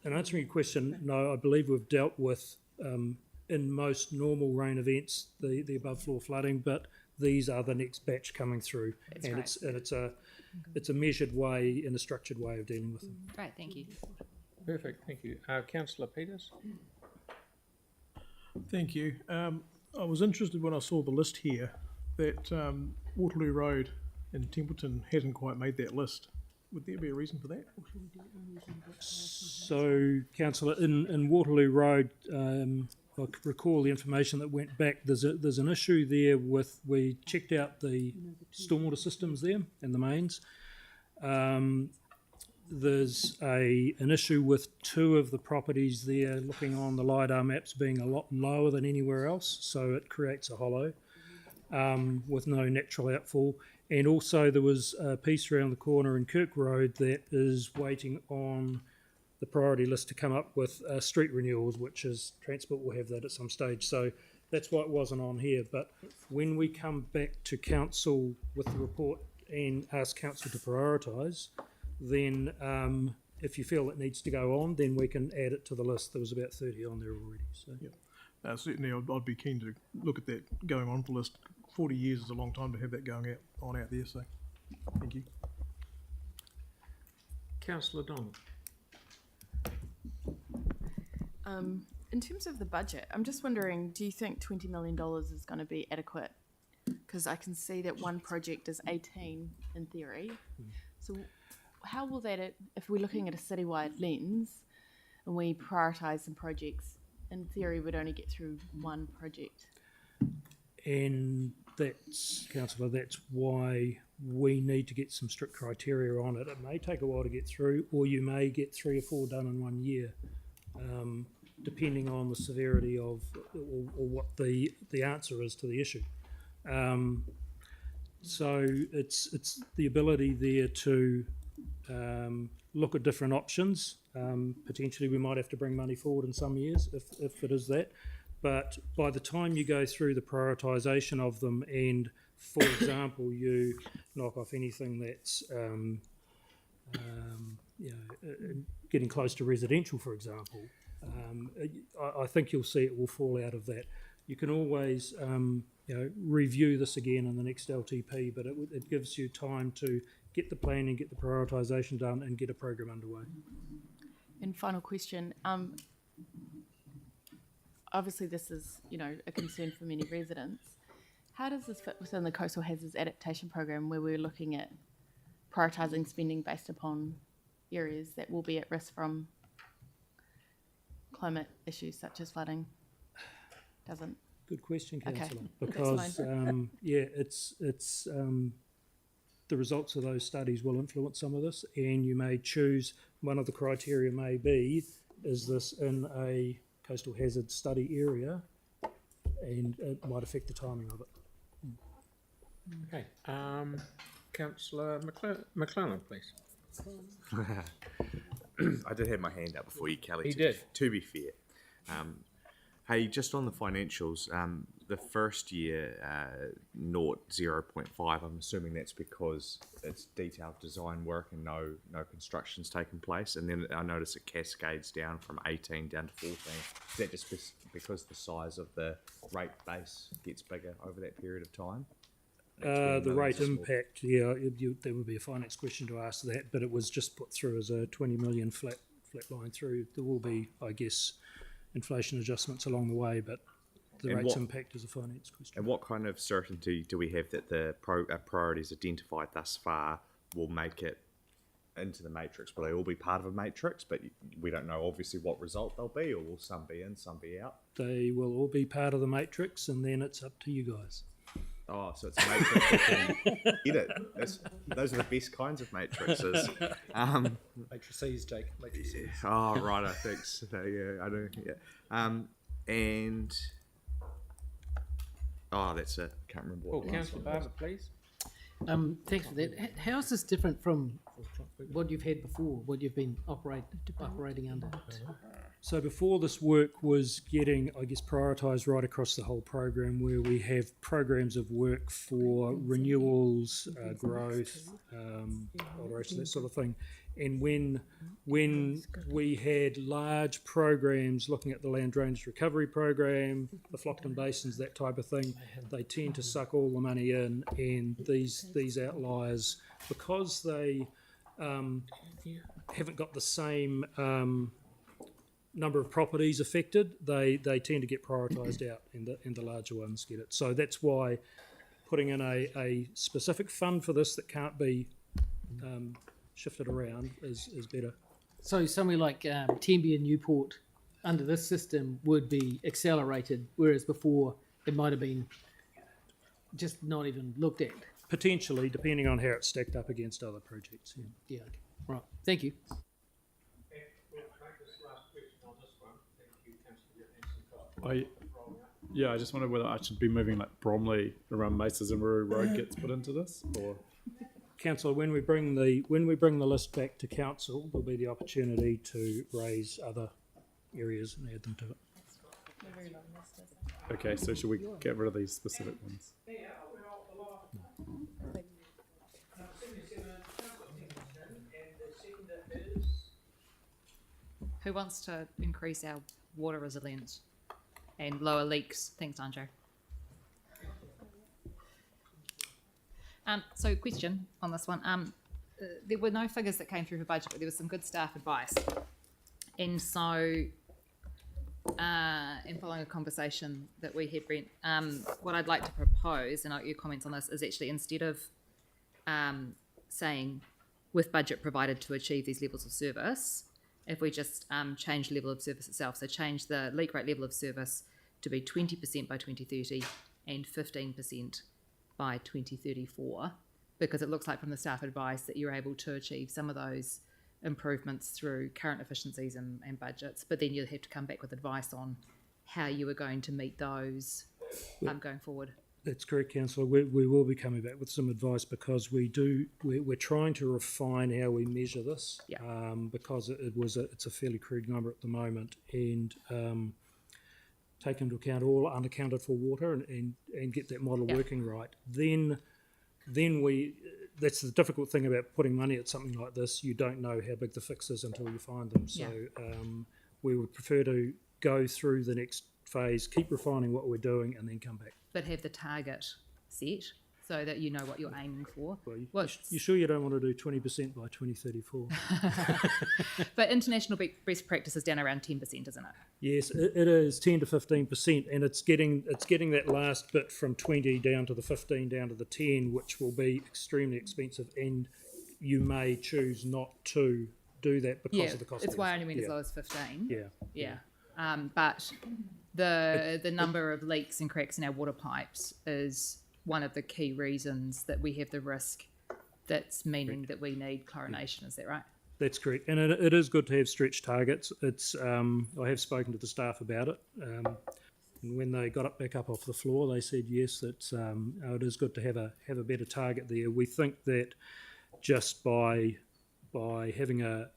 in answering your question, no, I believe we've dealt with, in most normal rain events, the above floor flooding, but these are the next batch coming through. That's and great. it's a measured way and a structured way of dealing with them. Great, thank you. Perfect, thank you. Councillor Peters? Thank you. I was interested when I saw the list here that Waterloo Road in Templeton hasn't quite made that list. Would there be a reason for that? So, Councillor, in Waterloo Road, I recall the information that went back. There's an issue there with, we checked out the stormwater systems there and the mains. There's an issue with two of the properties there, looking on the LiDAR maps, being a lot lower than anywhere else, so it creates a hollow with no natural outfall. And also there was a piece around the corner in Kirk Road that is waiting on the priority list to come up with street renewals, which is Transport will have that at some stage. So that's why it wasn't on here. But when we come back to council with the report and ask council to prioritise, then if you feel it needs to go on, then we can add it to the list. There was about 30 on there already. So. Certainly, I'd be keen to look at that going on the list. 40 years is a long time to have that going out there. So, thank you. Councillor Dong. In terms of the budget, I'm just wondering, do you think $20 million is going to be adequate? Because I can see that one project is 18 in theory. So how will that, if we're looking at a citywide lens and we prioritise some projects, in theory we'd only get through one project? And that's, Councillor, that's why we need to get some strict criteria on it. It may take a while to get through, or you may get 3 or 4 done in 1 year, depending on the severity of or what the answer is to the issue. So it's the ability there to look at different options. Potentially we might have to bring money forward in some years if it is that. But by the time you go through the prioritisation of them and, for example, you knock off anything that's getting close to residential, for example, I think you'll see it will fall out of that. You can always review this again in the next LTP, but it gives you time to get the planning, get the prioritisation done, and get a program underway. And final question. Obviously, this is a concern for many residents. How does this fit within the Coastal Hazards Adaptation Program, where we're looking at prioritising spending based upon areas that will be at risk from climate issues such as flooding? Doesn't. Good question, Councillor. Okay. Because it's the results of those studies will influence some of this, and you may choose, one of the criteria may be, is this in a coastal hazard study area, and it might affect the timing of it. Okay. Councillor McClellan, please. I did have my hand up before you, Kelly. He did. To be fair. Hey, just on the financials, the first year, 0.5, I'm assuming that's because it's detailed design work and no construction's taken place. And then I notice it cascades down from 18 down to 14. Is that just because the size of the rate base gets bigger over that period of time? The rate impact, there would be a finance question to ask that, but it was just put through as a 20 million flat line through. There will be, I guess, inflation adjustments along the way, but the rates impact is a finance question. And what kind of certainty do we have that the priorities identified thus far will make it into the matrix? Will they all be part of a matrix, but we don't know obviously what result they'll be, or will some be in, some be out? They will all be part of the matrix, and then it's up to you guys. Oh, so it's a matrix we can edit. Those are the best kinds of matrices. Matrices, Jake. Matrices. Oh, right, I think so. Yeah, I don't. Yeah. And that's it. Can't remember what. Councillor Barber, please. Thanks for that. How is this different from what you've had before, what you've been operating under? So before, this work was getting, I guess, prioritised right across the whole program, where we have programs of work for renewals, growth, alteration, that sort of thing. And when we had large programs looking at the land drainage recovery program, the Flockton Basins, that type of thing, they tend to suck all the money in, and these outliers, because they haven't got the same number of properties affected, they tend to get prioritised out, and the larger ones get it. So that's why putting in a specific fund for this that can't be shifted around is better. So somewhere like Tenby and Newport under this system would be accelerated, whereas before it might have been just not even looked at. Potentially, depending on how it's stacked up against other projects. Yeah. Okay. Right. Thank you. I just wonder whether I should be moving like Bromley around Maces and Ruru Road gets put into this, or Councillor, when we bring the list back to council, there'll be the opportunity to raise other areas and add them to it. Okay, so should we get rid of these specific ones? Who wants to increase our water resilience and lower leaks? Thanks, Andre. So question on this one. There were no figures that came through for budget, but there was some good staff advice. And so, in following a conversation that we had, Brent, what I'd like to propose, and I'll get your comments on this, is actually instead of saying with budget provided to achieve these levels of service, if we just change the level of service itself, so change the leak rate level of service to be 20% by 2030 and 15% by 2034, because it looks like from the staff advice that you're able to achieve some of those improvements through current efficiencies and budgets, but then you'll have to come back with advice on how you are going to meet those going forward. That's correct, Councillor. We will be coming back with some advice, because we're trying to refine how we measure this, because it's a fairly crude number at the moment, and take into account all unaccounted for water and get that model working right. Then that's the difficult thing about putting money at something like this. You don't know how big the fix is until you find them. So we would prefer to go through the next phase, keep refining what we're doing, and then come back. But have the target set so that you know what you're aiming for. Well, you sure you don't want to do 20% by 2034? But international best practice is down around 10%, isn't it? Yes, it is 10 to 15%, and it's getting that last bit from 20 down to the 15 down to the 10, which will be extremely expensive, and you may choose not to do that because of the cost. It's why I only went as low as 15. Yeah. But the number of leaks and cracks in our water pipes is one of the key reasons that we have the risk, that's meaning that we need chlorination. Is that right? That's correct, and it is good to have stretch targets. It's I have spoken to the staff about it, and when they got back up off the floor, they said yes, that it is good to have a better target there. We think that just by having a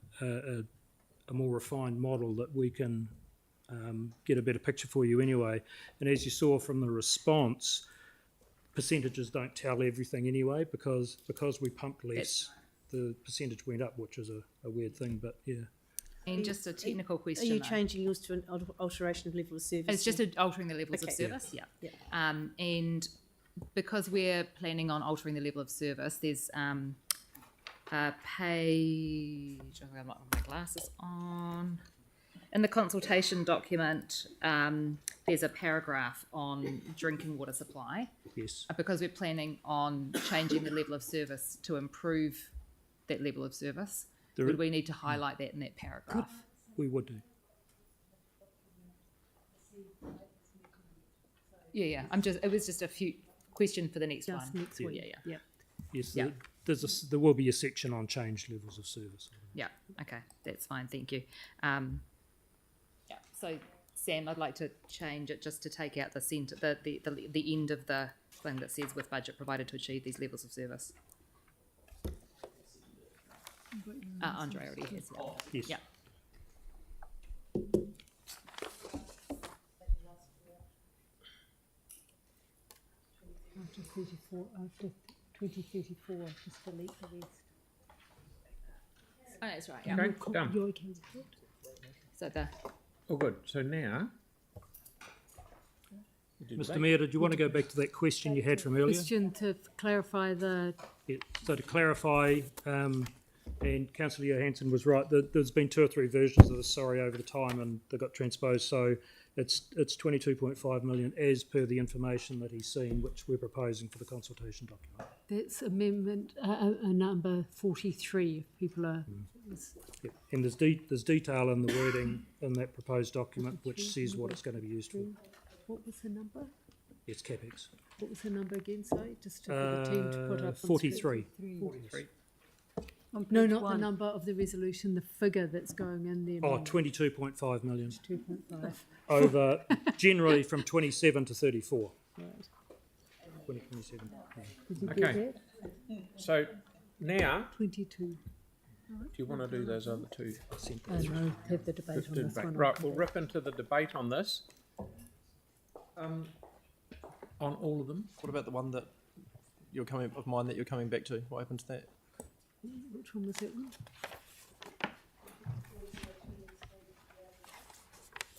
more refined model, that we can get a better picture for you anyway. And as you saw from the response, percentages don't tell everything anyway, because we pumped less, the percentage went up, which is a weird thing, but yeah. And just a technical question. Are you changing yours to an alteration of level of service? It's just altering the levels of service, yeah. And because we're planning on altering the level of service, there's a page, I've got my glasses on. In the consultation document, there's a paragraph on drinking water supply. Yes. Because we're planning on changing the level of service to improve that level of service, would we need to highlight that in that paragraph? We would do. Yeah. It was just a few question for the next one. Next one. Yeah. Yes, there will be a section on changed levels of service. Yeah. Okay, that's fine. Thank you. So Sam, I'd like to change it just to take out the centre, the end of the thing that says with budget provided to achieve these levels of service. Andre already has that. Yes. Yeah. After 2034, just delete the rest. Oh, that's right. Okay, done. You're okay with it? So the. Oh, good. So now. Mr. Mayor, did you want to go back to that question you had from earlier? Question to clarify the. Yeah, so to clarify, and Councillor Johansson was right, there's been 2 or 3 versions of this, over the time, and they got transposed, so it's 22.5 million as per the information that he's seen, which we're proposing for the consultation document. That's amendment number 43, if people are... Yep. And there's detail in the wording in that proposed document which says what it's going to be used for. What was the number? It's CapEx. What was the number again, sorry? Just for the team to put up. 43. 43. No, not the number of the resolution, the figure that's going in there. Oh, 22.5 million. 2.5. Over, generally from 27 to 34. Right. 2027. Did you Okay. get that? So now, 22. do you want to do those other two? No, have the debate on this one. Right, we'll rip into the debate on this. On all of them. What about the one that you're coming back to? What happened to that? Which one was that one?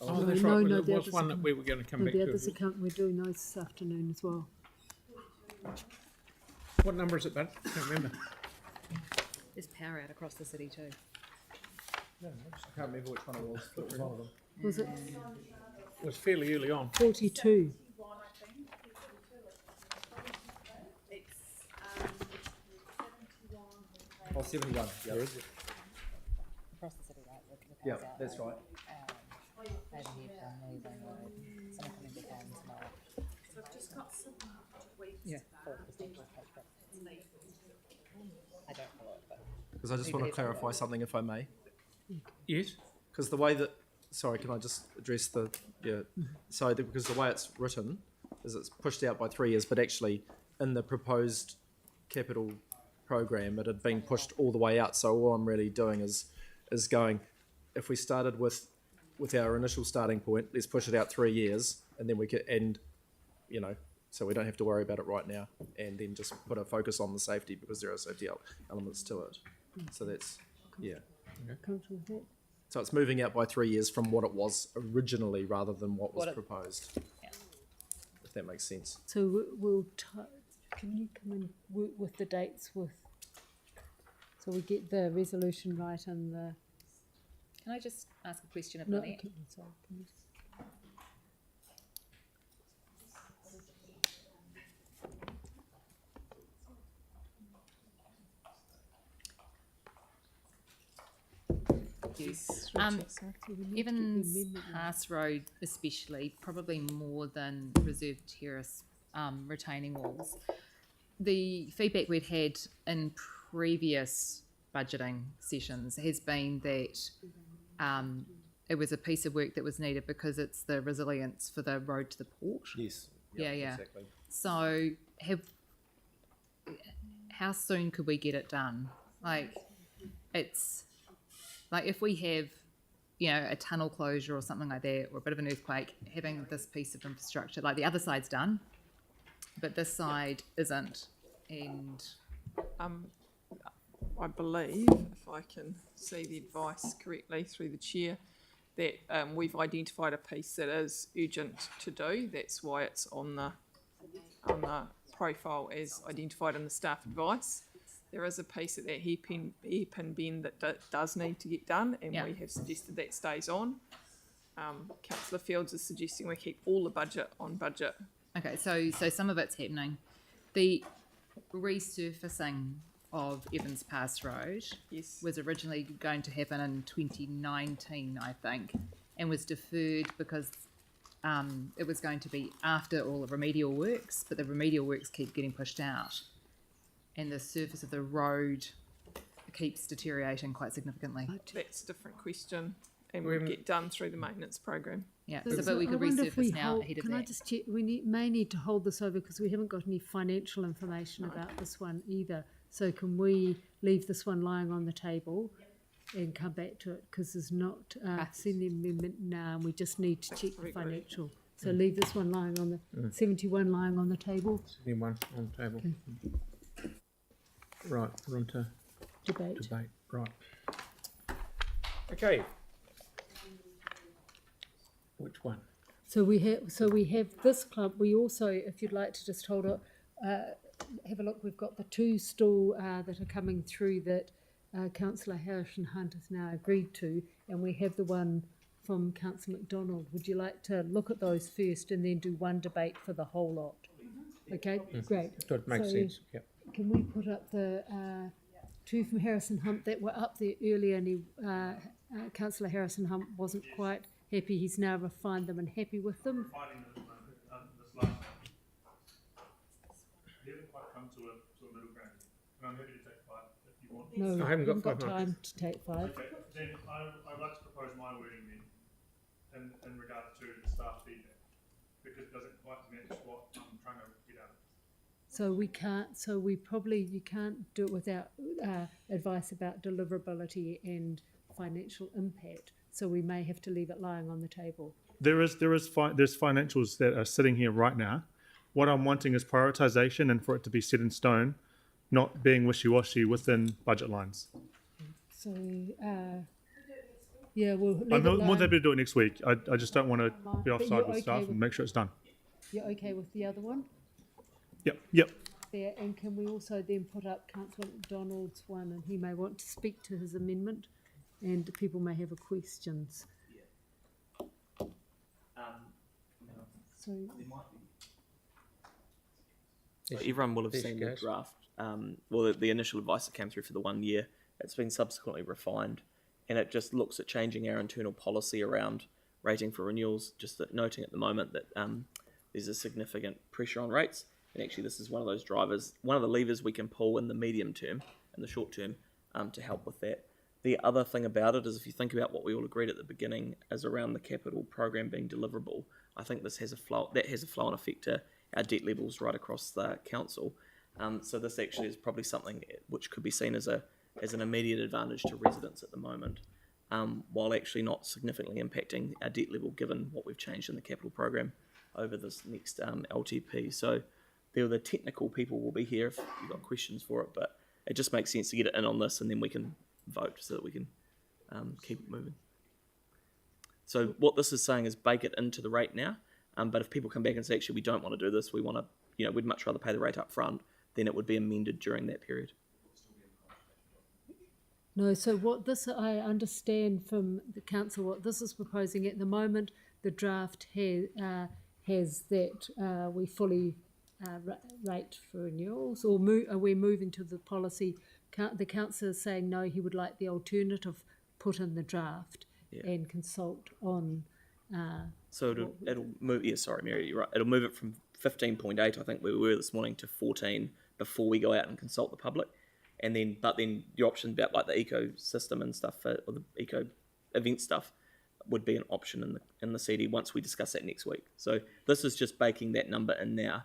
Oh, No, that's no, right. no, There the was others one are that com- we were going to come No, back the to. others account, we're doing those this afternoon as well. What number is it, bud? I can't remember. There's power out across the city too. I can't remember which one it was. It was one of them. Was it It was fairly early on. 42? Oh, 71. Yeah. Across the city, right? The Yeah, power's out, that's right. over here from Lees Lane Road. Someone coming back home tomorrow. So I've just got some tweets. Yeah. I don't follow it, but. Because I just want to clarify something, if I may. Yes. Because the way that, sorry, can I just address the, so because the way it's written is it's pushed out by 3 years, but actually in the proposed capital program, it had been pushed all the way out. So all I'm really doing is going, if we started with our initial starting point, let's push it out 3 years, and then we could end, so we don't have to worry about it right now, and then just put a focus on the safety because there are safety elements to it. So that's, Comfortable with that? So it's moving out by 3 years from what it was originally rather than what was proposed. Yeah. If that makes sense. So can you come and work with the dates so we get the resolution right and the... Can I just ask a question of No, Lynette? sorry, can you just... Evans Pass Road especially, probably more than Reserve Terrace retaining walls. The feedback we'd had in previous budgeting sessions has been that it was a piece of work that was needed because it's the resilience for the road to the port. Yes. Yeah. Exactly. So how soon could we get it done? It's like if we have, a tunnel closure or something like that, or a bit of an earthquake, having this piece of infrastructure, like the other side's done, but this side isn't. And I believe, if I can see the advice correctly through the chair, that we've identified a piece that is urgent to do. That's why it's on the profile as identified in the staff advice. There is a piece at that hairpin bend that does need to get done, and we have suggested that stays on. Councillor Fields is suggesting we keep all the budget on budget. Okay, so some of it's happening. The resurfacing of Evans Pass Road was originally going to happen in 2019, I think, and was deferred because it was going to be after all the remedial works, but the remedial works keep getting pushed out, and the surface of the road keeps deteriorating quite significantly. That's a different question, and will get done through the maintenance program. Yeah, but we could resurface now ahead of that. Can I just check? We may need to hold this over because we haven't got any financial information about this one either. So can we leave this one lying on the table and come back to it? Because there's not seen the amendment now, and we just need to check the financial. So leave this one lying on the 71 lying on the table. 71 on the table. Okay. Right, we're on to Debate. Right. Okay. Which one? So we have this club. We also, if you'd like to just hold it, have a look. We've got the two stall that are coming through that Councillor Harrison Hunt has now agreed to, and we have the one from Councillor McDonald. Would you like to look at those first and then do one debate for the whole lot? Okay, great. That makes sense. Yep. Can we put up the two from Harrison Hunt that were up there earlier, and Councillor Harrison Hunt wasn't quite happy. He's now refined them and happy with them. No, I haven't got 5 time to take 5. Okay, then I'd like to propose my wording then, in regards to the staff feedback, because it doesn't quite match what I'm trying to get out of it. So we can't. So you can't do it without advice about deliverability and financial impact. So we may have to leave it lying on the table. There's financials that are sitting here right now. What I'm wanting is prioritisation and for it to be set in stone, not being wishy-washy within budget lines. So Yeah, we'll leave I'm it more alone. than happy to do it next week. I just don't want to be But offside you're with okay stuff with- and make sure it's done. You're okay with the other one? Yep. There, and can we also then put up Councillor McDonald's one, and he may want to speak to his amendment, and people may have questions. So So everyone will have seen the draft. The initial advice that came through for the 1 year. It's been subsequently refined, and it just looks at changing our internal policy around rating for renewals. Just noting at the moment that there's a significant pressure on rates, and actually this is one of those drivers, one of the levers we can pull in the medium term and the short term to help with that. The other thing about it is, if you think about what we all agreed at the beginning as around the capital program being deliverable, I think this has a flow and effect to our debt levels right across the council. So this actually is probably something which could be seen as an immediate advantage to residents at the moment, while actually not significantly impacting our debt level given what we've changed in the capital program over this next LTP. So the technical people will be here if you've got questions for it, but it just makes sense to get it in on this, and then we can vote so that we can keep it moving. So what this is saying is bake it into the rate now, but if people come back and say, actually, we don't want to do this, we want to, we'd much rather pay the rate up front, then it would be amended during that period. no, so what this, I understand from the council, what this is proposing at the moment, the draft has that we fully rate for renewals, or are we moving to the policy? The councillor is saying no, he would like the alternative put in the draft and consult on. So it'll move. Yeah, sorry, Mary, you're right. It'll move it from 15.8, I think we were this morning, to 14 before we go out and consult the public, and then the option about like the ecosystem and stuff, or the eco event stuff, would be an option in the CD once we discuss that next week. So this is just baking that number in now,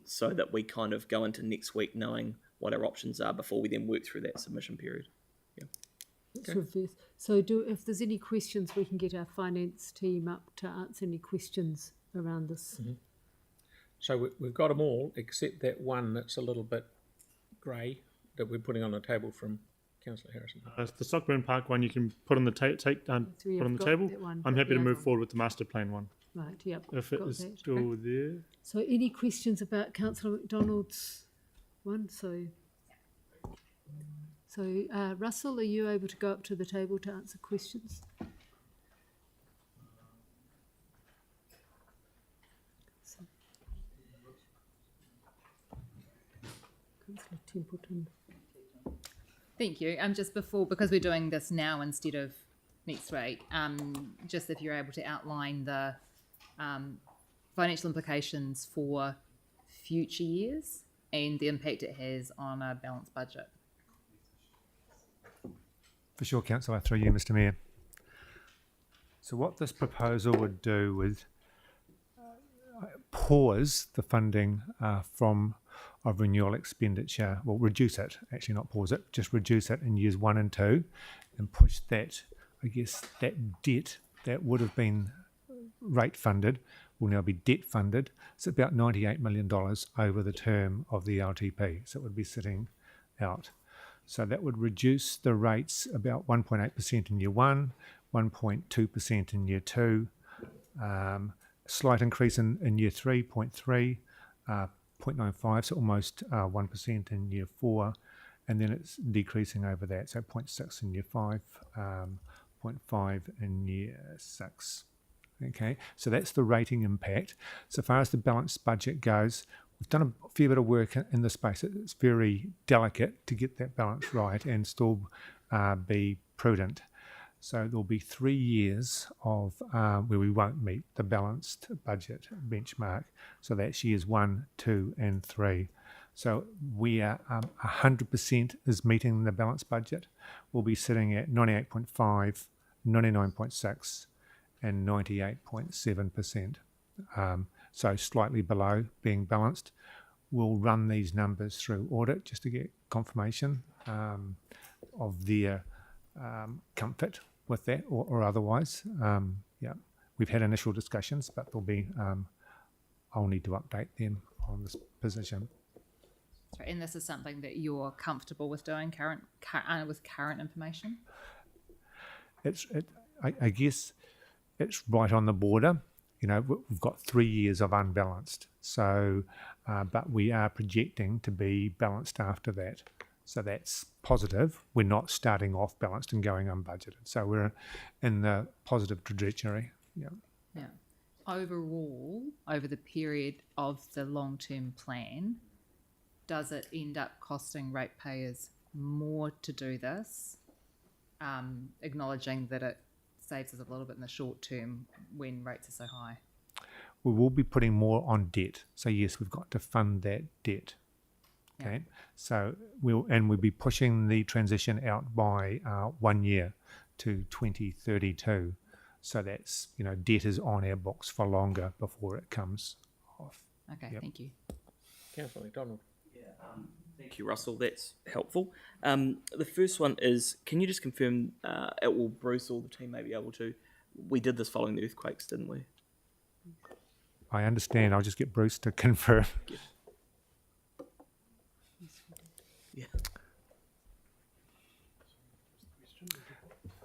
so that we kind of go into next week knowing what our options are before we then work through that submission period. Yeah. Let's reverse. So if there's any questions, we can get our finance team up to answer any questions around this. Mm-hmm. So we've got them all except that one that's a little bit grey that we're putting on the table from Councillor Harrison. The Stockburn Park one you can put on the table. I'm happy to move forward with the master plan one. Right, yep. If it is still there. So any questions about Councillor McDonald's one? So Russell, are you able to go up to the table to answer questions? Councillor Templeton. Thank you. Just before, because we're doing this now instead of next week, just if you're able to outline the financial implications for future years and the impact it has on a balanced budget. For sure, Councillor, through you, Mr. Mayor. So what this proposal would do is pause the funding of renewal expenditure, well, reduce it, actually not pause it, just reduce it in years 1 and 2, and push that, I guess, that debt that would have been rate funded will now be debt funded. It's about $98 million over the term of the LTP, so it would be sitting out. So that would reduce the rates about 1.8% in year 1, 1.2% in year 2, slight increase in year 3, 0.3, 0.95, so almost 1% in year 4, and then it's decreasing over that, so 0.6 in year 5, 0.5 in year 6. Okay, so that's the rating impact. So far as the balanced budget goes, we've done a fair bit of work in this space. It's very delicate to get that balance right and still be prudent. So there'll be 3 years of where we won't meet the balanced budget benchmark. So that's years 1, 2, and 3. So we are 100% is meeting the balanced budget. We'll be sitting at 98.5, 99.6, and 98.7%. So slightly below being balanced. We'll run these numbers through audit just to get confirmation of their comfort with that or otherwise. Yeah, we've had initial discussions, but there'll be, I'll need to update them on this position. Sorry, and this is something that you're comfortable with doing with current information? I guess it's right on the border. You know, we've got 3 years of unbalanced. So, but we are projecting to be balanced after that. So that's positive. We're not starting off balanced and going unbudgeted. So we're in the positive trajectory. Yeah. Yeah. Overall, over the period of the long-term plan, does it end up costing ratepayers more to do this, acknowledging that it saves us a little bit in the short term when rates are so high? We will be putting more on debt. So yes, we've got to fund that debt. Okay. Yeah. So we'll be pushing the transition out by 1 year to 2032. So that's, you know, debt is on our books for longer before it comes off. Okay, Yep. thank you. Councillor McDonald. Thank you, Russell. That's helpful. The first one is, can you just confirm, or Bruce or the team may be able to, we did this following the earthquakes, didn't we? I understand. I'll just get Bruce to confirm. Yeah.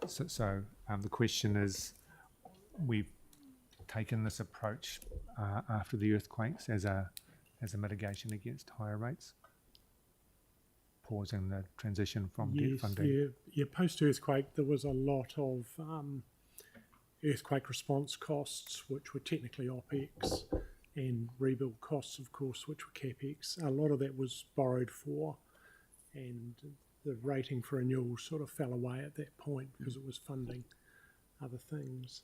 So the question is, we've taken this approach after the earthquakes as a mitigation against higher rates, pausing the transition from debt funding. Yeah. Post-earthquake, there was a lot of earthquake response costs, which were technically OPEX, and rebuild costs, of course, which were CAPEX. A lot of that was borrowed for, and the rating for renewal sort of fell away at that point because it was funding other things.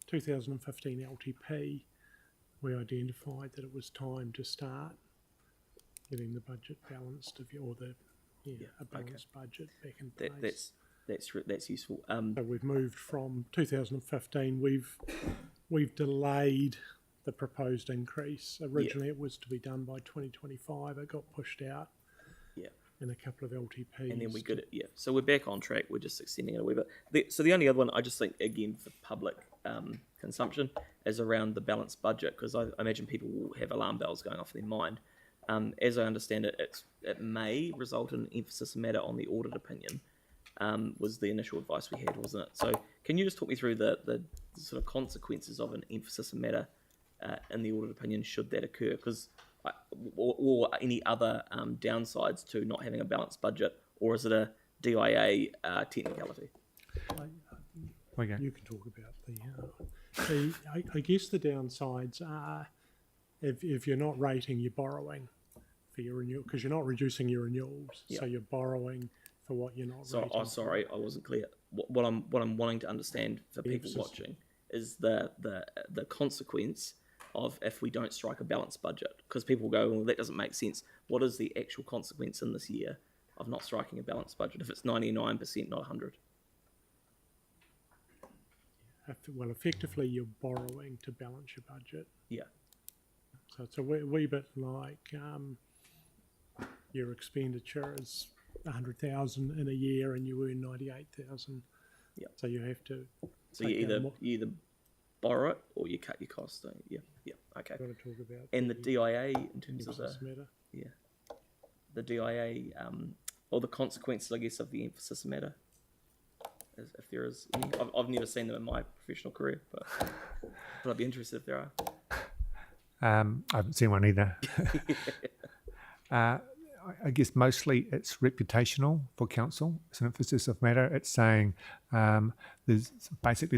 2015 LTP, we identified that it was time to start getting the budget balanced, a balanced budget back in place. That's useful. So we've moved from 2015. We've delayed the proposed increase. Originally, it was to be done by 2025. It got pushed out. Yeah. And a couple of LTPs. And then we got it. Yeah. So we're back on track. We're just extending it a wee bit. So the only other one I just think, again, for public consumption is around the balanced budget, because I imagine people will have alarm bells going off in their mind. As I understand it, it may result in an emphasis matter on the audit opinion. Was the initial advice we had, wasn't it? So can you just talk me through the sort of consequences of an emphasis matter in the audit opinion should that occur? Because or any other downsides to not having a balanced budget, or is it a DIA technicality? You can talk about I guess the downsides are if you're not rating, you're borrowing for your renewal, because you're not reducing your renewals, so you're borrowing for what you're not rating. I'm sorry, I wasn't clear. What I'm wanting to understand for people watching is the consequence of if we don't strike a balanced budget, because people go, well, that doesn't make sense. What is the actual consequence in this year of not striking a balanced budget if it's 99%, not 100? Well, effectively, you're borrowing to balance your budget. Yeah. So it's a wee bit like your expenditure is 100,000 in a year and you earn 98,000. Yeah. So you have to. So you either borrow it or you cut your costs. Don't you? Yeah. Okay. Got to talk about and the DIA in terms of the DIA or the consequences, I guess, of the emphasis matter. If there is any, I've never seen them in my professional career, but I'd be interested if there are. I haven't seen one either. I guess mostly it's reputational for council. It's an emphasis of matter. It's saying this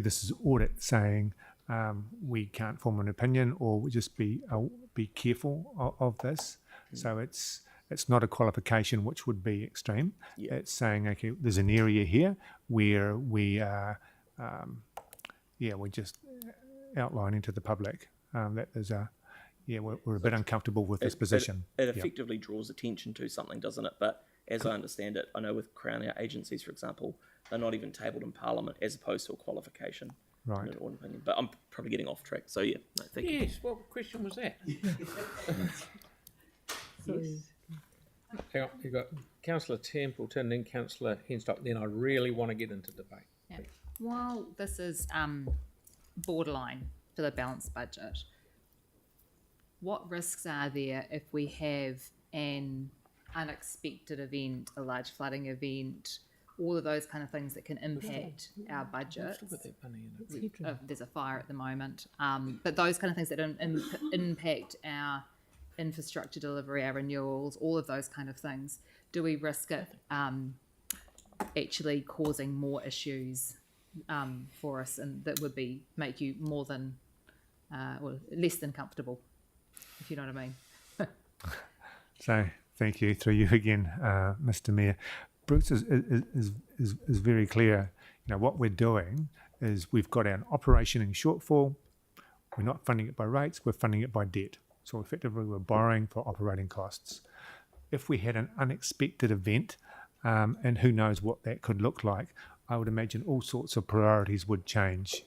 is audit saying we can't form an opinion, or we just be careful of this. So it's not a qualification which would be extreme. Yeah. It's saying, okay, there's an area here where we are, we're just outlining to the public that there's we're a bit uncomfortable with this position. It effectively draws attention to something, doesn't it? But as I understand it, I know with Crown agencies, for example, they're not even tabled in Parliament as opposed to a qualification. Right. In an audit opinion. But I'm probably getting off track. So thank you. Yes. What question was that? Yes. Hang on, you've got Councillor Templeton, then Councillor Henstock, then I really want to get into debate. Yeah. While this is borderline for the balanced budget, what risks are there if we have an unexpected event, a large flooding event, all of those kind of things that can impact our budget. There's a fire at the moment, but those kind of things that impact our infrastructure delivery, our renewals, all of those kind of things. Do we risk it actually causing more issues for us, and that would make you more than or less than comfortable, if you know what I mean? So thank you, through you again, Mr. Mayor. Bruce is very clear. You know, what we're doing is we've got an operating shortfall. We're not funding it by rates, we're funding it by debt. So effectively we're borrowing for operating costs. If we had an unexpected event, and who knows what that could look like, I would imagine all sorts of priorities would change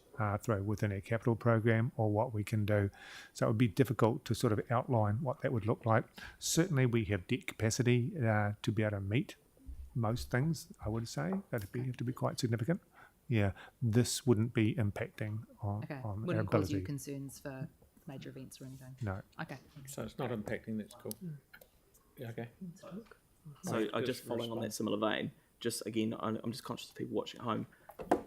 within our capital program or what we can do. So it would be difficult to sort of outline what that would look like. Certainly we have debt capacity to be able to meet most things, I would say. That'd have to be quite significant. Yeah, this wouldn't be impacting on our Wouldn't cause you ability. concerns for major events or anything? No. Okay. So it's not impacting, that's cool. Yeah, okay. So I just following on that similar vein, just again, I'm just conscious of people watching at home.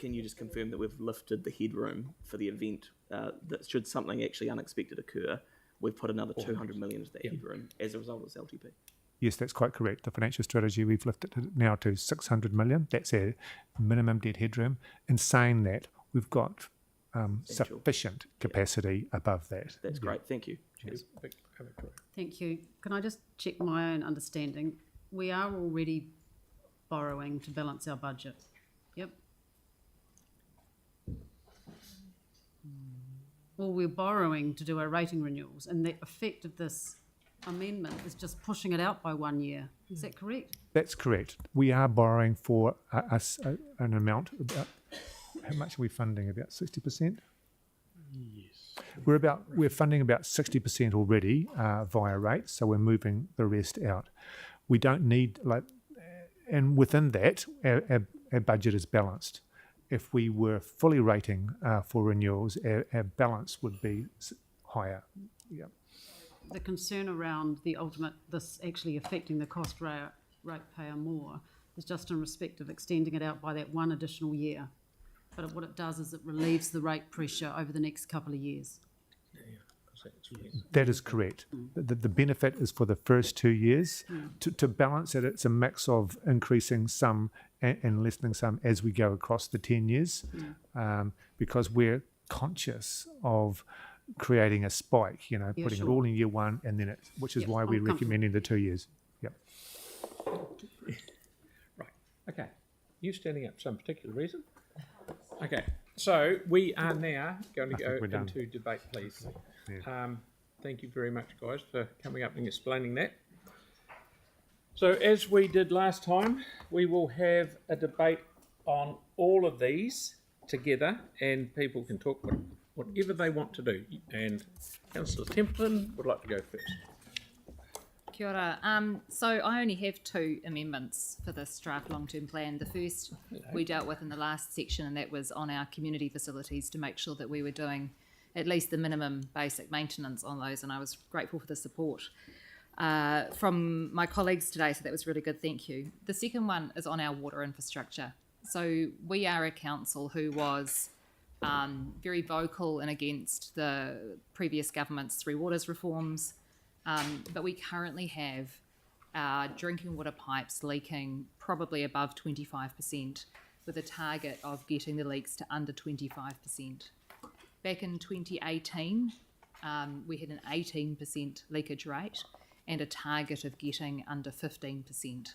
Can you just confirm that we've lifted the headroom for the event, that should something actually unexpected occur, we've put another 200 million into that headroom as a result of this LTP? Yes, that's quite correct. The financial strategy, we've lifted it now to 600 million. That's our minimum debt headroom. In saying that, we've got sufficient capacity above that. That's great. Thank you. Cheers. Thank you. Can I just check my own understanding? We are already borrowing to balance our budget. Yep. Well, we're borrowing to do our rating renewals, and the effect of this amendment is just pushing it out by 1 year. Is that correct? That's correct. We are borrowing for an amount about, how much are we funding? About 60%? Yes. We're funding about 60% already via rates, so we're moving the rest out. We don't need, and within that, our budget is balanced. If we were fully rating for renewals, our balance would be higher. Yeah. The concern around this actually affecting the cost ratepayer more is just in respect of extending it out by that one additional year. But what it does is it relieves the rate pressure over the next couple of years. That is correct. The benefit is for the first 2 years. To balance it, it's a mix of increasing some and lessening some as we go across the 10 years, because we're conscious of creating a spike, putting it all in year one, and then which is why we're recommending the 2 years. Yep. Right. Okay. You standing up for some particular reason? Okay. So we are now going to go into debate, please. Yeah. Thank you very much, guys, for coming up and explaining that. So as we did last time, we will have a debate on all of these together, and people can talk whatever they want to do. And Councillor Templeton would like to go first. Kia ora. So I only have 2 amendments for this draft long-term plan. The first we dealt with in the last section, and that was on our community facilities to make sure that we were doing at least the minimum basic maintenance on those, and I was grateful for the support from my colleagues today, so that was really good, thank you. The second one is on our water infrastructure. So we are a council who was very vocal and against the previous government's 3 waters reforms, but we currently have our drinking water pipes leaking probably above 25%, with a target of getting the leaks to under 25%. Back in 2018, we had an 18% leakage rate and a target of getting under 15%.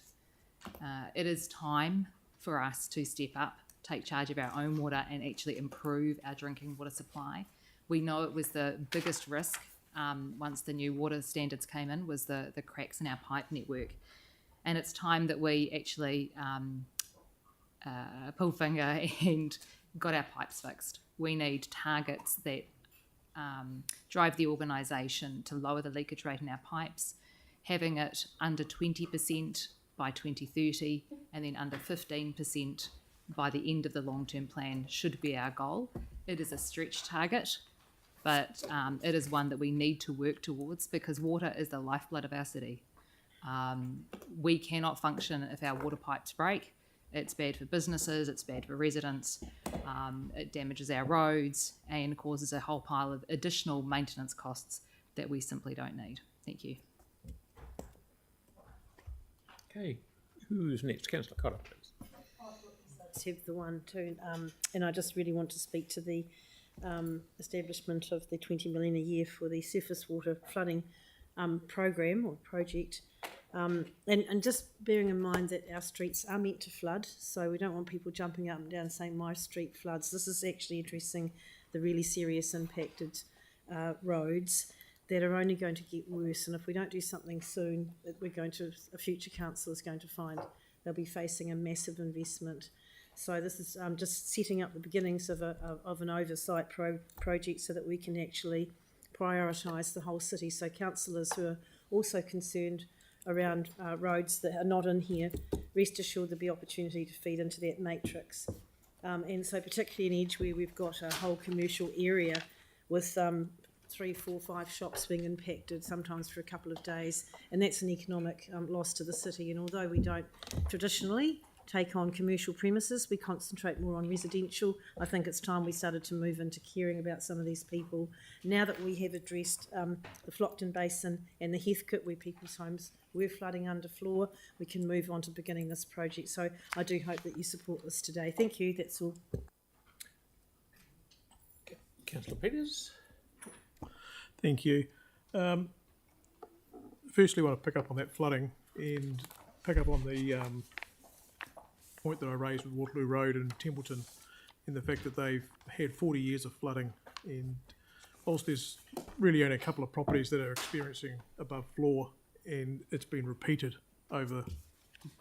It is time for us to step up, take charge of our own water, and actually improve our drinking water supply. We know it was the biggest risk once the new water standards came in, was the cracks in our pipe network. And it's time that we actually pulled finger and got our pipes fixed. We need targets that drive the organisation to lower the leakage rate in our pipes, having it under 20% by 2030 and then under 15% by the end of the long-term plan should be our goal. It is a stretch target, but it is one that we need to work towards because water is the lifeblood of our city. We cannot function if our water pipes break. It's bad for businesses, it's bad for residents, it damages our roads and causes a whole pile of additional maintenance costs that we simply don't need. Thank you. Okay, who's next? Councillor Cotter, please. Let's have the one too, and I just really want to speak to the establishment of the 20 million a year for the surface water flooding program or project. And just bearing in mind that our streets are meant to flood, so we don't want people jumping up and down saying my street floods. This is actually addressing the really serious impacted roads that are only going to get worse, and if we don't do something soon, a future council is going to find they'll be facing a massive investment. So this is just setting up the beginnings of an oversight project so that we can actually prioritise the whole city. So councillors who are also concerned around roads that are not in here, rest assured there'll be opportunity to feed into that matrix. And so particularly in Edgware, we've got a whole commercial area with 3, 4, 5 shops being impacted, sometimes for a couple of days, and that's an economic loss to the city. And although we don't traditionally take on commercial premises, we concentrate more on residential. I think it's time we started to move into caring about some of these people. Now that we have addressed the Flockton Basin and the Heathcote, where people's homes were flooding underfloor, we can move on to beginning this project. So I do hope that you support this today. Thank you, that's all. Councillor Peters. Thank you. Firstly, I want to pick up on that flooding and pick up on the point that I raised with Waterloo Road and Templeton and the fact that they've had 40 years of flooding, and whilst there's really only a couple of properties that are experiencing above floor, and it's been repeated over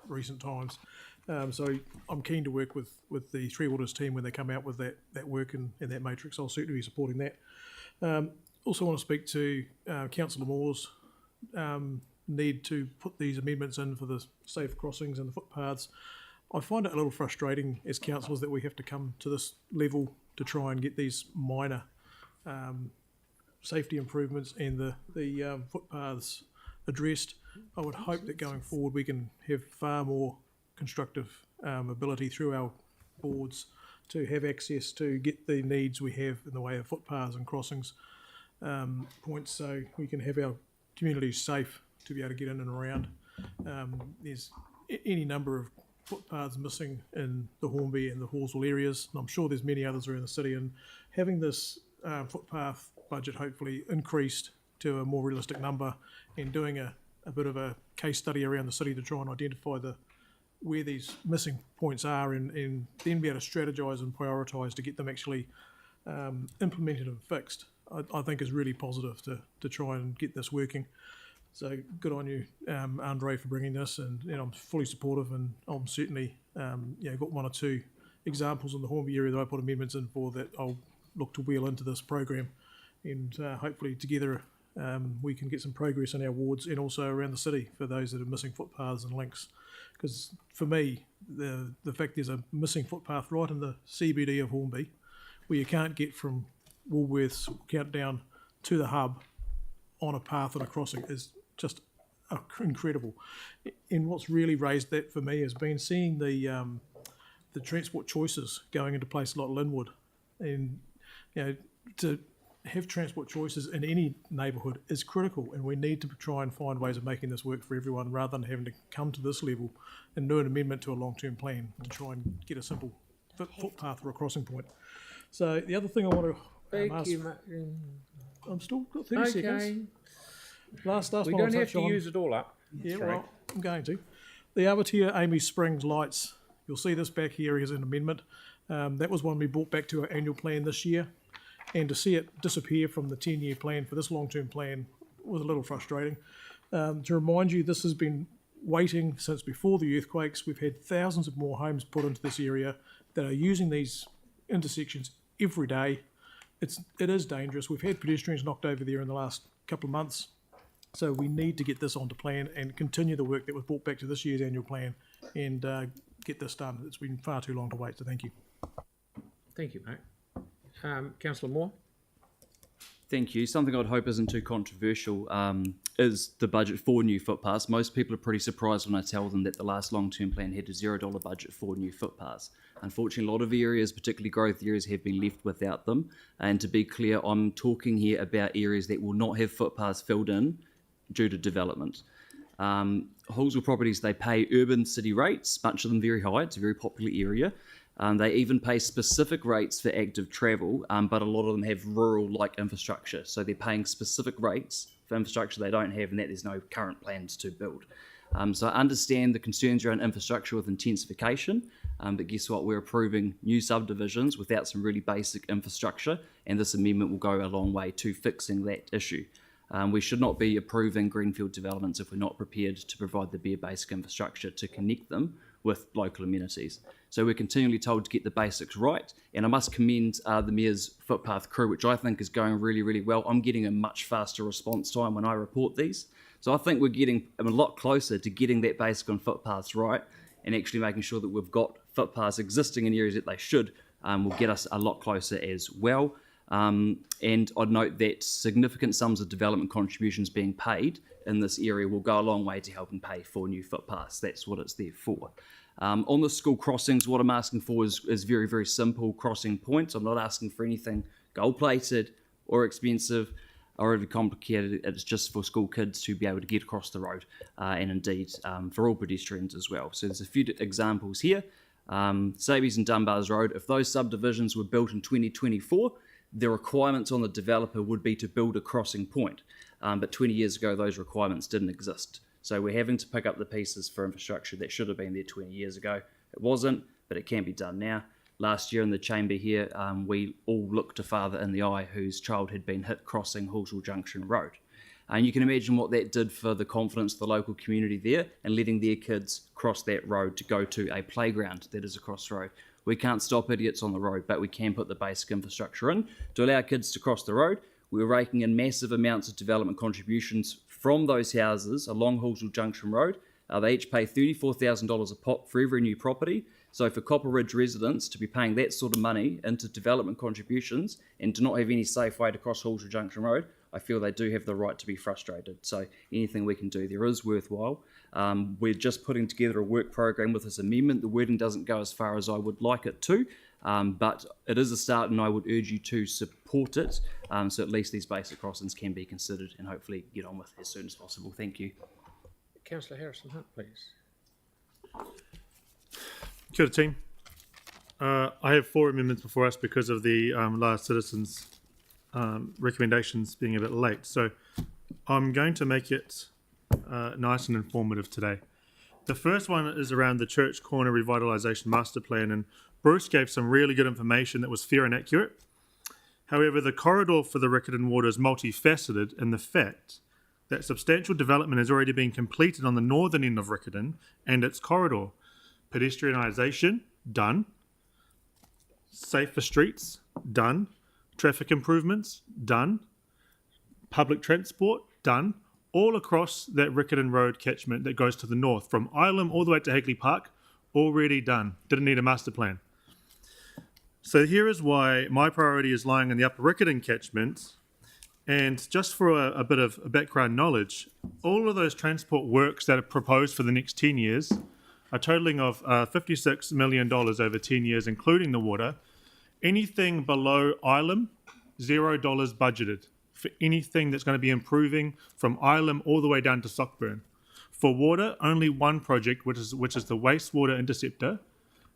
recent times. So I'm keen to work with the Three Waters team when they come out with that work and that matrix. I'll certainly be supporting that. Also want to speak to Councillor Moore's need to put these amendments in for the safe crossings and the footpaths. I find it a little frustrating as councillors that we have to come to this level to try and get these minor safety improvements and the footpaths addressed. I would hope that going forward we can have far more constructive ability through our boards to have access to get the needs we have in the way of footpaths and crossings points, so we can have our communities safe to be able to get in and around. There's any number of footpaths missing in the Hornby and the Horsell areas, and I'm sure there's many others around the city, and having this footpath budget hopefully increased to a more realistic number and doing a bit of a case study around the city to try and identify where these missing points are, and then be able to strategise and prioritise to get them actually implemented and fixed, I think is really positive to try and get this working. So good on you, Andre, for bringing this, and I'm fully supportive, and I'm certainly got 1 or 2 examples in the Hornby area that I put amendments in for that I'll look to wheel into this program, and hopefully together we can get some progress in our wards and also around the city for those that are missing footpaths and links. Because for me, the fact there's a missing footpath right in the CBD of Hornby, where you can't get from Woolworths Countdown to the hub on a path and a crossing, is just incredible. And what's really raised that for me has been seeing the transport choices going into places like Linwood, and to have transport choices in any neighbourhood is critical, and we need to try and find ways of making this work for everyone rather than having to come to this level and do an amendment to a long-term plan to try and get a simple footpath or a crossing point. So the other thing I want to ask, I'm still got 30 seconds. Last we one don't I'll have touch to on. use it all up. Yeah, Sorry. well, I'm going to. The Awatea Amy Springs lights. You'll see this back here is an amendment. That was one we brought back to our annual plan this year. And to see it disappear from the 10-year plan for this long-term plan was a little frustrating. To remind you, this has been waiting since before the earthquakes. We've had thousands of more homes put into this area that are using these intersections every day. It is dangerous. We've had pedestrians knocked over there in the last couple of months. So we need to get this onto plan and continue the work that was brought back to this year's annual plan and get this done. It's been far too long to wait, so thank you. Thank you, mate. Councillor Moore. Thank you. Something I'd hope isn't too controversial is the budget for new footpaths. Most people are pretty surprised when I tell them that the last long-term plan had a $0 budget for new footpaths. Unfortunately, a lot of areas, particularly growth areas, have been left without them. And to be clear, I'm talking here about areas that will not have footpaths filled in due to development. Halswell properties, they pay urban city rates, much of them very high. It's a very popular area. They even pay specific rates for active travel, but a lot of them have rural-like infrastructure. So they're paying specific rates for infrastructure they don't have and that there's no current plans to build. So I understand the concerns around infrastructure with intensification, but guess what? We're approving new subdivisions without some really basic infrastructure, and this amendment will go a long way to fixing that issue. We should not be approving greenfield developments if we're not prepared to provide the bare basic infrastructure to connect them with local amenities. So we're continually told to get the basics right, and I must commend the Mayor's footpath crew, which I think is going really, really well. I'm getting a much faster response time when I report these. So I think we're getting a lot closer to getting that basic on footpaths right, and actually making sure that we've got footpaths existing in areas that they should will get us a lot closer as well. And I'd note that significant sums of development contributions being paid in this area will go a long way to helping pay for new footpaths. That's what it's there for. On the school crossings, what I'm asking for is very, very simple crossing points. I'm not asking for anything gold-plated or expensive or overly complicated. It's just for school kids to be able to get across the road, and indeed for all pedestrians as well. So there's a few examples here. Sabies and Dunbars Road, if those subdivisions were built in 2024, the requirements on the developer would be to build a crossing point. But 20 years ago, those requirements didn't exist. So we're having to pick up the pieces for infrastructure that should have been there 20 years ago. It wasn't, but it can be done now. Last year in the chamber here, we all looked a father in the eye whose child had been hit crossing Halswell Junction Road. And you can imagine what that did for the confidence of the local community there and letting their kids cross that road to go to a playground that is across the road. We can't stop idiots on the road, but we can put the basic infrastructure in to allow kids to cross the road. We're raking in massive amounts of development contributions from those houses along Halswell Junction Road. They each pay $34,000 a pop for every new property. So for Copper Ridge residents to be paying that sort of money into development contributions and to not have any safe way to cross Halswell Junction Road, I feel they do have the right to be frustrated. So anything we can do there is worthwhile. We're just putting together a work program with this amendment. The wording doesn't go as far as I would like it to, but it is a start and I would urge you to support it, so at least these basic crossings can be considered and hopefully get on with as soon as possible. Thank you. Councillor Harrison-Hunt, please. Kia ora, team. I have 4 amendments before us because of the last citizens' recommendations being a bit late. So I'm going to make it nice and informative today. The first one is around the Church Corner Revitalisation Master Plan, and Bruce gave some really good information that was fair and accurate. However, the corridor for the Riccarton Water is multifaceted in the fact that substantial development has already been completed on the northern end of Riccarton and its corridor. Pedestrianisation, done. Safer streets, done. Traffic improvements, done. Public transport, done. All across that Riccarton Road catchment that goes to the north, from Ilam all the way to Hagley Park, already done. Didn't need a master plan. So here is why my priority is lying in the upper Riccarton catchment. And just for a bit of background knowledge, all of those transport works that are proposed for the next 10 years, a totaling of $56 million over 10 years, including the water. Anything below Ilam, $0 budgeted for anything that's going to be improving from Ilam all the way down to Sockburn. For water, only one project, which is the wastewater interceptor,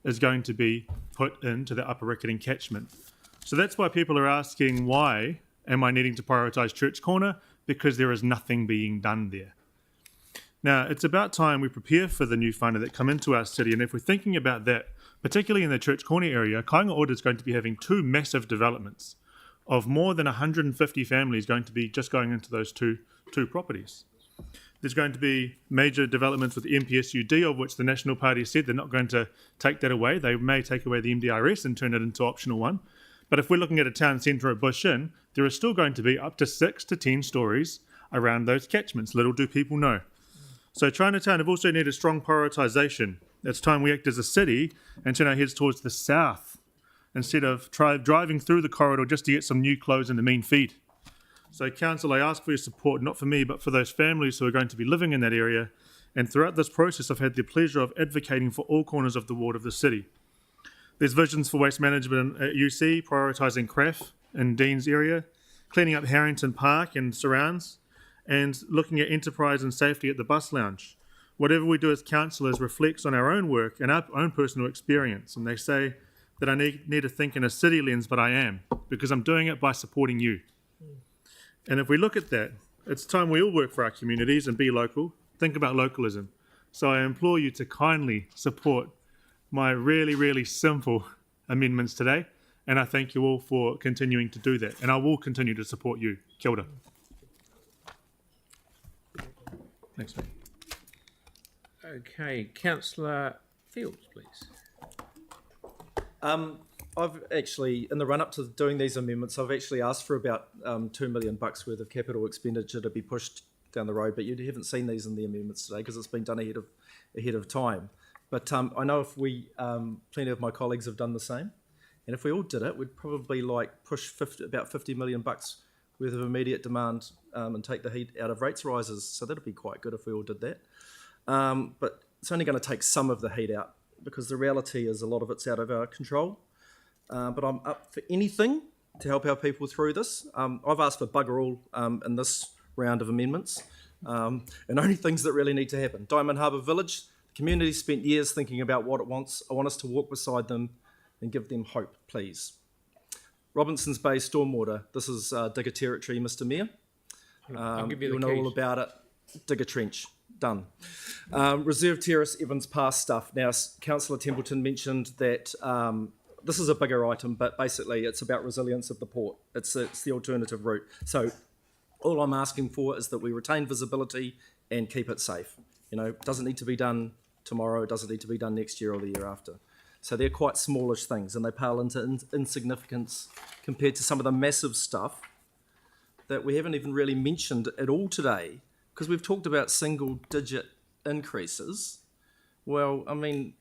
is going to be put into the upper Riccarton catchment. So that's why people are asking, why am I needing to prioritise Church Corner? Because there is nothing being done there. Now, it's about time we prepare for the new whānau that come into our city, and if we're thinking about that, particularly in the Church Corner area, Kāinga Ora is going to be having 2 massive developments of more than 150 families going to be just going into those two properties. There's going to be major developments with MPSUD, of which the National Party said they're not going to take that away. They may take away the MDRS and turn it into optional one. But if we're looking at a town centre at Bush Inn, there is still going to be up to 6 to 10 stories around those catchments. Little do people know. So Chinatown have also needed strong prioritisation. It's time we act as a city and turn our heads towards the south instead of driving through the corridor just to get some new clothes in the mean feed. So, Council, I ask for your support, not for me, but for those families who are going to be living in that area. And throughout this process, I've had the pleasure of advocating for all corners of the ward of the city. There's visions for waste management at UC, prioritising CRAF in Dean's area, cleaning up Harrington Park and surrounds, and looking at enterprise and safety at the bus lounge. Whatever we do as councillors reflects on our own work and our own personal experience. And they say that I need to think in a city lens, but I am, because I'm doing it by supporting you. And if we look at that, it's time we all work for our communities and be local. Think about localism. So I implore you to kindly support my really, really simple amendments today. And I thank you all for continuing to do that. And I will continue to support you. Kia ora. Thanks, mate. Okay, Councillor Fields, please. I've actually, in the run-up to doing these amendments, I've actually asked for about $2 million worth of capital expenditure to be pushed down the road, but you haven't seen these in the amendments today because it's been done ahead of time. But I know if we, plenty of my colleagues have done the same, and if we all did it, we'd probably push about $50 million worth of immediate demand and take the heat out of rates rises. So that'd be quite good if we all did that. But it's only going to take some of the heat out because the reality is a lot of it's out of our control. But I'm up for anything to help our people through this. I've asked for bugger all in this round of amendments, and only things that really need to happen. Diamond Harbour Village, the community spent years thinking about what it wants. I want us to walk beside them and give them hope, please. Robinson's Bay Stormwater, this is digger territory, Mr Mayor. I'll give you the You'll know keys. all about it. Dig a trench. Done. Reserve Terrace, Evans Pass stuff. Now, Councillor Templeton mentioned that this is a bigger item, but basically it's about resilience of the port. It's the alternative route. So all I'm asking for is that we retain visibility and keep it safe. You know, it doesn't need to be done tomorrow. It doesn't need to be done next year or the year after. So they're quite smallish things, and they pale into insignificance compared to some of the massive stuff that we haven't even really mentioned at all today, because we've talked about single-digit increases. Well, I mean,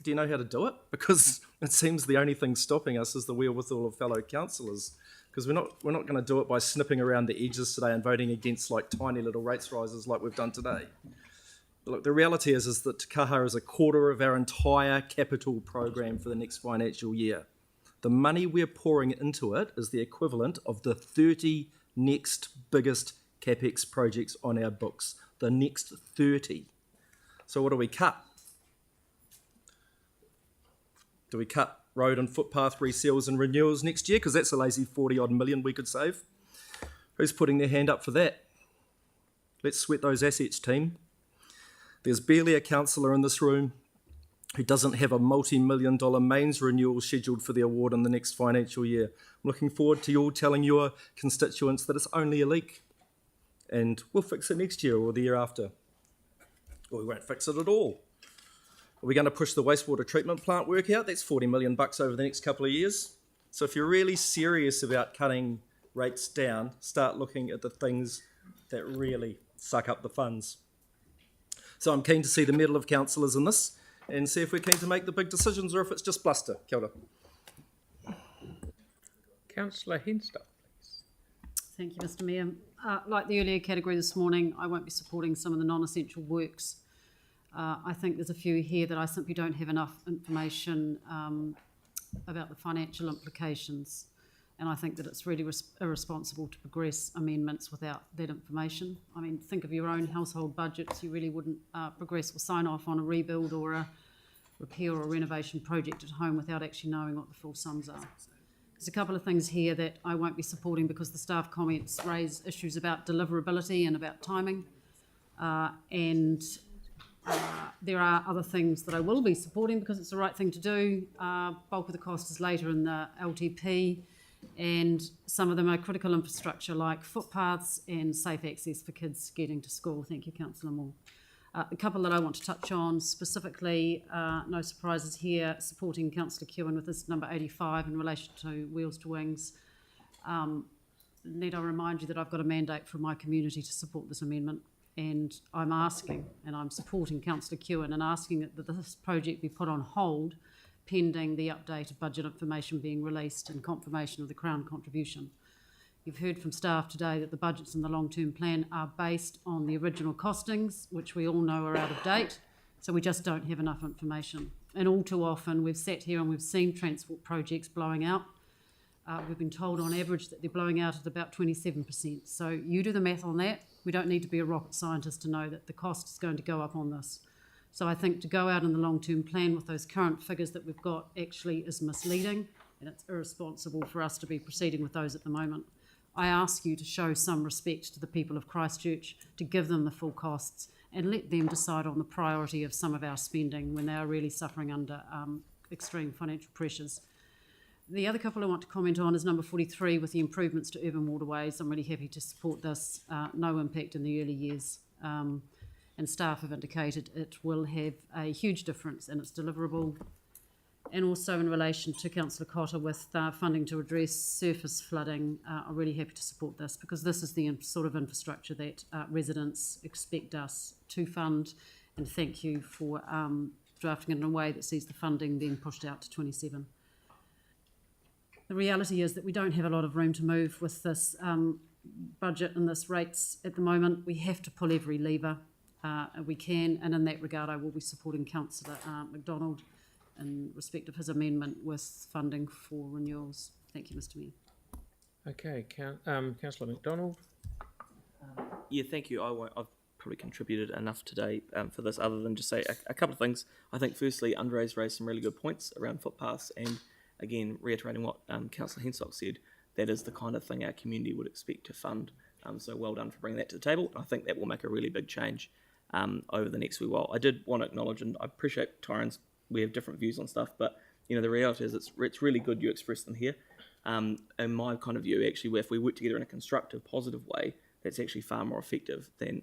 do you know how to do it? Because it seems the only thing stopping us is the wherewithal of fellow councillors, because we're not going to do it by snipping around the edges today and voting against like tiny little rates rises like we've done today. Look, the reality is that Te Kaha is a quarter of our entire capital program for the next financial year. The money we're pouring into it is the equivalent of the 30 next biggest CapEx projects on our books. The next 30. So what do we cut? Do we cut road and footpath reseals and renewals next year? Because that's a lazy 40-odd million we could save. Who's putting their hand up for that? Let's sweat those assets, team. There's barely a councillor in this room who doesn't have a multi-million-dollar mains renewal scheduled for the award in the next financial year. I'm looking forward to you all telling your constituents that it's only a leak and we'll fix it next year or the year after. Or we won't fix it at all. Are we going to push the wastewater treatment plant work out? That's $40 million over the next couple of years. So if you're really serious about cutting rates down, start looking at the things that really suck up the funds. So I'm keen to see the mettle of councillors in this and see if we're keen to make the big decisions or if it's just bluster. Kia ora. Councillor Henster. Thank you, Mr Mayor. Like the earlier category this morning, I won't be supporting some of the non-essential works. I think there's a few here that I simply don't have enough information about the financial implications, and I think that it's really irresponsible to progress amendments without that information. I mean, think of your own household budgets. You really wouldn't progress or sign off on a rebuild or a repair or renovation project at home without actually knowing what the full sums are. There's a couple of things here that I won't be supporting because the staff comments raise issues about deliverability and about timing. There are other things that I will be supporting because it's the right thing to do. Bulk of the cost is later in the LTP, and some of them are critical infrastructure like footpaths and safe access for kids getting to school. Thank you, Councillor Moore. A couple that I want to touch on specifically, no surprises here, supporting Councillor Kewen with this number 85 in relation to Wheels to Wings. Need I remind you that I've got a mandate from my community to support this amendment, and I'm asking, and I'm supporting Councillor Kewen and asking that this project be put on hold pending the updated budget information being released and confirmation of the Crown contribution. You've heard from staff today that the budgets in the long-term plan are based on the original costings, which we all know are out of date, so we just don't have enough information. And all too often we've sat here and we've seen transport projects blowing out. We've been told on average that they're blowing out at about 27%. So you do the math on that. We don't need to be a rocket scientist to know that the cost is going to go up on this. So I think to go out in the long-term plan with those current figures that we've got actually is misleading, and it's irresponsible for us to be proceeding with those at the moment. I ask you to show some respect to the people of Christchurch, to give them the full costs and let them decide on the priority of some of our spending when they are really suffering under extreme financial pressures. The other couple I want to comment on is number 43 with the improvements to urban waterways. I'm really happy to support this. No impact in the early years. And staff have indicated it will have a huge difference and it's deliverable. And also in relation to Councillor Cotter with funding to address surface flooding, I'm really happy to support this because this is the sort of infrastructure that residents expect us to fund. And thank you for drafting it in a way that sees the funding being pushed out to 27. The reality is that we don't have a lot of room to move with this budget and this rates at the moment. We have to pull every lever we can, and in that regard I will be supporting Councillor McDonald in respect of his amendment with funding for renewals. Thank you, Mr Mayor. Okay, Councillor McDonald. Yeah, thank you. I've probably contributed enough today for this other than just say a couple of things. I think firstly, Andre's raised some really good points around footpaths and again, reiterating what Councillor Hensock said, that is the kind of thing our community would expect to fund. So well done for bringing that to the table. I think that will make a really big change over the next wee while. I did want to acknowledge, and I appreciate Tyron's, we have different views on stuff, but you know the reality is it's really good you express them here. In my kind of view, actually, if we work together in a constructive, positive way, that's actually far more effective than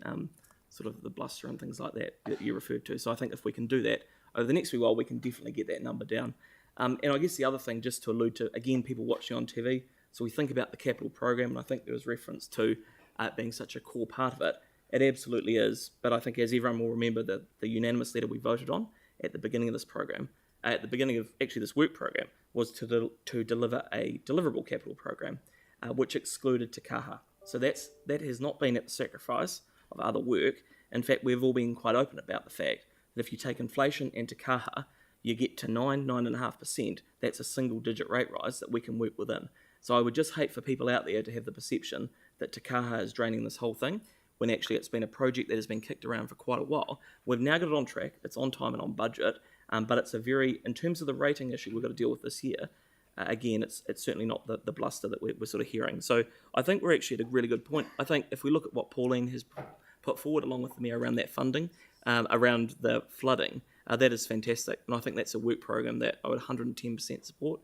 sort of the bluster and things like that you referred to. So I think if we can do that over the next wee while, we can definitely get that number down. And I guess the other thing, just to allude to, again, people watching on TV, so we think about the capital program, and I think there was reference to it being such a core part of it. It absolutely is, but I think as everyone will remember, the unanimous letter we voted on at the beginning of this program, at the beginning of actually this work program, was to deliver a deliverable capital program, which excluded Te Kaha. So that has not been at the sacrifice of other work. In fact, we've all been quite open about the fact that if you take inflation and Te Kaha, you get to 9.5%, that's a single-digit rate rise that we can work within. So I would just hate for people out there to have the perception that Te Kaha is draining this whole thing, when actually it's been a project that has been kicked around for quite a while. We've now got it on track, it's on time and on budget, but it's a very, in terms of the rating issue we've got to deal with this year, again, it's certainly not the bluster that we're sort of hearing. So I think we're actually at a really good point. I think if we look at what Pauline has put forward along with me around that funding, around the flooding, that is fantastic. And I think that's a work program that I would 110% support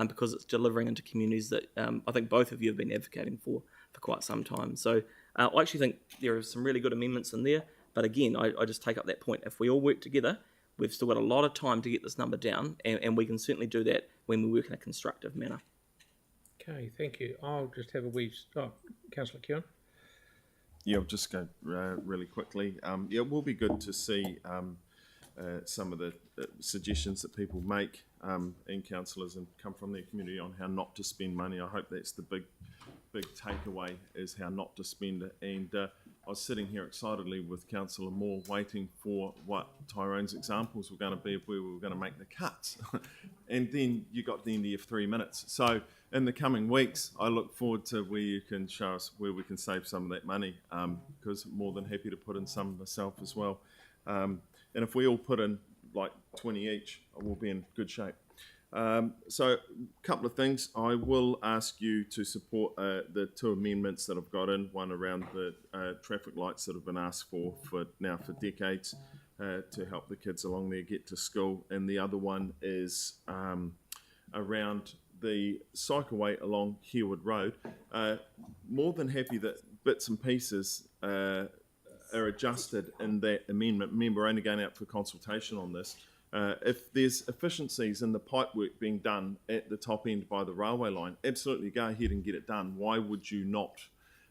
because it's delivering into communities that I think both of you have been advocating for quite some time. So I actually think there are some really good amendments in there. But again, I just take up that point. If we all work together, we've still got a lot of time to get this number down, and we can certainly do that when we work in a constructive manner. Okay, thank you. I'll just have a wee... Oh, Councillor Keon. Yeah, I'll just go really quickly. Yeah, it will be good to see some of the suggestions that people make and councillors and come from their community on how not to spend money. I hope that's the big takeaway, is how not to spend it. And I was sitting here excitedly with Councillor Moore waiting for what Tyrone's examples were going to be of where we were going to make the cuts. And then you got to the end of your 3 minutes. So in the coming weeks, I look forward to where you can show us where we can save some of that money, because I'm more than happy to put in some myself as well. And if we all put in like 20 each, we'll be in good shape. So a couple of things. I will ask you to support the two amendments that I've got in, one around the traffic lights that have been asked for decades to help the kids along there get to school, and the other one is around the cycleway along Herwood Road. More than happy that bits and pieces are adjusted in that amendment. Remember, we're only going out for consultation on this. If there's efficiencies in the pipework being done at the top end by the railway line, absolutely go ahead and get it done. Why would you not?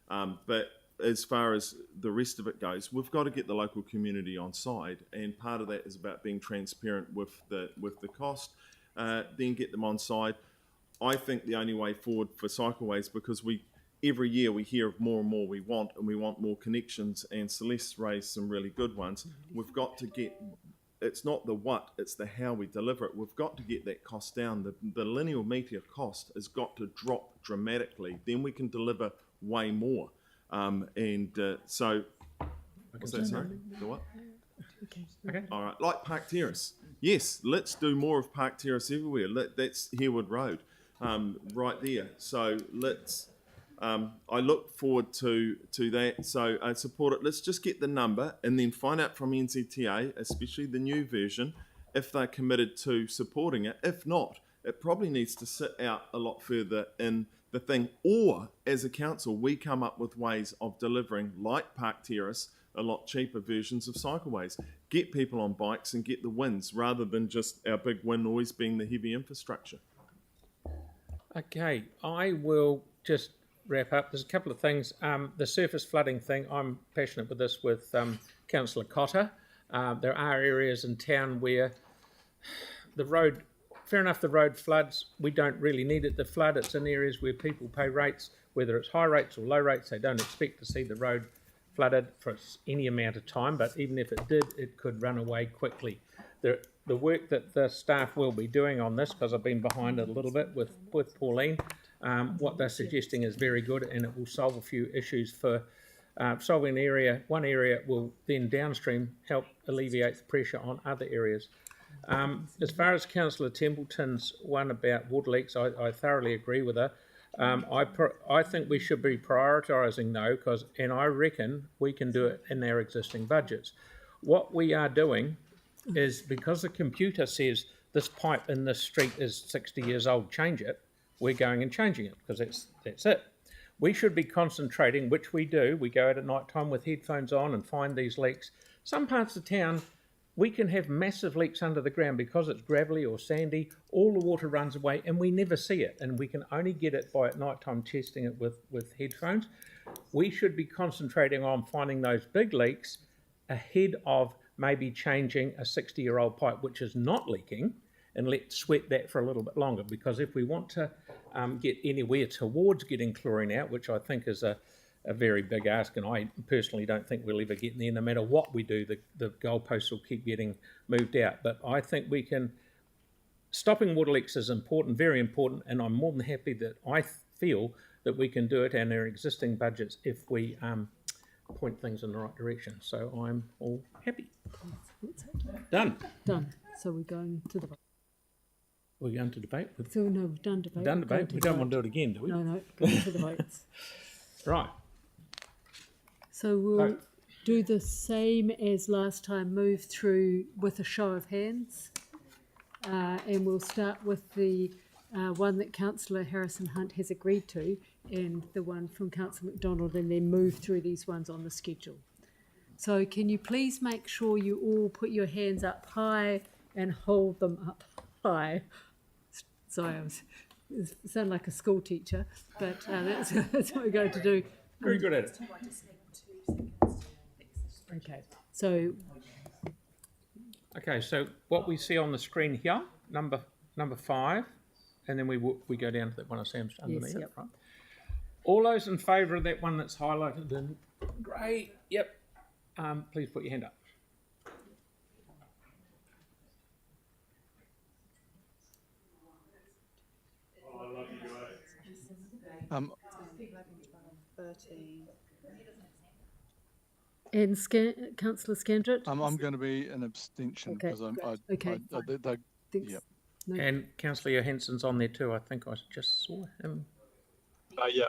But as far as the rest of it goes, we've got to get the local community on side, and part of that is about being transparent with the cost, then get them on side. I think the only way forward for cycleways, because we every year we hear of more and more we want, and we want more connections, and Celeste raised some really good ones. We've got to get, it's not the what, it's the how we deliver it. We've got to get that cost down. The linear metre cost has got to drop dramatically. Then we can deliver way more. So, what's that, sorry? The what? Okay. All right, like Park Terrace. Yes, let's do more of Park Terrace everywhere. That's Harewood Road, right there. So let's. I look forward to that. So I support it. Let's just get the number and then find out from NZTA, especially the new version, if they're committed to supporting it. If not, it probably needs to sit out a lot further in the thing. Or as a council, we come up with ways of delivering, like Park Terrace, a lot cheaper versions of cycleways. Get people on bikes and get the wins, rather than just our big win always being the heavy infrastructure. Okay, I will just wrap up. There's a couple of things. The surface flooding thing, I'm passionate with this with Councillor Cotter. There are areas in town where the road, fair enough, the road floods. We don't really need it to flood. It's in areas where people pay rates, whether it's high rates or low rates. They don't expect to see the road flooded for any amount of time, but even if it did, it could run away quickly. The work that the staff will be doing on this, because I've been behind it a little bit with Pauline, what they're suggesting is very good, and it will solve a few issues for solving an area. One area will then downstream help alleviate the pressure on other areas. As far as Councillor Templeton's one about water leaks, I thoroughly agree with her. I think we should be prioritising though, and I reckon we can do it in our existing budgets. What we are doing is, because the computer says this pipe in this street is 60 years old, change it, we're going and changing it, because that's it. We should be concentrating, which we do. We go out at night time with headphones on and find these leaks. Some parts of town, we can have massive leaks under the ground because it's gravelly or sandy. All the water runs away and we never see it, and we can only get it by at night time testing it with headphones. We should be concentrating on finding those big leaks ahead of maybe changing a 60-year-old pipe which is not leaking, and let's sweat that for a little bit longer, because if we want to get anywhere towards getting chlorine out, which I think is a very big ask, and I personally don't think we'll ever get there. No matter what we do, the goalposts will keep getting moved out. But I think we can. Stopping water leaks is important, very important, and I'm more than happy that I feel that we can do it in our existing budgets if we point things in the right direction. So I'm all happy. Done. Done. So we're going to the vote. We're going to debate. So no, we've done debate. We've done debate. We don't want to do it again, do we? No, going to the votes. Right. So we'll do the same as last time, move through with a show of hands. And we'll start with the one that Councillor Harrison-Hunt has agreed to, and the one from Councillor McDonald, and then move through these ones on the schedule. So can you please make sure you all put your hands up high and hold them up high? Sorry, I sound like a school teacher, but that's what we're going to do. Very good at it. Okay, so what we see on the screen here, number 5, and then we go down to that one of Sam's underneath. Yes, yep. Right? All those in favour of that one that's highlighted in grey, yep, please put your hand up. And Councillor Scandrett? I'm going to be an abstention because yep. No. And Councillor Johansson's on there too. I think I just saw him. Yeah.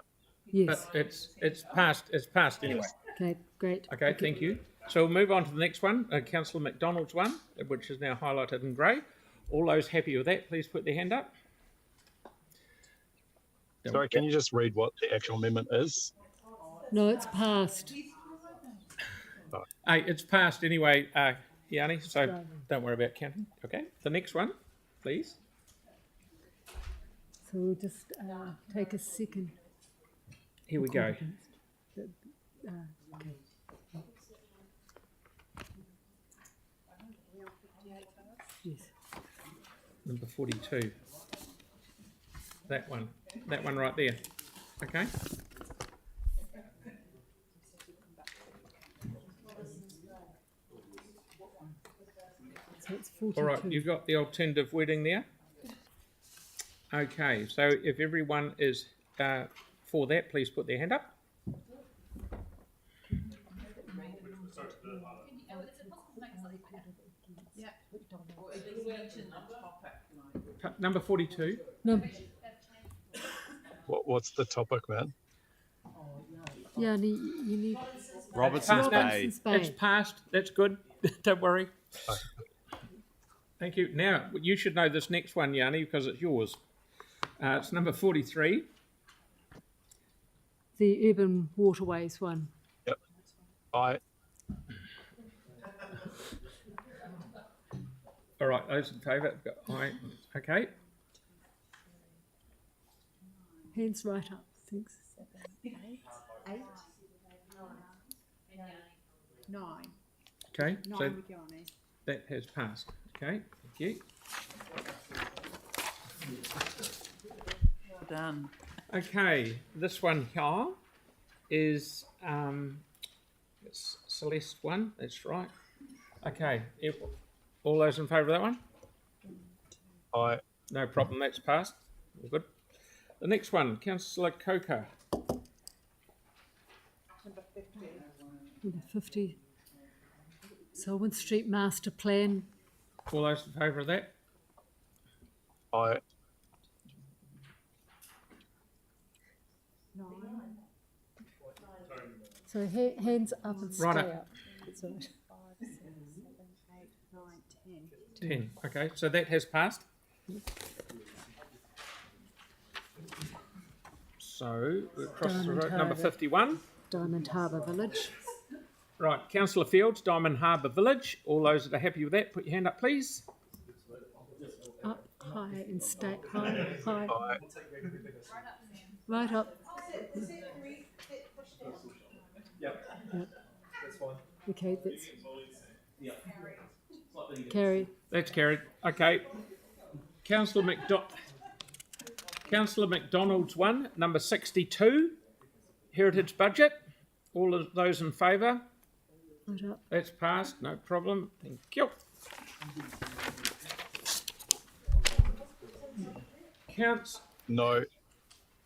Yes. But it's passed anyway. Okay, great. Okay, thank you. So we'll move on to the next one, Councillor McDonald's one, which is now highlighted in grey. All those happy with that, please put their hand up. Sorry, can you just read what the actual amendment is? No, it's passed. Hey, it's passed anyway, Yanni, so don't worry about counting. Okay, the next one, please. So we'll just take a second. Here we go. Okay. Yes. Number 42. That one right there. Okay. So it's 42. All right, you've got the alternative wording there. Okay, so if everyone is for that, please put their hand up. Number 42. Number. What's the topic, man? Yeah, you need. Robertson's Bay. It's passed. That's good. Don't worry. Thank you. Now, you should know this next one, Yanni, because it's yours. It's number 43. The urban waterways one. Yep. Aye. All right, those in favour? Aye. Okay. Hands right up. Thanks. 8, 9. Okay, 9 so with Yanni. that has passed. Okay, thank you. Well done. Okay, this one here is it's Celeste one. That's right. Okay, all those in favour of that one? Aye. No problem. That's passed. All good. The next one, Councillor Coker. Number 50. Selwyn Street Master Plan. All those in favour of that? Aye. 9. So hands up and stay Right up. up. That's all right. 5, 6, 7, 8, 9, 10. 10. Okay, so that has passed. So we're across the Diamond road. Number Harbour. 51. Diamond Harbour Village. Right, Councillor Fields, Diamond Harbour Village. All those that are happy with that, put your hand up, please. Up high and stay high. High. Aye. Right up. Yep. Yep. That's fine. Okay, that's carried. That's carried. Okay. Councillor McDonald's one, number 62. Heritage budget. All of those in favour? Right up. That's passed. No problem. Thank you. Counts. No.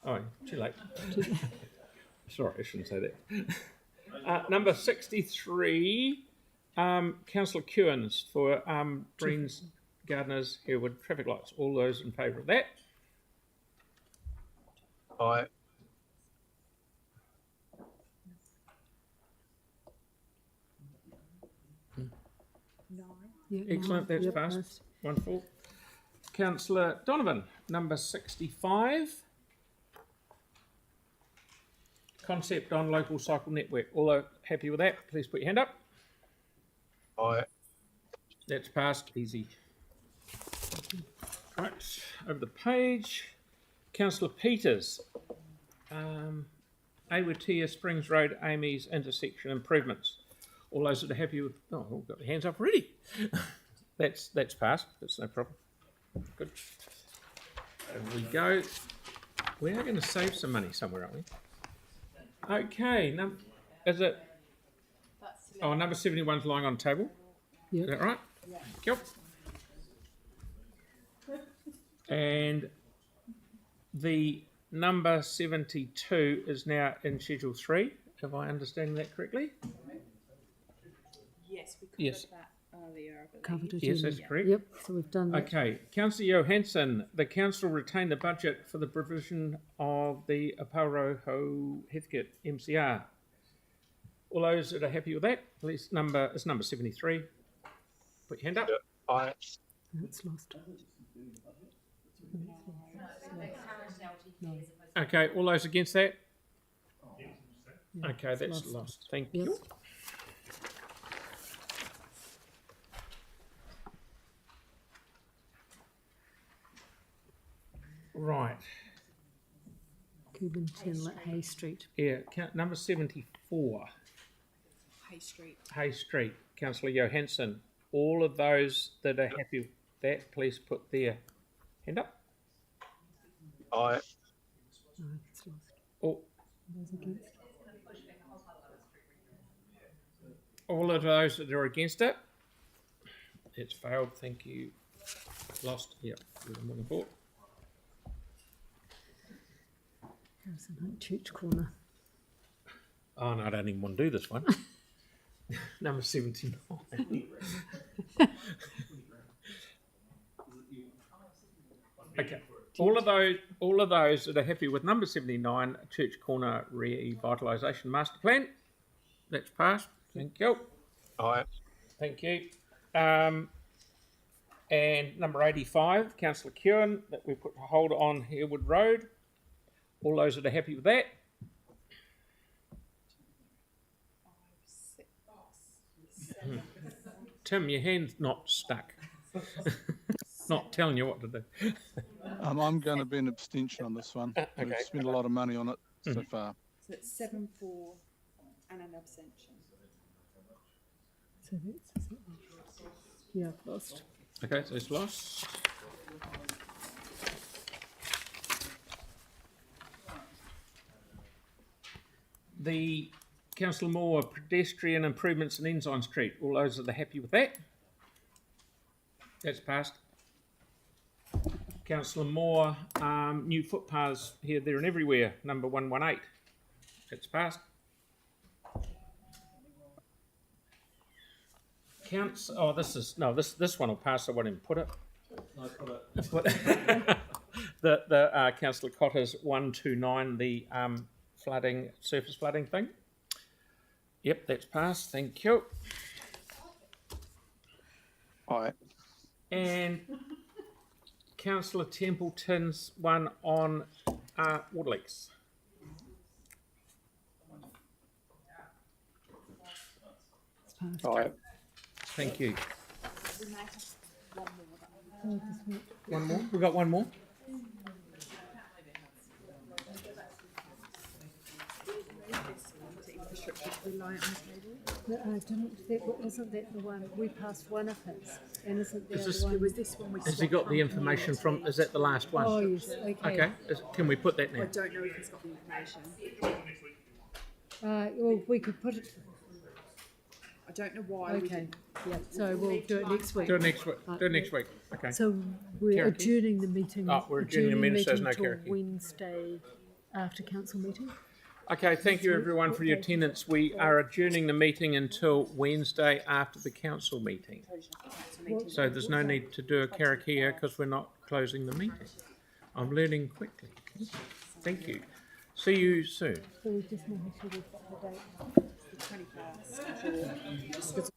Oh, too late. Sorry, I shouldn't say that. Number 63, Councillor Kewins for Greens, Gardeners, Harewood traffic lights. All those in favour of that? Aye. Yeah, Excellent, that's yep, passed. Wonderful. Councillor Donovan, number 65. Concept on local cycle network. All are happy with that? Please put your hand up. Aye. That's passed. Easy. Right, over the page. Councillor Peters. Awatea Springs Road, Amy's intersection improvements. All those that are happy with... Oh, all got their hands up already. That's passed. That's no problem. Good. There we go. We are going to save some money somewhere, aren't we? Okay. Is it... Oh, number 71's lying on the table. Yep. Is that right? Yeah. Yep. And the number 72 is now in Schedule 3. Have I understanding that correctly? Yes, we covered Yes. that earlier. I believe. Covered it. Yes, in. that's correct. Yep, so we've done that. Okay. Councillor Johansson, the council retained the budget for the provision of the Apauroho Heathcote MCR. All those that are happy with that, please, it's number 73. Put your hand up. Aye. It's lost. Okay, all those against that? Okay, that's lost. lost. Thank Yep. you. Right. Cuban Tinlet, Hay Street. Yeah, number 74, Hay Street. Hay Street, Councillor Johansson. All of those that are happy with that, please put their hand up. Aye. No, it's lost. Oh, Those against. all of those that are against it? It's failed. Thank you. Lost. Yep. I'm on the board. Church corner. Oh no, I don't even want to do this one. Number 79. Okay. All of those that are happy with number 79, Church Corner Revitalisation Master Plan. That's passed. Thank you. Aye. Thank you. And number 85, Councillor Kewen, that we put a hold on Harewood Road. All those that are happy with that. Tim, your hand's not stuck. Not telling you what to do. I'm going to be an abstention on this one. Okay. We've spent a lot of money on it so far. So it's 7 for and an abstention. So that's, yeah, I've lost. Okay, so it's lost. The Councillor Moore, pedestrian improvements in Ensign Street. All those that are happy with that? That's passed. Councillor Moore, new footpaths here, there and everywhere. Number 118. That's passed. This one will pass. I won't even put it. No, put it. The Councillor Cotter's 129, the surface flooding thing. Yep, that's passed. Thank you. Aye. And Councillor Templeton's one on water leaks. Aye. Thank you. One more? We've got one more? No, I didn't. Isn't that the one we passed one of his? And isn't that the one? It was this one we Has he got the information from? Is that the last one? Oh yes. Okay. Okay. Can we put that now? I don't know if he's got the information. Well, we could put it. I don't know why. We Okay. didn't. Yeah. So we'll do it next week. Do it next week. Do it next week. Okay. So we're Karaoke? adjourning the meeting. Oh, we're adjourning the meeting, so there's no till karaoke. Wednesday after council meeting. Okay, thank you everyone for your attendance. We are adjourning the meeting until Wednesday after the council meeting. So there's no need to do a karakia because we're not closing the meeting. I'm learning quickly. Thank you. See you soon. So we just need to do the date. The 21st.